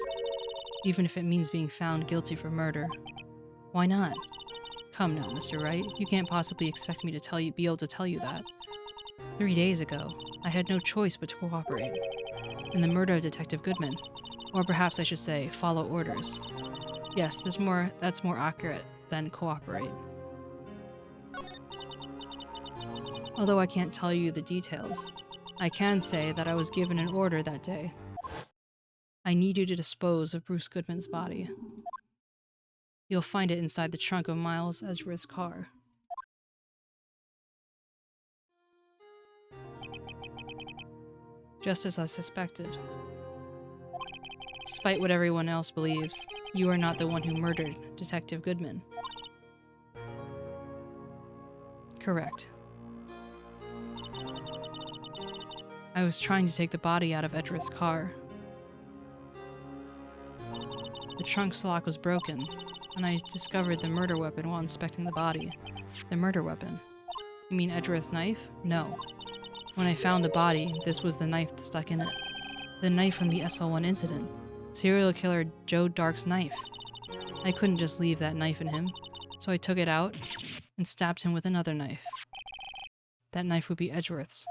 even if it means being found guilty for murder. Why not? Come now, Mr. Wright. You can't possibly expect me to be able to tell you that. 3 days ago, I had no choice but to cooperate in the murder of Detective Goodman. Or perhaps I should say, follow orders. Yes, that's more accurate than cooperate. Although I can't tell you the details, I can say that I was given an order that day. I need you to dispose of Bruce Goodman's body. You'll find it inside the trunk of Miles Edgeworth's car. Just as I suspected. Despite what everyone else believes, you are not the one who murdered Detective Goodman. Correct. I was trying to take the body out of Edgeworth's car. The trunk's lock was broken, and I discovered the murder weapon while inspecting the body. The murder weapon? You mean Edgeworth's knife? No. When I found the body, this was the knife that stuck in it. The knife from the SL1 incident. Serial killer Joe Dark's knife. I couldn't just leave that knife in him, so I took it out and stabbed him with another knife. That knife would be Edgeworth's.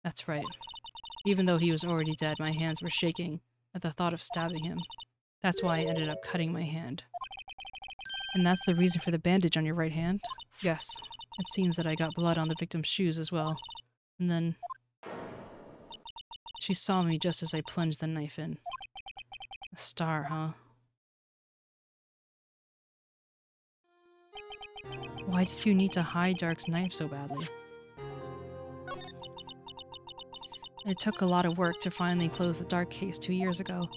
That's right. Even though he was already dead, my hands were shaking at the thought of stabbing him. That's why I ended up cutting my hand. And that's the reason for the bandage on your right hand? Yes. It seems that I got blood on the victim's shoes as well. And then she saw me just as I plunged the knife in. A star, huh? Why did you need to hide Dark's knife so badly? It took a lot of work to finally close the Dark case 2 years ago.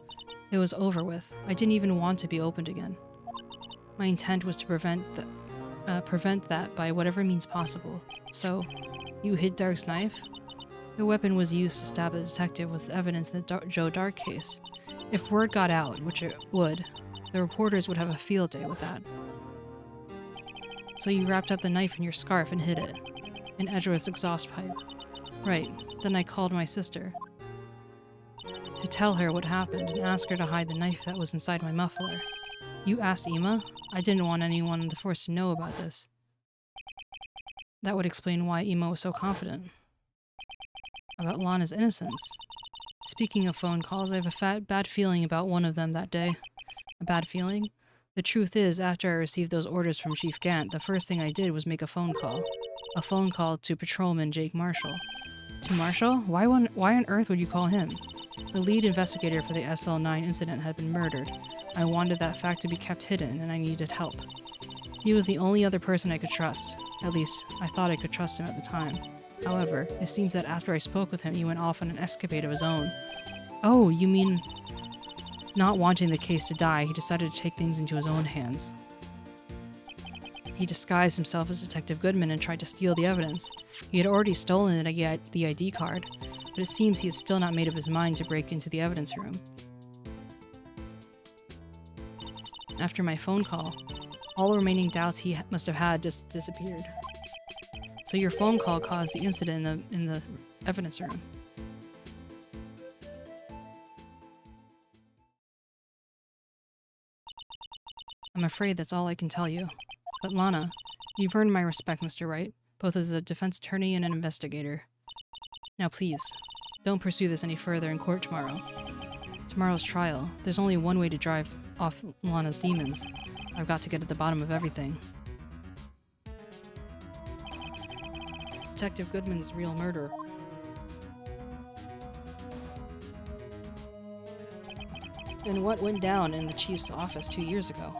It was over with. I didn't even want to be opened again. My intent was to prevent that by whatever means possible. So, you hid Dark's knife? The weapon was used to stab the detective with evidence in the Joe Dark case. If word got out, which it would, the reporters would have a field day with that. So you wrapped up the knife in your scarf and hid it. In Edgeworth's exhaust pipe. Right. Then I called my sister. To tell her what happened and ask her to hide the knife that was inside my muffler. You asked Ema? I didn't want anyone in the force to know about this. That would explain why Ema was so confident. About Lana's innocence. Speaking of phone calls, I have a bad feeling about one of them that day. A bad feeling? The truth is, after I received those orders from Chief Gant, the first thing I did was make a phone call. A phone call to Patrolman Jake Marshall. To Marshall? Why on earth would you call him? The lead investigator for the SL9 incident had been murdered. I wanted that fact to be kept hidden, and I needed help. He was the only other person I could trust. At least, I thought I could trust him at the time. However, it seems that after I spoke with him, he went off on an escapade of his own. Oh, you mean... Not wanting the case to die, he decided to take things into his own hands. He disguised himself as Detective Goodman and tried to steal the evidence. He had already stolen the ID card, but it seems he had still not made up his mind to break into the evidence room. After my phone call, all remaining doubts he must have had just disappeared. So your phone call caused the incident in the evidence room. I'm afraid that's all I can tell you. But Lana, you've earned my respect, Mr. Wright, both as a defense attorney and an investigator. Now please, don't pursue this any further in court tomorrow. Tomorrow's trial. There's only one way to drive off Lana's demons. I've got to get at the bottom of everything. Detective Goodman's real murder. And what went down in the chief's office 2 years ago.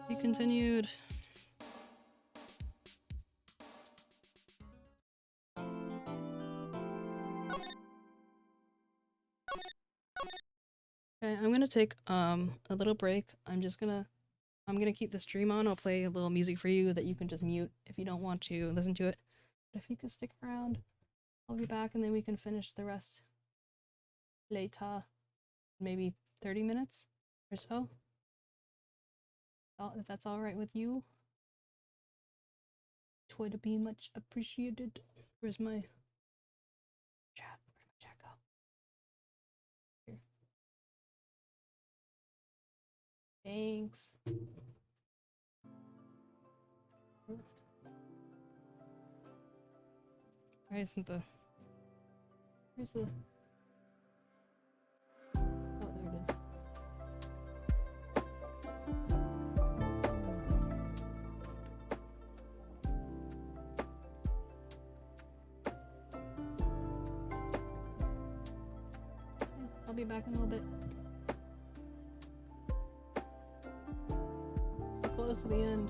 He continued. Okay, I'm gonna take a little break. I'm gonna keep the stream on. I'll play a little music for you that you can just mute if you don't want to listen to it. But if you could stick around, I'll be back and then we can finish the rest later. Maybe 30 minutes or so. If that's alright with you. It would be much appreciated. Where's my chat? Where'd my chat go? Here. Thanks. Why isn't the... Where's the... Oh, there it is. I'll be back in a little bit. Close to the end.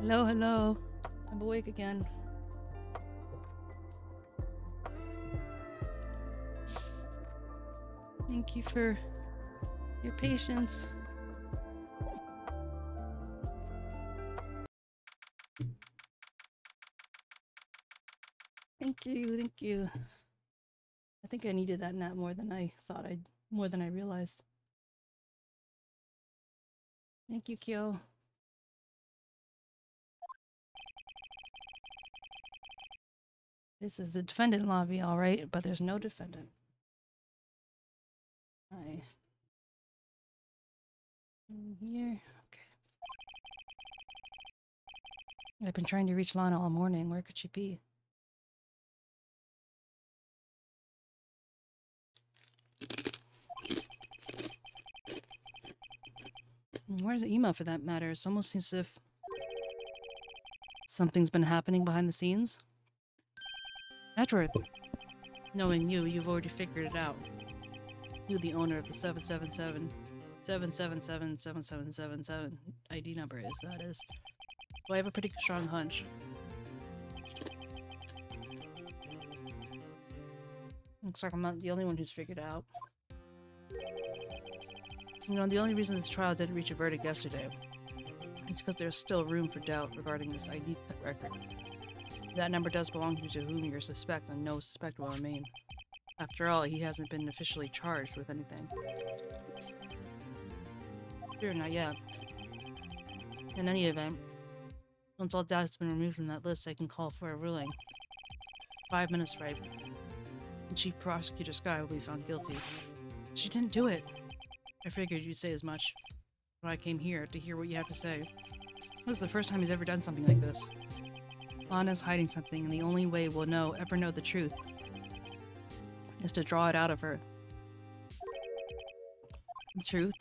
Hello, hello. I'm awake again. Thank you for your patience. Thank you, thank you. I think I needed that nap more than I thought more than I realized. Thank you, Kyo. This is the defendant lobby, alright, but there's no defendant. Hi. In here. Okay. I've been trying to reach Lana all morning. Where could she be? Where's the email for that matter? It almost seems as if something's been happening behind the scenes. Edward, knowing you, you've already figured it out. Who the owner of the 777 ID number is, that is. Well, I have a pretty strong hunch. Looks like I'm not the only one who's figured it out. You know, the only reason this trial didn't reach a verdict yesterday is because there's still room for doubt regarding this ID record. That number does belong to whom you suspect, and no suspect will remain. After all, he hasn't been officially charged with anything. Sure, not yet. In any event, once all doubt has been removed from that list, I can call for a ruling. 5 minutes, right? The Chief Prosecutor Skye will be found guilty. She didn't do it. I figured you'd say as much. But I came here to hear what you have to say. This is the first time he's ever done something like this. Lana's hiding something, and the only way we'll ever know the truth is to draw it out of her. The truth?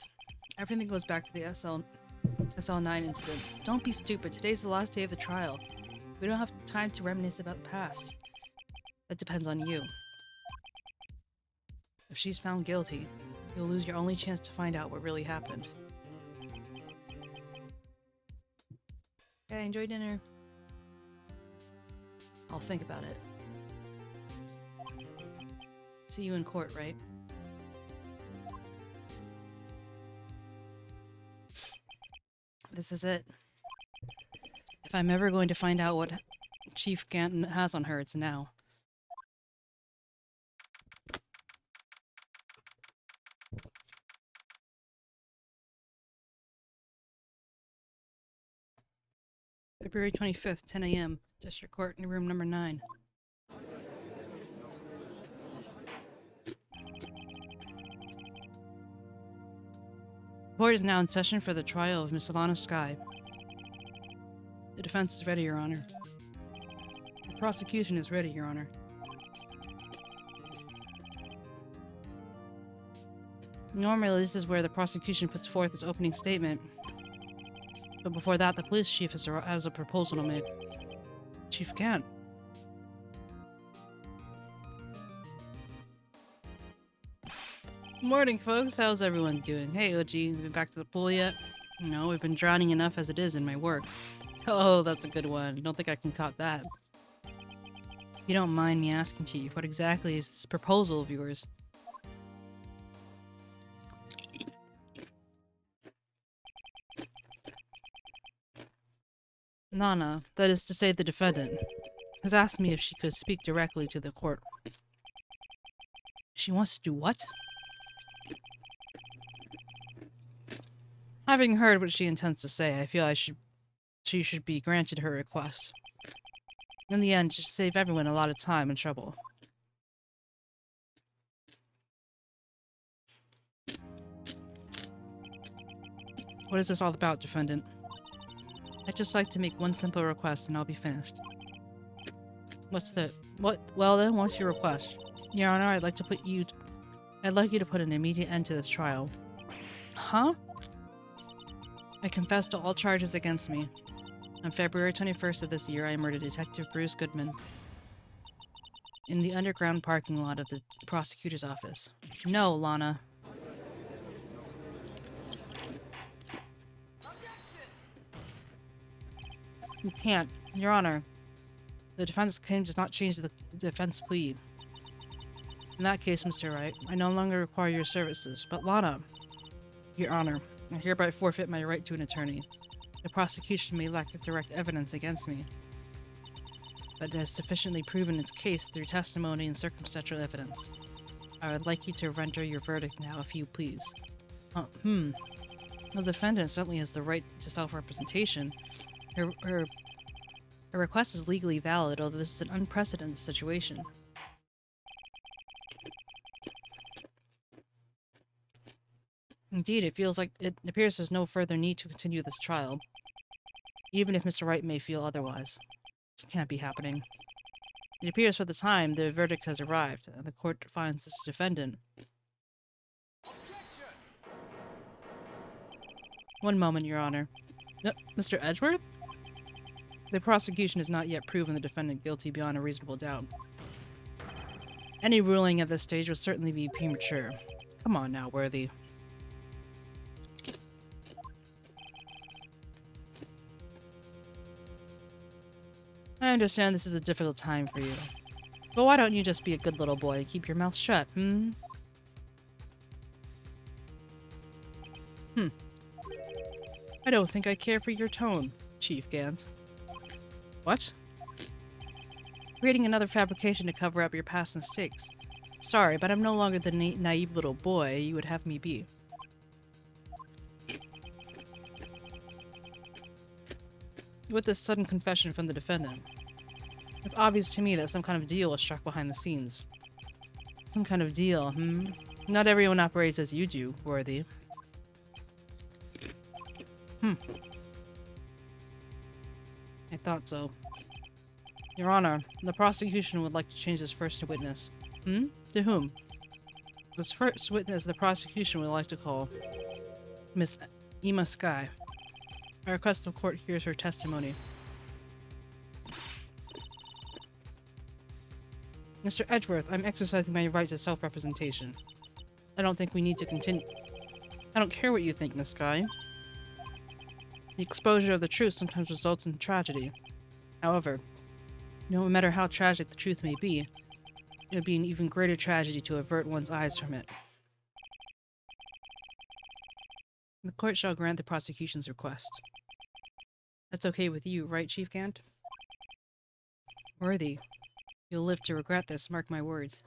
Everything goes back to the SL9 incident. Don't be stupid. Today's the last day of the trial. We don't have time to reminisce about the past. That depends on you. If she's found guilty, you'll lose your only chance to find out what really happened. Okay, enjoy dinner. I'll think about it. See you in court, right? This is it. If I'm ever going to find out what Chief Ganton has on her, it's now. February 25th, 10 a.m. District Court in room number 9. Court is now in session for the trial of Miss Lana Skye. The defense is ready, Your Honor. The prosecution is ready, Your Honor. Normally, this is where the prosecution puts forth its opening statement. But before that, the police chief has a proposal to make. Chief Gant. Morning, folks. How's everyone doing? Hey, OG, been back to the pool yet? No, we've been drowning enough as it is in my work. Oh, that's a good one. Don't think I can top that. If you don't mind me asking, Chief, what exactly is this proposal of yours? Nana, that is to say the defendant, has asked me if she could speak directly to the court. She wants to do what? Having heard what she intends to say, I feel she should be granted her request. In the end, it should save everyone a lot of time and trouble. What is this all about, defendant? I'd just like to make one simple request and I'll be finished. Well then, what's your request? Your Honor, I'd like you to put an immediate end to this trial. Huh? I confess to all charges against me. On February 21st of this year, I murdered Detective Bruce Goodman in the underground parking lot of the prosecutor's office. No, Lana. You can't. Your Honor, the defense claim does not change the defense plea. In that case, Mr. Wright, I no longer require your services. But Lana, Your Honor, I hereby forfeit my right to an attorney. The prosecution may lack direct evidence against me, but it has sufficiently proven its case through testimony and circumstantial evidence. I would like you to render your verdict now, if you please. The defendant certainly has the right to self-representation. Her request is legally valid, although this is an unprecedented situation. Indeed, it appears there's no further need to continue this trial, even if Mr. Wright may feel otherwise. This can't be happening. It appears for the time the verdict has arrived, and the court finds this defendant. One moment, Your Honor. Mr. Edgeworth? The prosecution has not yet proven the defendant guilty beyond a reasonable doubt. Any ruling at this stage would certainly be premature. Come on now, Worthy. I understand this is a difficult time for you. But why don't you just be a good little boy and keep your mouth shut, I don't think I care for your tone, Chief Gant. What? Creating another fabrication to cover up your past mistakes. Sorry, but I'm no longer the naive little boy you would have me be. With this sudden confession from the defendant, it's obvious to me that some kind of deal was struck behind the scenes. Some kind of deal, Not everyone operates as you do, Worthy. I thought so. Your Honor, the prosecution would like to change this first witness. To whom? This first witness the prosecution would like to call Miss Ema Sky. I request the court hears her testimony. Mr. Edgeworth, I'm exercising my right to self-representation. I don't think we need to continue. I don't care what you think, Miss Sky. The exposure of the truth sometimes results in tragedy. However, no matter how tragic the truth may be, it would be an even greater tragedy to avert one's eyes from it. The court shall grant the prosecution's request. That's okay with you, right, Chief Gant? Worthy, you'll live to regret this, mark my words.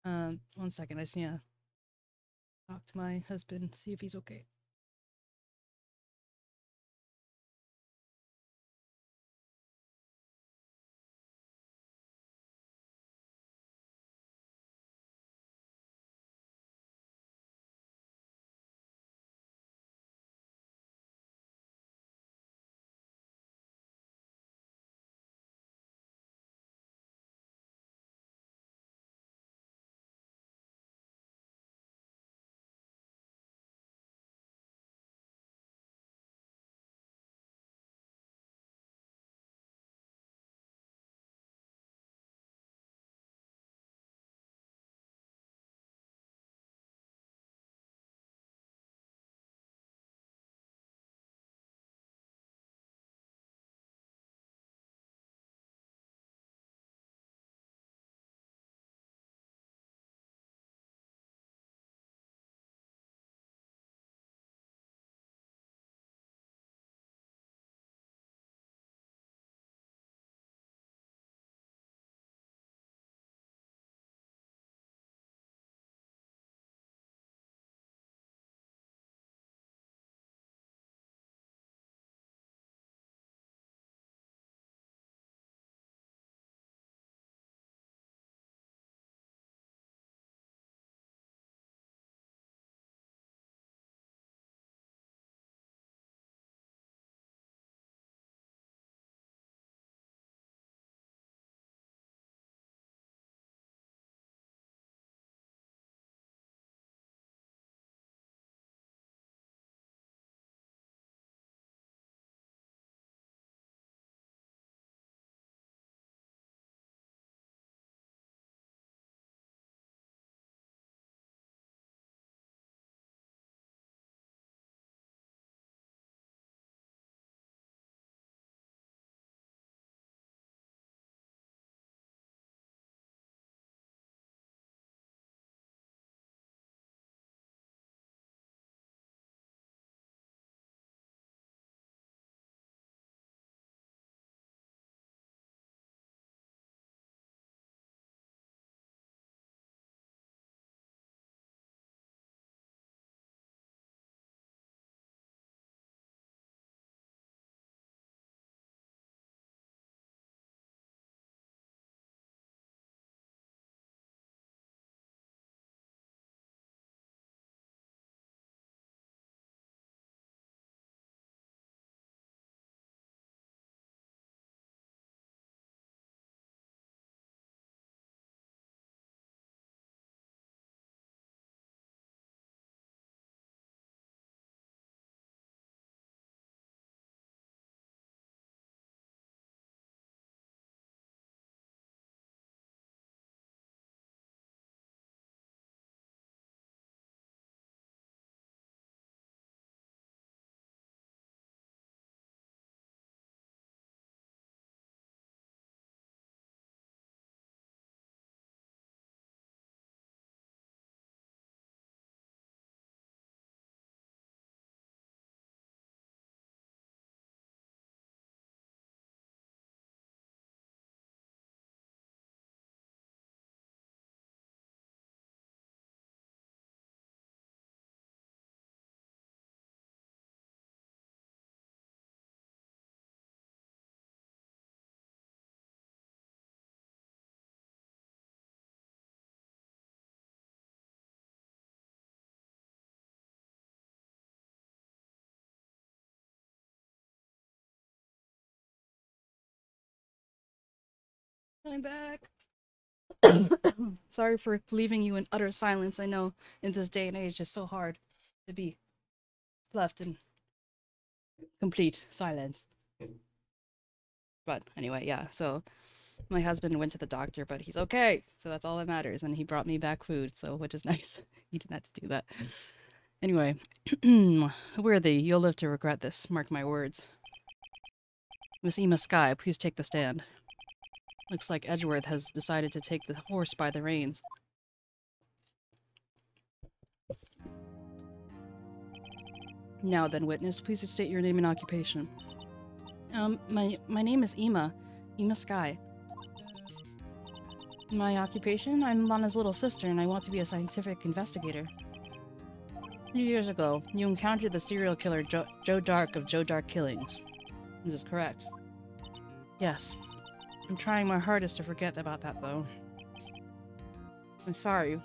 1 second, I just need to talk to my husband, see if he's okay. I'm back. Sorry for leaving you in utter silence. I know in this day and age it's so hard to be left in complete silence. But anyway, yeah, so my husband went to the doctor, but he's okay. So that's all that matters. And he brought me back food, so which is nice. He didn't have to do that. Anyway, worthy, you'll live to regret this, mark my words. Miss 𝗟𝗻𝗀𝗀, please take the stand. Looks like 𝗟𝗶_ศ์has decided to take the horse by the reins. Now then, witness, please state your name and occupation. My name is 𝗟𝗻𝗀𝗀𝗀. My occupation? I'm Lana's little sister, and I want to be a scientific investigator. 2 years ago, you encountered the serial killer Joe Dark of Joe Dark Killings. This is correct. Yes. I'm trying my hardest to forget about that, though. I'm sorry.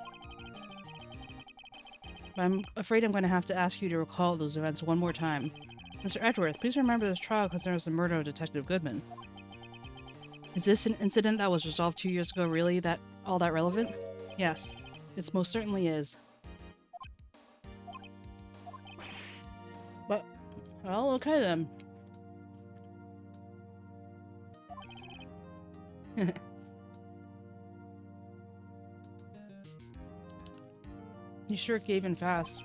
But I'm afraid I'm going to have to ask you to recall those events one more time. Mr. Edgeworth, please remember this trial concerns the murder of Detective Goodman. Is this an incident that was resolved 2 years ago really all that relevant? Yes, it most certainly is. But, well, okay then. You sure gave in fast.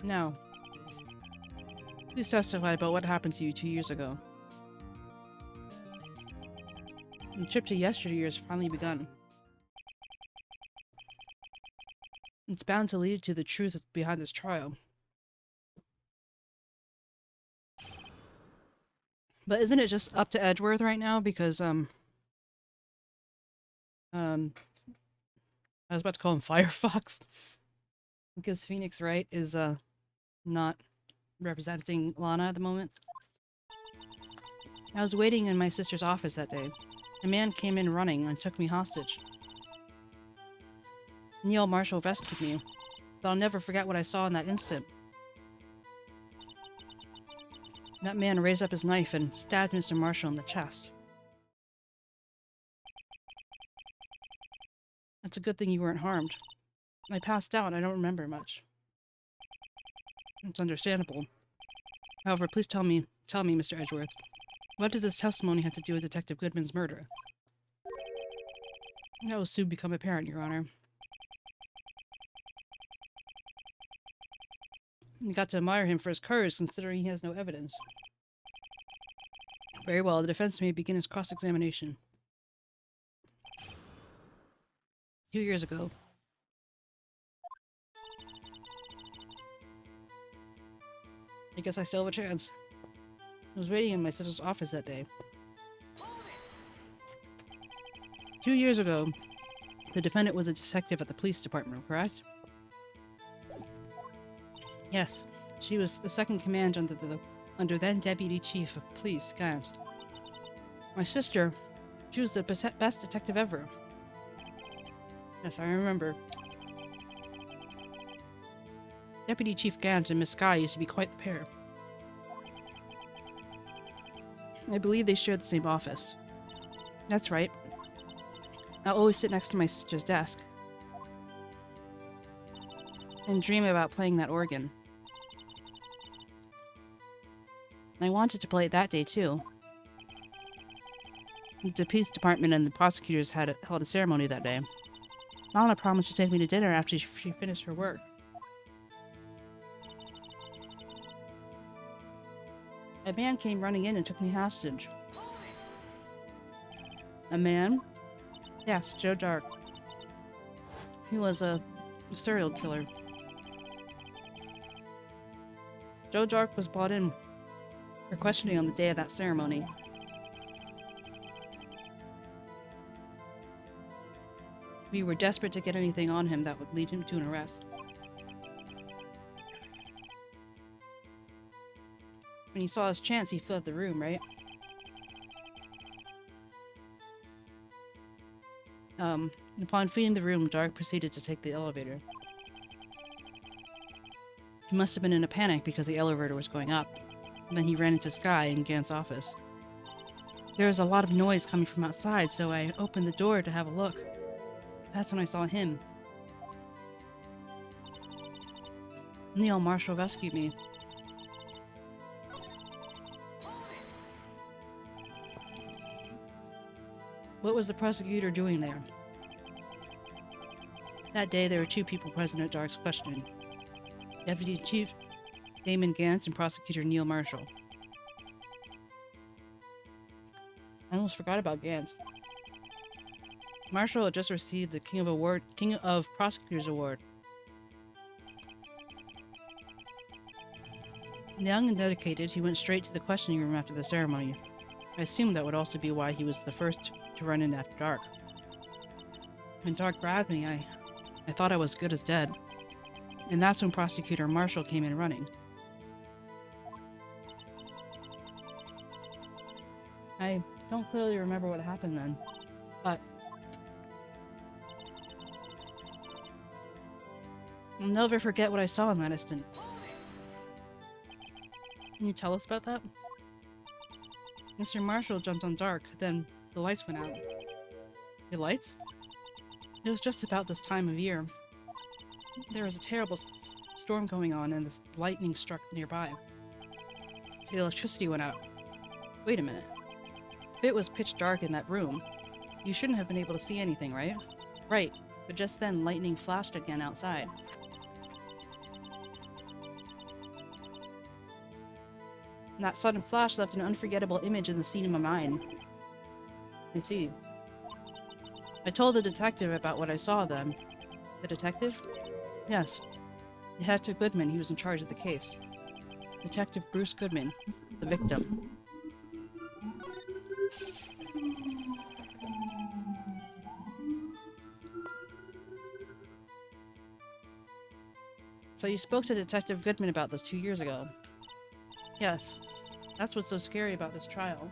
Now, please testify about what happened to you 2 years ago. The trip to yesteryear has finally begun. It's bound to lead to the truth behind this trial. But isn't it just up to Edgeworth right now? Because, I was about to call him Firefox. Because Phoenix Wright is, not representing Lana at the moment. I was waiting in my sister's office that day. A man came in running and took me hostage. Neil Marshall rescued me, but I'll never forget what I saw in that instant. That man raised up his knife and stabbed Mr. Marshall in the chest. It's a good thing you weren't harmed. I passed out and I don't remember much. It's understandable. However, please tell me, Mr. Edgeworth, what does this testimony have to do with Detective Goodman's murder? That will soon become apparent, Your Honor. You got to admire him for his courage, considering he has no evidence. Very well, the defense may begin its cross-examination. 2 years ago. I guess I still have a chance. I was waiting in my sister's office that day. 2 years ago, the defendant was a detective at the police department, correct? Yes, she was the second command under then Deputy Chief of Police, 𝗟𝗀𝗀𝗀. My sister, she was the best detective ever. Yes, I remember. Deputy Chief 𝗟𝗀𝗀𝗀 and Miss Skye used to be quite the pair. I believe they shared the same office. That's right. I'll always sit next to my sister's desk and dream about playing that organ. I wanted to play it that day, too. The police department and the prosecutors held a ceremony that day. Lana promised to take me to dinner after she finished her work. A man came running in and took me hostage. A man? Yes, Joe Dark. He was a serial killer. Joe Dark was brought in for questioning on the day of that ceremony. We were desperate to get anything on him that would lead him to an arrest. When he saw his chance, he fled the room, right? Upon fleeing the room, Dark proceeded to take the elevator. He must have been in a panic because the elevator was going up. And then he ran into Skye in Gant's office. There was a lot of noise coming from outside, so I opened the door to have a look. That's when I saw him. Neil Marshall rescued me. What was the prosecutor doing there? That day, there were 2 people present at Dark's questioning. Deputy Chief Damon Gantz and Prosecutor Neil Marshall. I almost forgot about Gantz. Marshall had just received the King of Prosecutors Award. Young and dedicated, he went straight to the questioning room after the ceremony. I assumed that would also be why he was the first to run in after Dark. When Dark grabbed me, I thought I was good as dead. And that's when Prosecutor Marshall came in running. I don't clearly remember what happened then, but I'll never forget what I saw in that instant. Can you tell us about that? Mr. Marshall jumped on Dark, then the lights went out. The lights? It was just about this time of year. There was a terrible storm going on and the lightning struck nearby. So the electricity went out. Wait a minute. If it was pitch dark in that room, you shouldn't have been able to see anything, right? Right, but just then lightning flashed again outside. And that sudden flash left an unforgettable image in the scene in my mind. I see. I told the detective about what I saw then. The detective? Yes. Detective Goodman, he was in charge of the case. Detective Bruce Goodman, the victim. So you spoke to Detective Goodman about this 2 years ago? Yes. That's what's so scary about this trial.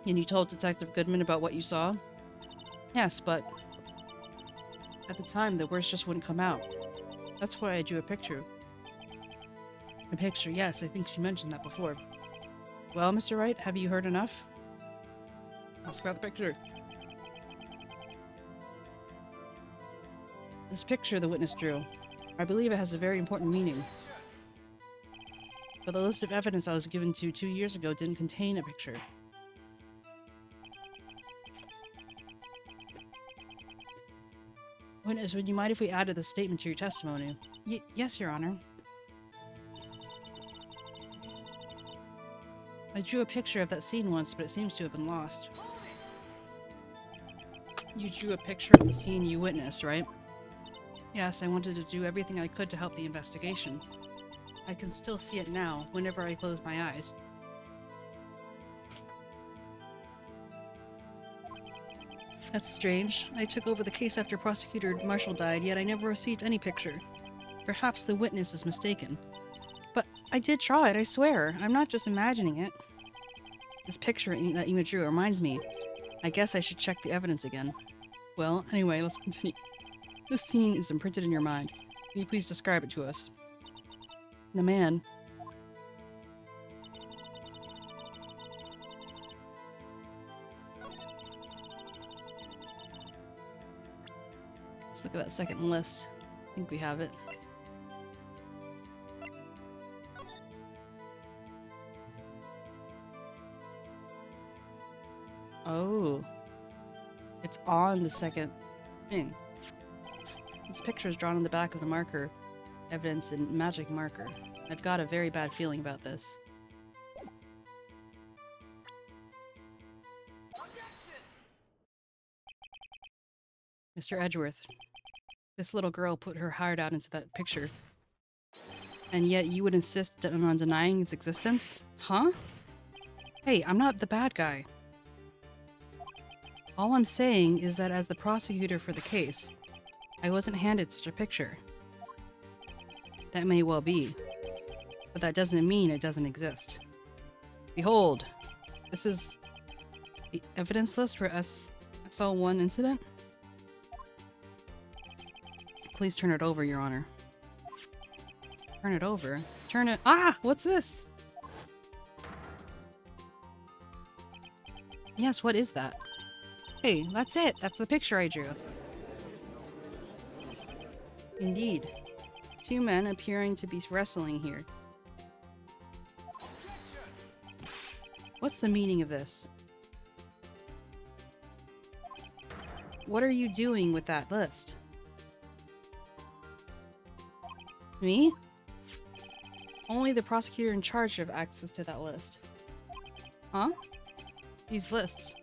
And you told Detective Goodman about what you saw? Yes, but at the time, the words just wouldn't come out. That's why I drew a picture. A picture, yes, I think she mentioned that before. Well, Mr. Wright, have you heard enough? Ask about the picture. This picture the witness drew. I believe it has a very important meaning. But the list of evidence I was given to 2 years ago didn't contain a picture. Witness, would you mind if we added the statement to your testimony? Yes, Your Honor. I drew a picture of that scene once, but it seems to have been lost. You drew a picture of the scene you witnessed, right? Yes, I wanted to do everything I could to help the investigation. I can still see it now, whenever I close my eyes. That's strange. I took over the case after Prosecutor Marshall died, yet I never received any picture. Perhaps the witness is mistaken. But I did draw it, I swear. I'm not just imagining it. This picture that you drew reminds me. I guess I should check the evidence again. Well, anyway, let's continue. This scene is imprinted in your mind. Can you please describe it to us? The man. Let's look at that second list. I think we have it. Oh. It's on the second thing. This picture is drawn on the back of the marker. Evidence in magic marker. I've got a very bad feeling about this. Mr. Edgeworth, this little girl put her heart out into that picture. And yet you would insist on denying its existence? Huh? Hey, I'm not the bad guy. All I'm saying is that as the prosecutor for the case, I wasn't handed such a picture. That may well be, but that doesn't mean it doesn't exist. Behold, this is the evidence list for SL1 incident. Please turn it over, Your Honor. Turn it over? Turn it— Ah! What's this? Yes, what is that? Hey, that's it. That's the picture I drew. Indeed. Two men appearing to be wrestling here. What's the meaning of this? What are you doing with that list? Me? Only the prosecutor in charge should have access to that list. Huh? These lists,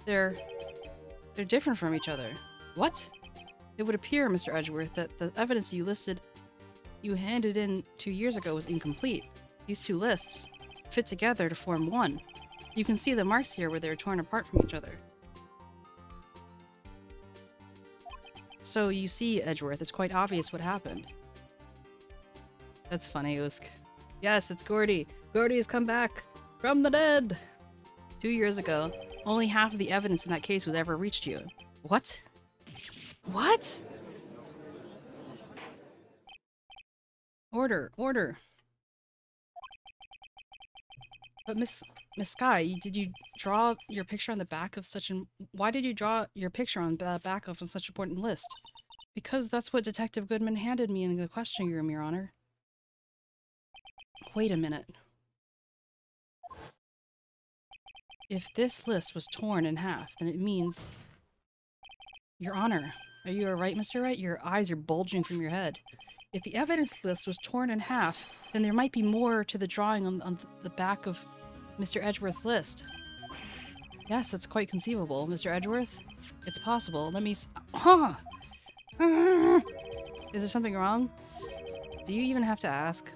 they're different from each other. What? It would appear, Mr. Edgeworth, that the evidence you handed in 2 years ago was incomplete. These two lists fit together to form one. You can see the marks here where they're torn apart from each other. So you see, Edgeworth, it's quite obvious what happened. That's funny, Usk. Yes, it's Gordy. Gordy has come back from the dead. 2 years ago, only half of the evidence in that case was ever reached you. What? What? Order, order. But Miss Skye, did you draw your picture on the back of such an... Why did you draw your picture on the back of such an important list? Because that's what Detective Goodman handed me in the questioning room, Your Honor. Wait a minute. If this list was torn in half, then it means... Your Honor, are you alright, Mr. Wright? Your eyes are bulging from your head. If the evidence list was torn in half, then there might be more to the drawing on the back of Mr. Edgeworth's list. Yes, that's quite conceivable, Mr. Edgeworth. It's possible. Let me Huh! Is there something wrong? Do you even have to ask?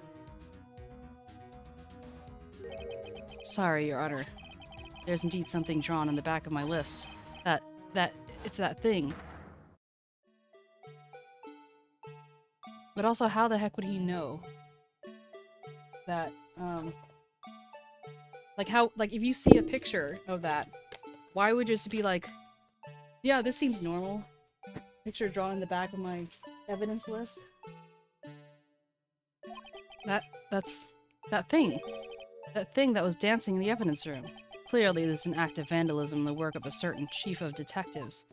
Sorry, Your Honor. There's indeed something drawn on the back of my list. It's that thing. But also, how the heck would he know that, like, if you see a picture of that, why would you just be like, yeah, this seems normal. Picture drawn in the back of my evidence list? That's that thing. That thing that was dancing in the evidence room. Clearly, this is an act of vandalism, the work of a certain chief of detectives.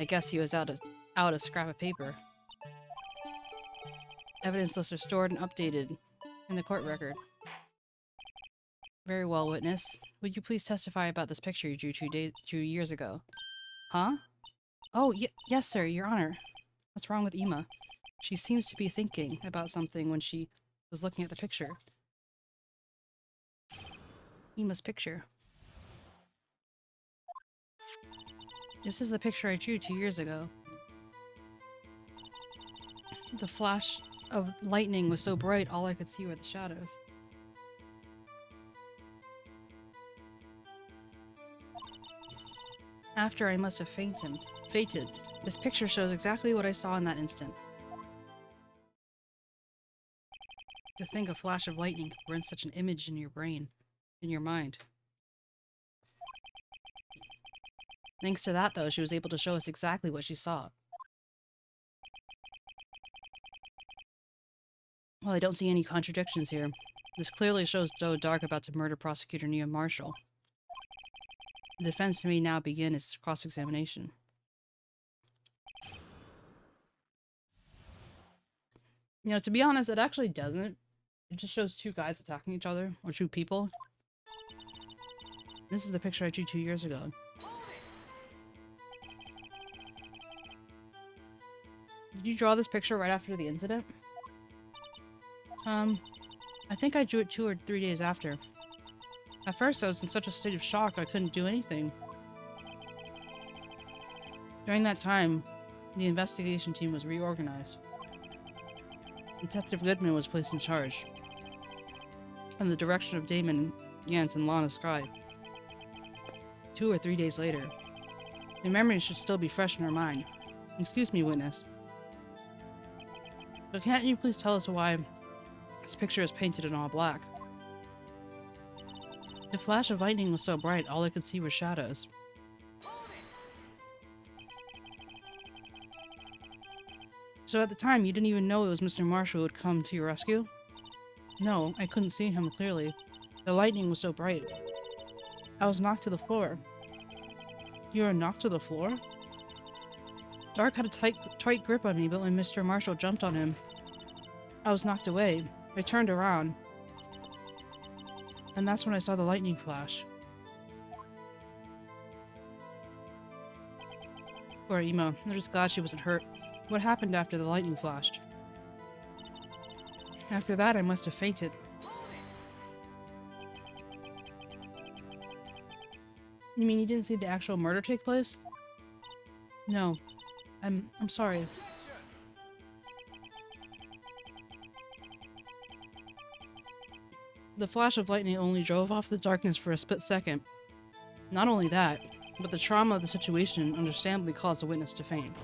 I guess he was out a scrap of paper. Evidence lists are stored and updated in the court record. Very well, witness. Would you please testify about this picture you drew 2 years ago? Huh? Oh, yes, sir, Your Honor. What's wrong with Emma? She seems to be thinking about something when she was looking at the picture. Emma's picture. This is the picture I drew 2 years ago. The flash of lightning was so bright, all I could see were the shadows. After I must have fainted, this picture shows exactly what I saw in that instant. To think a flash of lightning could print such an image in your brain, in your mind. Thanks to that, though, she was able to show us exactly what she saw. Well, I don't see any contradictions here. This clearly shows Joe Dark about to murder prosecutor Nia Marshall. The defense may now begin its cross-examination. You know, to be honest, it actually doesn't. It just shows two guys attacking each other, or two people. This is the picture I drew 2 years ago. Did you draw this picture right after the incident? I think I drew it 2 or 3 days after. At first, I was in such a state of shock I couldn't do anything. During that time, the investigation team was reorganized. Detective Goodman was placed in charge, under the direction of Damon Yance and Lana Skye. 2 or 3 days later, the memories should still be fresh in her mind. Excuse me, witness. But can't you please tell us why this picture is painted in all black? The flash of lightning was so bright, all I could see were shadows. So at the time, you didn't even know it was Mr. Marshall who would come to your rescue? No, I couldn't see him clearly. The lightning was so bright. I was knocked to the floor. You were knocked to the floor? Dark had a tight grip on me, but when Mr. Marshall jumped on him, I was knocked away. I turned around. And that's when I saw the lightning flash. Poor Ema. I'm just glad she wasn't hurt. What happened after the lightning flashed? After that, I must have fainted. You mean you didn't see the actual murder take place? No. I'm sorry. The flash of lightning only drove off the darkness for a split second. Not only that, but the trauma of the situation understandably caused the witness to faint.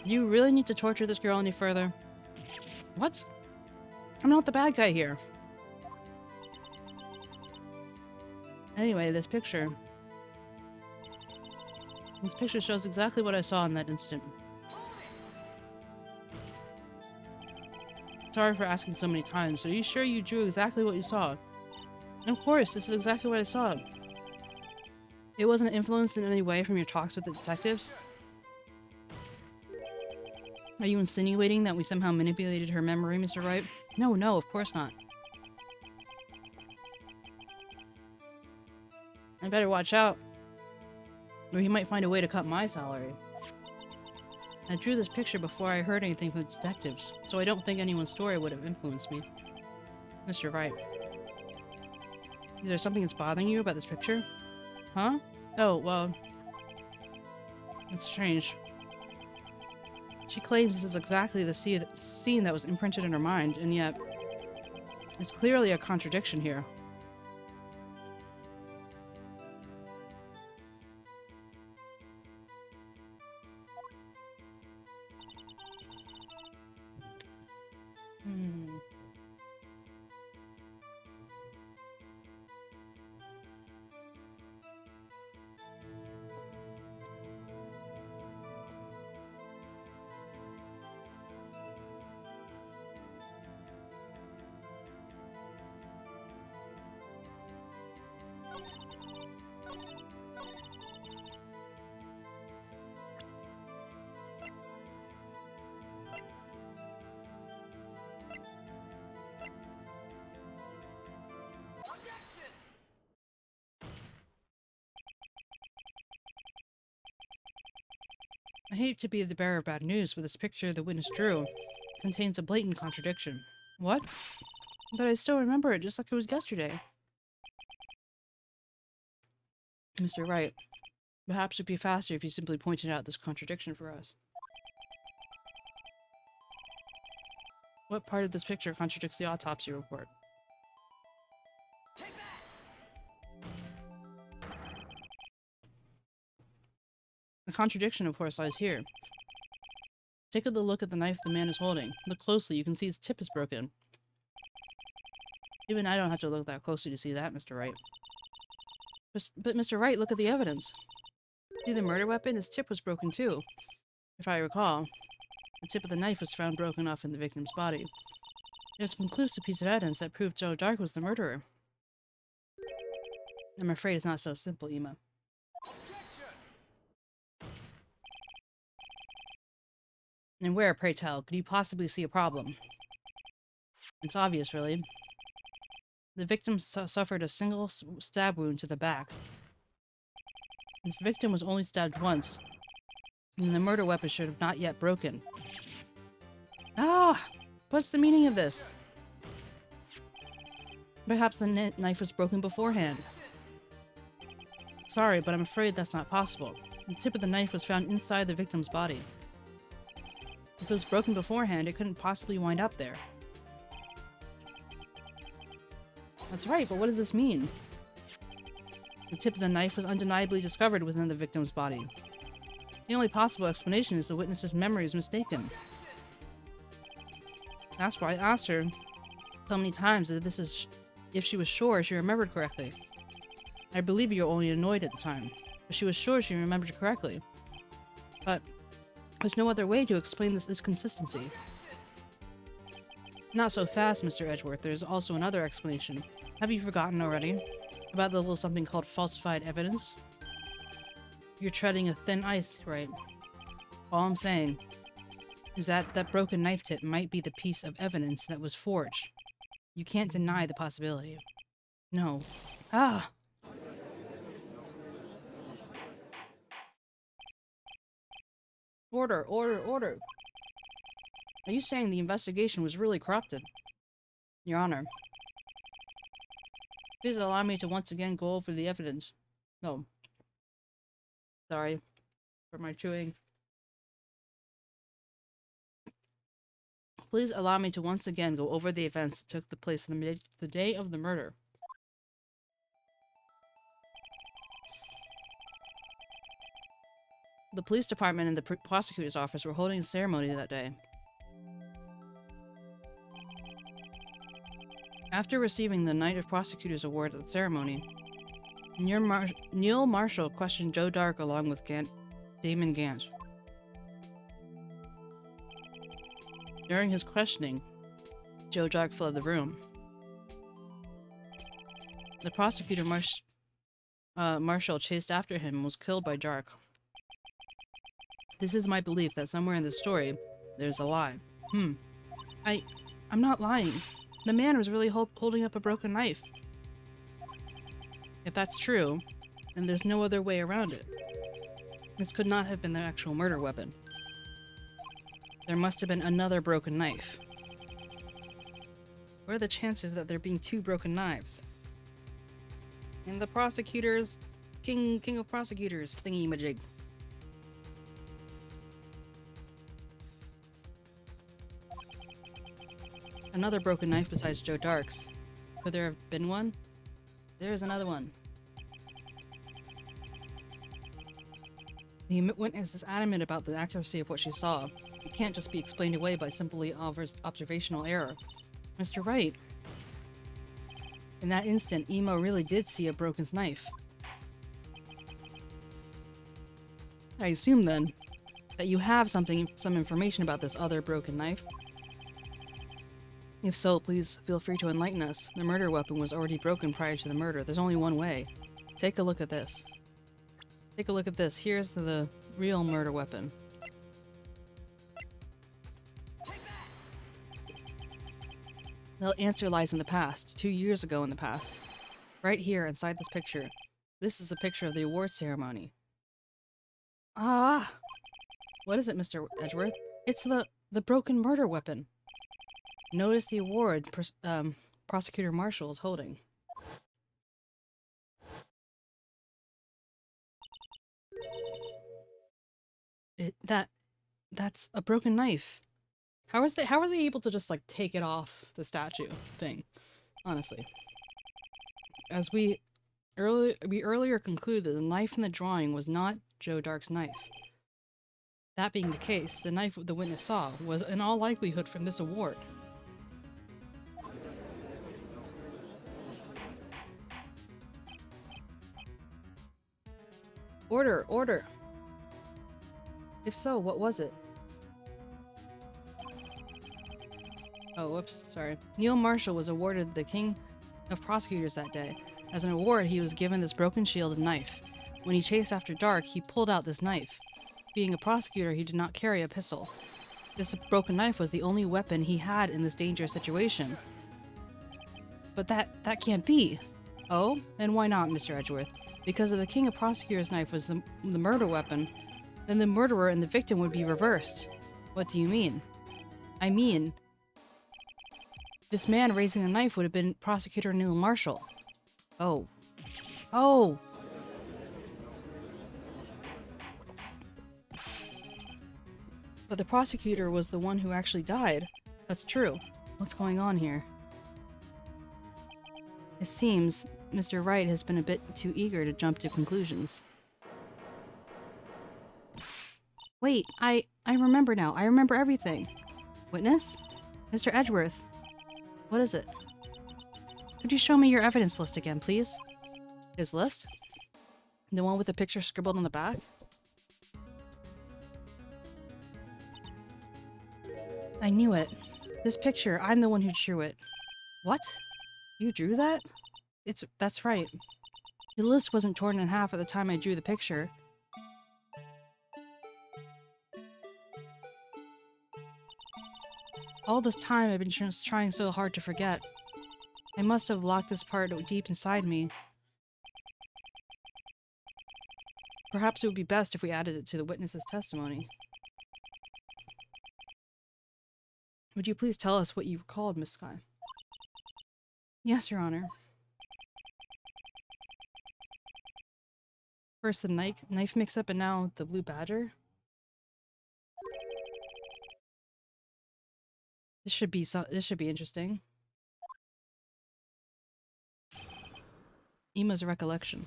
You really need to torture this girl any further? What? I'm not the bad guy here. Anyway, this picture shows exactly what I saw in that instant. Sorry for asking so many times. Are you sure you drew exactly what you saw? Of course, this is exactly what I saw. It wasn't influenced in any way from your talks with the detectives? Are you insinuating that we somehow manipulated her memory, Mr. Wright? No, of course not. I better watch out, or he might find a way to cut my salary. I drew this picture before I heard anything from the detectives, so I don't think anyone's story would have influenced me. Mr. Wright. Is there something that's bothering you about this picture? Huh? Oh, well... It's strange. She claims this is exactly the scene that was imprinted in her mind, and yet... It's clearly a contradiction here. I hate to be the bearer of bad news, but this picture the witness drew contains a blatant contradiction. What? But I still remember it just like it was yesterday. Mr. Wright, perhaps it'd be faster if you simply pointed out this contradiction for us. What part of this picture contradicts the autopsy report? The contradiction, of course, lies here. Take a look at the knife the man is holding. Look closely, you can see its tip is broken. Even I don't have to look that closely to see that, Mr. Wright. But Mr. Wright, look at the evidence. See the murder weapon? Its tip was broken too. If I recall, the tip of the knife was found broken off in the victim's body. It was a conclusive piece of evidence that proved Joe Dark was the murderer. I'm afraid it's not so simple, Ema. And where, pray tell, could you possibly see a problem? It's obvious, really. The victim suffered a single stab wound to the back. The victim was only stabbed once, and the murder weapon should have not yet broken. Ah! What's the meaning of this? Perhaps the knife was broken beforehand. Sorry, but I'm afraid that's not possible. The tip of the knife was found inside the victim's body. If it was broken beforehand, it couldn't possibly wind up there. That's right, but what does this mean? The tip of the knife was undeniably discovered within the victim's body. The only possible explanation is the witness's memory is mistaken. That's why I asked her so many times if she was sure she remembered correctly. I believe you were only annoyed at the time, but she was sure she remembered correctly. But there's no other way to explain this consistency. Not so fast, Mr. Edgeworth. There's also another explanation. Have you forgotten already? About the little something called falsified evidence? You're treading a thin ice, right? All I'm saying is that that broken knife tip might be the piece of evidence that was forged. You can't deny the possibility. No. Ah! Order, order, order! Are you saying the investigation was really corrupted? Your Honor. Please allow me to once again go over the evidence. No. Sorry for my chewing. Please allow me to once again go over the events that took place on the day of the murder. The police department and the prosecutor's office were holding a ceremony that day. After receiving the Knight of Prosecutors Award at the ceremony, Neil Marshall questioned Joe Dark along with Damon Gant. During his questioning, Joe Dark fled the room. The prosecutor Marshall chased after him and was killed by Dark. This is my belief that somewhere in this story, there's a lie. I'm not lying. The man was really holding up a broken knife. If that's true, then there's no other way around it. This could not have been the actual murder weapon. There must have been another broken knife. What are the chances that there being two broken knives? And the prosecutors, king of prosecutors, thingy-majig. Another broken knife besides Joe Dark's. Could there have been one? There's another one. The witness is adamant about the accuracy of what she saw. It can't just be explained away by simply observational error. Mr. Wright. In that instant, Emo really did see a broken knife. I assume, then, that you have some information about this other broken knife. If so, please feel free to enlighten us. The murder weapon was already broken prior to the murder. There's only one way. Take a look at this. Take a look at this. Here's the real murder weapon. The answer lies in the past. 2 years ago in the past. Right here inside this picture. This is a picture of the award ceremony. Ah! What is it, Mr. Edgeworth? It's the broken murder weapon. Notice the award Prosecutor Marshall is holding. That's a broken knife. How are they able to just like take it off the statue thing? Honestly. As we earlier concluded that the knife in the drawing was not Joe Dark's knife. That being the case, the knife the witness saw was in all likelihood from this award. Order! Order! If so, what was it? Oh, whoops, sorry. Neil Marshall was awarded the King of Prosecutors that day. As an award, he was given this broken shield and knife. When he chased after Dark, he pulled out this knife. Being a prosecutor, he did not carry a pistol. This broken knife was the only weapon he had in this dangerous situation. But that can't be. Oh? And why not, Mr. Edgeworth? Because if the King of Prosecutors' knife was the murder weapon, then the murderer and the victim would be reversed. What do you mean? I mean, this man raising the knife would have been Prosecutor Neil Marshall. Oh. Oh! But the prosecutor was the one who actually died. That's true. What's going on here? It seems Mr. Wright has been a bit too eager to jump to conclusions. Wait, I remember now. I remember everything. Witness? Mr. Edgeworth. What is it? Could you show me your evidence list again, please? His list? The one with the picture scribbled on the back? I knew it. This picture, I'm the one who drew it. What? You drew that? That's right. The list wasn't torn in half at the time I drew the picture. All this time I've been trying so hard to forget. I must have locked this part deep inside me. Perhaps it would be best if we added it to the witness's testimony. Would you please tell us what you recalled, Miss Sky? Yes, Your Honor. First the knife mix-up and now the blue badger? This should be interesting. Ema's recollection.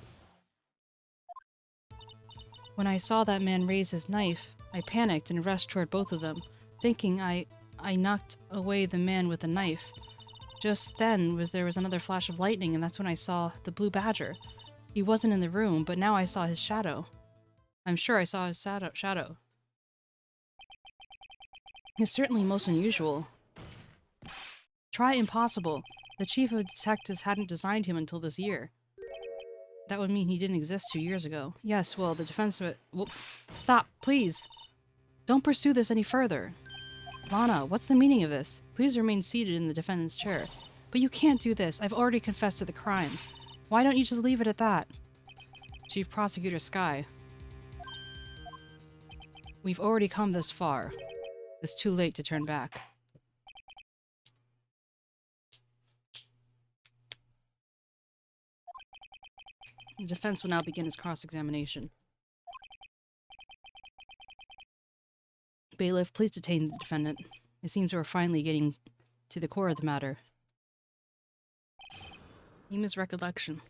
When I saw that man raise his knife, I panicked and rushed toward both of them, thinking I knocked away the man with the knife. Just then there was another flash of lightning, and that's when I saw the blue badger. He wasn't in the room, but now I saw his shadow. I'm sure I saw his shadow. It's certainly most unusual. Try impossible. The chief of detectives hadn't designed him until this year. That would mean he didn't exist 2 years ago. Yes, well, the defense... Well, stop, please! Don't pursue this any further. Lana, what's the meaning of this? Please remain seated in the defendant's chair. But you can't do this. I've already confessed to the crime. Why don't you just leave it at that? Chief Prosecutor Sky. We've already come this far. It's too late to turn back. The defense will now begin its cross-examination. Bailiff, please detain the defendant. It seems we're finally getting to the core of the matter. Ema's recollection.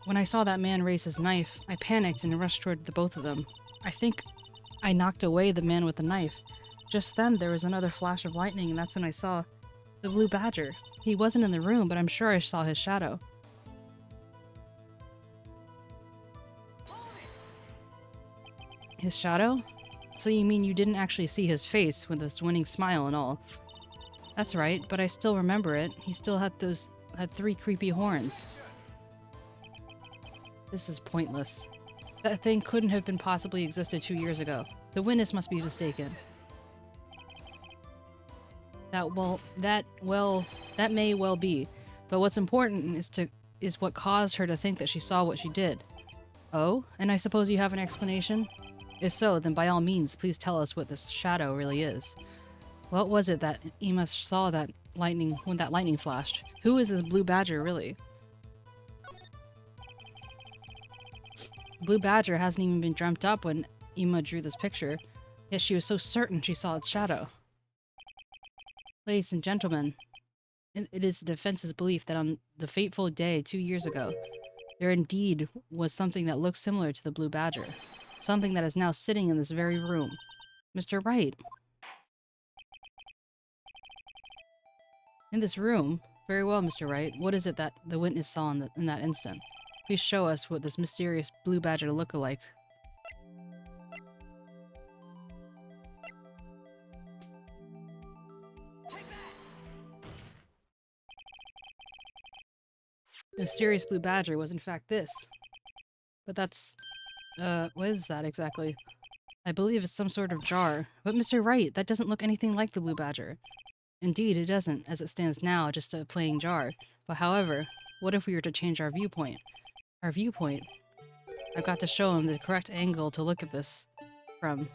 When I saw that man raise his knife, I panicked and rushed toward the both of them. I think I knocked away the man with the knife. Just then there was another flash of lightning, and that's when I saw the blue badger. He wasn't in the room, but I'm sure I saw his shadow. His shadow? So you mean you didn't actually see his face with this winning smile and all? That's right, but I still remember it. He still had 3 creepy horns. This is pointless. That thing couldn't have been possibly existed 2 years ago. The witness must be mistaken. That may well be, but what's important is what caused her to think that she saw what she did. Oh, and I suppose you have an explanation? If so, then by all means, please tell us what this shadow really is. What was it that Ema saw that lightning when that lightning flashed? Who is this blue badger really? Blue badger hasn't even been dreamt up when Ema drew this picture, yet she was so certain she saw its shadow. Ladies and gentlemen, it is the defense's belief that on the fateful day 2 years ago, there indeed was something that looked similar to the blue badger. Something that is now sitting in this very room. Mr. Wright. In this room? Very well, Mr. Wright. What is it that the witness saw in that instant? Please show us what this mysterious blue badger looked like. The mysterious blue badger was in fact this. But that's... what is that exactly? I believe it's some sort of jar. But Mr. Wright, that doesn't look anything like the blue badger. Indeed, it doesn't, as it stands now, just a plain jar. But however, what if we were to change our viewpoint? Our viewpoint? I've got to show him the correct angle to look at this from.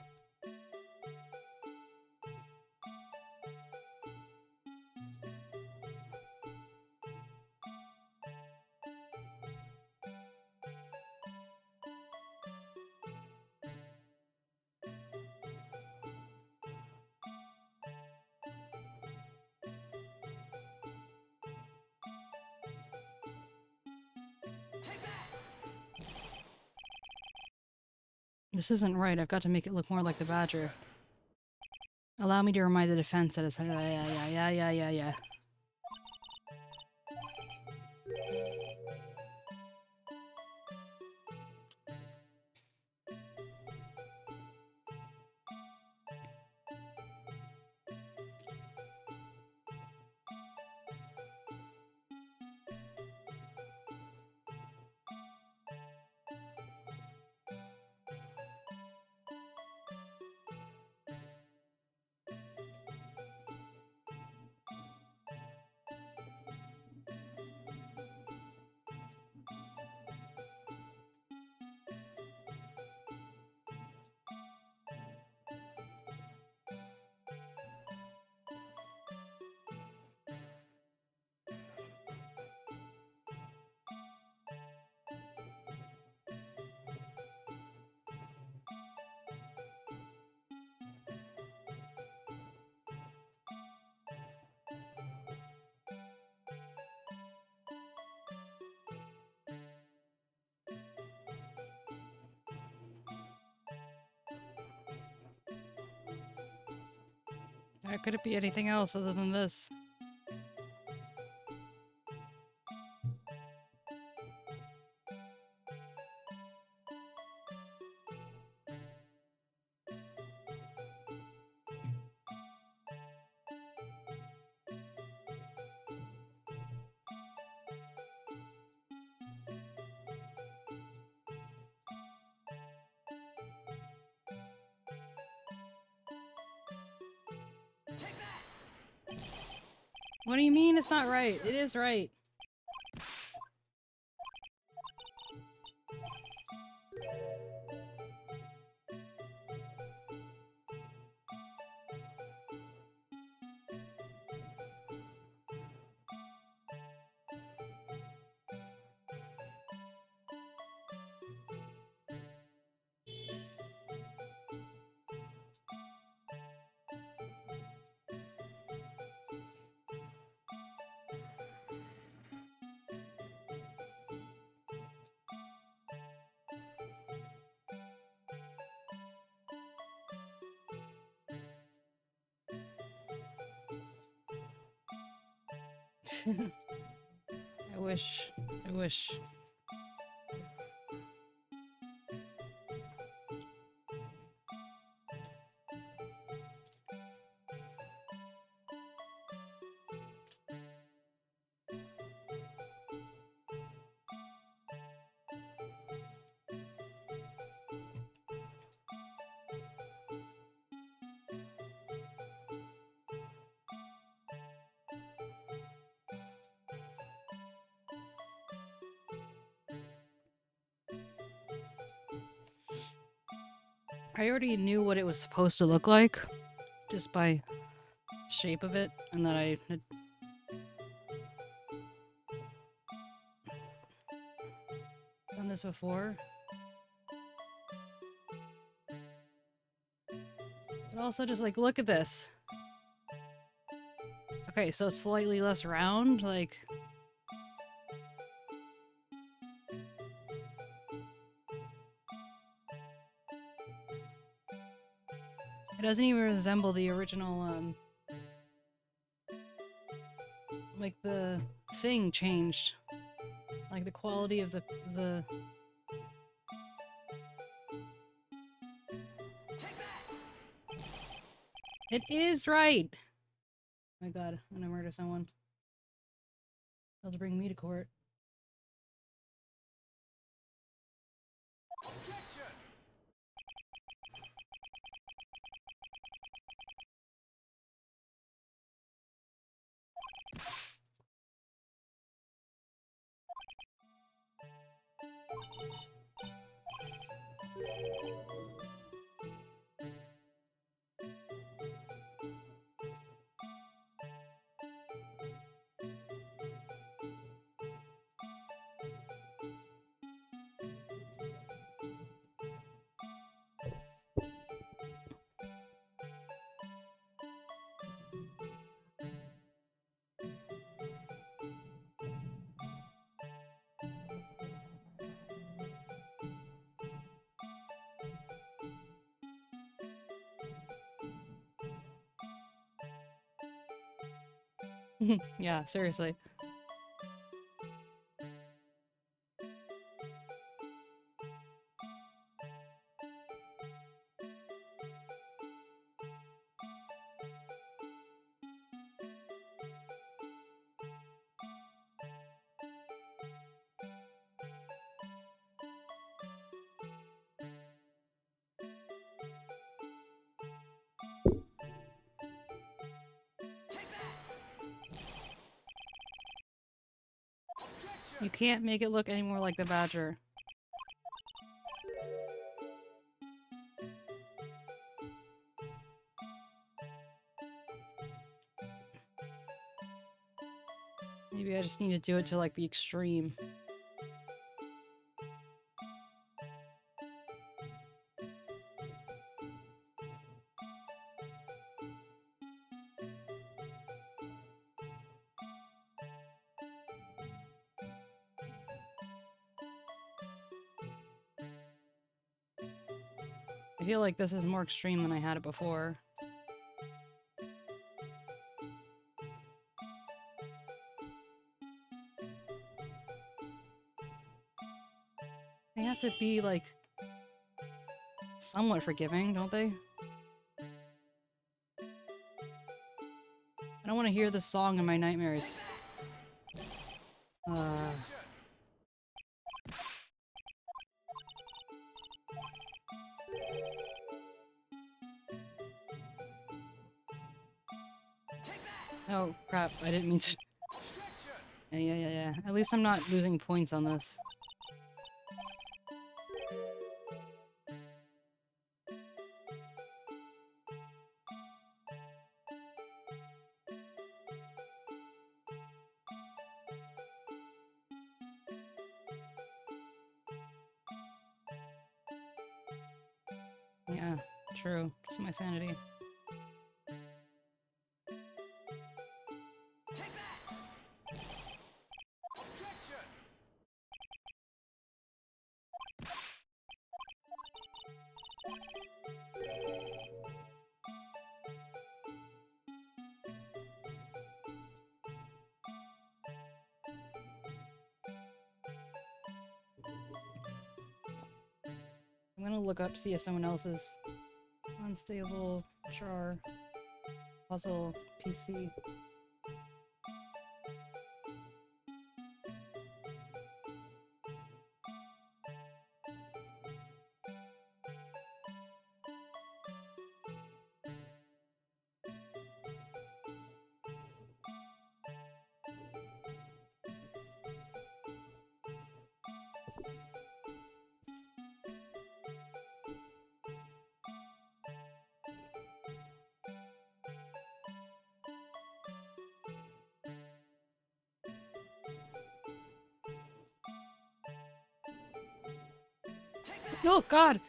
This isn't right. I've got to make it look more like the badger. Allow me to remind the defense that it's... Yeah. How could it be anything else other than this? What do you mean it's not right? It is right. I wish. I wish. I already knew what it was supposed to look like, just by shape of it, and that I had done this before. But also just like, look at this. Okay, so it's slightly less round, like... It doesn't even resemble the original, like the thing changed. Like the quality of the... It is right! Oh my god, I'm gonna murder someone. They'll bring me to court. Yeah, seriously. You can't make it look any more like the badger. Maybe I just need to do it to like the extreme. I feel like this is more extreme than I had it before. They have to be, like, somewhat forgiving, don't they? I don't want to hear this song in my nightmares. Oh, crap. I didn't mean to. Yeah. At least I'm not losing points on this. Yeah, true. Just my sanity. I'm gonna look up, see if someone else's unstable char puzzle PC. Oh god!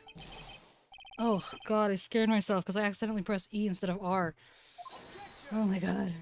Oh god, I scared myself because I accidentally pressed E instead of R. Oh my god.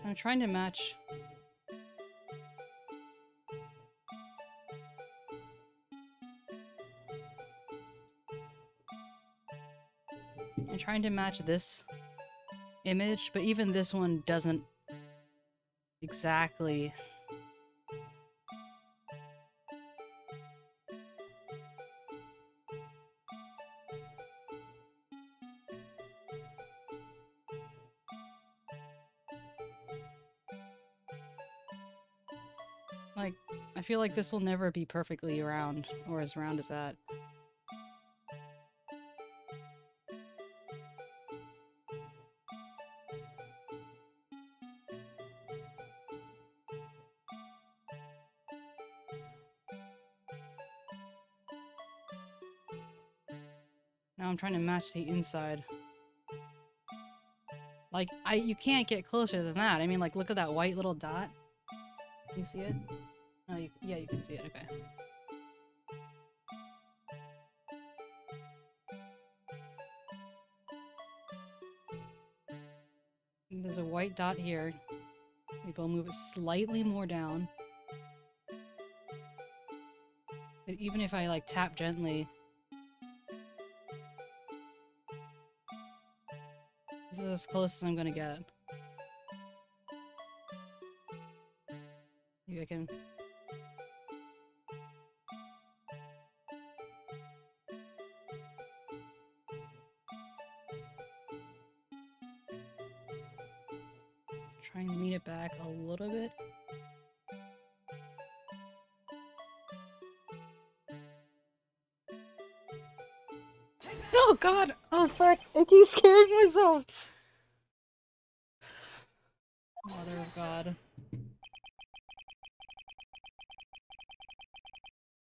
I'm trying to match. I'm trying to match this image, but even this one doesn't exactly. Like, I feel like this will never be perfectly round, or as round as that. Now I'm trying to match the inside. Like, you can't get closer than that. I mean, like, look at that white little dot. Can you see it? Oh, yeah, you can see it. Okay. There's a white dot here. Maybe I'll move it slightly more down. But even if I, like, tap gently... This is as close as I'm gonna get. Maybe I can... try and lean it back a little bit. Oh god! Oh fuck! I keep scaring myself! Mother of God.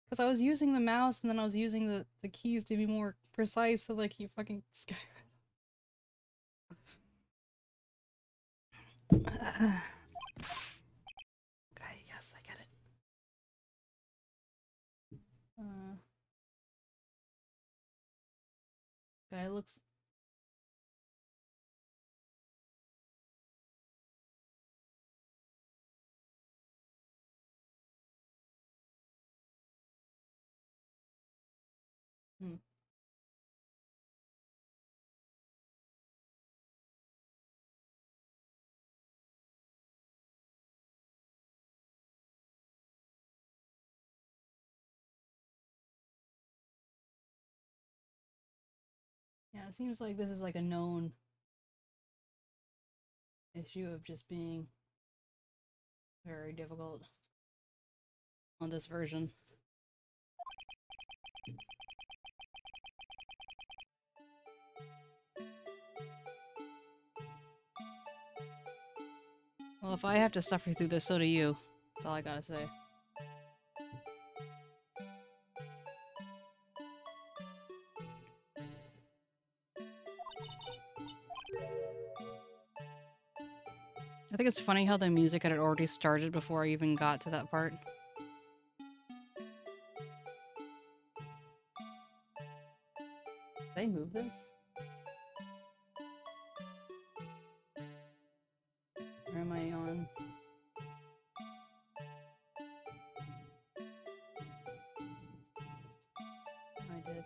Because I was using the mouse and then I was using the keys to be more precise, so like you fucking scared. Okay, yes, I get it. Okay, it looks... Hmm. Yeah, it seems like this is like a known issue of just being very difficult on this version. Well, if I have to suffer through this, so do you. That's all I gotta say. I think it's funny how the music had already started before I even got to that part. Did I move this? Or am I on? I did.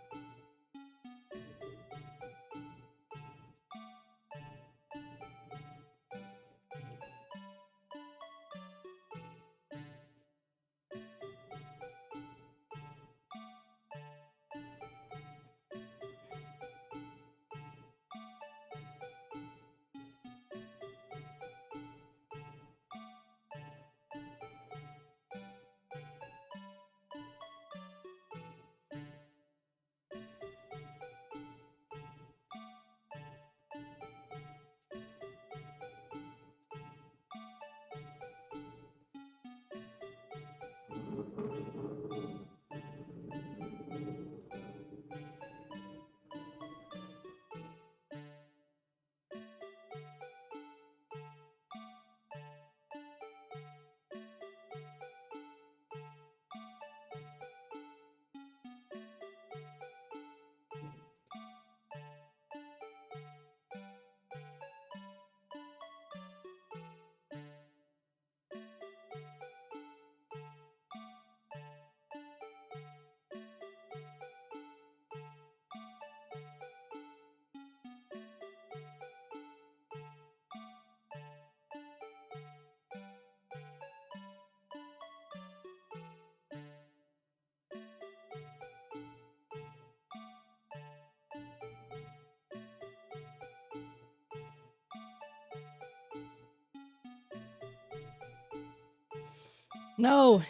No!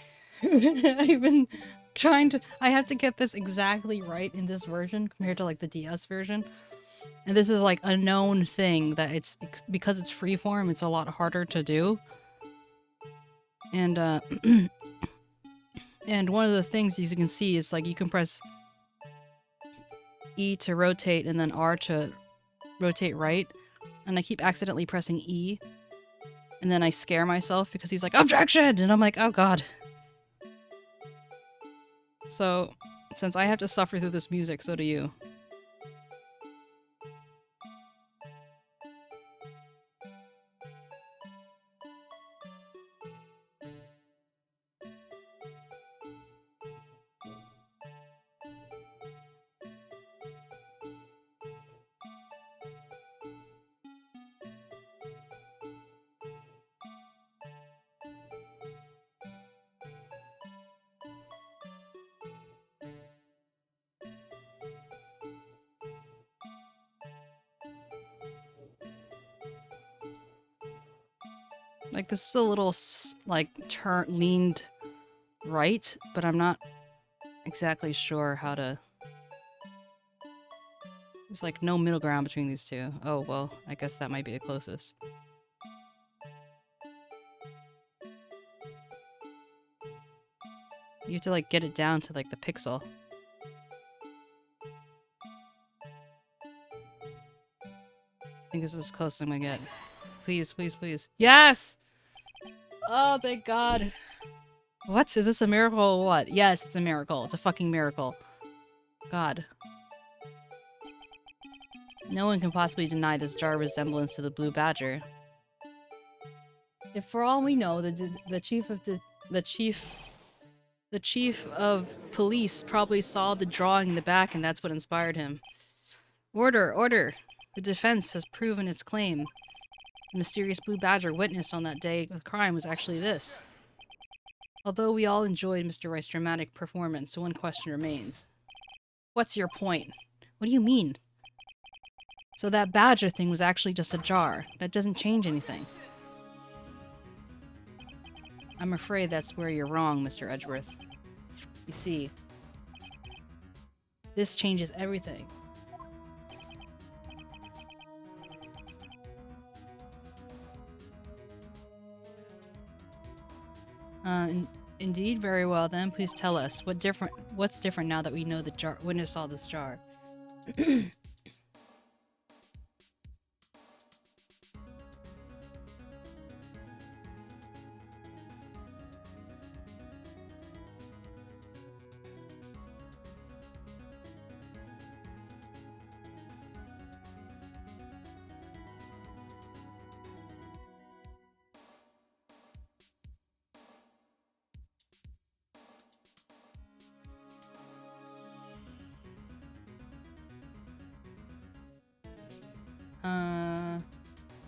I've been trying to- I have to get this exactly right in this version compared to like the DS version. And this is like a known thing that it's- because it's freeform, it's a lot harder to do. And and one of the things as you can see is like you can press E to rotate and then R to rotate right. And I keep accidentally pressing E. And then I scare myself because he's like, objection! And I'm like, oh god. So, since I have to suffer through this music, so do you. Like, this is a little, leaned right, but I'm not exactly sure how to... There's, like, no middle ground between these two. Oh, well, I guess that might be the closest. You have to, like, get it down to, like, the pixel. I think this is as close as I'm gonna get. Please, please, please. Yes! Oh, thank God. What? Is this a miracle or what? Yes, it's a miracle. It's a fucking miracle. God. No one can possibly deny this jar resemblance to the blue badger. If for all we know, the chief of police probably saw the drawing in the back and that's what inspired him. Order, order! The defense has proven its claim. The mysterious blue badger witnessed on that day of crime was actually this. Although we all enjoyed Mr. Rice's dramatic performance, one question remains. What's your point? What do you mean? So that badger thing was actually just a jar. That doesn't change anything. I'm afraid that's where you're wrong, Mr. Edgeworth. You see, this changes everything. Indeed, very well then. Please tell us what's different now that we know the witness saw this jar.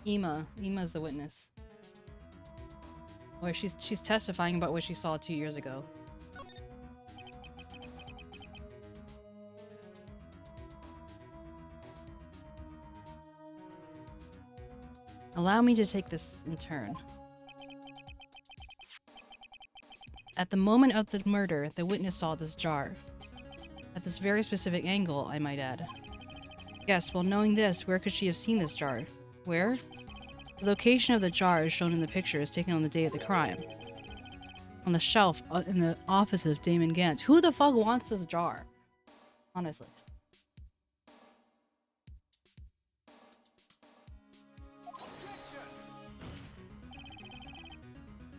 Ema's the witness. Or she's testifying about what she saw 2 years ago. Allow me to take this in turn. At the moment of the murder, the witness saw this jar. At this very specific angle, I might add. Yes, well, knowing this, where could she have seen this jar? Where? The location of the jar is shown in the picture is taken on the day of the crime. On the shelf in the office of Damon Gantz. Who the fuck wants this jar? Honestly.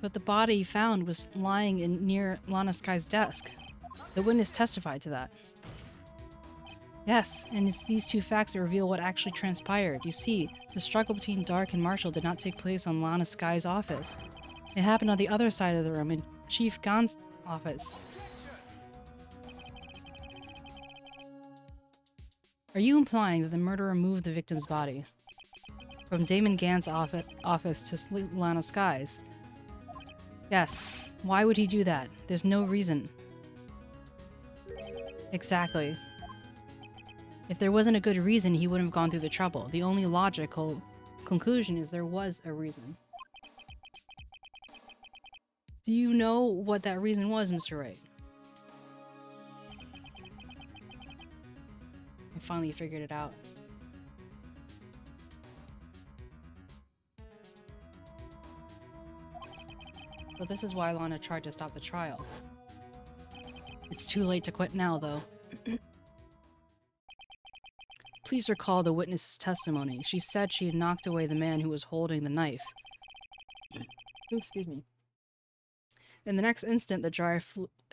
But the body found was lying near Lana Sky's desk. The witness testified to that. Yes, and it's these two facts that reveal what actually transpired. You see, the struggle between Dark and Marshall did not take place on Lana Sky's office. It happened on the other side of the room, in Chief Gan's office. Are you implying that the murderer moved the victim's body from Damon Gant's office to Lana Sky's? Yes. Why would he do that? There's no reason. Exactly. If there wasn't a good reason, he wouldn't have gone through the trouble. The only logical conclusion is there was a reason. Do you know what that reason was, Mr. Wright? I finally figured it out. So this is why Lana tried to stop the trial. It's too late to quit now, though. Please recall the witness's testimony. She said she had knocked away the man who was holding the knife. Ooh, excuse me. In the next instant, the jar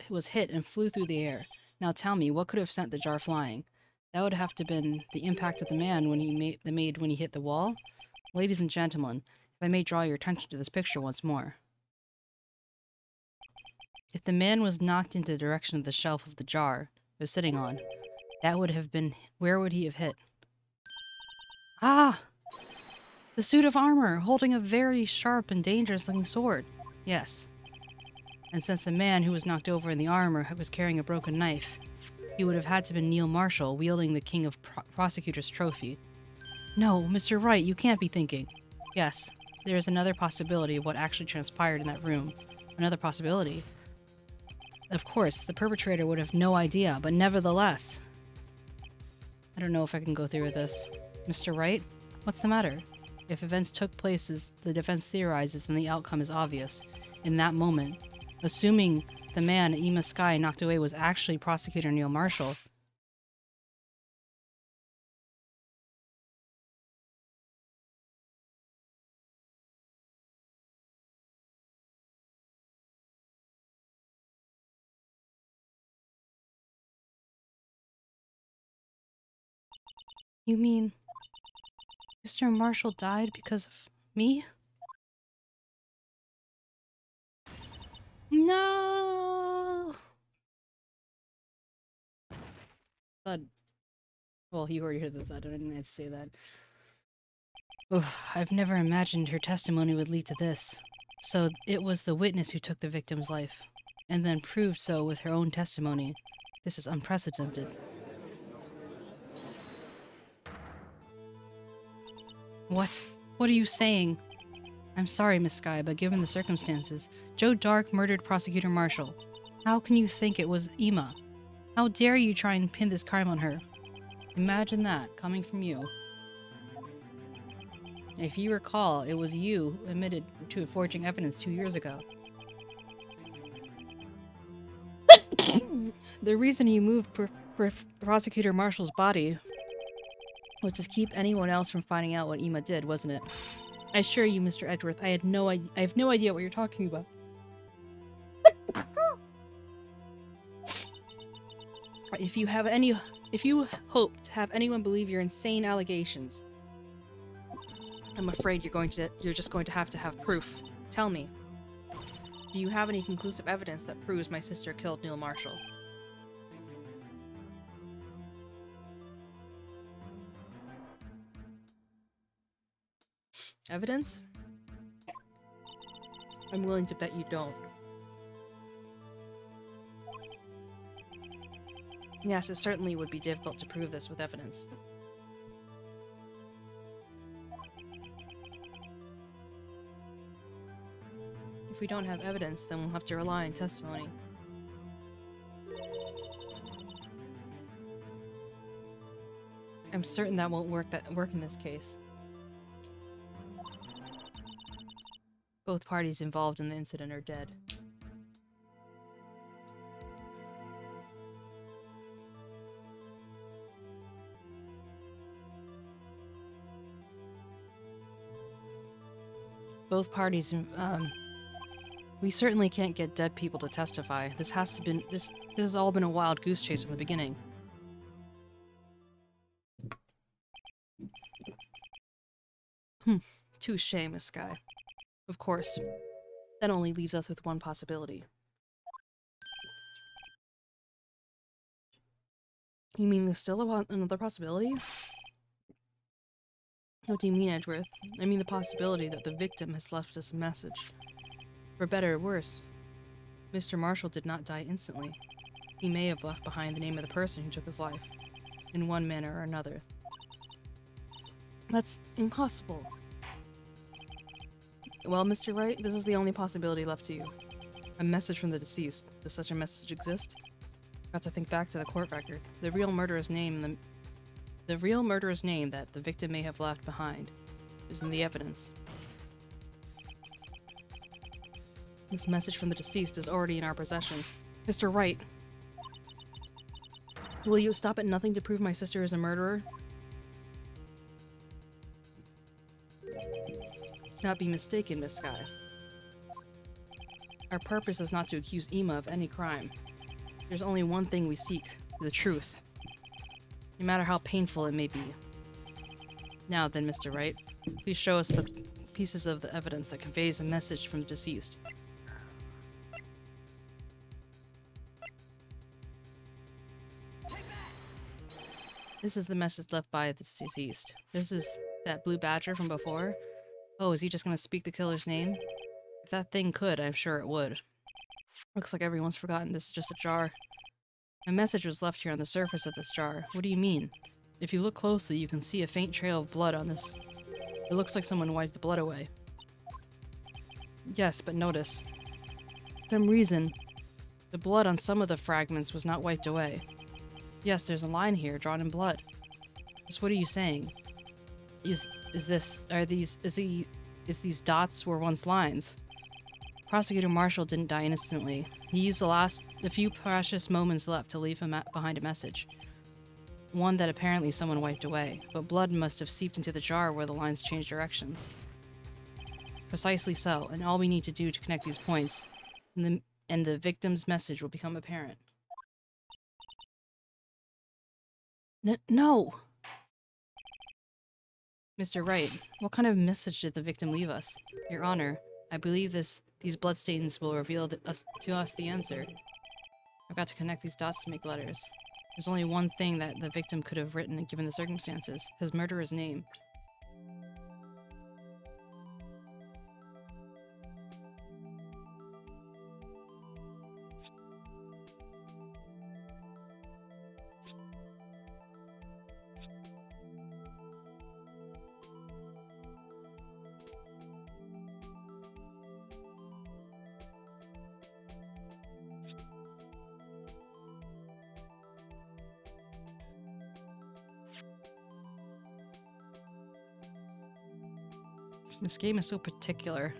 was hit and flew through the air. Now tell me, what could have sent the jar flying? That would have to been the impact of the man when he hit the wall. Ladies and gentlemen, if I may draw your attention to this picture once more. If the man was knocked into the direction of the shelf of the jar he was sitting on, that would have been... Where would he have hit? Ah! The suit of armor, holding a very sharp and dangerous-looking sword. Yes. And since the man who was knocked over in the armor was carrying a broken knife, he would have had to be Neil Marshall, wielding the King of Prosecutors trophy. No, Mr. Wright, you can't be thinking. Yes, there's another possibility of what actually transpired in that room. Another possibility. Of course, the perpetrator would have no idea, but nevertheless... I don't know if I can go through with this. Mr. Wright? What's the matter? If events took place as the defense theorizes, then the outcome is obvious. In that moment, assuming the man 𝗟𝗻 knocked away was actually Prosecutor Neil Marshall, you mean Mr. Marshall died because of me? No! Thud. Well, you already heard the thud. I didn't have to say that. Ugh, I've never imagined her testimony would lead to this. So it was the witness who took the victim's life, and then proved so with her own testimony. This is unprecedented. What? What are you saying? I'm sorry, Miss Skye, but given the circumstances, Joe Dark murdered Prosecutor Marshall. How can you think it was 𝗟𝗻? How dare you try and pin this crime on her? Imagine that, coming from you. If you recall, it was you who admitted to forging evidence 2 years ago. The reason you moved Prosecutor Marshall's body was to keep anyone else from finding out what 𝗟𝗻 did, wasn't it? I assure you, Mr. Edgeworth, I have no idea what you're talking about. If you hope to have anyone believe your insane allegations, I'm afraid you're just going to have proof. Tell me, do you have any conclusive evidence that proves my sister killed Neil Marshall? Evidence? I'm willing to bet you don't. Yes, it certainly would be difficult to prove this with evidence. If we don't have evidence, then we'll have to rely on testimony. I'm certain that won't work in this case. Both parties involved in the incident are dead. Both parties, we certainly can't get dead people to testify. This has all been a wild goose chase from the beginning. Touché, Miss Skye. Of course. That only leaves us with one possibility. You mean there's still another possibility? What do you mean, Edgeworth? I mean the possibility that the victim has left us a message. For better or worse, Mr. Marshall did not die instantly. He may have left behind the name of the person who took his life, in one manner or another. That's impossible. Well, Mr. Wright, this is the only possibility left to you. A message from the deceased. Does such a message exist? Got to think back to the court record. The real murderer's name that the victim may have left behind is in the evidence. This message from the deceased is already in our possession. Mr. Wright, will you stop at nothing to prove my sister is a murderer? Do not be mistaken, Miss Skye. Our purpose is not to accuse 𝗟𝗻 of any crime. There's only one thing we seek, the truth. No matter how painful it may be. Now then, Mr. Wright, please show us the pieces of the evidence that conveys a message from the deceased. This is the message left by the deceased. This is that blue badger from before. Oh, is he just gonna speak the killer's name? If that thing could, I'm sure it would. Looks like everyone's forgotten this is just a jar. A message was left here on the surface of this jar. What do you mean? If you look closely, you can see a faint trail of blood on this. It looks like someone wiped the blood away. Yes, but notice. For some reason, the blood on some of the fragments was not wiped away. Yes, there's a line here drawn in blood. Just what are you saying? Is these dots were once lines? Prosecutor Marshall didn't die innocently. He used the few precious moments left to leave behind a message. One that apparently someone wiped away, but blood must have seeped into the jar where the lines changed directions. Precisely so, and all we need to do to connect these points, and the victim's message will become apparent. No! Mr. Wright, what kind of message did the victim leave us? Your Honor, I believe these bloodstains will reveal to us the answer. I've got to connect these dots to make letters. There's only one thing that the victim could have written given the circumstances, his murderer's name. This game is so particular.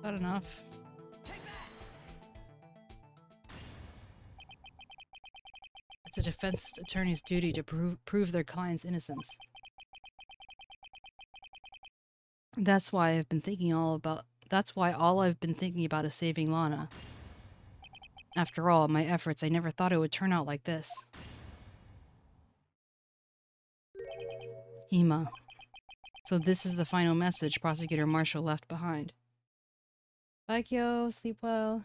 Not enough. It's a defense attorney's duty to prove their client's innocence. That's why all I've been thinking about is saving Lana. After all my efforts, I never thought it would turn out like this. Ema. So this is the final message Prosecutor Marshall left behind. Bye, Kyo. Sleep well.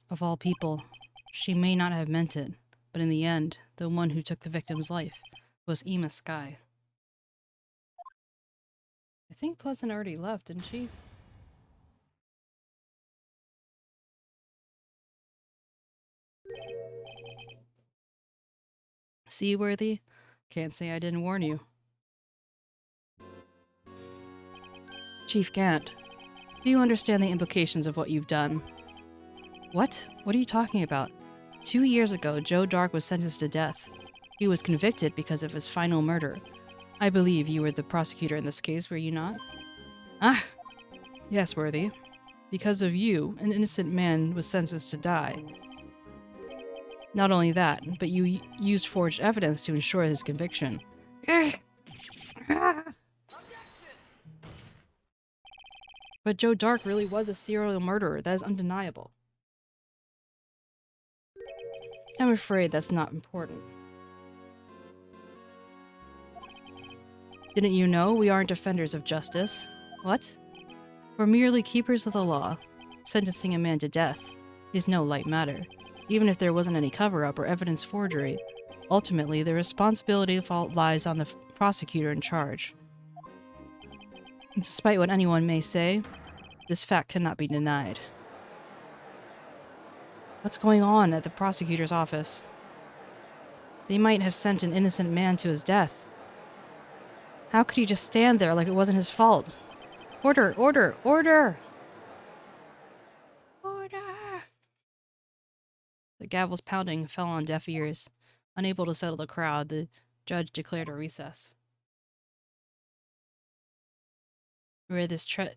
Of all people, she may not have meant it, but in the end, the one who took the victim's life was Ema Sky. I think Pleasant already left, didn't she? Seaworthy? Can't say I didn't warn you. Chief Gant, do you understand the implications of what you've done? What? What are you talking about? 2 years ago, Joe Dark was sentenced to death. He was convicted because of his final murder. I believe you were the prosecutor in this case, were you not? Ah! Yes, Worthy. Because of you, an innocent man was sentenced to die. Not only that, but you used forged evidence to ensure his conviction. But Joe Dark really was a serial murderer, that is undeniable. I'm afraid that's not important. Didn't you know we aren't defenders of justice? What? We're merely keepers of the law. Sentencing a man to death is no light matter. Even if there wasn't any cover-up or evidence forgery, ultimately the responsibility of fault lies on the prosecutor in charge. Despite what anyone may say, this fact cannot be denied. What's going on at the prosecutor's office? They might have sent an innocent man to his death. How could he just stand there like it wasn't his fault? Order! Order! Order! Order! The gavel's pounding fell on deaf ears. Unable to settle the crowd, the judge declared a recess. Where this trial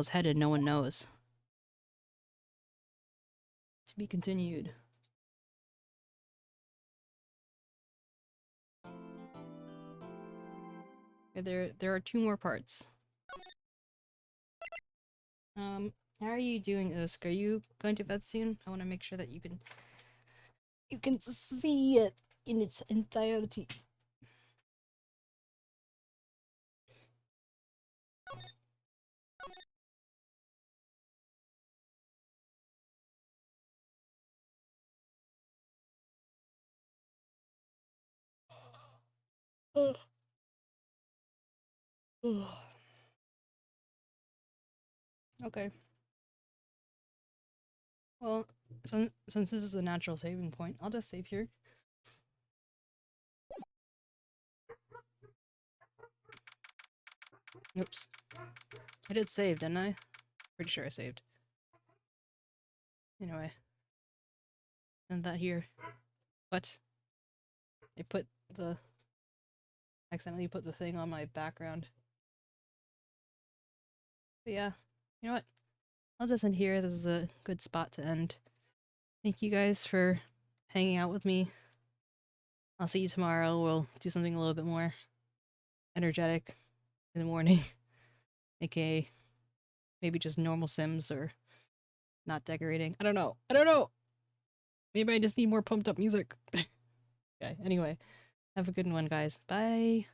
is headed, no one knows. To be continued. There are 2 more parts. How are you doing, Usk? Are you going to bed soon? I want to make sure that you can see it in its entirety. Ugh. Ugh. Okay. Well, since this is a natural saving point, I'll just save here. Oops. I did save, didn't I? Pretty sure I saved. Anyway. And that here. What? Accidentally put the thing on my background. But yeah, you know what? I'll just end here. This is a good spot to end. Thank you guys for hanging out with me. I'll see you tomorrow. We'll do something a little bit more energetic in the morning. AKA maybe just normal Sims or not decorating. I don't know. Maybe I just need more pumped up music. Okay, anyway. Have a good one, guys. Bye.